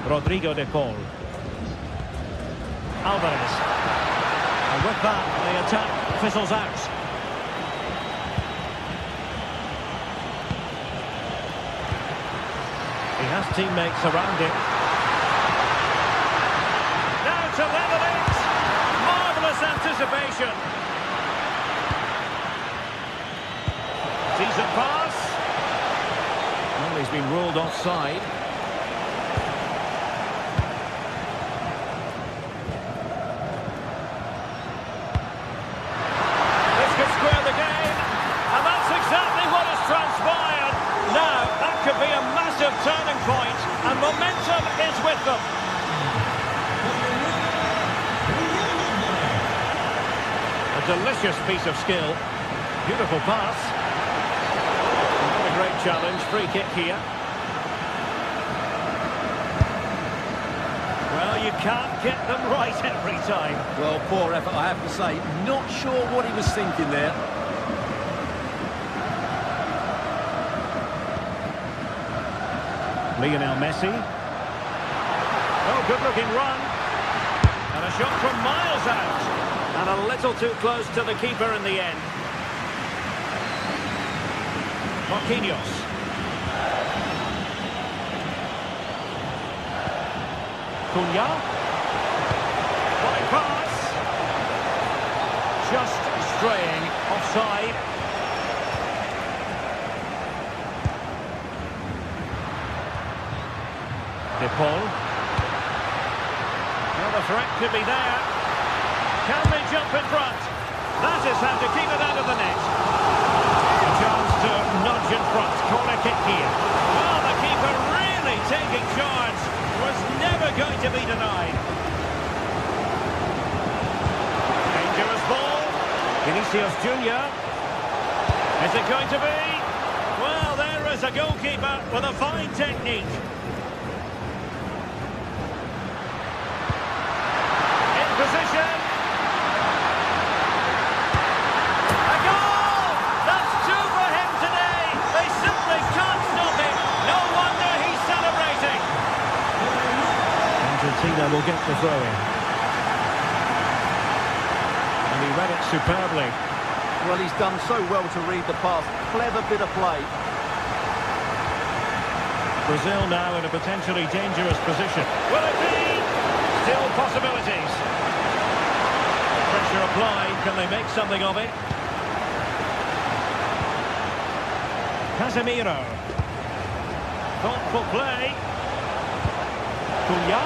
Rodrigo de Paul. Alvarez. And with that, the attack fizzles out. He has teammates around him. Now to level it. Marvellous anticipation. Decent pass. Well, he's been ruled offside. Transpired. Now, that could be a massive turning point, and momentum is with them. A delicious piece of skill. Beautiful pass. What a great challenge. Free kick here. Well, you can't get them right every time. Well, poor effort, I have to say. Not sure what he was thinking there. Lionel Messi. Oh, good-looking run. And a shot from miles out. And a little too close to the keeper in the end. Marquinhos. Cunha. Wide pass. Just straying offside. De Paul. Well, the threat could be there. Can they jump in front? That is how to keep it out of the net. A chance to nudge in front. Corner kick here. Well, the keeper really taking charge. Was never going to be denied. Dangerous ball. Vinicius Junior. Is it going to be? Well, there is a goalkeeper with a fine technique. Position. A goal! That's two for him today. They simply can't stop him. No wonder he's celebrating. Argentina will get the throw in. And he read it superbly. Well, he's done so well to read the pass. Clever bit of play. Brazil now in a potentially dangerous position. Will it be? Still possibilities. Pressure applied, can they make something of it? Casemiro. Thoughtful play. Cunha.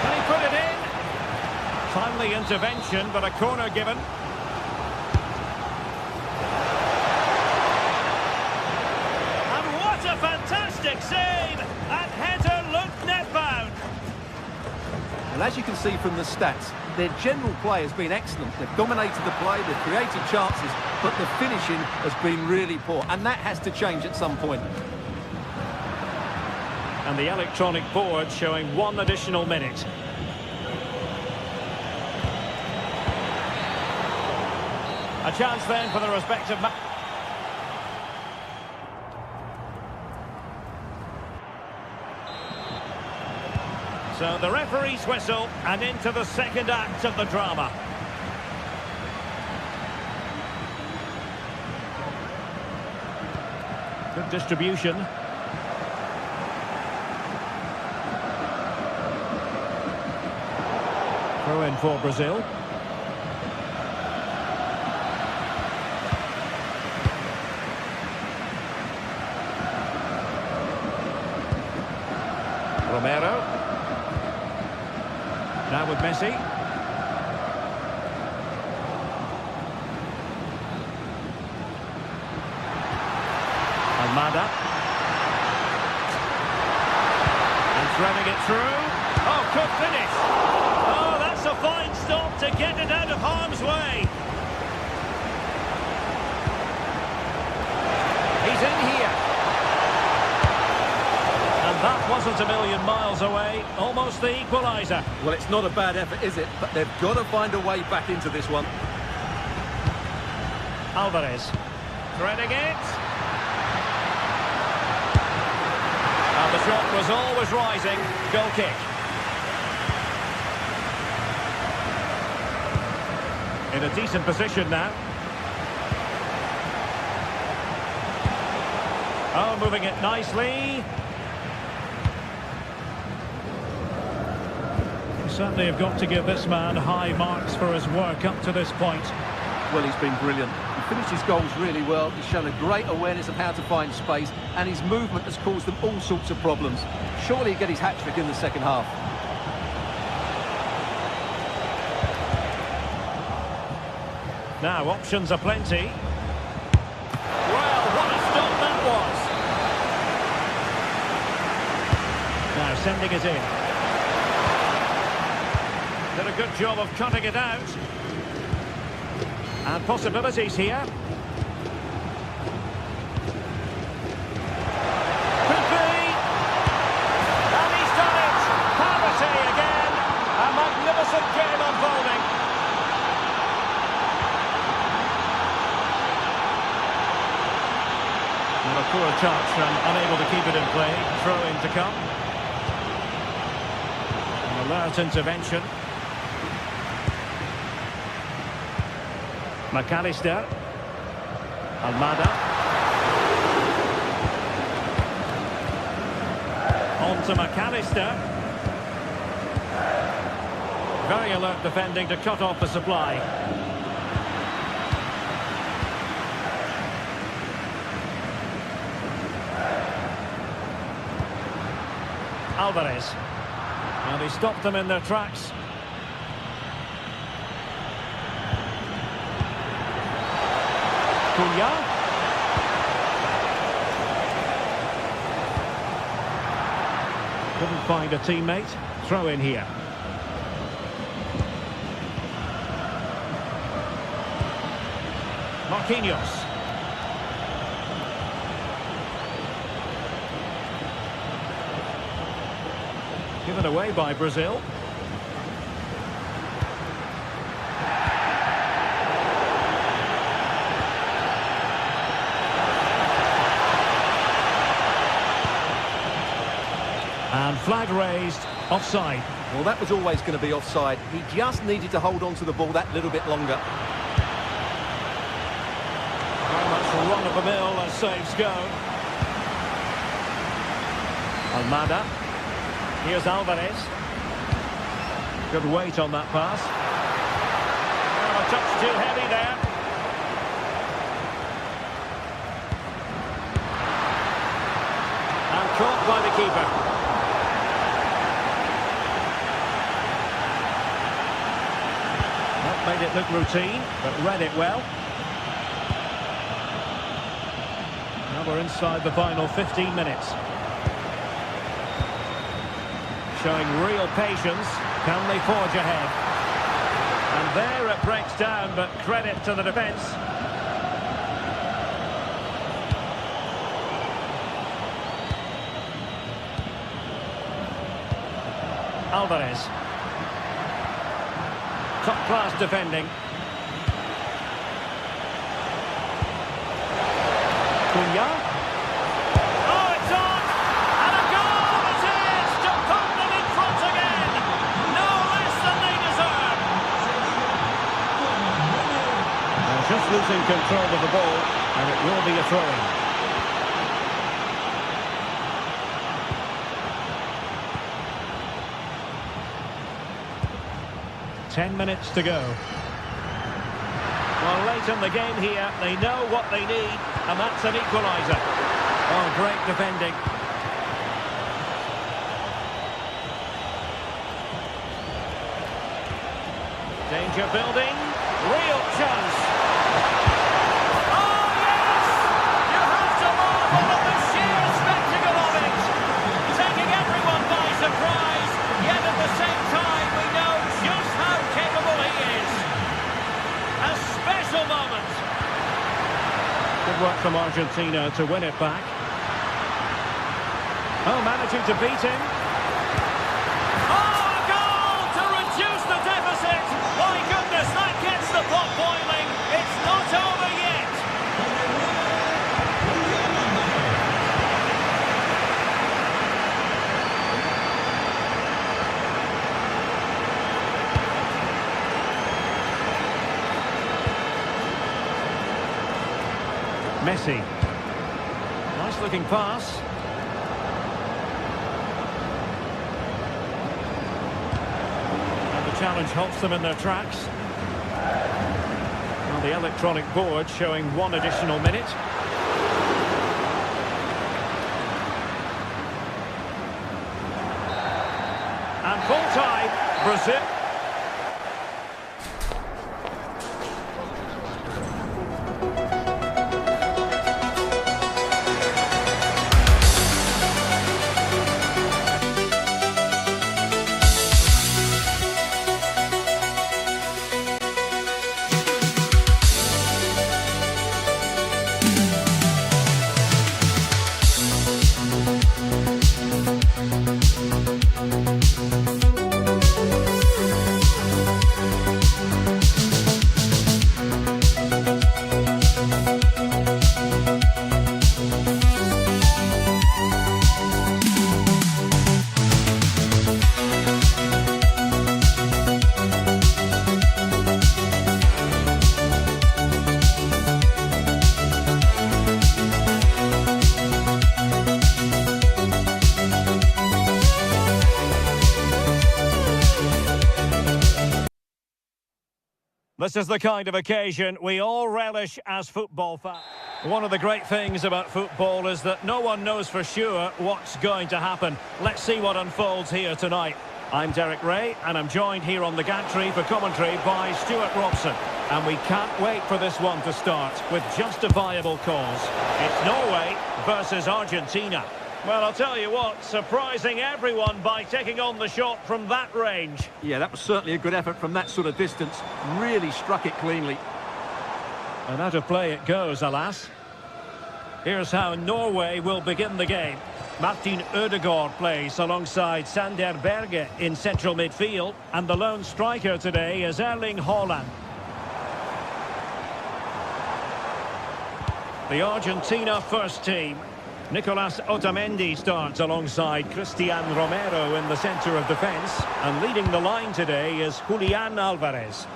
Can he put it in? Timely intervention, but a corner given. And what a fantastic save! That header looked net-bound. And as you can see from the stats, their general play has been excellent. They've dominated the play, they've created chances, but the finishing has been really poor, and that has to change at some point. And the electronic board showing 1 additional minute. A chance then for the respective So the referee's whistle and into the second act of the drama. Good distribution. Throw in for Brazil. Romero. Now with Messi. Almada. And threading it through. Oh, good finish. Oh, that's a fine stop to get it out of harm's way. He's in here. And that wasn't a million miles away. Almost the equaliser. Well, it's not a bad effort, is it? But they've got to find a way back into this one. Alvarez. Threading it. And the shot was always rising. Goal kick. In a decent position now. Oh, moving it nicely. You certainly have got to give this man high marks for his work up to this point. Well, he's been brilliant. He finished his goals really well. He's shown a great awareness of how to find space, and his movement has caused them all sorts of problems. Surely he'll get his hat-trick in the second half. Now, options are plenty. Well, what a stop that was. Now, sending it in. Did a good job of cutting it out. And possibilities here. Could be. And he's done it. Penalty again. A magnificent game unfolding. Well, a poor touch and unable to keep it in play. Throw in to come. An alert intervention. McAllister. Almada. On to McAllister. Very alert defending to cut off the supply. Alvarez. And he stopped them in their tracks. Cunha. Couldn't find a teammate. Throw in here. Marquinhos. Given away by Brazil. And flag raised, offside. Well, that was always going to be offside. He just needed to hold on to the ball that little bit longer. Very much run-of-the-mill as saves go. Almada. Here's Alvarez. Good weight on that pass. Oh, a touch too heavy there. And caught by the keeper. Made it look routine, but read it well. Now we're inside the final 15 minutes. Showing real patience. Can they forge ahead? And there it breaks down, but credit to the defence. Alvarez. Top-class defending. Cunha. Oh, it's on! And a goal it is to put them in front again! losing control of the ball, and it will be a throw-in. 10 minutes to go. Well, late in the game here, they know what they need, and that's an equaliser. Oh, great defending. Danger building, real chance. Oh, yes! You have to marvel at the sheer spectacle of it. Taking everyone by surprise, yet at the same time we know just how capable he is. A special moment. Good work from Argentina to win it back. Oh, managing to beat him. Oh, a goal to reduce the deficit. My goodness, that gets the pot boiling. It's not over yet. Messi. Nice looking pass. And the challenge halts them in their tracks. Well, the electronic board showing 1 additional minute. And full time, Brazil. This is the kind of occasion we all relish as football fans. One of the great things about football is that no one knows for sure what's going to happen. Let's see what unfolds here tonight. I'm Derek Ray, and I'm joined here on the gantry for commentary by Stuart Robson. And we can't wait for this one to start with justifiable cause. It's Norway versus Argentina. Well, I'll tell you what, surprising everyone by taking on the shot from that range. Yeah, that was certainly a good effort from that sort of distance. Really struck it cleanly. And out of play it goes, alas. Here's how Norway will begin the game. Martin Ødegaard plays alongside Sander Berge in central midfield. And the lone striker today is Erling Haaland. The Argentina first team. Nicolas Otamendi starts alongside Christian Romero in the centre of defence. And leading the line today is Julian Alvarez.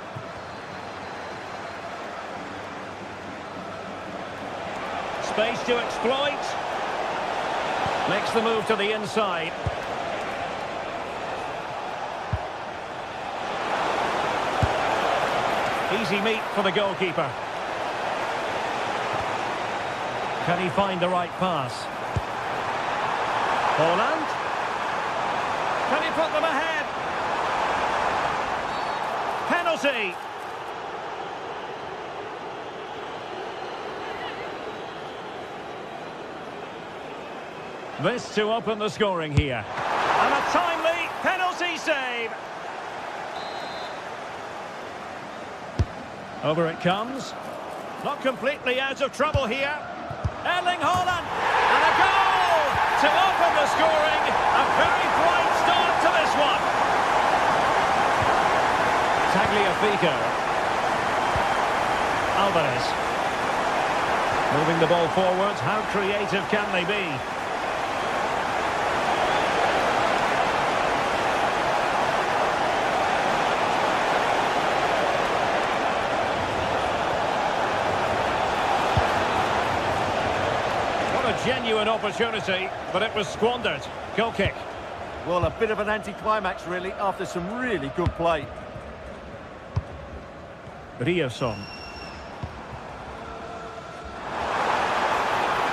Space to exploit. Makes the move to the inside. Easy meet for the goalkeeper. Can he find the right pass? Haaland. Can he put them ahead? Penalty. This to open the scoring here. And a timely penalty save. Over it comes. Not completely out of trouble here. Erling Haaland, and a goal to open the scoring. A very bright start to this one. Tagliafico. Alvarez. Moving the ball forwards. How creative can they be? genuine opportunity, but it was squandered. Goal kick. Well, a bit of an anticlimax, really, after some really good play. Ryerson.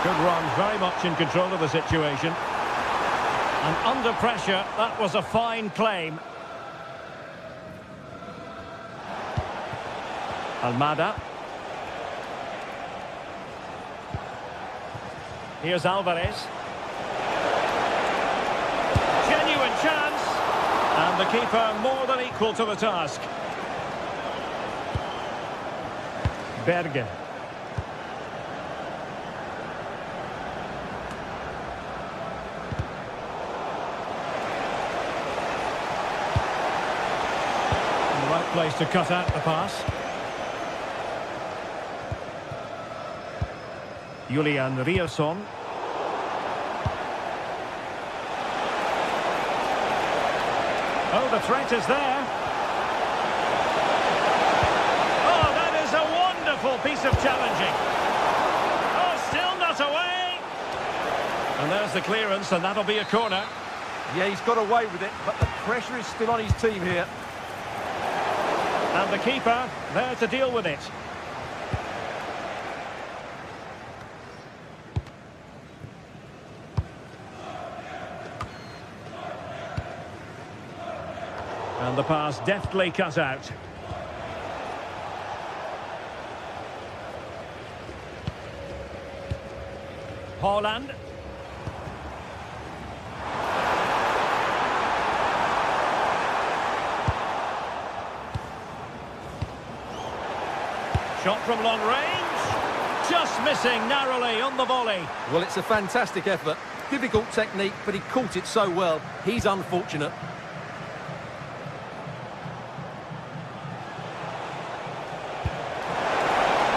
Good run, very much in control of the situation. And under pressure, that was a fine claim. Almada. Here's Alvarez. Genuine chance. And the keeper more than equal to the task. Berge. The right place to cut out the pass. Julian Ryerson. Oh, the threat is there. Oh, that is a wonderful piece of challenging. Oh, still not away. And there's the clearance, and that'll be a corner. Yeah, he's got away with it, but the pressure is still on his team here. And the keeper there to deal with it. And the pass deftly cut out. Haaland. Shot from long range. Just missing narrowly on the volley. Well, it's a fantastic effort. Difficult technique, but he caught it so well. He's unfortunate.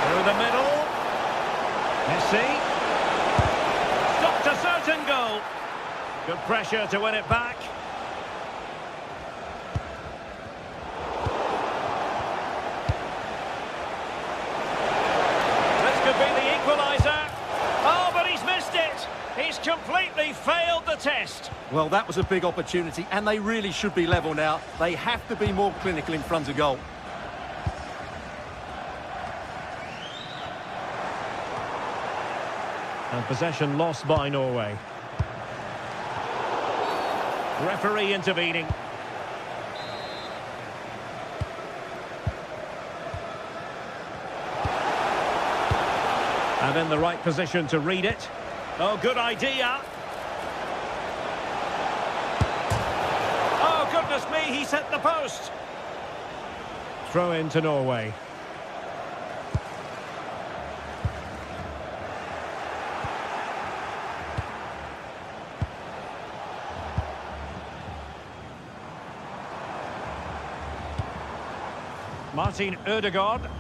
Through the middle. Messi. Stopped a certain goal. Good pressure to win it back. This could be the equaliser. Oh, but he's missed it. He's completely failed the test. Well, that was a big opportunity, and they really should be level now. They have to be more clinical in front of goal. And possession lost by Norway. Referee intervening. And in the right position to read it. Oh, good idea. Oh, goodness me, he's hit the post. Throw in to Norway. Martin Ødegaard.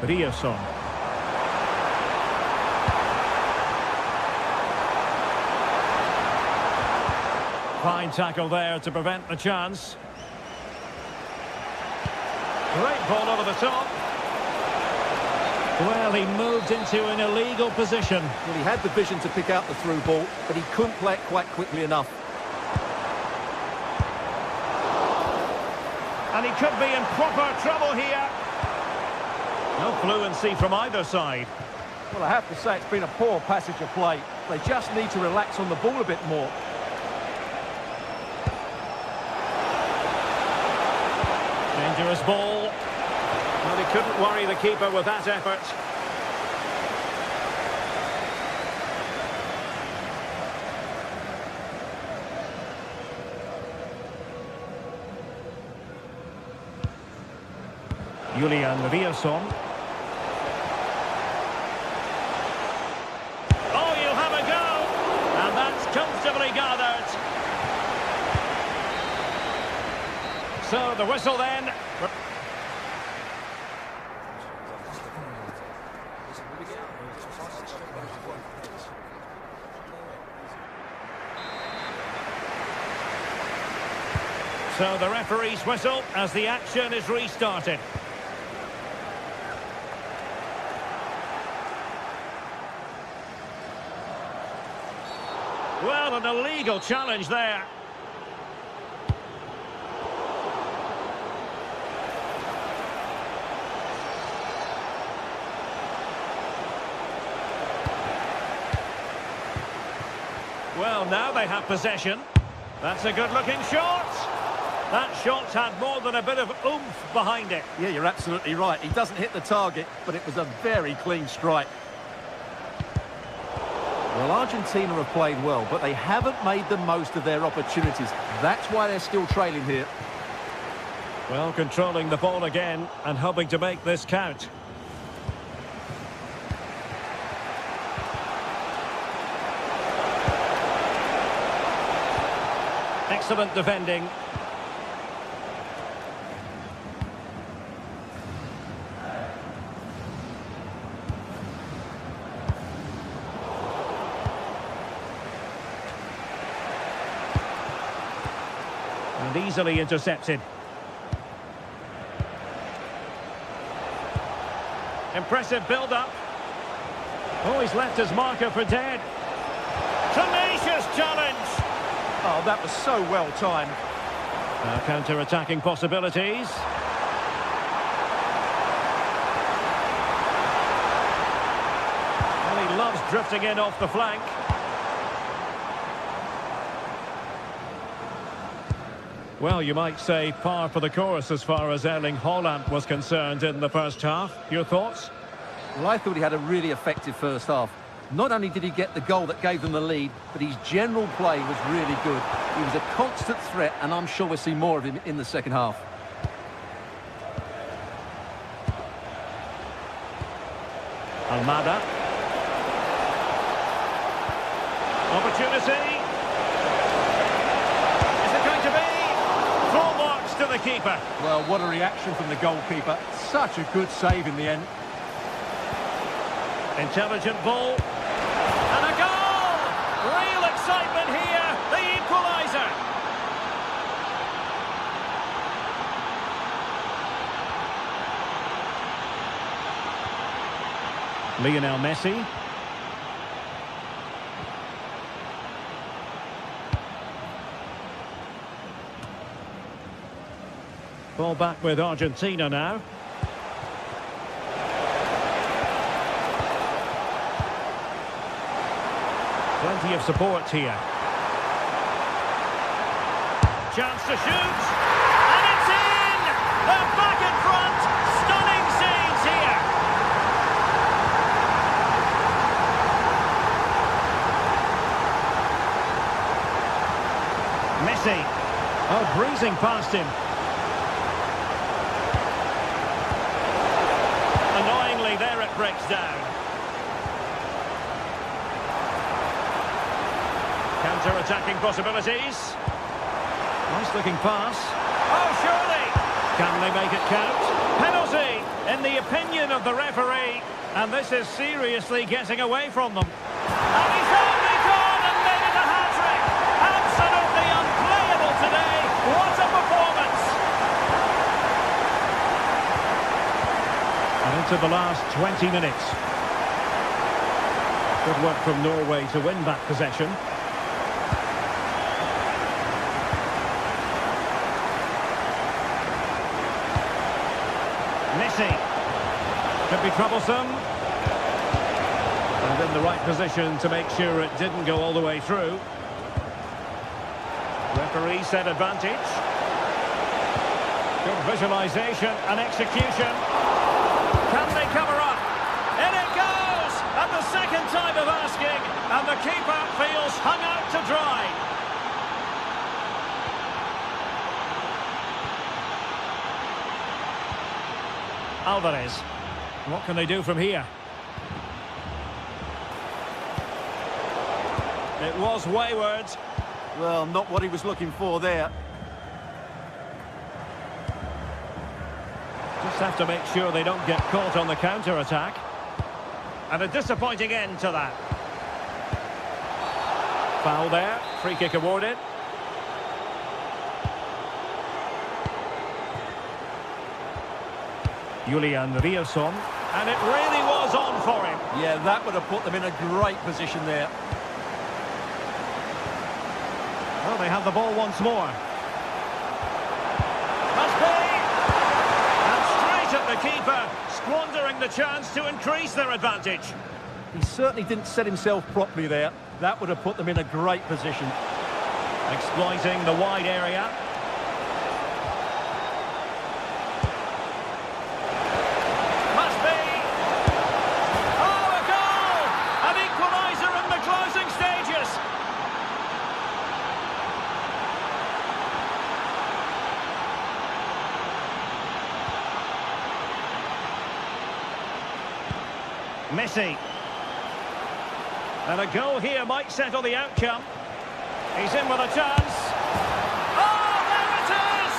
Ryerson. Fine tackle there to prevent the chance. Great ball over the top. Well, he moved into an illegal position. Well, he had the vision to pick out the through ball, but he couldn't play it quite quickly enough. And he could be in proper trouble here. No fluency from either side. Well, I have to say it's been a poor passage of play. They just need to relax on the ball a bit more. Dangerous ball. Well, he couldn't worry the keeper with that effort. Julian Ryerson. Oh, you'll have a go. And that's comfortably gathered. So the whistle then. So the referee's whistle as the action is restarted. Well, an illegal challenge there. Well, now they have possession. That's a good-looking shot. That shot's had more than a bit of oomph behind it. Yeah, you're absolutely right. He doesn't hit the target, but it was a very clean strike. Well, Argentina have played well, but they haven't made the most of their opportunities. That's why they're still trailing here. Well, controlling the ball again and hoping to make this count. Excellent defending. And easily intercepted. Impressive build-up. Oh, he's left his marker for dead. Tenacious challenge. Oh, that was so well timed. Counter-attacking possibilities. Well, he loves drifting in off the flank. Well, you might say par for the course as far as Erling Haaland was concerned in the first half. Your thoughts? Well, I thought he had a really effective first half. Not only did he get the goal that gave them the lead, but his general play was really good. He was a constant threat, and I'm sure we'll see more of him in the second half. Almada. Opportunity. Is it going to be? Full marks to the keeper. Well, what a reaction from the goalkeeper. Such a good save in the end. Intelligent ball. And a goal! Real excitement here. The equaliser. Lionel Messi. Ball back with Argentina now. Plenty of support here. Chance to shoot. And it's in! They're back in front. Stunning scenes here. Messi. Oh, breezing past him. Annoyingly, there it breaks down. Counter-attacking possibilities. Nice-looking pass. Oh, surely! Can they make it count? Penalty, in the opinion of the referee. And this is seriously getting away from them. And he's only gone and made it a hat-trick! Absolutely unplayable today. What a performance! And into the last 20 minutes. Good work from Norway to win back possession. Messi. Could be troublesome. And in the right position to make sure it didn't go all the way through. Referee said advantage. Good visualisation and execution. Can they cover up? In it goes! At the second time of asking. And the keeper feels hung out to dry. Alvarez. What can they do from here? It was wayward. Well, not what he was looking for there. Just have to make sure they don't get caught on the counter-attack. And a disappointing end to that. Foul there. Free kick awarded. Julian Rierson, and it really was on for him. Yeah, that would have put them in a great position there. Well, they have the ball once more. Must be! And straight at the keeper, squandering the chance to increase their advantage. He certainly didn't set himself properly there. That would have put them in a great position. Exploiting the wide area. Must be! Oh, a goal! An equaliser in the closing stages. Messi. And a goal here might settle the outcome. He's in with a chance. Oh, there it is!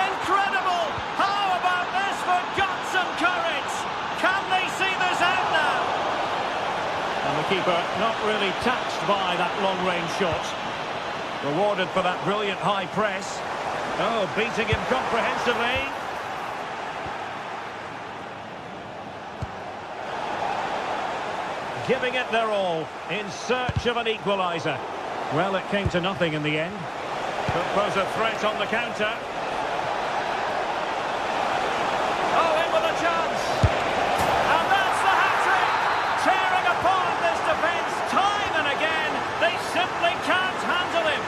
Incredible! How about this for guts and courage? Can they see this out now? And the keeper not really taxed by that long-range shot. Rewarded for that brilliant high press. Oh, beating him comprehensively. Giving it their all in search of an equaliser. Well, it came to nothing in the end. Could pose a threat on the counter. Oh, in with a chance. And that's the hat-trick. Tearing apart this defence time and again. They simply can't handle him.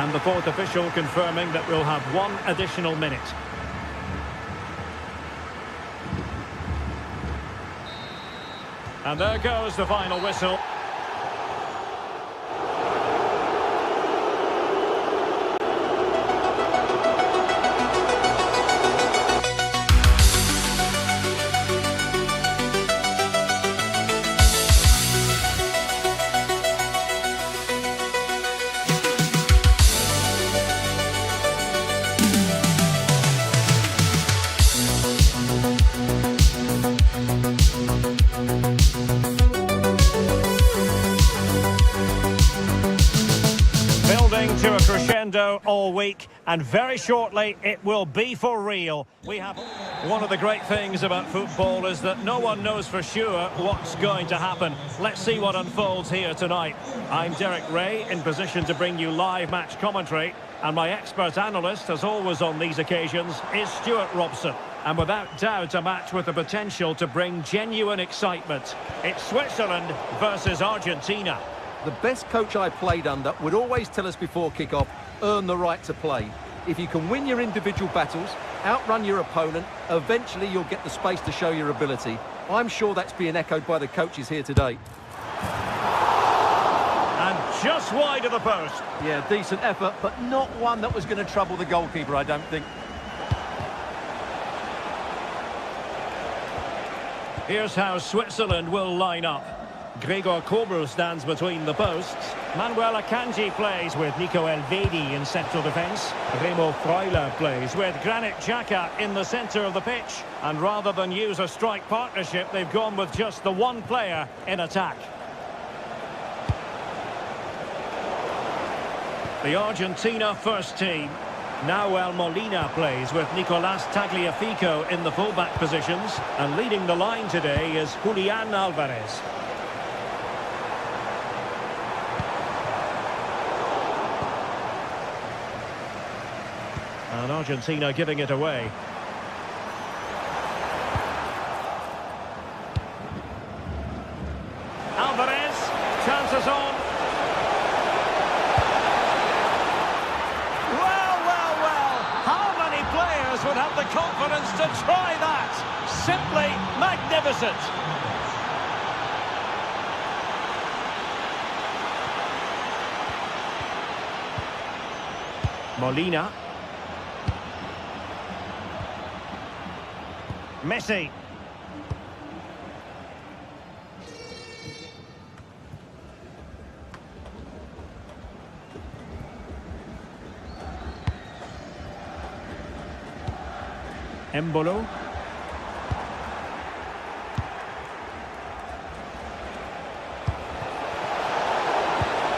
And the fourth official confirming that we'll have one additional minute. And there goes the final whistle. To a crescendo all week, and very shortly it will be for real. We have one of the great things about football is that no one knows for sure what's going to happen. Let's see what unfolds here tonight. I'm Derek Ray, in position to bring you live match commentary, and my expert analyst, as always on these occasions, is Stuart Robson. And without doubt a match with the potential to bring genuine excitement. It's Switzerland versus Argentina. The best coach I played under would always tell us before kick-off, earn the right to play. If you can win your individual battles, outrun your opponent, eventually you'll get the space to show your ability. I'm sure that's being echoed by the coaches here today. And just wide of the post. Yeah, decent effort, but not one that was going to trouble the goalkeeper, I don't think. Here's how Switzerland will line up. Gregor Kobel stands between the posts. Manuel Akanji plays with Nico Elvedi in central defence. Remo Freuler plays with Granit Xhaka in the centre of the pitch. And rather than use a strike partnership, they've gone with just the one player in attack. The Argentina first team. Nahuel Molina plays with Nicolas Tagliafico in the fullback positions. And leading the line today is Julian Alvarez. And Argentina giving it away. Alvarez, chances on. Well, how many players would have the confidence to try that? Simply magnificent. Molina. Messi. Embolo.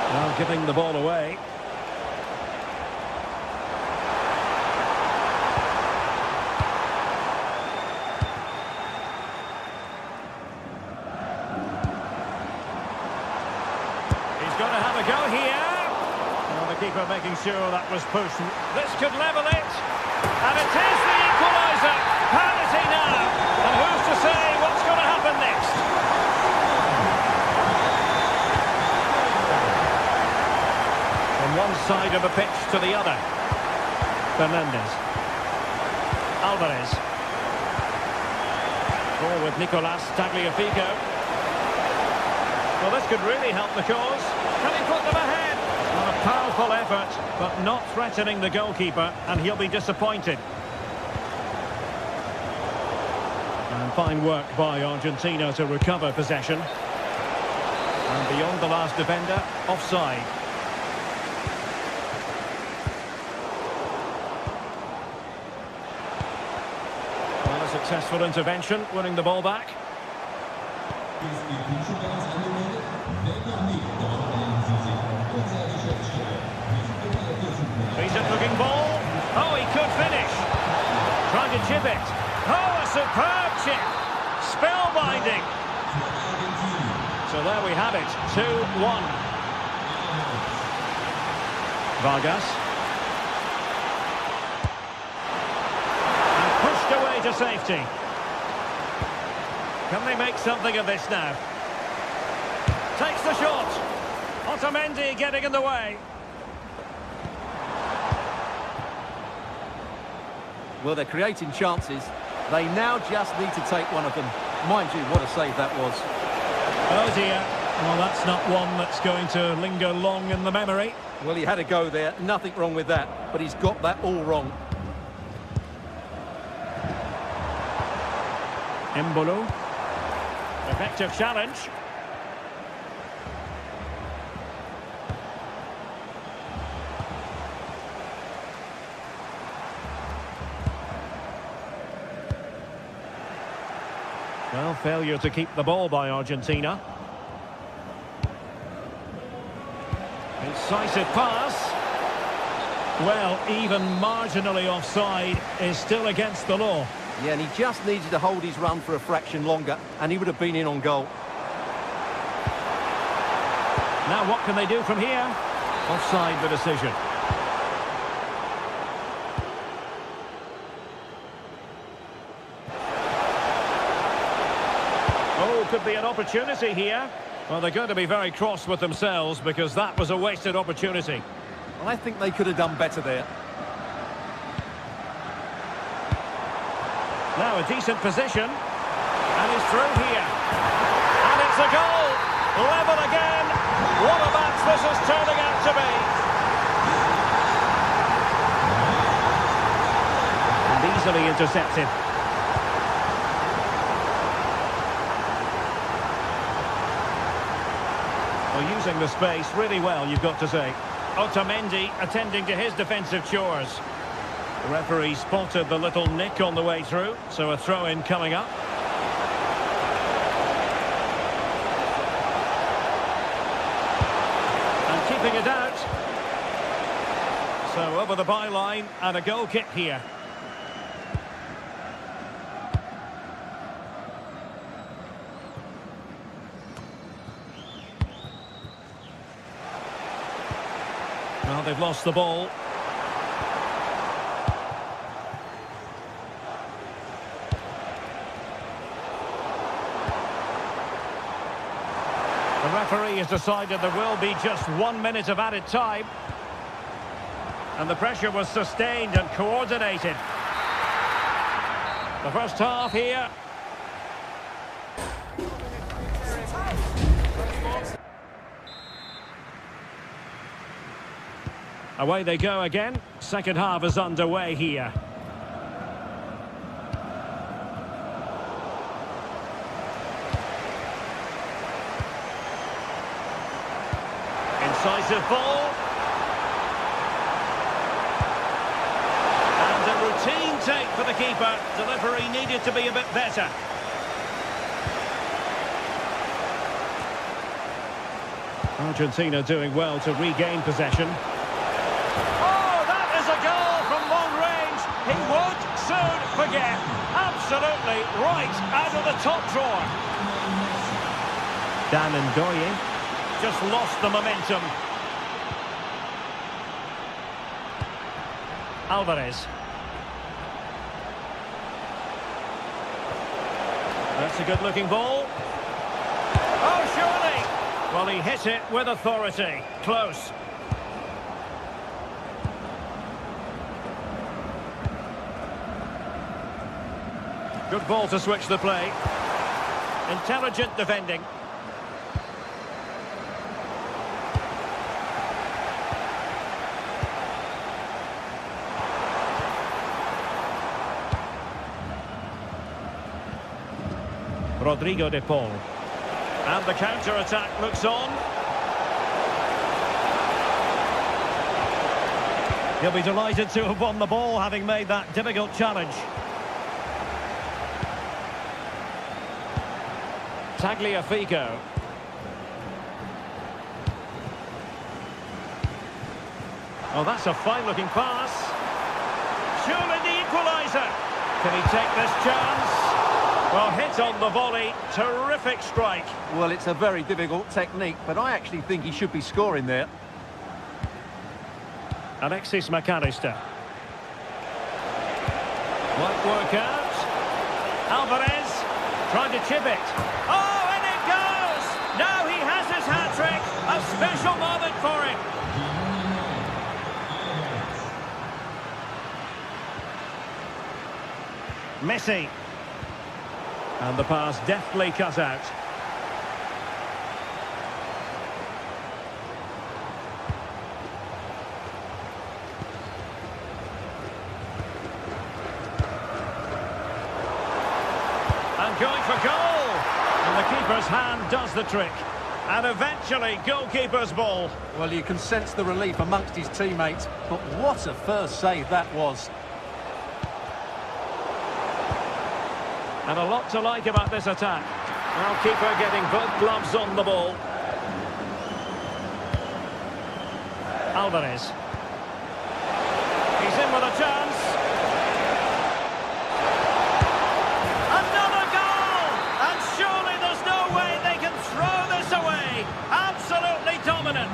Now giving the ball away. go here. Well, the keeper making sure that was pushed. This could level it. And it is the equaliser. Penalty now. And who's to say what's going to happen next? From one side of the pitch to the other. Fernandez. Alvarez. Ball with Nicolas Tagliafico. Well, this could really help the cause. Can he put them ahead? Well, a powerful effort, but not threatening the goalkeeper, and he'll be disappointed. And fine work by Argentina to recover possession. And beyond the last defender, offside. Well, a successful intervention, winning the ball back. Decent looking ball. Oh, he could finish. Trying to chip it. Oh, a superb chip. Spellbinding. So there we have it. 2-1. Vargas. And pushed away to safety. Can they make something of this now? Takes the shot. Otamendi getting in the way. Well, they're creating chances. They now just need to take one of them. Mind you, what a save that was. Oh dear. Well, that's not one that's going to linger long in the memory. Well, he had a go there. Nothing wrong with that. But he's got that all wrong. Embolo. Effective challenge. Well, failure to keep the ball by Argentina. Incisive pass. Well, even marginally offside is still against the law. Yeah, and he just needed to hold his run for a fraction longer, and he would have been in on goal. Now what can they do from here? Offside the decision. Oh, could be an opportunity here. Well, they're going to be very cross with themselves because that was a wasted opportunity. Well, I think they could have done better there. Now a decent position. And he's through here. And it's a goal. Level again. What a match this is turning out to be. And easily intercepted. Well, using the space really well, you've got to say. Otamendi attending to his defensive chores. The referee spotted the little nick on the way through, so a throw-in coming up. And keeping it out. So over the byline and a goal kick here. Well, they've lost the ball. The referee has decided there will be just 1 minute of added time. And the pressure was sustained and coordinated. The first half here. Away they go again. Second half is underway here. Incisive ball. And a routine take for the keeper. Delivery needed to be a bit better. Argentina doing well to regain possession. Oh, that is a goal from long range. He won't soon forget. Absolutely right out of the top drawer. Dan Ndoye just lost the momentum. Alvarez. That's a good-looking ball. Oh, surely! Well, he hit it with authority. Close. Good ball to switch the play. Intelligent defending. Rodrigo de Paul. And the counter-attack looks on. He'll be delighted to have won the ball, having made that difficult challenge. Tagliafico. Oh, that's a fine-looking pass. Surely the equaliser. Can he take this chance? Well, hit on the volley. Terrific strike. Well, it's a very difficult technique, but I actually think he should be scoring there. Alexis McAllister. Won't work out. Alvarez trying to chip it. Oh, and it goes! Now he has his hat-trick. A special moment for him. Messi. And the pass deftly cut out. And going for goal. And the keeper's hand does the trick. And eventually, goalkeeper's ball. Well, you can sense the relief amongst his teammates, but what a first save that was. And a lot to like about this attack. Well, keeper getting both gloves on the ball. Alvarez. He's in with a chance. Another goal! And surely there's no way they can throw this away. Absolutely dominant.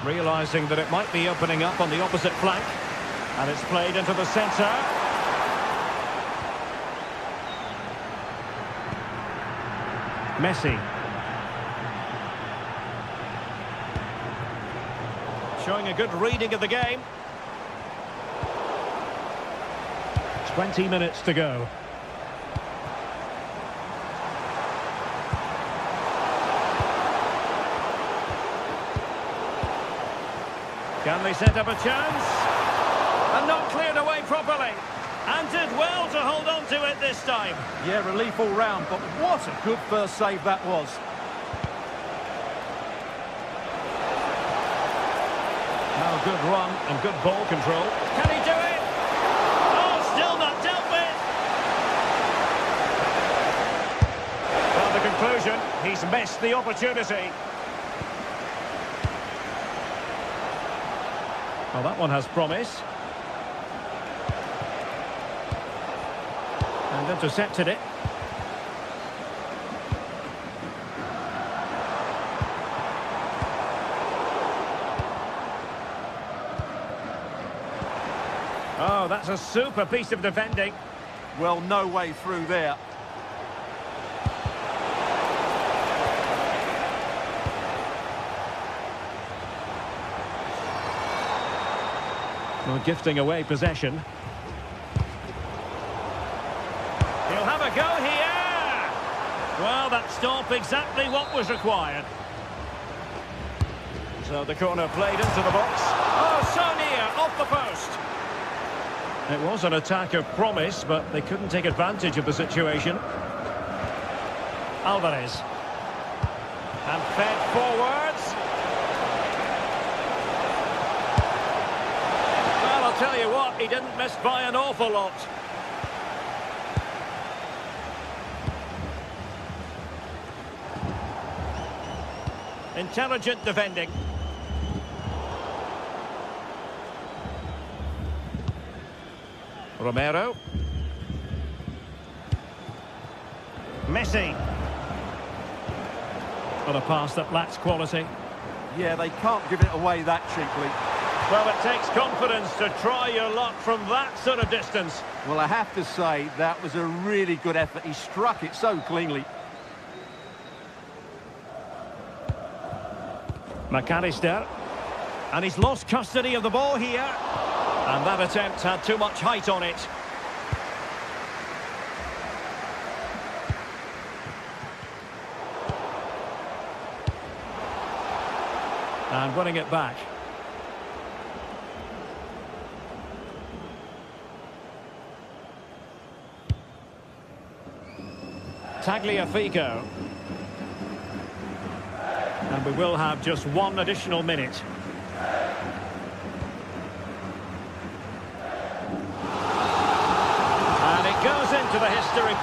Realising that it might be opening up on the opposite flank. And it's played into the centre. Messi. Showing a good reading of the game. 20 minutes to go. Can they set up a chance? And not cleared away properly. And did well to hold on to it this time. Yeah, relief all round, but what a good first save that was. Now good run and good ball control. Can he do it? Oh, still not dealt with. Well, the conclusion, he's missed the opportunity. Well, that one has promise. And intercepted it. Oh, that's a super piece of defending. Well, no way through there. Well, gifting away possession. He'll have a go here. Well, that stopped exactly what was required. So the corner played into the box. Oh, so near, off the post. It was an attack of promise, but they couldn't take advantage of the situation. Alvarez. And fed forwards. Well, I'll tell you what, he didn't miss by an awful lot. Intelligent defending. Romero. Messi. On a pass that lacks quality. Yeah, they can't give it away that cheaply. Well, it takes confidence to try your luck from that sort of distance. Well, I have to say, that was a really good effort. He struck it so cleanly. McAllister. And he's lost custody of the ball here. And that attempt had too much height on it. And winning it back. Tagliafico. And we will have just one additional minute. And it goes into the history.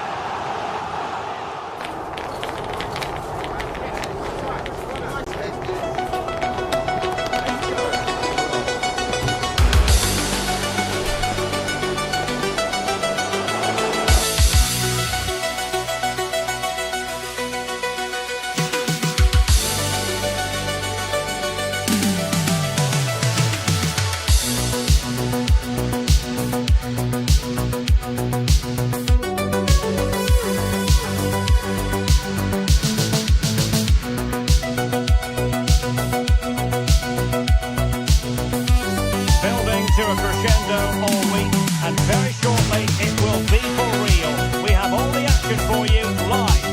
To a crescendo all week, and very shortly it will be for real. We have all the action for you live.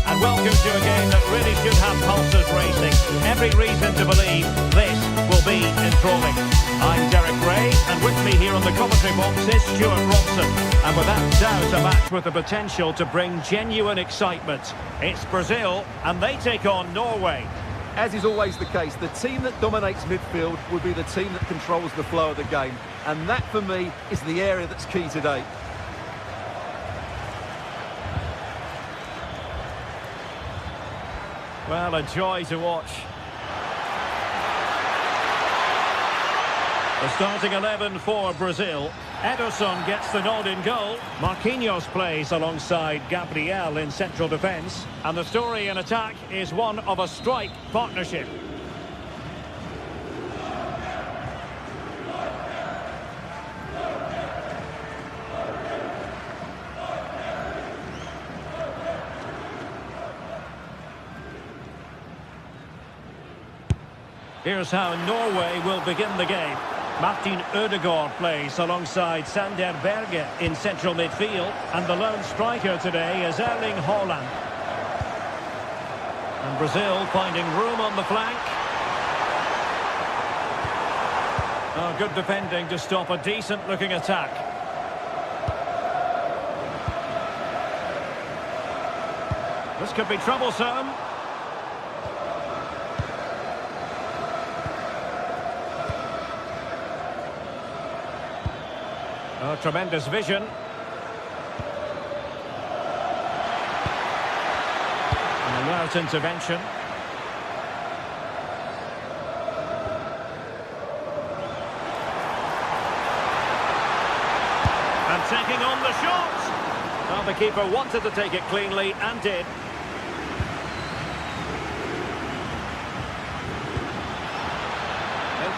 And welcome to a game that really should have pulses racing. Every reason to believe this will be enthralling. I'm Derek Ray, and with me here on the commentary box is Stuart Robson. And without doubt, a match with the potential to bring genuine excitement. It's Brazil, and they take on Norway. As is always the case, the team that dominates midfield will be the team that controls the flow of the game. And that, for me, is the area that's key today. Well, a joy to watch. The starting 11 for Brazil. Ederson gets the nod in goal. Marquinhos plays alongside Gabriel in central defence. And the story in attack is one of a strike partnership. Here's how Norway will begin the game. Martin Ødegaard plays alongside Sander Berge in central midfield. And the lone striker today is Erling Haaland. And Brazil finding room on the flank. Oh, good defending to stop a decent-looking attack. This could be troublesome. Oh, tremendous vision. An alert intervention. And taking on the shot. Well, the keeper wanted to take it cleanly and did.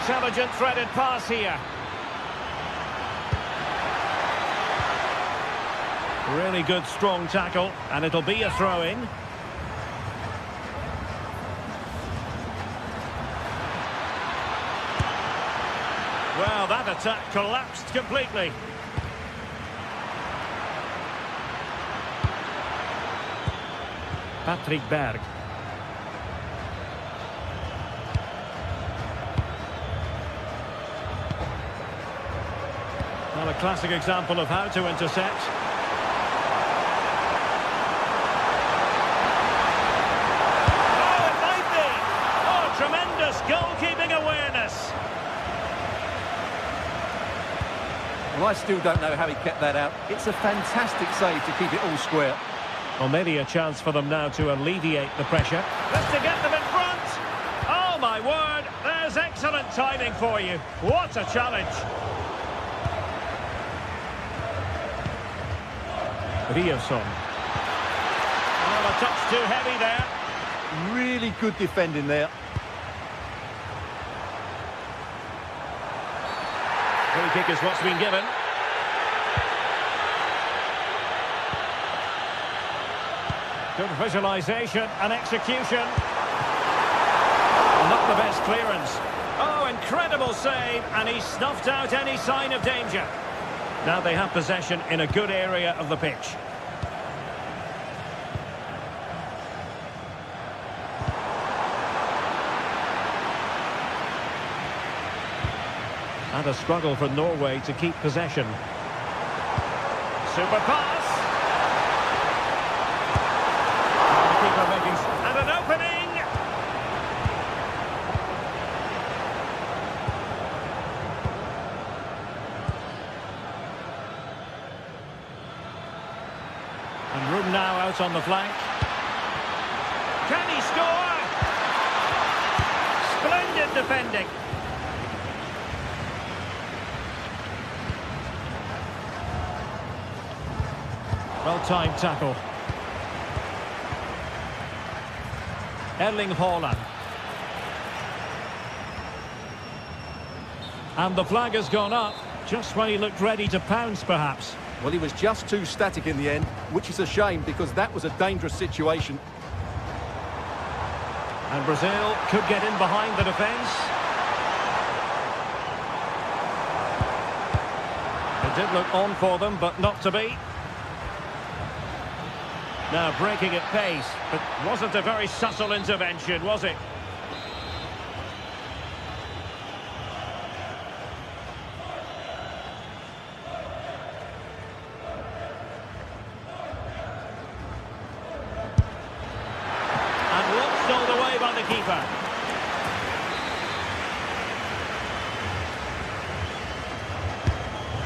Intelligent threaded pass here. Really good, strong tackle, and it'll be a throw-in. Well, that attack collapsed completely. Patrick Berg. Well, a classic example of how to intercept. Goalkeeping awareness. Well, I still don't know how he kept that out. It's a fantastic save to keep it all square. Well, maybe a chance for them now to alleviate the pressure. Just to get them in front. Oh, my word. There's excellent timing for you. What a challenge. Riosson. Oh, a touch too heavy there. Really good defending there. Free kick is what's been given. Good visualisation and execution. Not the best clearance. Oh, incredible save, and he snuffed out any sign of danger. Now they have possession in a good area of the pitch. And a struggle for Norway to keep possession. Super pass. And the keeper making... And an opening! And room now out on the flank. Can he score? Splendid defending. Well-timed tackle. Erling Haaland. And the flag has gone up, just when he looked ready to pounce, perhaps. Well, he was just too static in the end, which is a shame because that was a dangerous situation. And Brazil could get in behind the defence. It did look on for them, but not to be. Now breaking at pace, but wasn't a very subtle intervention, was it? And one stole away by the keeper.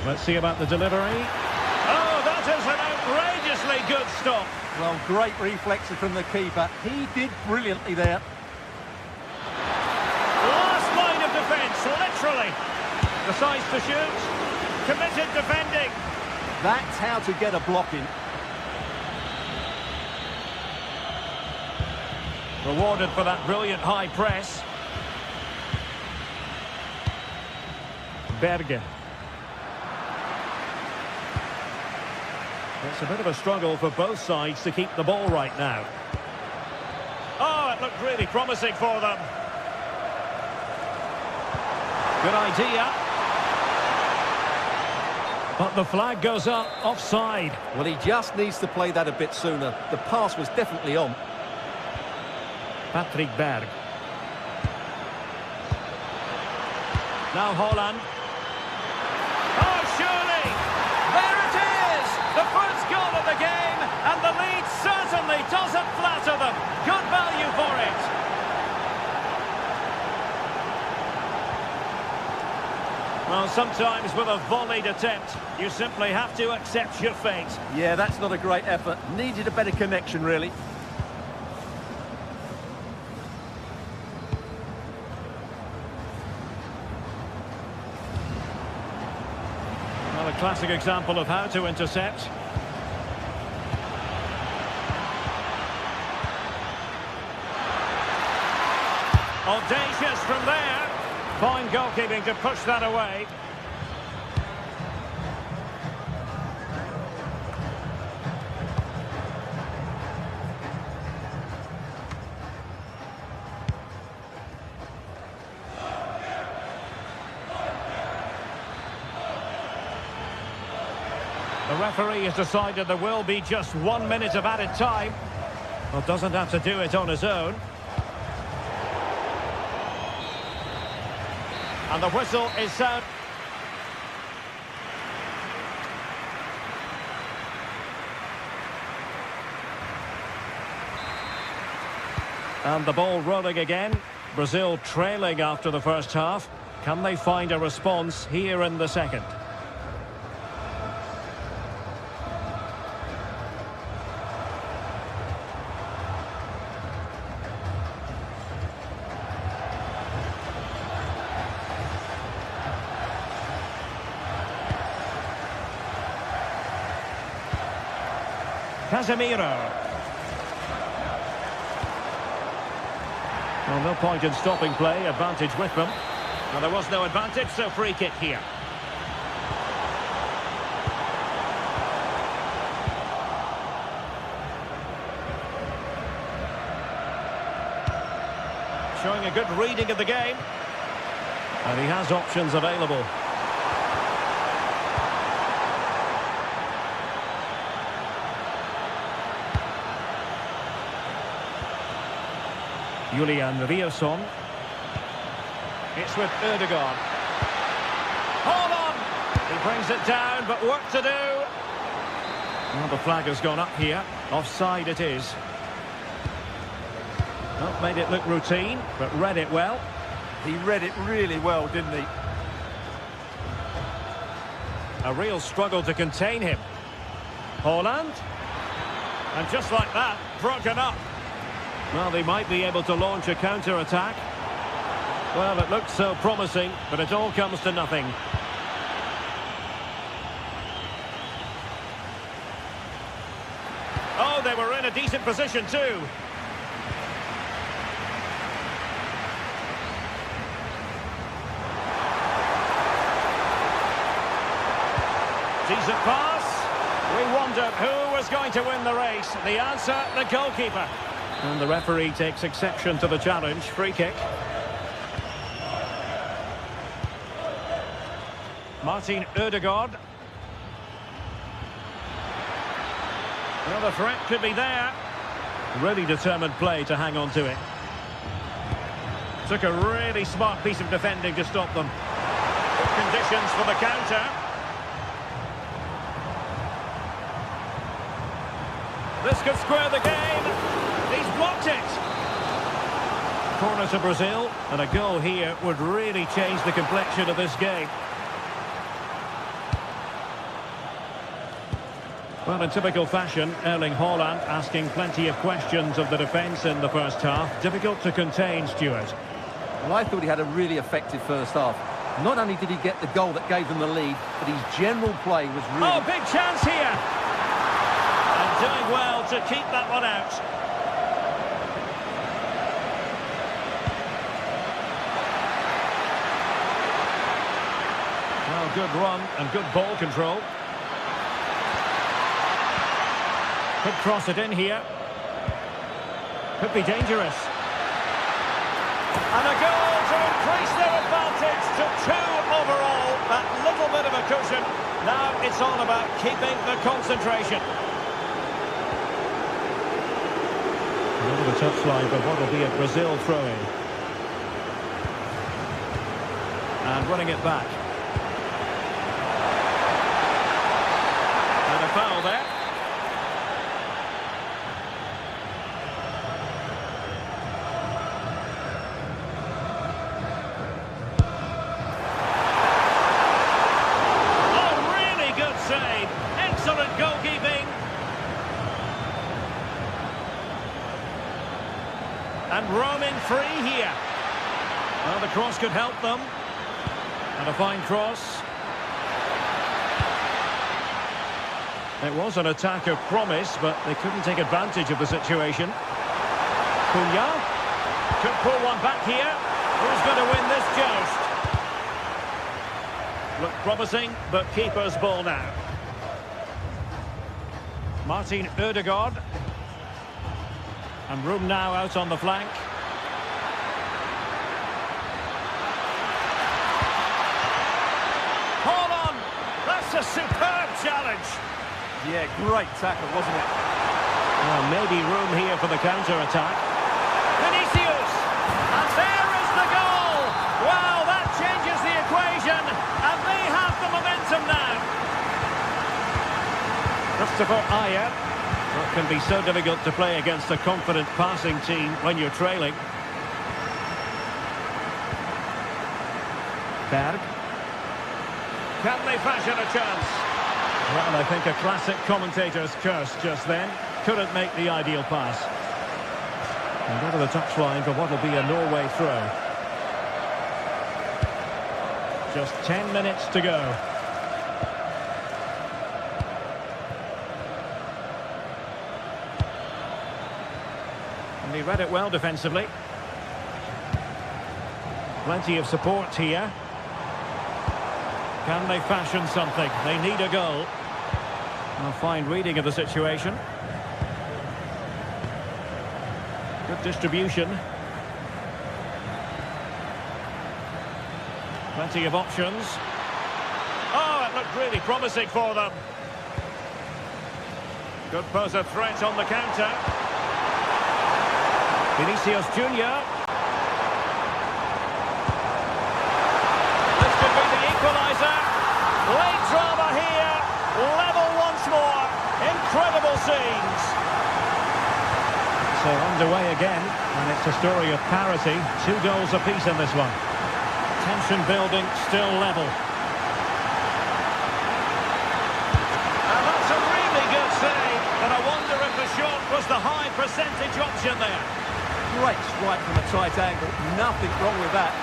Let's see about the delivery. Oh, that is an outrageously good stop. Well, great reflexes from the keeper. He did brilliantly there. Last line of defence, literally. Decides to shoot. Committed defending. That's how to get a block in. Rewarded for that brilliant high press. Berge. It's a bit of a struggle for both sides to keep the ball right now. Oh, it looked really promising for them. Good idea. But the flag goes up, offside. Well, he just needs to play that a bit sooner. The pass was definitely on. Patrick Berg. Now Haaland. Oh, surely! There it is! The first goal of the game, and the lead certainly doesn't flatter them. Good value for it. Well, sometimes with a volleyed attempt, you simply have to accept your fate. Yeah, that's not a great effort. Needed a better connection, really. Well, a classic example of how to intercept. Audacious from there. Fine goalkeeping to push that away. The referee has decided there will be just 1 minute of added time. Well, doesn't have to do it on his own. And the whistle is sound. And the ball rolling again. Brazil trailing after the first half. Can they find a response here in the second? Casemiro. Well, no point in stopping play, advantage with them. Well, there was no advantage, so free kick here. Showing a good reading of the game. And he has options available. Julian Rierson. It's with Ødegaard. Hold on! He brings it down, but work to do. Well, the flag has gone up here. Offside it is. Well, made it look routine, but read it well. He read it really well, didn't he? A real struggle to contain him. Haaland. And just like that, broken up. Well, they might be able to launch a counter-attack. Well, it looked so promising, but it all comes to nothing. Oh, they were in a decent position too. Decent pass. We wondered who was going to win the race. The answer, the goalkeeper. And the referee takes exception to the challenge. Free kick. Martin Ødegaard. Well, the threat could be there. Really determined play to hang on to it. Took a really smart piece of defending to stop them. Good conditions for the counter. This could square the game. He's blocked it. Corner to Brazil, and a goal here would really change the complexion of this game. Well, in typical fashion, Erling Haaland asking plenty of questions of the defence in the first half. Difficult to contain, Stuart. Well, I thought he had a really effective first half. Not only did he get the goal that gave them the lead, but his general play was really... Oh, big chance here! And doing well to keep that one out. Well, good run and good ball control. Could cross it in here. Could be dangerous. And a goal to increase their advantage to 2 overall. That little bit of a cushion. Now it's all about keeping the concentration. Over the touchline, but what will be a Brazil throw-in. And running it back. And a foul there. Excellent goalkeeping. And roaming free here. Well, the cross could help them. And a fine cross. It was an attack of promise, but they couldn't take advantage of the situation. Cunha could pull one back here. Who's going to win this joust? Looked promising, but keeper's ball now. Martin Ødegaard. And room now out on the flank. Hold on! That's a superb challenge! Yeah, great tackle, wasn't it? Well, maybe room here for the counter-attack. Vinicius! And there is the goal! Wow, that changes the equation! And they have the momentum now! Christopher Ayer. Well, it can be so difficult to play against a confident passing team when you're trailing. Berg. Can they fashion a chance? Well, I think a classic commentator's curse just then. Couldn't make the ideal pass. And over the touchline for what will be a Norway throw. Just 10 minutes to go. read it well defensively. Plenty of support here. Can they fashion something? They need a goal. A fine reading of the situation. Good distribution. Plenty of options. Oh, it looked really promising for them. Could pose a threat on the counter. Vinicius Junior. This could be the equaliser. Late drama here. Level once more. Incredible scenes. So underway again, and it's a story of parity. 2 goals apiece in this one. Tension building, still level. And that's a really good save, but I wonder if the shot was the high percentage option there. Great strike from a tight angle. Nothing wrong with that.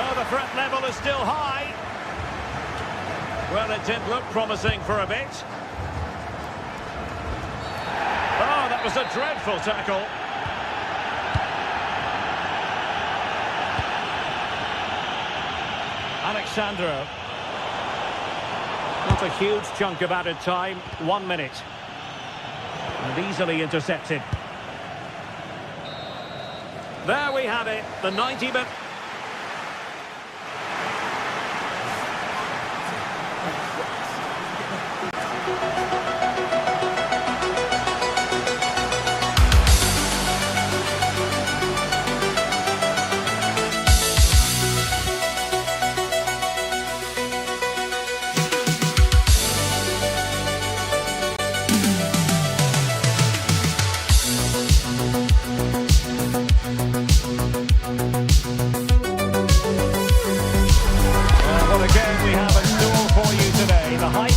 Oh, the threat level is still high. Well, it did look promising for a bit. Oh, that was a dreadful tackle. Alexandro. Not a huge chunk of added time. 1 minute. And easily intercepted. There we have it. The 90-minute...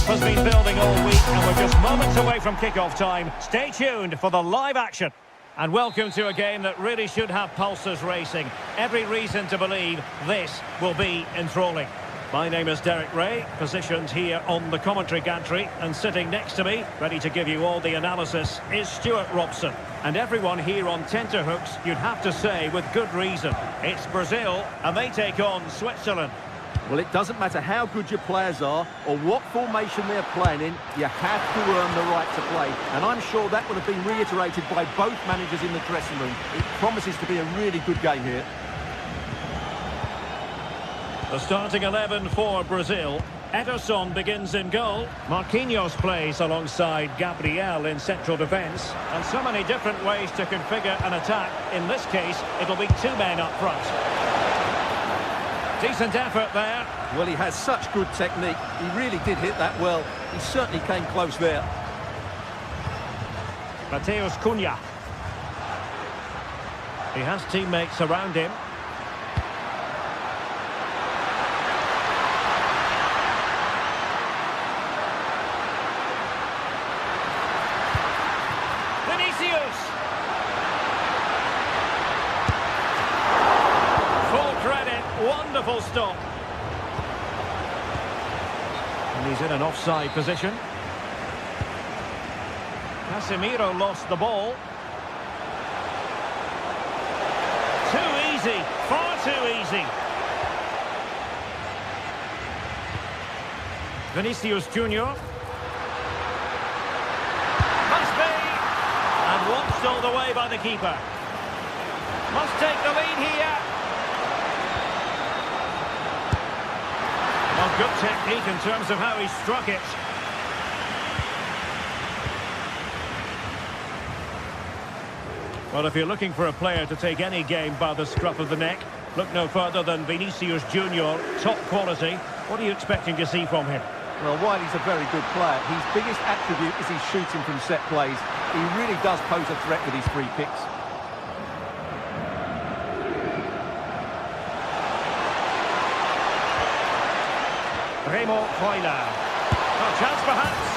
has been building all week, and we're just moments away from kick-off time. Stay tuned for the live action. And welcome to a game that really should have pulses racing. Every reason to believe this will be enthralling. My name is Derek Ray, positioned here on the commentary gantry, and sitting next to me, ready to give you all the analysis, is Stuart Robson. And everyone here on tenterhooks, you'd have to say with good reason. It's Brazil, and they take on Switzerland. Well, it doesn't matter how good your players are or what formation they're playing in, you have to earn the right to play. And I'm sure that would have been reiterated by both managers in the dressing room. It promises to be a really good game here. The starting 11 for Brazil. Ederson begins in goal. Marquinhos plays alongside Gabriel in central defence. And so many different ways to configure an attack. In this case, it'll be 2 men up front. Decent effort there. Well, he has such good technique. He really did hit that well. He certainly came close there. Mateus Cunha. He has teammates around him. Vinicius. Full credit. Wonderful stop. And he's in an offside position. Casemiro lost the ball. Too easy. Far too easy. Vinicius Junior. Must be. And watched all the way by the keeper. Must take the lead here. Well, good technique in terms of how he struck it. Well, if you're looking for a player to take any game by the scruff of the neck, look no further than Vinicius Junior, top quality. What are you expecting to see from him? Well, while he's a very good player, his biggest attribute is his shooting from set plays. He really does pose a threat with his free kicks. Remo Freuler. A chance perhaps.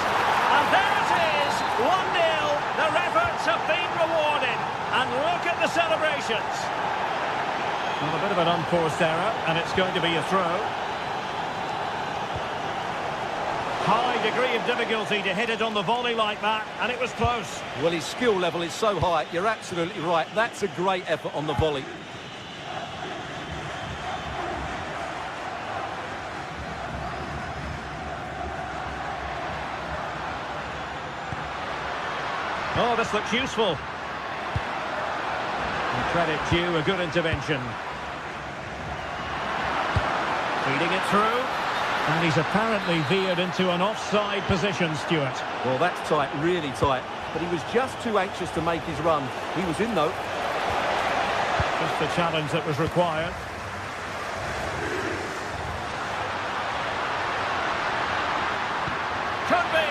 And there it is, 1-0. Their efforts have been rewarded. And look at the celebrations. Well, a bit of an unforced error, and it's going to be a throw. High degree of difficulty to hit it on the volley like that, and it was close. Well, his skill level is so high, you're absolutely right. That's a great effort on the volley. Oh, this looks useful. And credit due, a good intervention. Feeding it through. And he's apparently veered into an offside position, Stuart. Well, that's tight, really tight. But he was just too anxious to make his run. He was in, though. Just the challenge that was required. Could be.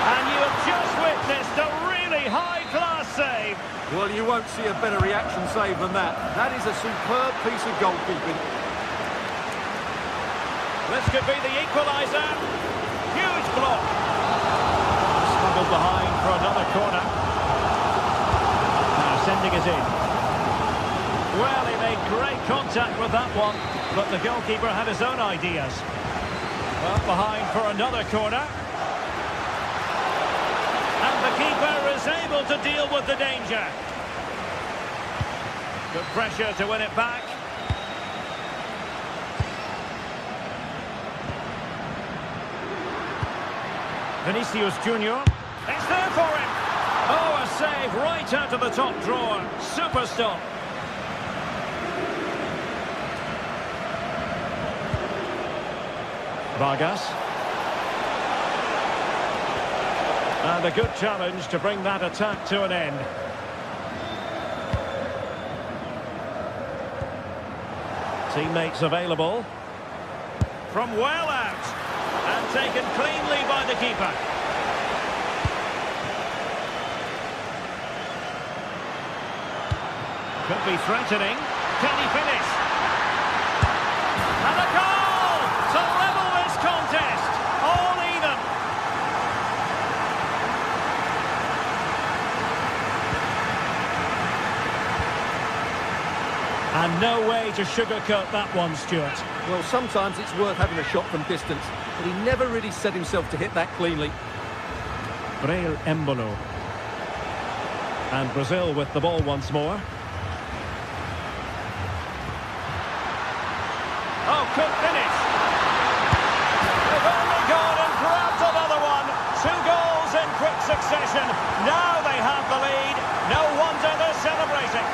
And you have just witnessed a really high-class save. Well, you won't see a better reaction save than that. That is a superb piece of goalkeeping. This could be the equaliser. Huge block. Smuggled behind for another corner. Now sending it in. Well, he made great contact with that one, but the goalkeeper had his own ideas. Well, behind for another corner. And the keeper is able to deal with the danger. Good pressure to win it back. Vinicius Junior. It's there for him. Oh, a save right out of the top drawer. Super stop. Vargas. And a good challenge to bring that attack to an end. Teammates available. From well out. And taken cleanly by the keeper. Could be threatening. Can he finish? And a goal to level this contest. All even. And no way to sugarcoat that one, Stuart. Well, sometimes it's worth having a shot from distance, but he never really set himself to hit that cleanly. Breel Embolo. And Brazil with the ball once more. Oh, could finish. They've only gone and grabbed another one. 2 goals in quick succession. Now they have the lead. No wonder they're celebrating.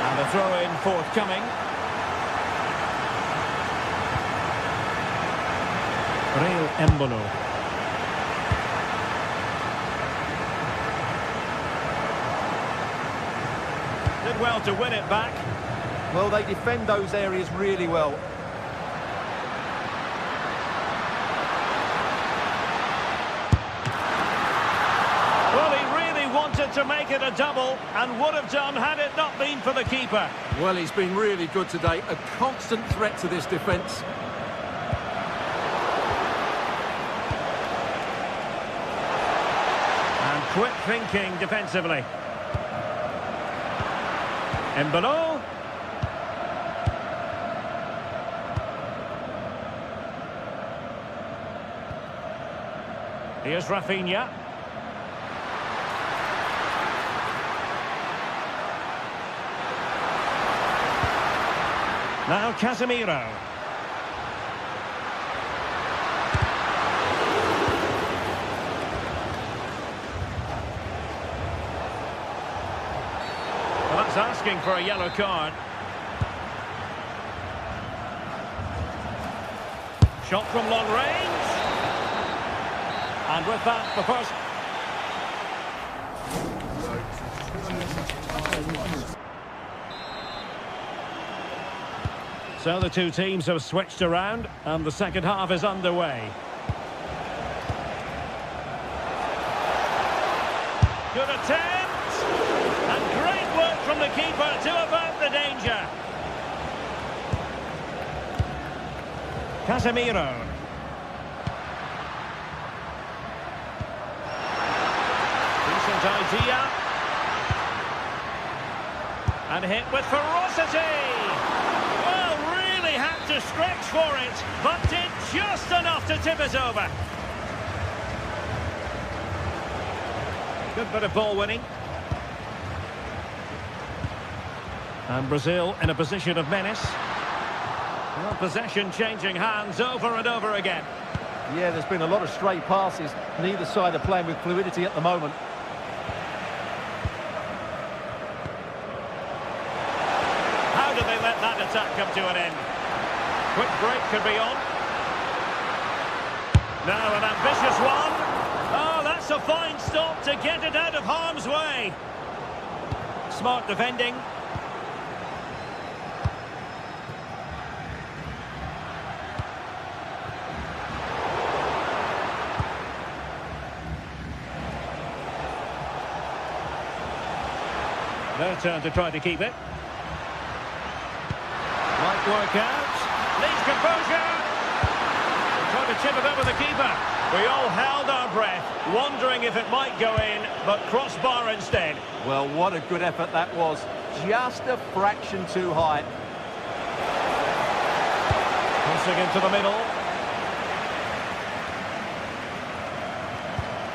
And the throw-in forthcoming. Breel Embolo. Did well to win it back. Well, they defend those areas really well. Well, he really wanted to make it a double and would have done had it not been for the keeper. Well, he's been really good today. A constant threat to this defence. And quick thinking defensively. Embolo. Here's Rafinha. Now Casemiro. Well, that's asking for a yellow card. Shot from long range. And with that, the first... So the two teams have switched around, and the second half is underway. Good attempt! And great work from the keeper to avert the danger. Casemiro. Decent idea. And hit with ferocity. Well, really had to stretch for it, but did just enough to tip it over. Good bit of ball winning. And Brazil in a position of menace. Well, possession changing hands over and over again. Yeah, there's been a lot of stray passes. Neither side are playing with fluidity at the moment. How do they let that attack come to an end? Quick break could be on. Now an ambitious one. Oh, that's a fine stop to get it out of harm's way. Smart defending. Their turn to try to keep it. Might work out. Needs composure. Trying to chip it over the keeper. We all held our breath, wondering if it might go in, but crossbar instead. Well, what a good effort that was. Just a fraction too high. Crossing into the middle.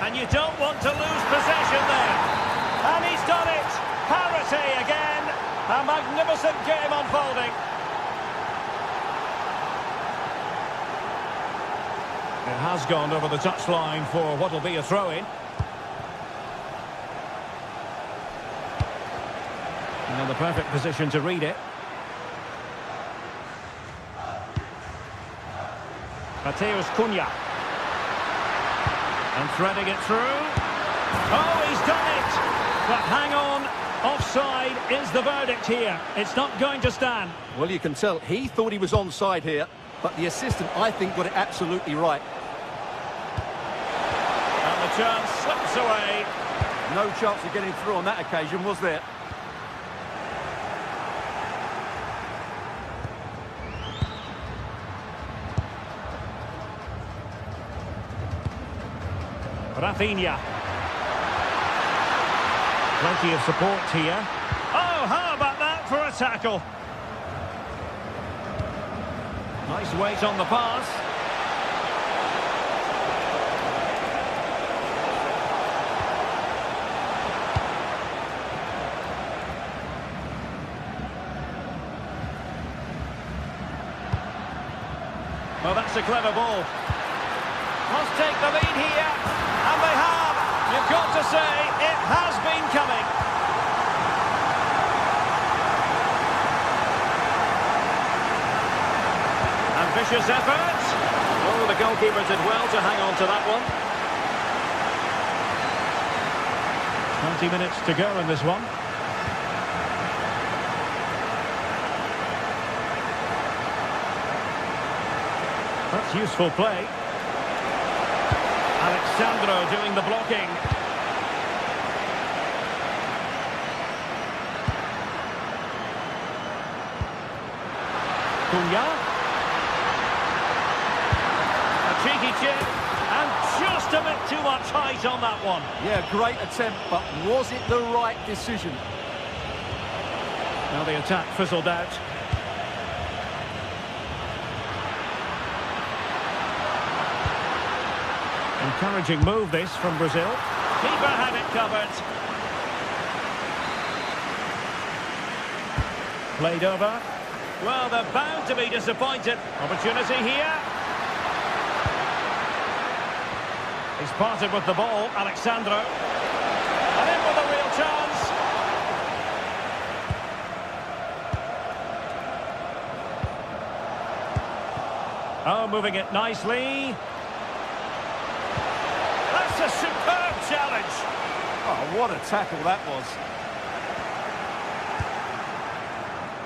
And you don't want to lose possession there. And he's done it. Parity again. A magnificent game unfolding. It has gone over the touchline for what will be a throw-in. Now the perfect position to read it. Mateus Cunha. And threading it through. Oh, he's done it! But hang on. Offside is the verdict here. It's not going to stand. Well, you can tell he thought he was onside here, but the assistant, I think, got it absolutely right. And the chance slips away. No chance of getting through on that occasion, was there? Rafinha. Plenty of support here. Oh, how about that for a tackle? Nice weight on the pass. Well, that's a clever ball. Must take the lead here. And they have. You've got to say, it has been coming. Ambitious effort. Oh, the goalkeeper did well to hang on to that one. 20 minutes to go in this one. That's useful play. Alexandro doing the blocking. Cunha. A cheeky chip. And just a bit too much height on that one. Yeah, great attempt, but was it the right decision? Now the attack fizzled out. Encouraging move this from Brazil. Keeper had it covered. Played over. Well, they're bound to be disappointed. Opportunity here. He's parted with the ball, Alexandro. And in with a real chance. Oh, moving it nicely. That's a superb challenge. Oh, what a tackle that was.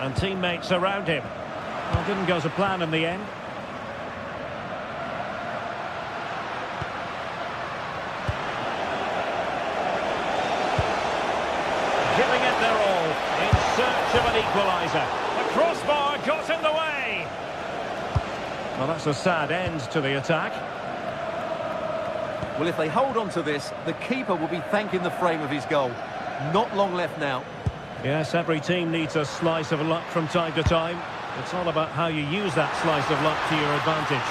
And teammates around him. Well, didn't go to plan in the end. Giving it their all in search of an equaliser. The crossbar got in the way. Well, that's a sad end to the attack. Well, if they hold on to this, the keeper will be thanking the frame of his goal. Not long left now. Yes, every team needs a slice of luck from time to time. It's all about how you use that slice of luck to your advantage.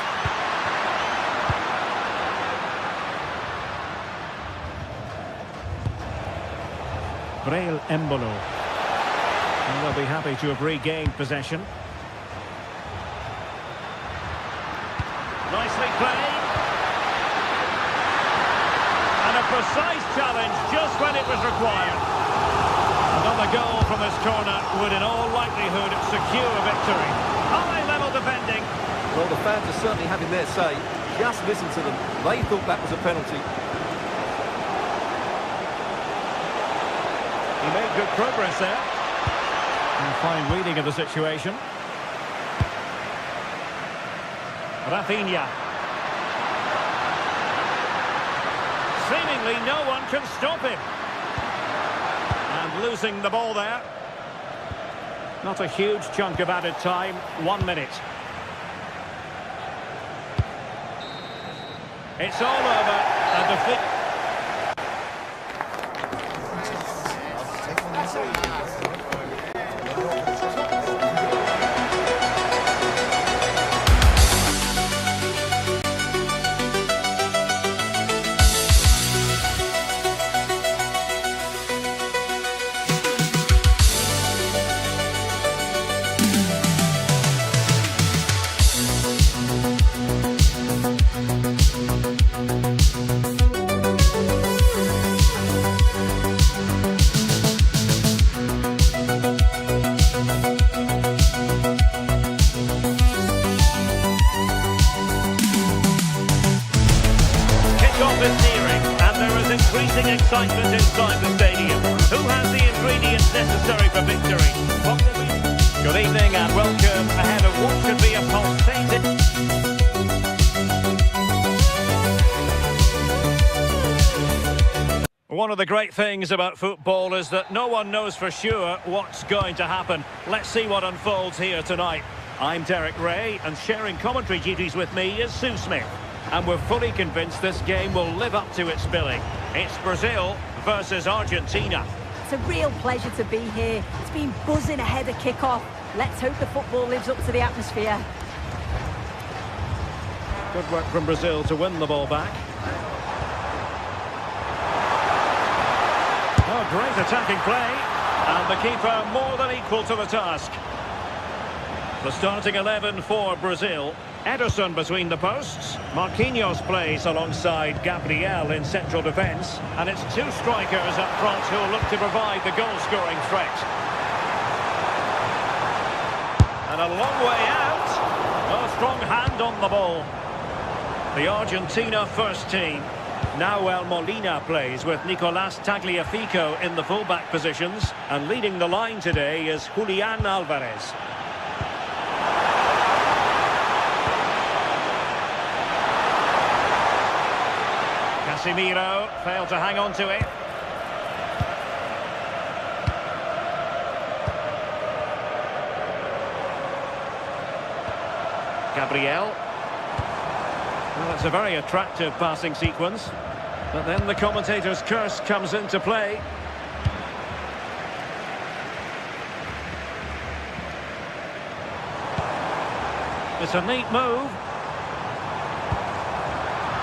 Braille Embolo. And they'll be happy to have regained possession. Nicely played. And a precise challenge just when it was required. Another goal from this corner would in all likelihood secure victory. High-level defending. Well, the fans are certainly having their say. Just listen to them. They thought that was a penalty. He made good progress there. And fine reading of the situation. Rafinha. Seemingly no one can stop him. And losing the ball there. Not a huge chunk of added time. 1 minute. It's all over. A defeat. Increasing excitement inside the stadium. Who has the ingredients necessary for victory? Good evening and welcome ahead of what should be a pulsating... One of the great things about football is that no one knows for sure what's going to happen. Let's see what unfolds here tonight. I'm Derek Ray, and sharing commentary duties with me is Sue Smith. And we're fully convinced this game will live up to its billing. It's Brazil versus Argentina. It's a real pleasure to be here. It's been buzzing ahead of kick-off. Let's hope the football lives up to the atmosphere. Good work from Brazil to win the ball back. Oh, great attacking play. And the keeper more than equal to the task. The starting 11 for Brazil. Ederson between the posts. Marquinhos plays alongside Gabriel in central defence. And it's two strikers up front who will look to provide the goal-scoring threat. And a long way out. A strong hand on the ball. The Argentina first team. Nahuel Molina plays with Nicolas Tagliafico in the full-back positions. And leading the line today is Julian Alvarez. Casemiro failed to hang on to it. Gabriel. Well, it's a very attractive passing sequence. But then the commentator's curse comes into play. It's a neat move.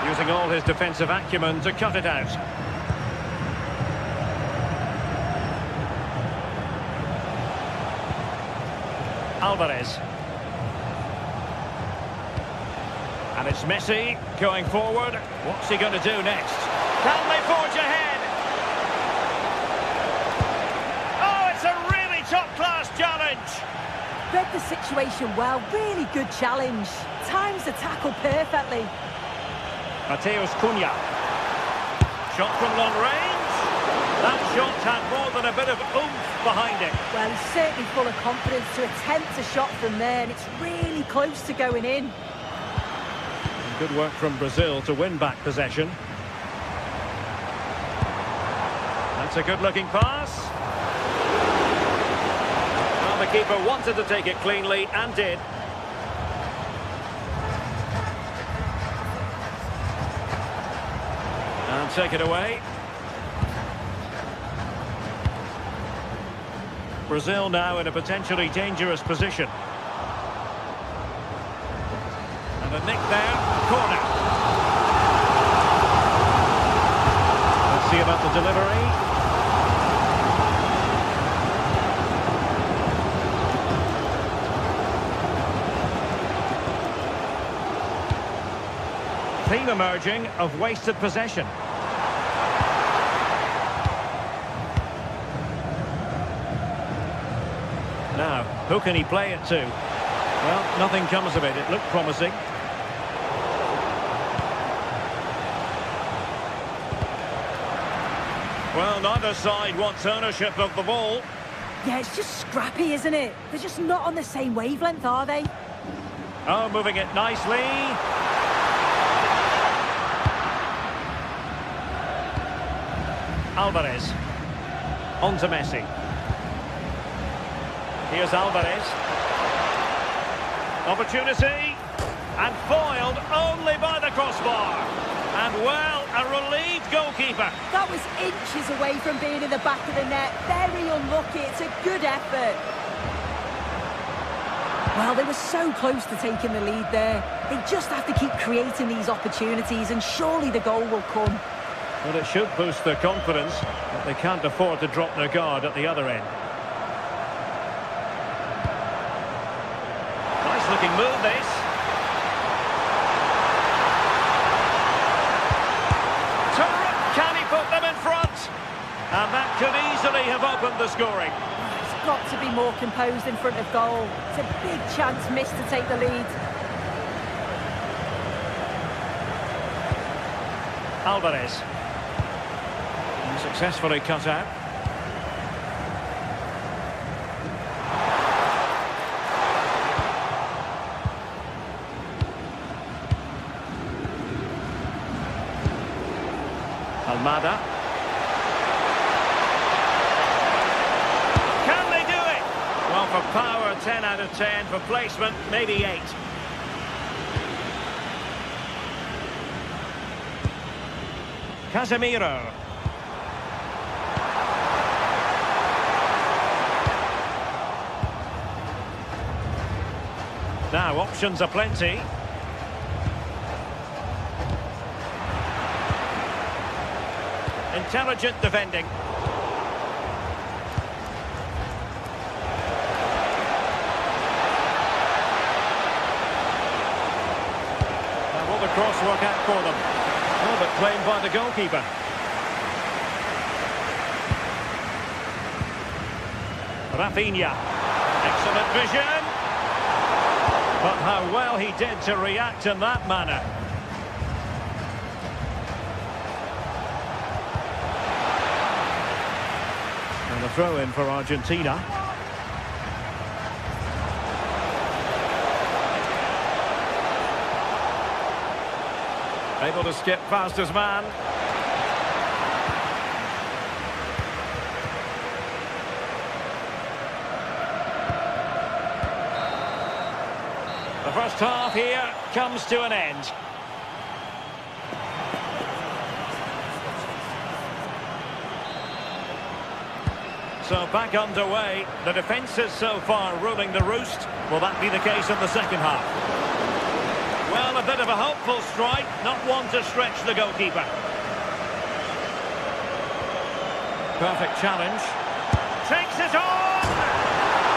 Using all his defensive acumen to cut it out. Alvarez. And it's Messi going forward. What's he going to do next? Can they forge ahead? Oh, it's a really top-class challenge. Read the situation well. Really good challenge. Times the tackle perfectly. Mateus Cunha. Shot from long range. That shot had more than a bit of oomph behind it. Well, he's certainly full of confidence to attempt a shot from there, and it's really close to going in. Good work from Brazil to win back possession. That's a good-looking pass. Well, the keeper wanted to take it cleanly and did. And take it away. Brazil now in a potentially dangerous position. And a nick there, corner. Let's see about the delivery. Theme emerging of wasted possession. Now, who can he play it to? Well, nothing comes of it. It looked promising. Well, neither side wants ownership of the ball. Yeah, it's just scrappy, isn't it? They're just not on the same wavelength, are they? Oh, moving it nicely. Alvarez. On to Messi. Here's Alvarez. Opportunity. And foiled only by the crossbar. And, well, a relieved goalkeeper. That was inches away from being in the back of the net. Very unlucky. It's a good effort. Well, they were so close to taking the lead there. They just have to keep creating these opportunities, and surely the goal will come. Well, it should boost their confidence, but they can't afford to drop their guard at the other end. Nice looking move, this. Can he put them in front? And that could easily have opened the scoring. He's got to be more composed in front of goal. It's a big chance missed to take the lead. Alvarez. Successfully cut out. Almada. Can they do it? Well, for power, 10 out of 10. For placement, maybe 8. Casemiro. Now, options are plenty. Intelligent defending. Now, will the cross work out for them? Oh, but claimed by the goalkeeper. Rafinha. Excellent vision. But how well he did to react in that manner. And a throw in for Argentina. Able to skip past his man. The first half here comes to an end. So back underway. The defences so far ruling the roost. Will that be the case in the second half? Well, a bit of a hopeful strike, not one to stretch the goalkeeper. Perfect challenge. Takes it on!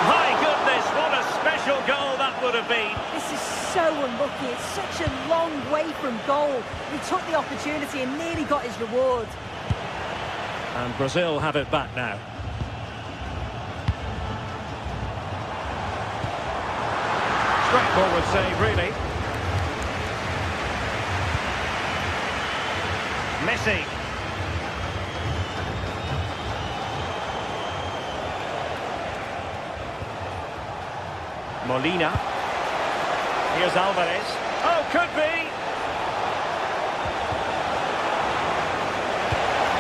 My goodness, what a special goal that would have been. This is so unlucky. It's such a long way from goal. He took the opportunity and nearly got his reward. And Brazil have it back now. Straightforward save, really. Messi. Molina. Here's Alvarez. Oh, could be.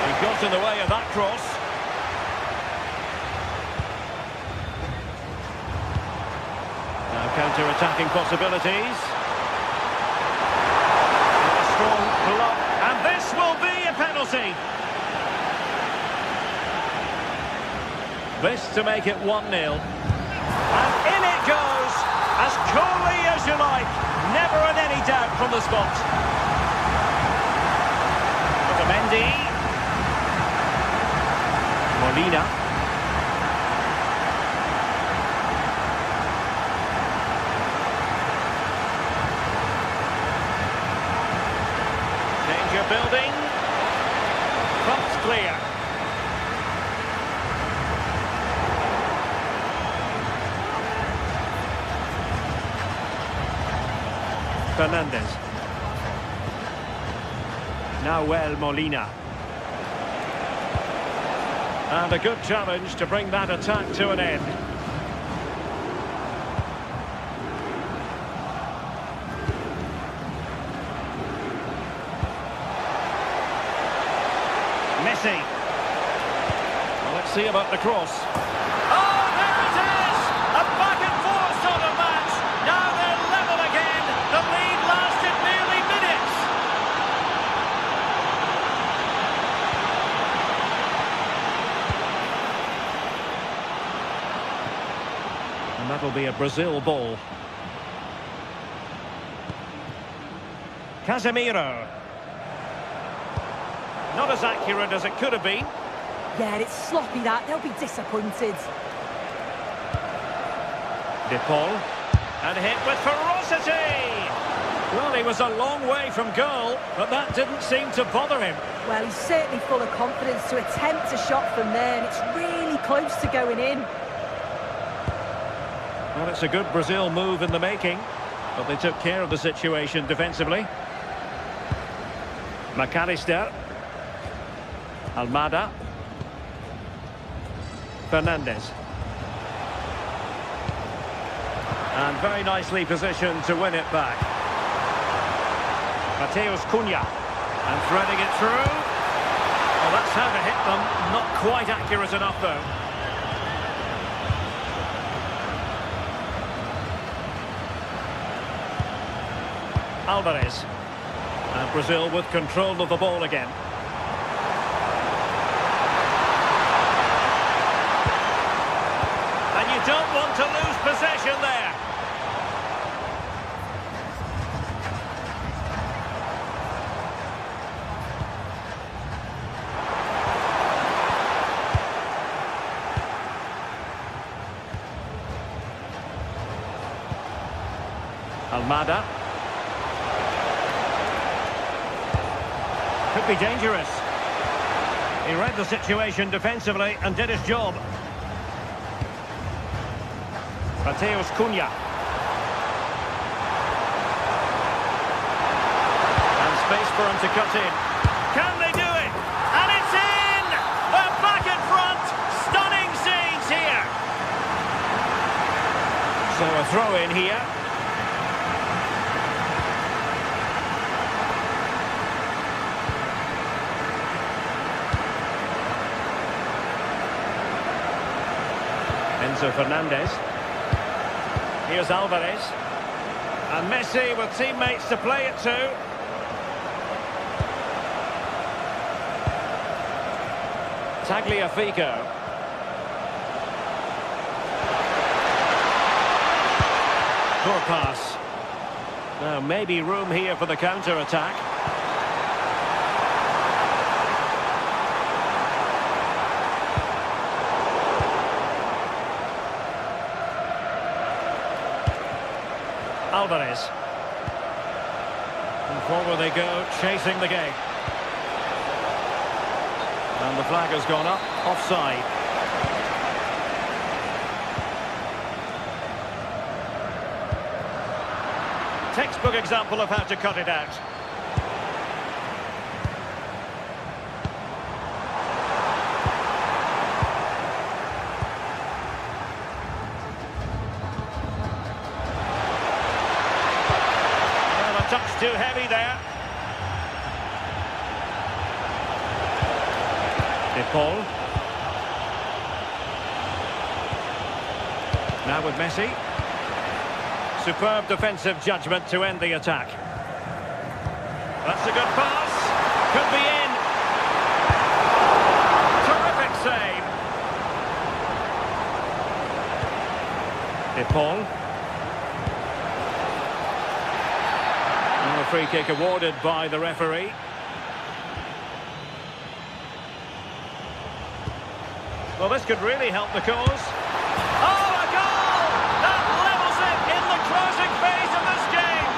He got in the way of that cross. Now counter-attacking possibilities. A strong block. And this will be a penalty. This to make it 1-0. And in it goes, as coolly as you like. Never in any doubt from the spot. Otamendi. Molina. Danger building. Front's clear. Fernandez. Nahuel Molina. And a good challenge to bring that attack to an end. Messi. Well, let's see about the cross. Oh, there it is! A back and forth sort of match. Now they're level again. The lead lasted nearly minutes. And that'll be a Brazil ball. Casemiro. Not as accurate as it could have been. Yeah, it's sloppy that. They'll be disappointed. De Paul. And hit with ferocity. Well, he was a long way from goal, but that didn't seem to bother him. Well, he's certainly full of confidence to attempt a shot from there, and it's really close to going in. Well, it's a good Brazil move in the making, but they took care of the situation defensively. McAllister. Almada. Fernandez. And very nicely positioned to win it back. Mateus Cunha. And threading it through. Well, that's how to hit them. Not quite accurate enough, though. Alvarez. And Brazil with control of the ball again. And you don't want to lose possession there. Almada. Could be dangerous. He read the situation defensively and did his job. Mateus Cunha. And space for him to cut in. Can they do it? And it's in! They're back in front! Stunning scenes here! So a throw in here. Enzo Fernandez. Here's Alvarez. And Messi with teammates to play it to. Tagliafico. Poor pass. Now maybe room here for the counter-attack. Alvarez. And forward they go, chasing the game. And the flag has gone up, offside. Textbook example of how to cut it out. Touch too heavy there. De Paul. Now with Messi. Superb defensive judgment to end the attack. That's a good pass. Could be in. Terrific save. Paul. And a free kick awarded by the referee. Well, this could really help the cause. Oh, a goal! That levels it in the closing phase of this game.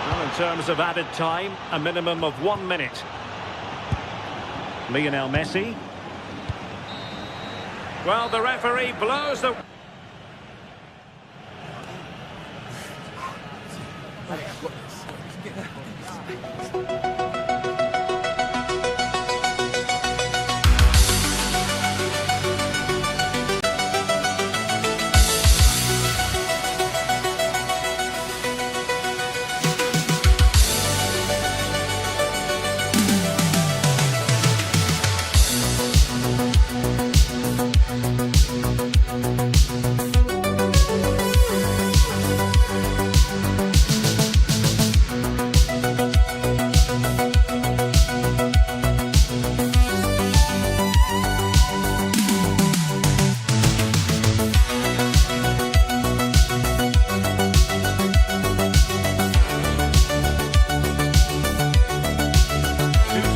Well, in terms of added time, a minimum of 1 minute. Lionel Messi. Well, the referee blows the...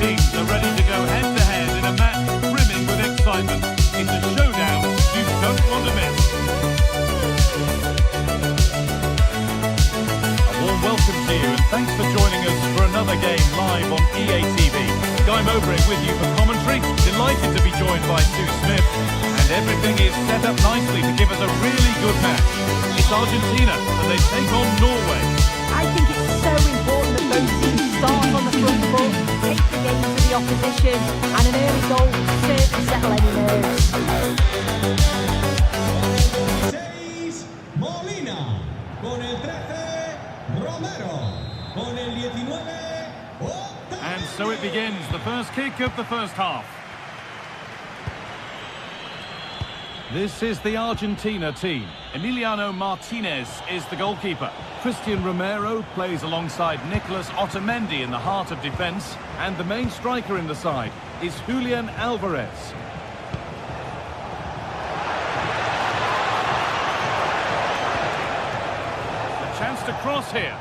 Teams are ready to go head-to-head in a match brimming with excitement. It's a showdown you don't want to miss. A warm welcome to you and thanks for joining us for another game live on EA TV. Guy Mowbray with you for commentary. Delighted to be joined by Sue Smith. And everything is set up nicely to give us a really good match. It's Argentina and they take on Norway. I think it's so important that both teams start on the front foot, take the game to the opposition, and an early goal will certainly settle any nerves. Seis, Molina. Con el 13, Romero. Con el 19, Otamendi. And so it begins, the first kick of the first half. This is the Argentina team. Emiliano Martinez is the goalkeeper. Christian Romero plays alongside Nicolas Otamendi in the heart of defence. And the main striker in the side is Julian Alvarez. A chance to cross here.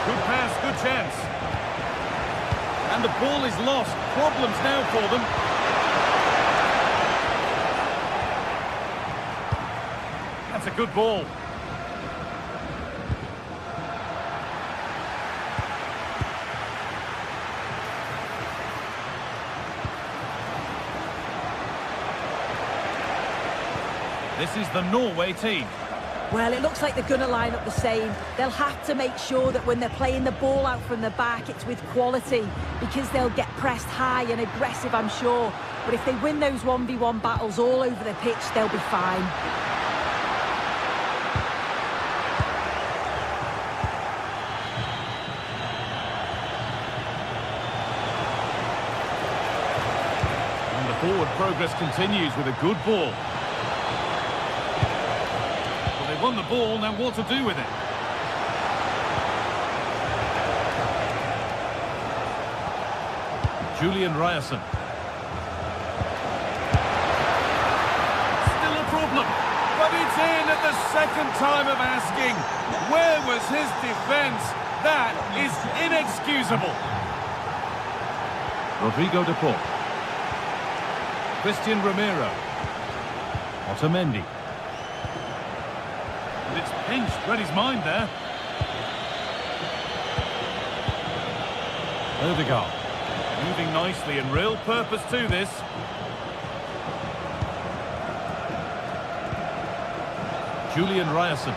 Good pass, good chance. And the ball is lost. Problems now for them. That's a good ball. This is the Norway team. Well, it looks like they're going to line up the same. They'll have to make sure that when they're playing the ball out from the back, it's with quality, because they'll get pressed high and aggressive, I'm sure. But if they win those 1v1 battles all over the pitch, they'll be fine. And the forward progress continues with a good ball. Won the ball, now what to do with it? Julian Ryerson. Still a problem, but it's in at the second time of asking. Where was his defence? That is inexcusable. Rodrigo de Paul. Christian Romero. Otamendi. And it's pinched, read his mind there. Odegaard. Moving nicely and real purpose to this. Julian Ryerson.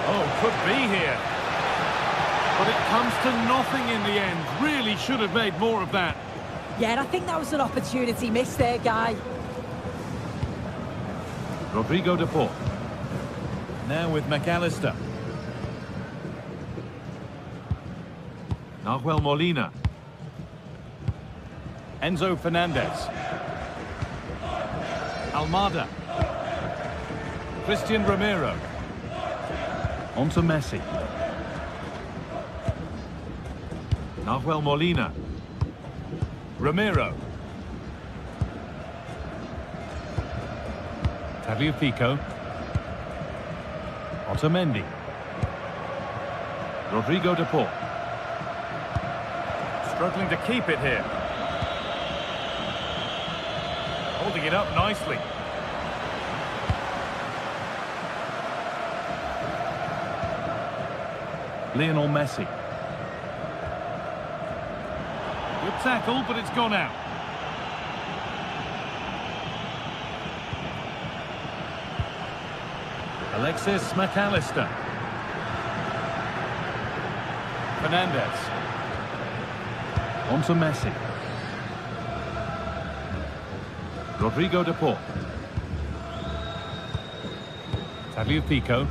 Oh, could be here. But it comes to nothing in the end. Really should have made more of that. Yeah, and I think that was an opportunity missed there, Guy. Rodrigo de Paul. Now with McAllister. Nahuel Molina. Enzo Fernandez. Almada. Christian Romero. On to Messi. Nahuel Molina. Romero. Tagliafico. Otamendi. Rodrigo de Paul. Struggling to keep it here. Holding it up nicely. Lionel Messi. Good tackle, but it's gone out. Alexis McAllister. Fernandez. On to Messi. Rodrigo de Paul. Tagliafico.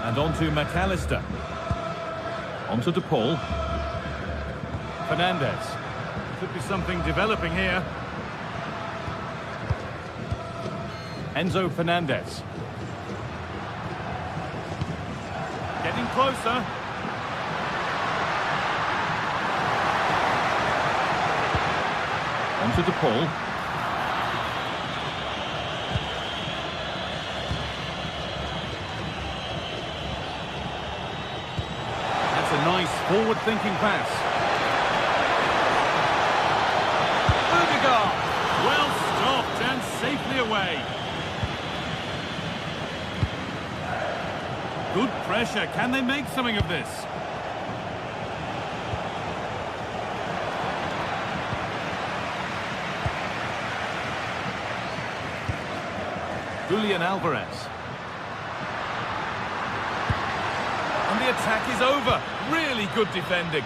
And on to McAllister. On to de Paul. Fernandez. Could be something developing here. Enzo Fernandez. Getting closer. On to de Paul. That's a nice forward-thinking pass. Odegaard. Well stopped and safely away. Good pressure. Can they make something of this? Julian Alvarez. And the attack is over. Really good defending.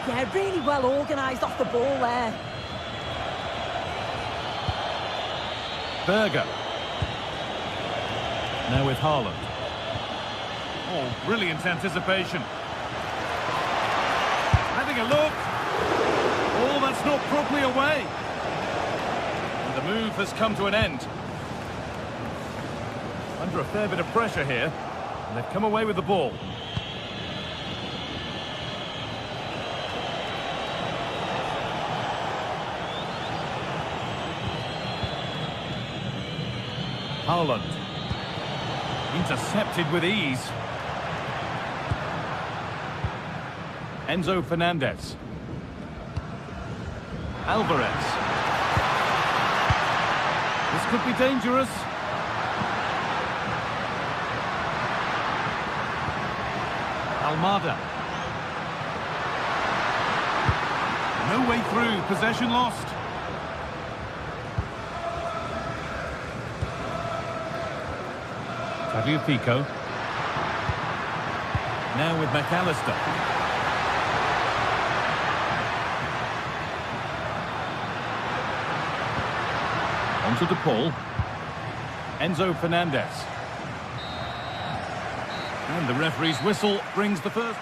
Yeah, really well organised off the ball there. Berger. Now with Haaland. Oh, brilliant anticipation. Having a look. Oh, that's not properly away. And the move has come to an end. Under a fair bit of pressure here. And they've come away with the ball. Haaland. Intercepted with ease. Enzo Fernandez. Alvarez. This could be dangerous. Almada. No way through. Possession lost. Tagliafico. Now with McAllister. On to de Paul. Enzo Fernandez. And the referee's whistle brings the first.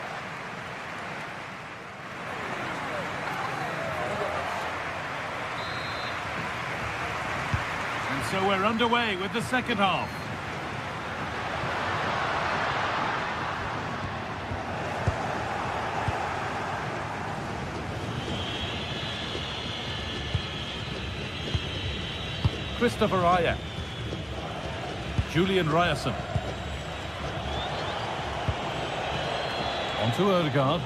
And so we're underway with the second half. Christopher Ayer. Julian Ryerson. On to Odegaard.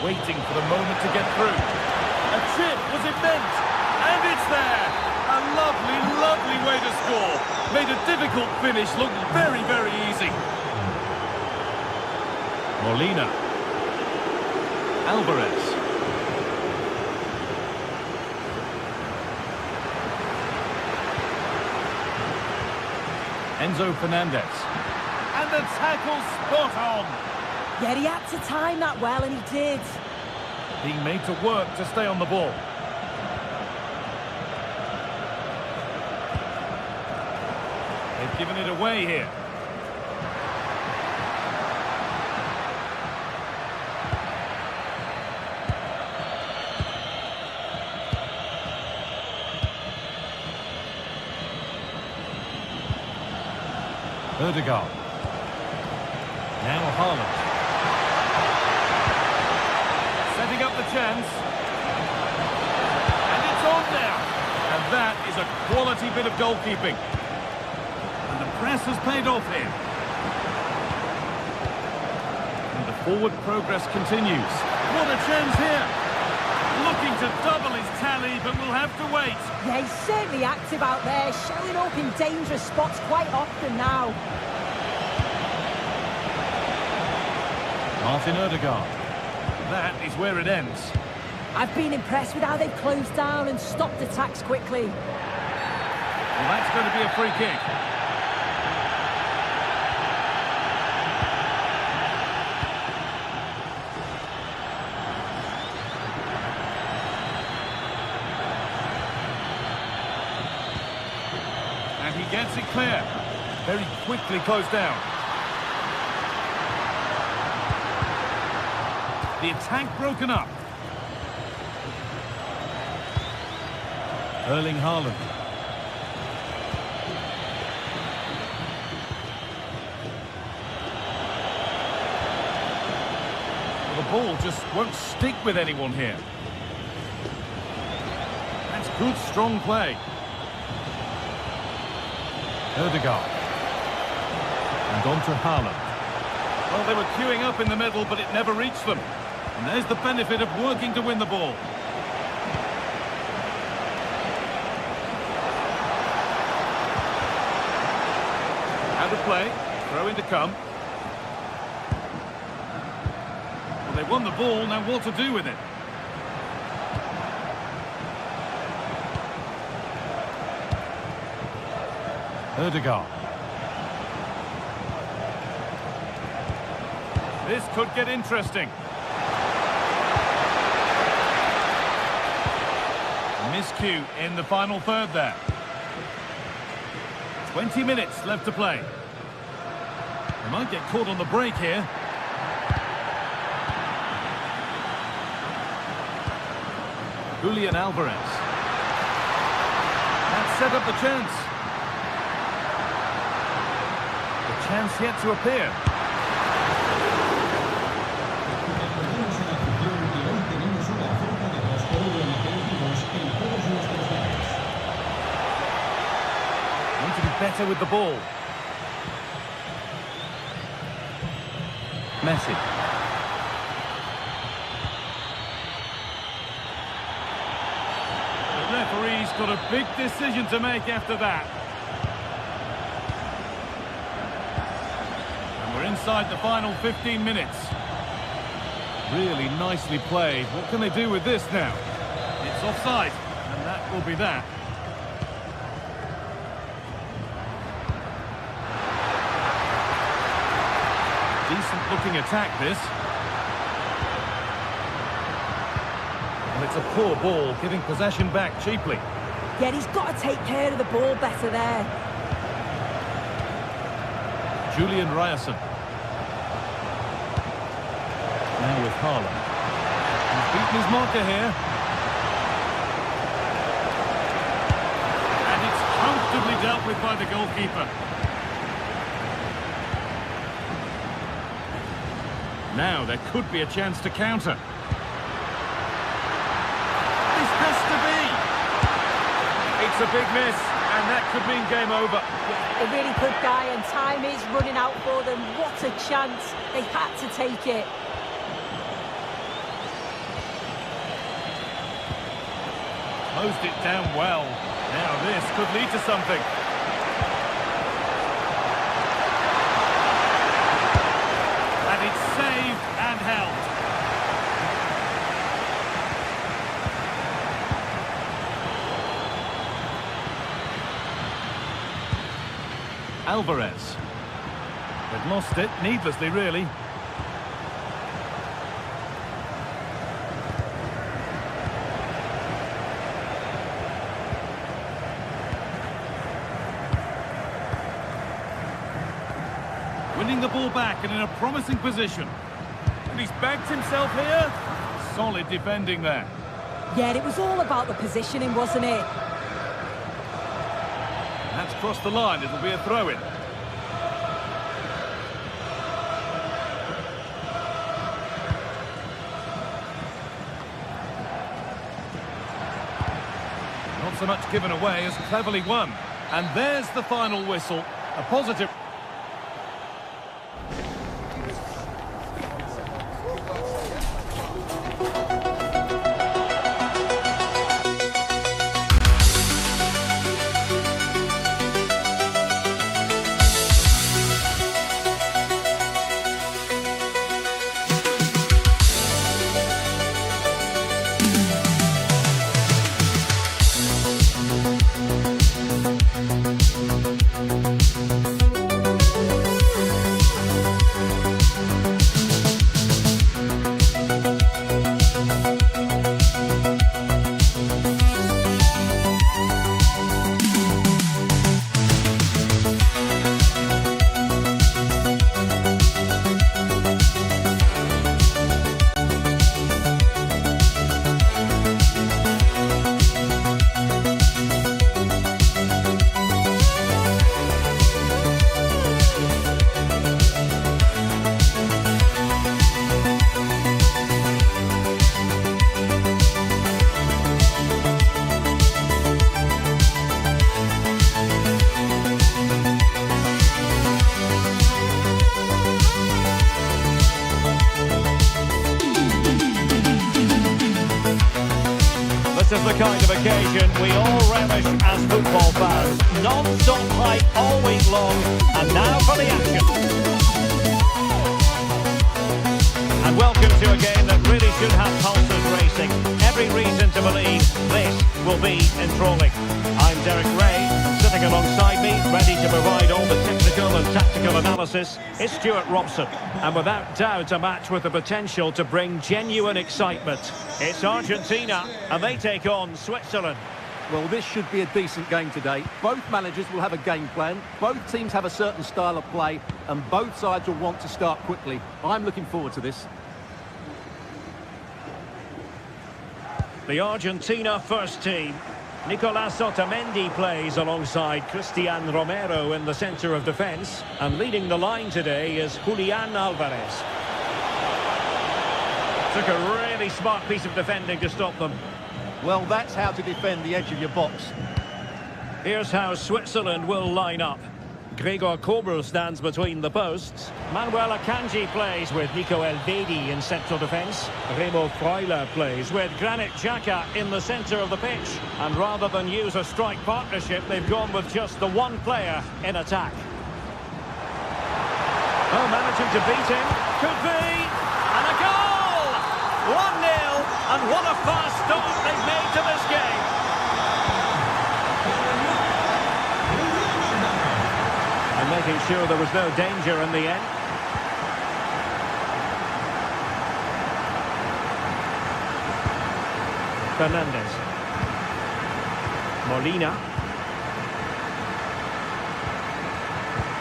Waiting for the moment to get through. A chip, was it meant? And it's there! A lovely, lovely way to score. Made a difficult finish look very, very easy. Molina. Alvarez. Enzo Fernandez. And the tackle spot on. Yeah, he had to time that well, and he did. Being made to work to stay on the ball. They've given it away here. Ødegaard. Now Haaland. Setting up the chance. And it's on now. And that is a quality bit of goalkeeping. And the press has paid off here. And the forward progress continues. What a chance here. Looking to double his tally, but we'll have to wait. Yeah, he's certainly active out there, showing up in dangerous spots quite often now. Martin Ødegaard. That is where it ends. I've been impressed with how they've closed down and stopped attacks quickly. Well, that's going to be a free kick. And he gets it clear. Very quickly closed down. The attack broken up. Erling Haaland. Well, the ball just won't stick with anyone here. That's good, strong play. Ødegaard. And on to Haaland. Well, they were queuing up in the middle, but it never reached them. And there's the benefit of working to win the ball. Out of play. Throw in to come. Well, they won the ball, now what to do with it? Ødegaard. This could get interesting. Miscue in the final third there. 20 minutes left to play. They might get caught on the break here. Julian Alvarez. That set up the chance. The chance yet to appear. Want to be better with the ball. Messi. The referee's got a big decision to make after that. And we're inside the final 15 minutes. Really nicely played. What can they do with this now? It's offside, and that will be that. Decent looking attack, this. And it's a poor ball, giving possession back cheaply. Yeah, he's got to take care of the ball better there. Julian Ryerson. Now with Haaland. He's beaten his marker here. And it's comfortably dealt with by the goalkeeper. Now there could be a chance to counter. This has to be. It's a big miss, and that could mean game over. A really good guy, and time is running out for them. What a chance. They had to take it. Closed it down well. Now this could lead to something. And it's saved and held. Alvarez. They've lost it needlessly, really. Winning the ball back and in a promising position. And he's backed himself here. Solid defending there. Yeah, it was all about the positioning, wasn't it? That's crossed the line. It'll be a throw-in. Not so much given away as cleverly won. And there's the final whistle. A positive... This is the kind of occasion we all relish as football fans. Non-stop hype all week long, and now for the action. And welcome to a game that really should have pulses racing. Every reason to believe this will be enthralling. I'm Derek Ray, and sitting alongside me, ready to provide all the technical and tactical analysis, is Stuart Robson. And without doubt, a match with the potential to bring genuine excitement. It's Argentina, and they take on Switzerland. Well, this should be a decent game today. Both managers will have a game plan. Both teams have a certain style of play, and both sides will want to start quickly. I'm looking forward to this. The Argentina first team. Nicolas Otamendi plays alongside Cristian Romero in the centre of defence. And leading the line today is Julian Alvarez. Took a really smart piece of defending to stop them. Well, that's how to defend the edge of your box. Here's how Switzerland will line up. Gregor Kobel stands between the posts. Manuel Akanji plays with Nico Elvedi in central defence. Remo Freuler plays with Granit Xhaka in the centre of the pitch. And rather than use a strike partnership, they've gone with just the one player in attack. Oh, managing to beat him. Could be. And a goal! 1-0. And what a fast start they've made to this game. And making sure there was no danger in the end. Fernandez. Molina.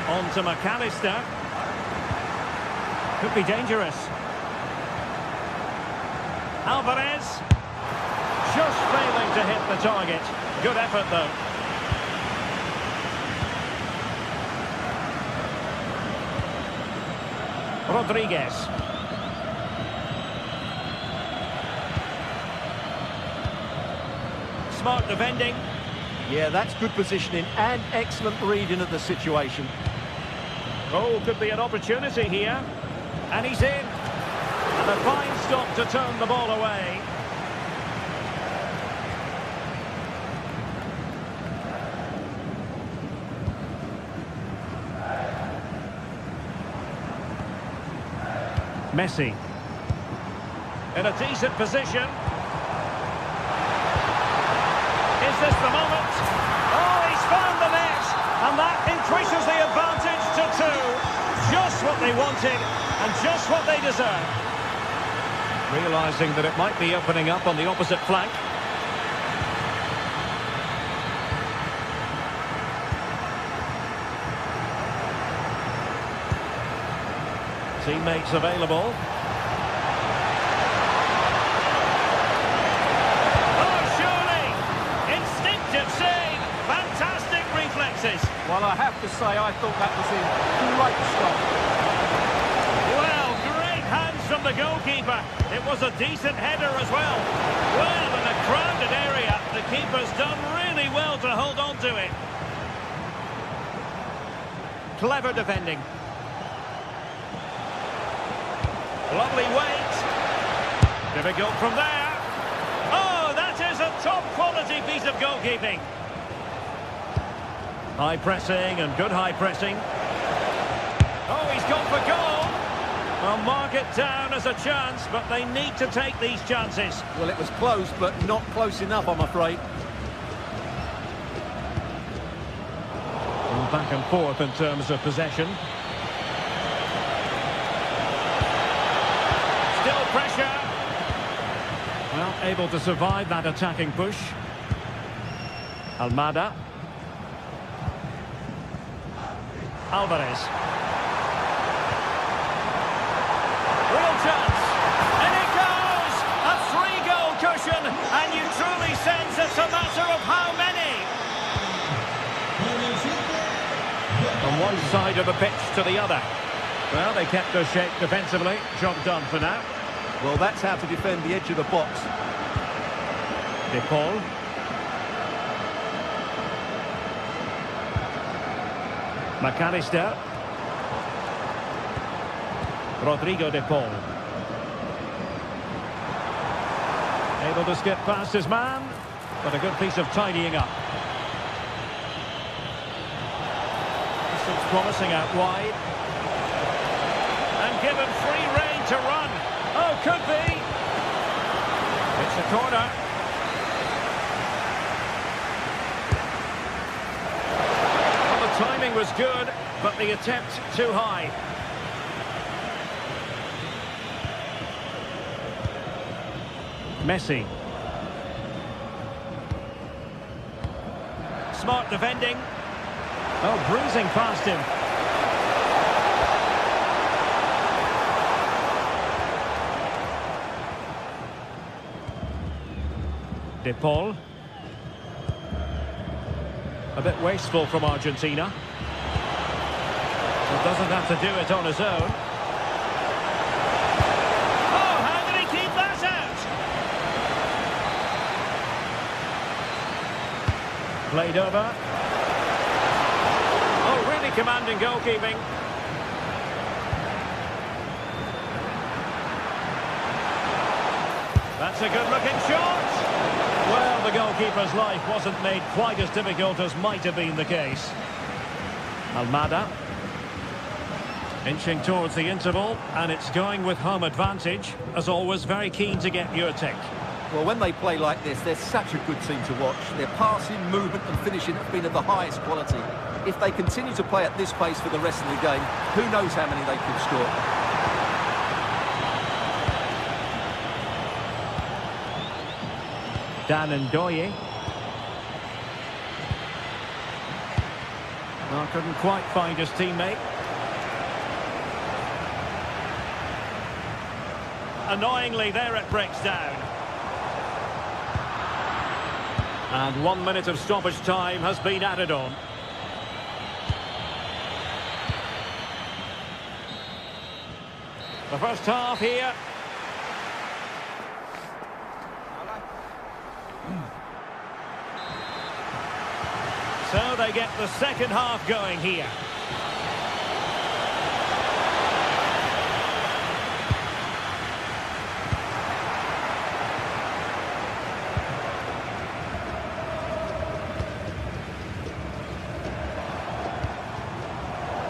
On to McAllister. Could be dangerous. Alvarez. Just failing to hit the target. Good effort though. Rodriguez. Smart defending. Yeah, that's good positioning and excellent reading of the situation. Oh, could be an opportunity here. And he's in. And a fine stop to turn the ball away. Messi. In a decent position. Is this the moment? Oh, he's found the net. And that increases the advantage to 2. Just what they wanted and just what they deserve. Realising that it might be opening up on the opposite flank. Teammates available. Oh, surely! Instinctive save! Fantastic reflexes! Well, I have to say, I thought that was in great stop. Well, great hands from the goalkeeper. It was a decent header as well. Well, in a crowded area, the keeper's done really Clever defending. Lovely weight. Difficult from there. Oh, that is a top-quality piece of goalkeeping. High pressing and good high pressing. Oh, he's gone for goal. Well, mark it down as a chance, but they need to take these chances. Well, it was close, but not close enough, I'm afraid. Well, back and forth in terms of possession. Still pressure. Well, able to survive that attacking push. Almada. Alvarez. Real chance. And it goes! A 3-goal cushion, and you truly sense it's a matter of how many. From one side of the pitch to the other. Well, they kept their shape defensively. Job done for now. Well, that's how to defend the edge of the box. De Paul. McAllister. Rodrigo De Paul. Able to skip past his man, but a good piece of tidying up. This looks promising out wide. And given free rein to run. Oh, could be. It's a corner. Well, the timing was good, but the attempt too high. Messi. Smart defending. Oh, breezing past him. De Paul. A bit wasteful from Argentina. He doesn't have to do it on his own. Oh, how did he keep that out? Played over. Oh, really commanding goalkeeping. That's a good-looking shot. Well, the goalkeeper's life wasn't made quite as difficult as might have been the case. Almada. Inching towards the interval, and it's going with home advantage. As always, very keen to get your take. Well, when they play like this, they're such a good team to watch. Their passing, movement and finishing have been of the highest quality. If they continue to play at this pace for the rest of the game, who knows how many they could score. Dan Ndoye. Well, couldn't quite find his teammate. Annoyingly, there it breaks down. And 1 minute of stoppage time has been added on. The first half here. So they get the second half going here.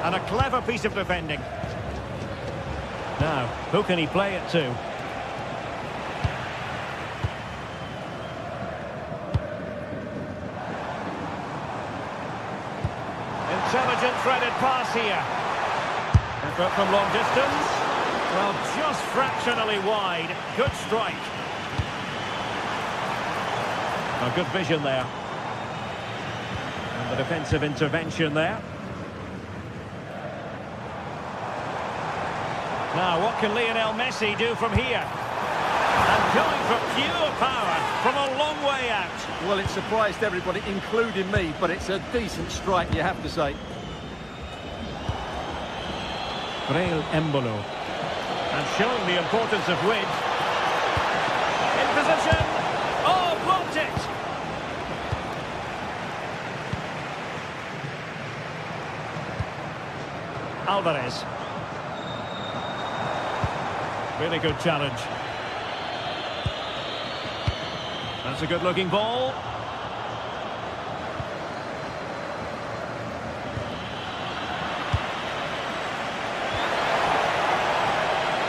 And a clever piece of defending. Now, who can he play it to? Intelligent threaded pass here. Effort from long distance. Well, just fractionally wide. Good strike. A good vision there. And the defensive intervention there. Now, what can Lionel Messi do from here? And going for pure power from a long way out. Well, it surprised everybody, including me, but it's a decent strike, you have to say. Real Embolo. And showing the importance of width. In position. Oh, blocked it. Alvarez. Really good challenge. That's a good-looking ball.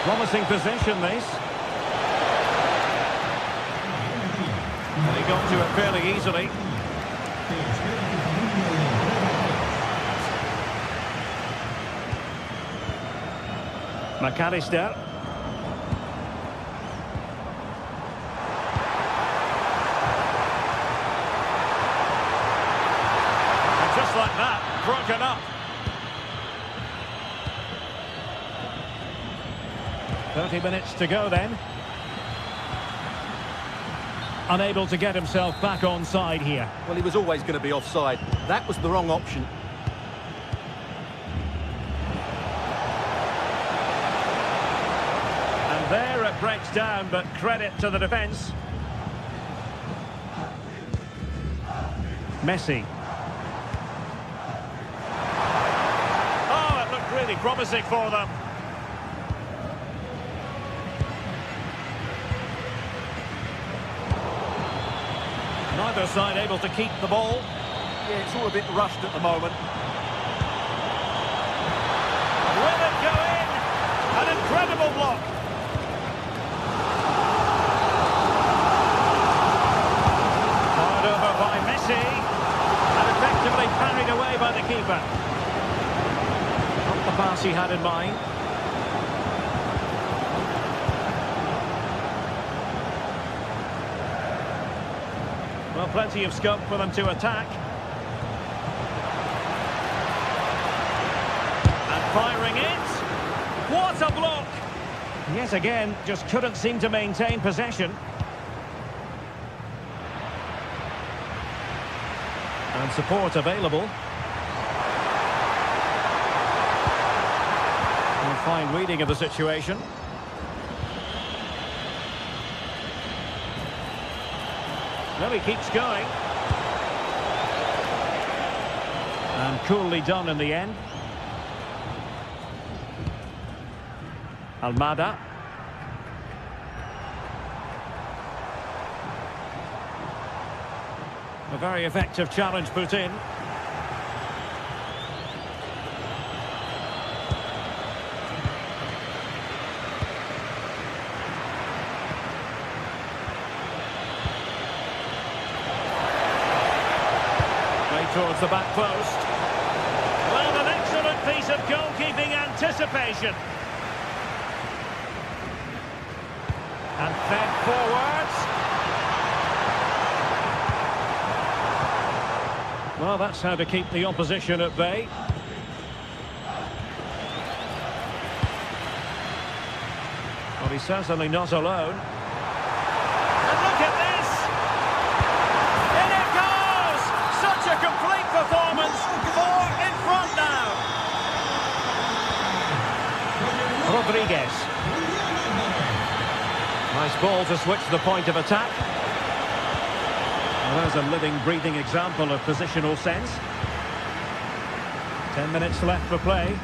Promising position, this. And he got to it fairly easily. McAllister. And just like that, broken up. 30 minutes to go then. Unable to get himself back on side here. Well, he was always going to be offside. That was the wrong option. And there it breaks down, but credit to the defence. Messi. Oh, it looked really promising for them. Neither side able to keep the ball. Yeah, it's all a bit rushed at the moment. Will it go in? An incredible block. Fired over by Messi. And effectively parried away by the keeper. Not the pass he had in mind. Well, plenty of scope for them to attack. And firing it. What a block! Yet again, just couldn't seem to maintain possession. And support available. And a fine reading of the situation. Well, he keeps going. And coolly done in the end. Almada. A very effective challenge put in. Towards the back post. Well, an excellent piece of goalkeeping anticipation. And fed forwards. Well, that's how to keep the opposition at bay. Well, he's certainly not alone. And look at this! In it goes! Such a complete performance. 4 in front now. Rodriguez. Nice ball to switch the point of attack. Well, there's a living, breathing example of positional sense. 10 minutes left for play.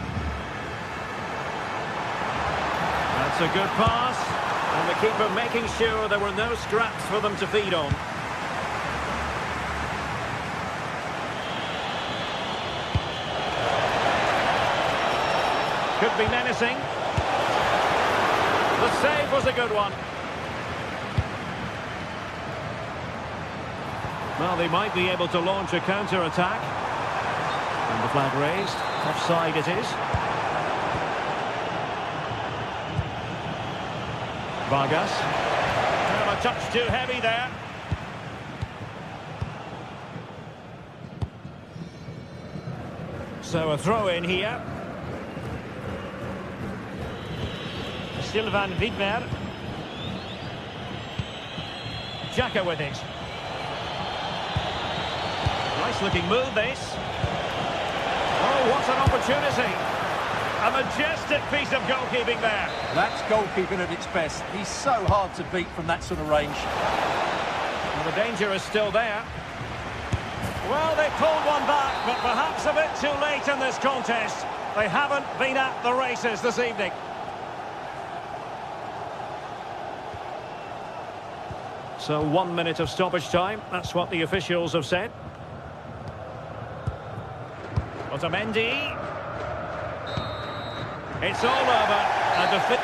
That's a good pass. And the keeper making sure there were no scraps for them to feed on. Could be menacing. The save was a good one. Well, they might be able to launch a counter-attack. And the flag raised. Offside it is. Vargas. Well, a touch too heavy there. So a throw in here. Sylvain Widmer. Xhaka with it. Nice looking move this. Oh, what an opportunity. A majestic piece of goalkeeping there. That's goalkeeping at its best. He's so hard to beat from that sort of range. Well, the danger is still there. Well, they pulled one back, but perhaps a bit too late in this contest. They haven't been at the races this evening. So 1 minute of stoppage time. That's what the officials have said. Otamendi. It's all over. And the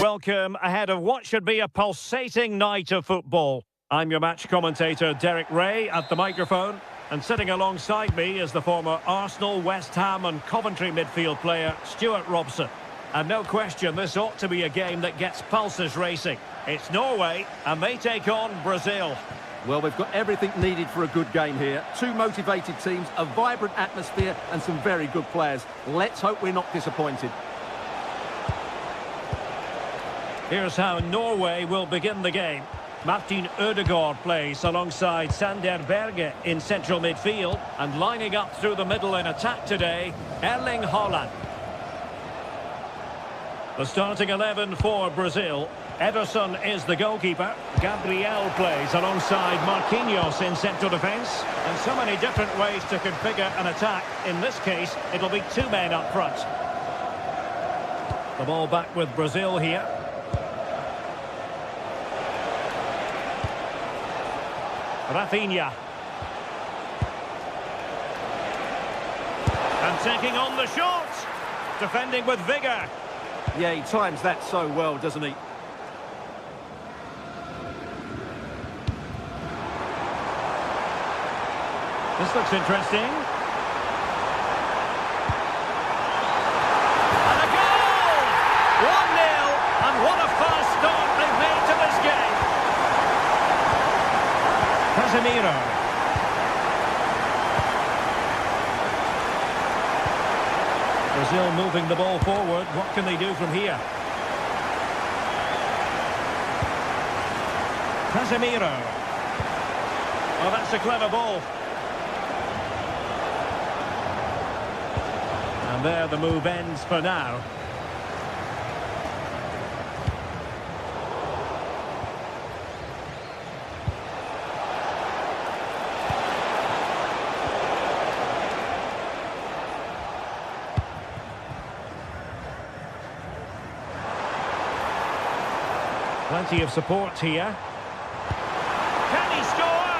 welcome ahead of what should be a pulsating night of football. I'm your match commentator Derek Ray at the microphone, and sitting alongside me is the former Arsenal, West Ham and Coventry midfield player Stuart Robson. And no question, this ought to be a game that gets pulses racing. It's Norway, and they take on Brazil. Well, we've got everything needed for a good game here. Two motivated teams, a vibrant atmosphere and some very good players. Let's hope we're not disappointed. Here's how Norway will begin the game. Martin Ødegaard plays alongside Sander Berge in central midfield, and lining up through the middle in attack today, Erling Haaland. The starting 11 for Brazil. Ederson is the goalkeeper. Gabriel plays alongside Marquinhos in central defence. And so many different ways to configure an attack. In this case, it'll be two men up front. The ball back with Brazil here. Rafinha. And taking on the shot. Defending with vigour. Yeah, he times that so well, doesn't he? This looks interesting. And a goal! 1-0, and what a fast start they've made to this game. Casemiro. Brazil moving the ball forward. What can they do from here? Casemiro. Oh, that's a clever ball. And there the move ends for now. Plenty of support here. Can he score?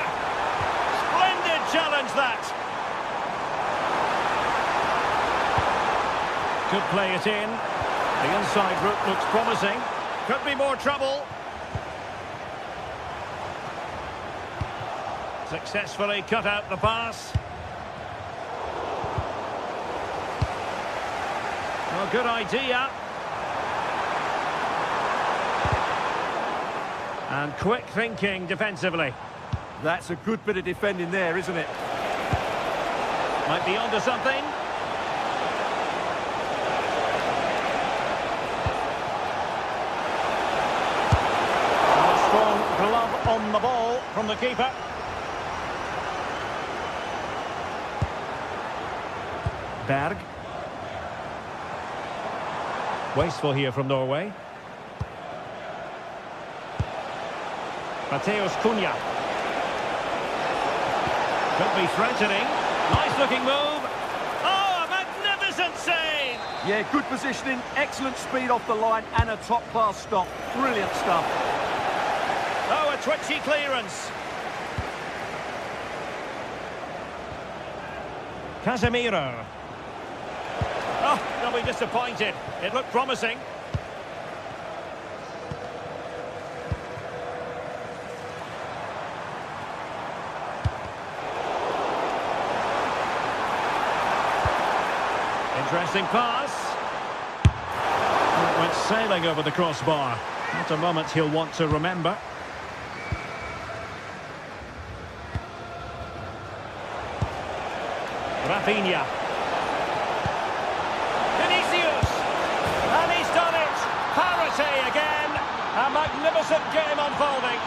Splendid challenge that. Could play it in. The inside route looks promising. Could be more trouble. Successfully cut out the pass. Well, good idea. And quick thinking defensively. That's a good bit of defending there, isn't it? Might be onto something. And a strong glove on the ball from the keeper. Berg. Wasteful here from Norway. Mateus Cunha. Could be threatening. Nice looking move. Oh, a magnificent save! Yeah, good positioning, excellent speed off the line and a top-class stop. Brilliant stuff. Oh, a twitchy clearance. Casemiro. Oh, they'll be disappointed. It looked promising. Interesting pass. It went sailing over the crossbar. Not a moment he'll want to remember. Rafinha. Vinicius. And he's done it. Parity again. A magnificent game unfolding.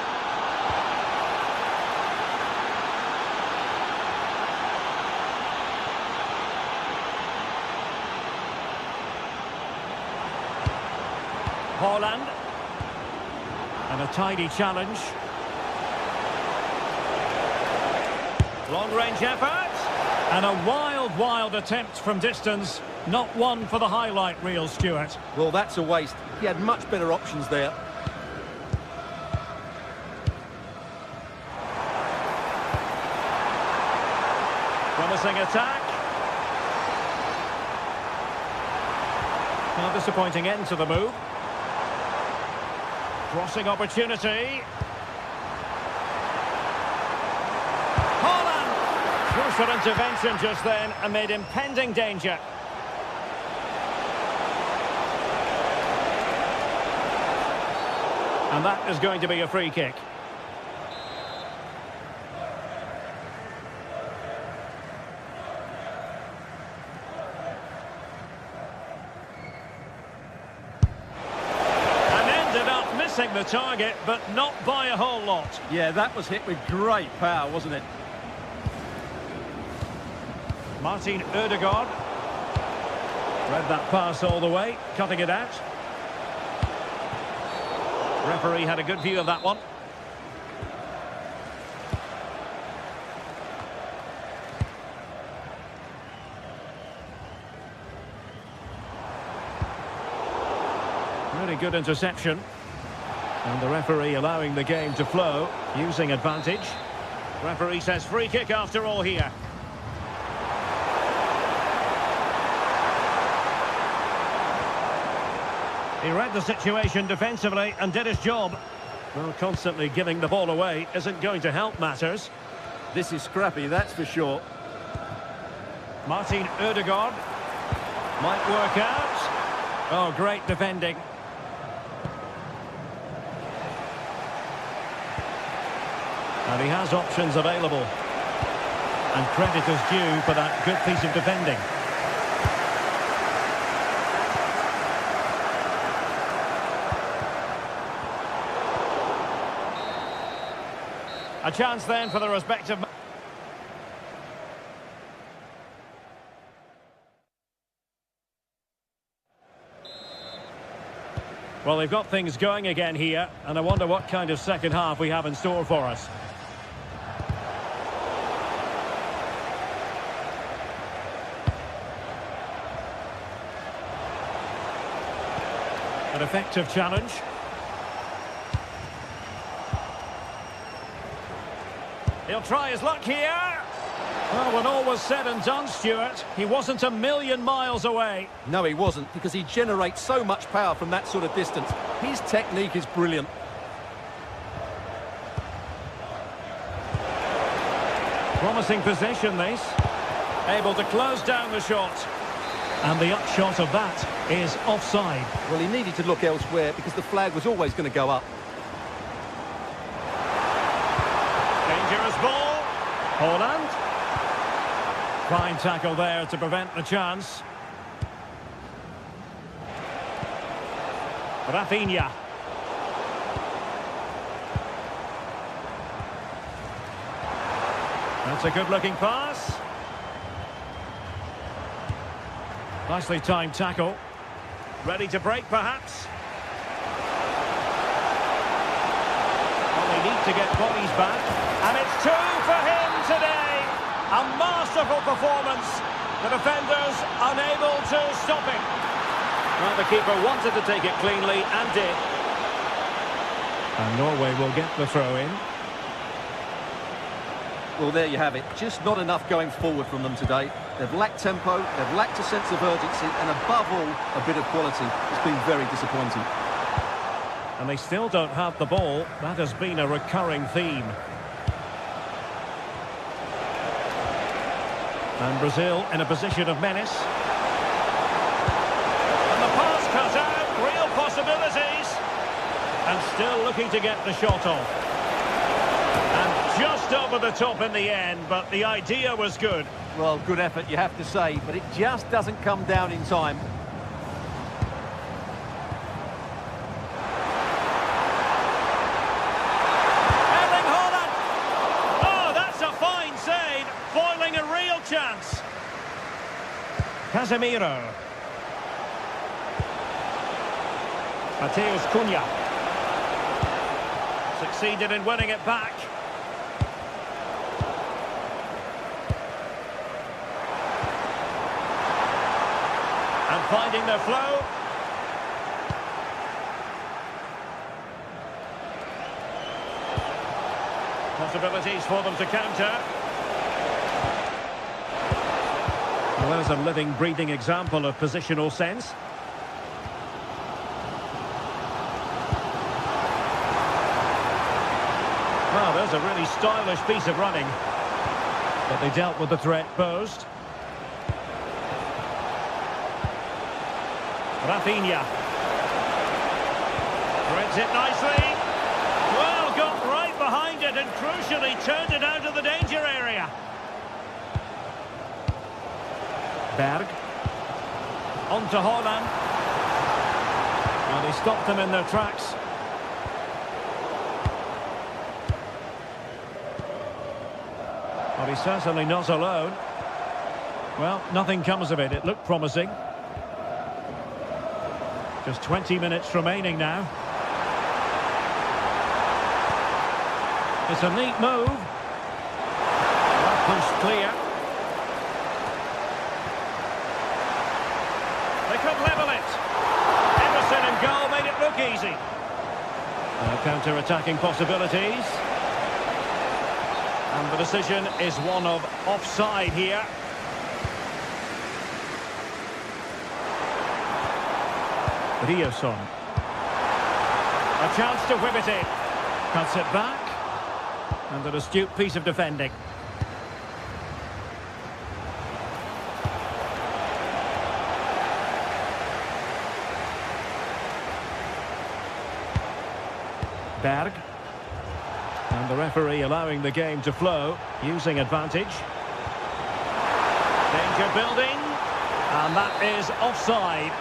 Haaland. And a tidy challenge. Long-range effort. And a wild attempt from distance. Not one for the highlight reel, Stuart. Well, that's a waste. He had much better options there. Promising attack. Well, disappointing end to the move. Crossing opportunity. Crucial intervention just then amid impending danger. And that is going to be a free kick. And ended up missing the target, but not by a whole lot. Yeah, that was hit with great power, wasn't it? Martin Ødegaard. Read that pass all the way, cutting it out. Referee had a good view of that one. Really good interception. And the referee allowing the game to flow, using advantage. Referee says free kick after all here. He read the situation defensively and did his job. Well, constantly giving the ball away isn't going to help matters. This is scrappy, that's for sure. Martin Ødegaard might work out. Oh, great defending. And he has options available. And credit is due for that good piece of defending. A chance then for the respective... Well, they've got things going again here, and I wonder what kind of second half we have in store for us. An effective challenge. He'll try his luck here. Well, when all was said and done, Stuart, he wasn't a million miles away. No, he wasn't, because he generates so much power from that sort of distance. His technique is brilliant. Promising position, this. Able to close down the shot. And the upshot of that is offside. Well, he needed to look elsewhere because the flag was always going to go up. Dangerous ball. Haaland. Fine tackle there to prevent the chance. Rafinha. That's a good-looking pass. Nicely timed tackle. Ready to break, perhaps? Well, they need to get bodies back. And it's two for him today. A masterful performance. The defenders unable to stop him. Well, the keeper wanted to take it cleanly and did. And Norway will get the throw in. Well, there you have it. Just not enough going forward from them today. They've lacked tempo, they've lacked a sense of urgency, and above all, a bit of quality. It's been very disappointing. And they still don't have the ball. That has been a recurring theme. And Brazil in a position of menace. And the pass cut out, real possibilities. And still looking to get the shot off. And just over the top in the end, but the idea was good. Well, good effort, you have to say, but it just doesn't come down in time. Erling Haaland! Oh, that's a fine save, foiling a real chance. Casemiro. Mateus Cunha. Succeeded in winning it back. And finding their flow. Possibilities for them to counter. Well, there's a living, breathing example of positional sense. Well, there's a really stylish piece of running. But they dealt with the threat posed. Rafinha. Threads it nicely. Well, got right behind it and crucially turned it out of the danger area. Berg. On to Haaland. Well, they stopped them in their tracks. Well, he's certainly not alone. Well, nothing comes of it. It looked promising. Just 20 minutes remaining now. It's a neat move. Well, pushed clear. They could level it. Emerson in goal made it look easy. Counter-attacking possibilities. And the decision is one of offside here. Riosson. A chance to whip it in. Cuts it back. And an astute piece of defending. Berg. And the referee allowing the game to flow, using advantage. Danger building. And that is offside.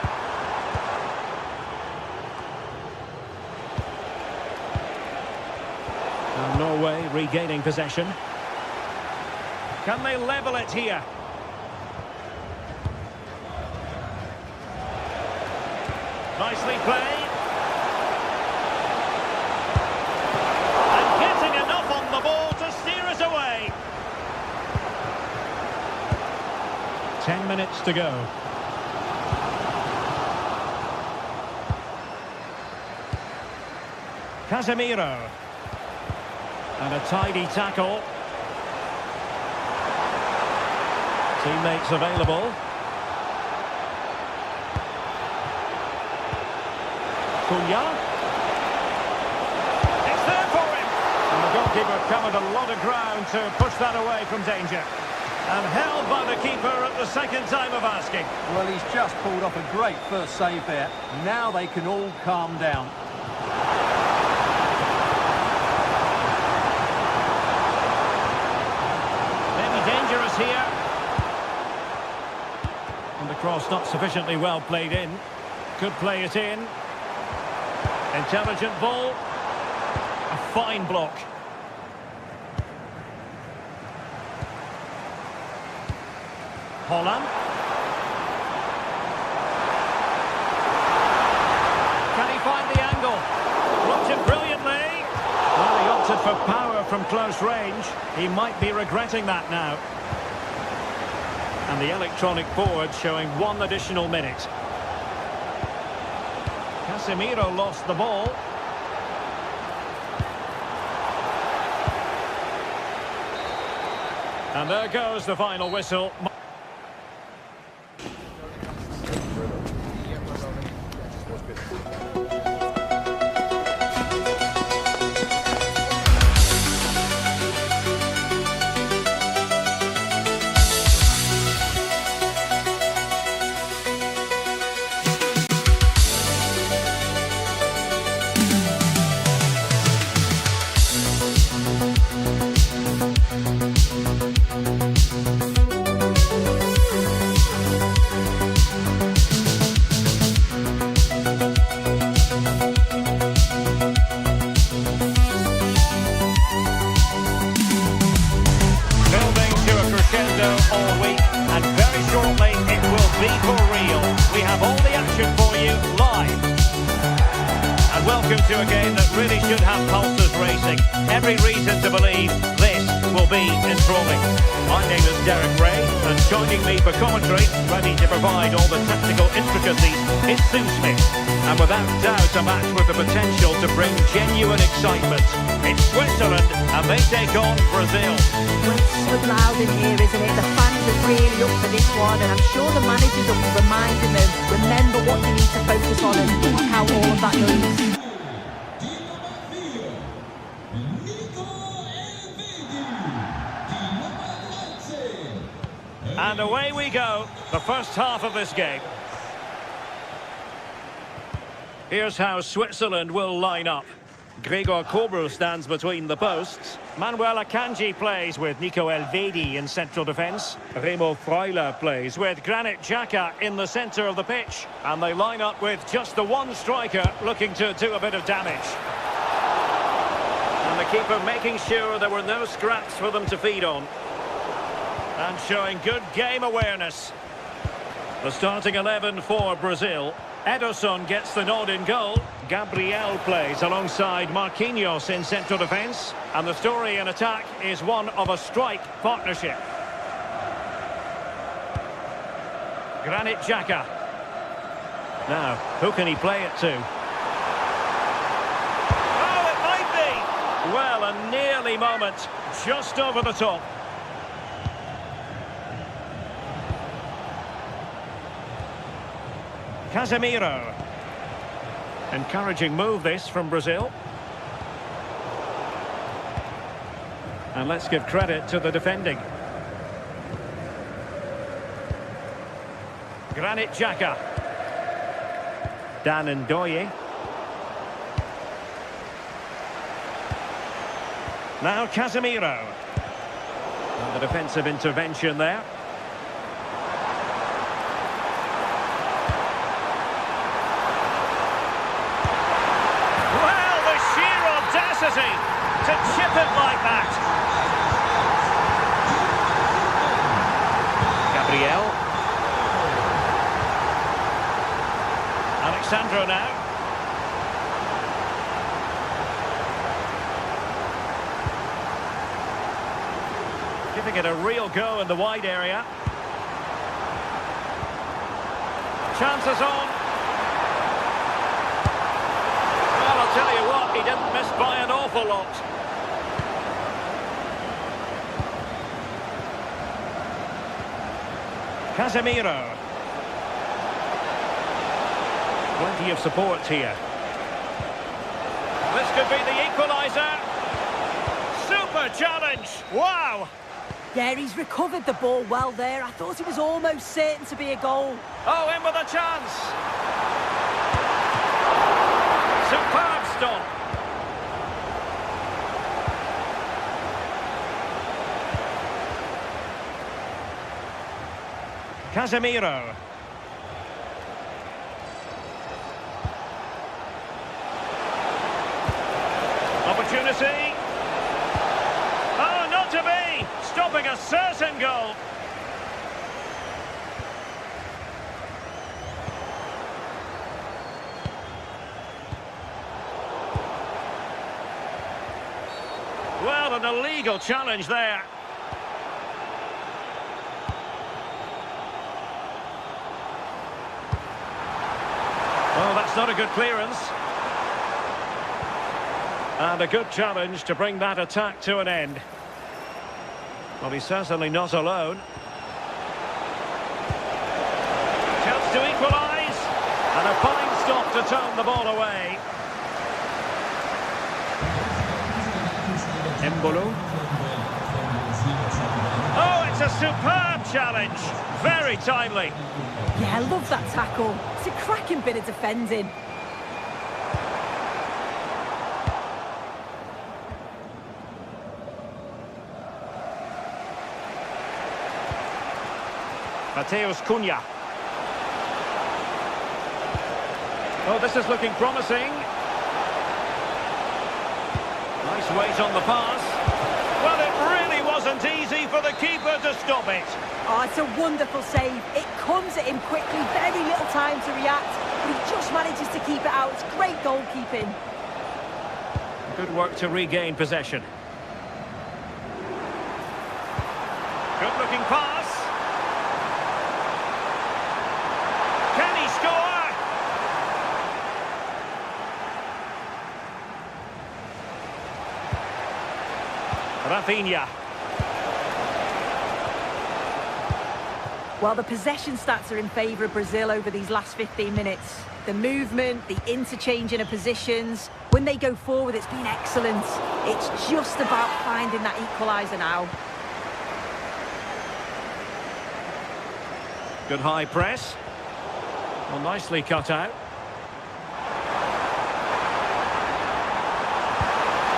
And Norway regaining possession. Can they level it here? Nicely played. And getting enough on the ball to steer us away. 10 minutes to go. Casemiro. And a tidy tackle. Teammates available. Cunha. It's there for him. And the goalkeeper covered a lot of ground to push that away from danger. And held by the keeper at the second time of asking. Well, he's just pulled off a great first save there. Now they can all calm down. Dangerous here. And the cross not sufficiently well played in. Could play it in. Intelligent ball. A fine block. Haaland. for power from close range. He might be regretting that now. And the electronic board showing 1 additional minute. Casemiro lost the ball. And there goes the final whistle. All week, and very shortly it will be for real. We have all the action for you live. And welcome to a game that really should have pulses racing. Every reason to believe this will be enthralling. My name is Derek Ray, and joining me for commentary, ready to provide all the tactical intricacies, it's Sue Smith. And without doubt, a match with the potential to bring genuine excitement. It's Switzerland, and they take on Brazil. Well, it's so loud in here, isn't it? The fans are really up for this one, and I'm sure the managers will be reminding them, remember what you need to focus on, and look how all of that goes. And away we go, the first half of this game. Here's how Switzerland will line up. Gregor Kobel stands between the posts. Manuel Akanji plays with Nico Elvedi in central defence. Remo Freuler plays with Granit Xhaka in the centre of the pitch. And they line up with just the one striker looking to do a bit of damage. And the keeper making sure there were no scraps for them to feed on. And showing good game awareness. The starting 11 for Brazil. Ederson gets the nod in goal. Gabriel plays alongside Marquinhos in central defence. And the story in attack is one of a strike partnership. Granit Xhaka. Now, who can he play it to? Oh, it might be! Well, a nearly moment. Just over the top. Casemiro. Encouraging move this from Brazil. And let's give credit to the defending. Granit Xhaka. Dan Ndoye. Now Casemiro. And the defensive intervention there. To chip it like that. Gabriel. Alexandro now. Giving it a real go in the wide area. Chances on. Well, I'll tell you what, he didn't miss by an awful lot. Casemiro. Plenty of support here. This could be the equaliser. Super challenge. Wow. Yeah, he's recovered the ball well there. I thought it was almost certain to be a goal. Oh, in with a chance. Superb stop. Casemiro. Opportunity. Oh, not to be. Stopping a certain goal. Well, an illegal challenge there. Oh, that's not a good clearance. And a good challenge to bring that attack to an end. Well, he's certainly not alone. Chance to equalise. And a fine stop to turn the ball away. Embolo. Oh, it's a superb challenge. Very timely. Yeah, I love that tackle. It's a cracking bit of defending. Mateus Cunha. Oh, this is looking promising. Nice weight on the pass. Well, it really wasn't easy for the keeper to stop it. Oh, it's a wonderful save. It comes at him quickly, very little time to react, but he just manages to keep it out. It's great goalkeeping. Good work to regain possession. Good-looking pass. Can he score? Rafinha. Well, the possession stats are in favour of Brazil over these last 15 minutes. The movement, the interchanging of positions, when they go forward, it's been excellent. It's just about finding that equaliser now. Good high press. Well, nicely cut out.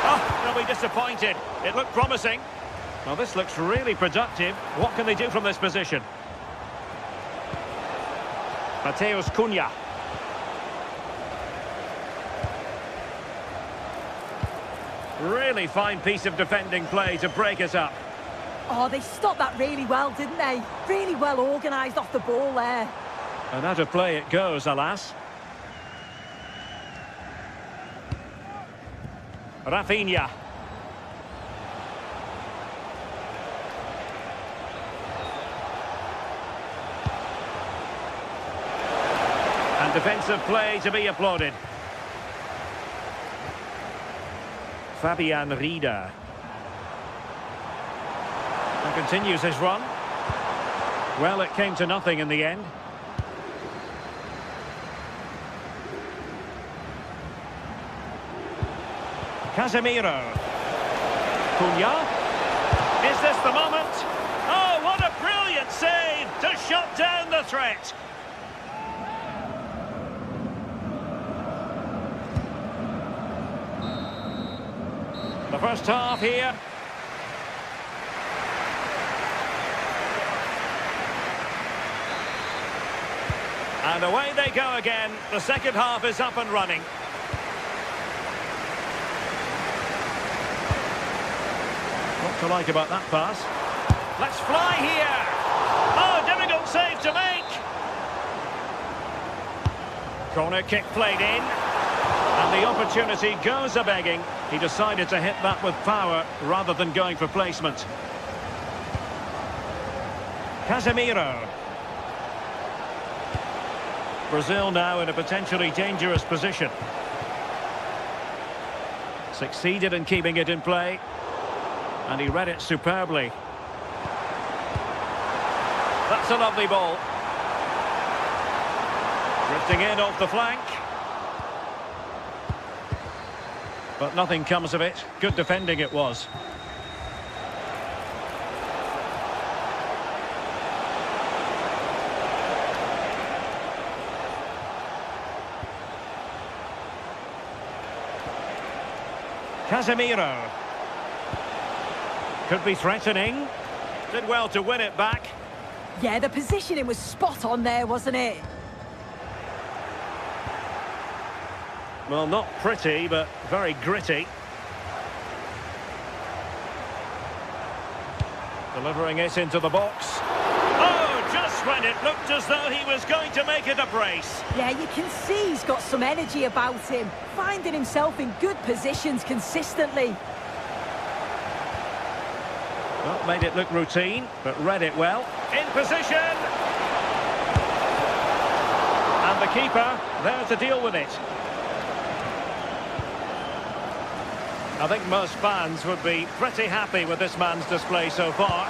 Oh, they'll be disappointed. It looked promising. Well, this looks really productive. What can they do from this position? Mateus Cunha. Really fine piece of defending play to break us up. Oh, they stopped that really well, didn't they? Really well organised off the ball there. And out of play it goes, alas. Rafinha. And defensive play to be applauded. Fabian Rieder. And continues his run. Well, it came to nothing in the end. Casemiro. Cunha. Is this the moment? Oh, what a brilliant save to shut down the threat. The first half here. And away they go again. The second half is up and running. What to like about that pass? Let's fly here. Oh, difficult save to make. Corner kick played in. And the opportunity goes a-begging. He decided to hit that with power rather than going for placement. Casemiro. Brazil now in a potentially dangerous position. Succeeded in keeping it in play. And he read it superbly. That's a lovely ball. Drifting in off the flank. But nothing comes of it. Good defending it was. Casemiro. Could be threatening. Did well to win it back. Yeah, the positioning was spot on there, wasn't it? Well, not pretty, but very gritty. Delivering it into the box. Oh, just when it looked as though he was going to make it a brace. Yeah, you can see he's got some energy about him, finding himself in good positions consistently. Well, made it look routine, but read it well. In position! And the keeper there to deal with it. I think most fans would be pretty happy with this man's display so far.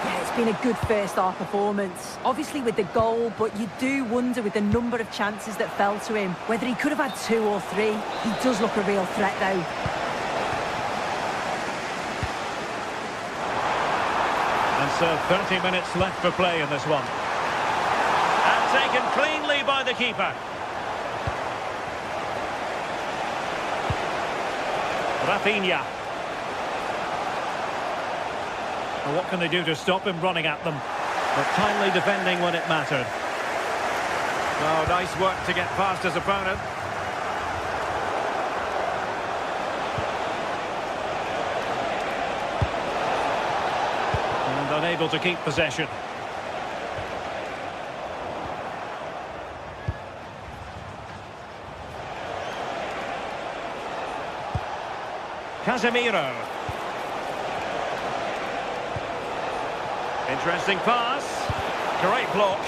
Yeah, it's been a good first half performance. Obviously with the goal, but you do wonder with the number of chances that fell to him, whether he could have had 2 or 3. He does look a real threat though. And so 30 minutes left for play in this one. And taken cleanly by the keeper. Rafinha. Well, what can they do to stop him running at them? But timely defending when it mattered. Oh, nice work to get past his opponent. And unable to keep possession. Casemiro. Interesting pass. Great block.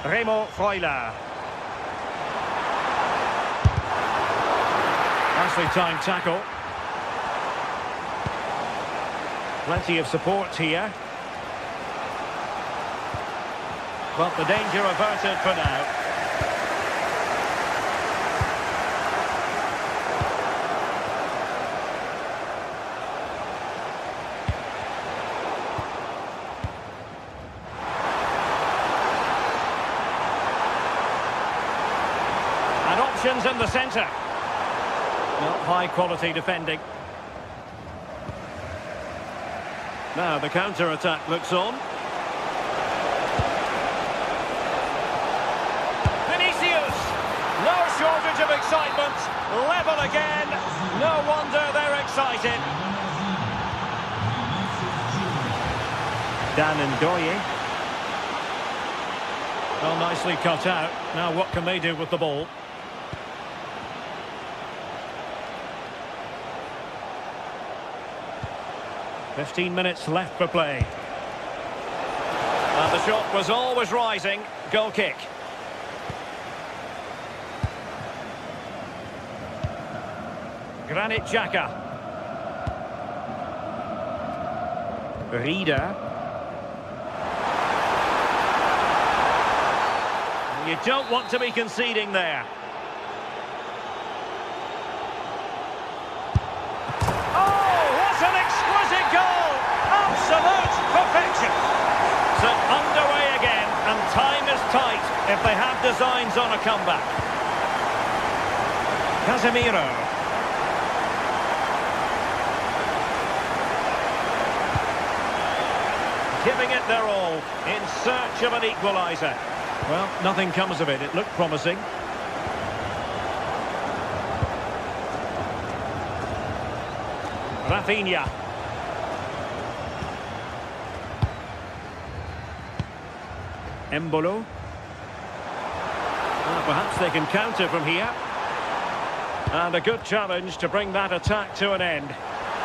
Remo Freuler. Nicely timed tackle. Plenty of support here. But the danger averted for now. And options in the centre. Not high quality defending. Now the counter-attack looks on. Vinicius! No shortage of excitement. Level again. No wonder they're excited. Dan Ndoye. Well, nicely cut out. Now what can they do with the ball? $15 minutes left for play. And the shot was always rising. Goal kick. Granit Xhaka. Rieder. You don't want to be conceding there. Absolute perfection. So underway again, and time is tight if they have designs on a comeback. Casemiro. Giving it their all in search of an equaliser. Well, nothing comes of it. It looked promising. Rafinha. Embolo. Well, perhaps they can counter from here. And a good challenge to bring that attack to an end.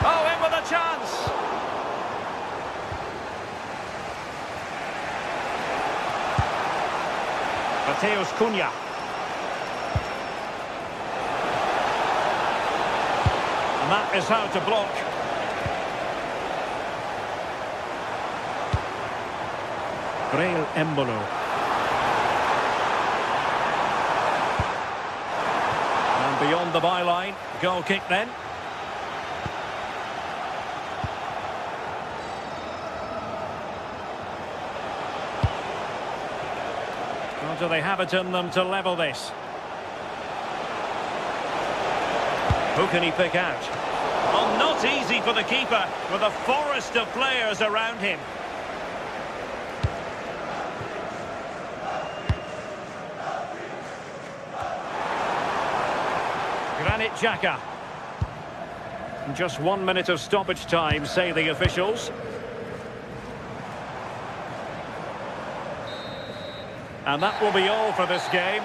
Oh, in with a chance! Mateus Cunha. And that is how to block. Braille Embolo. And beyond the byline, goal kick then. Or do they have it in them to level this? Who can he pick out? Well, not easy for the keeper with a forest of players around him. Granit Xhaka. Just 1 minute of stoppage time, say the officials. And that will be all for this game.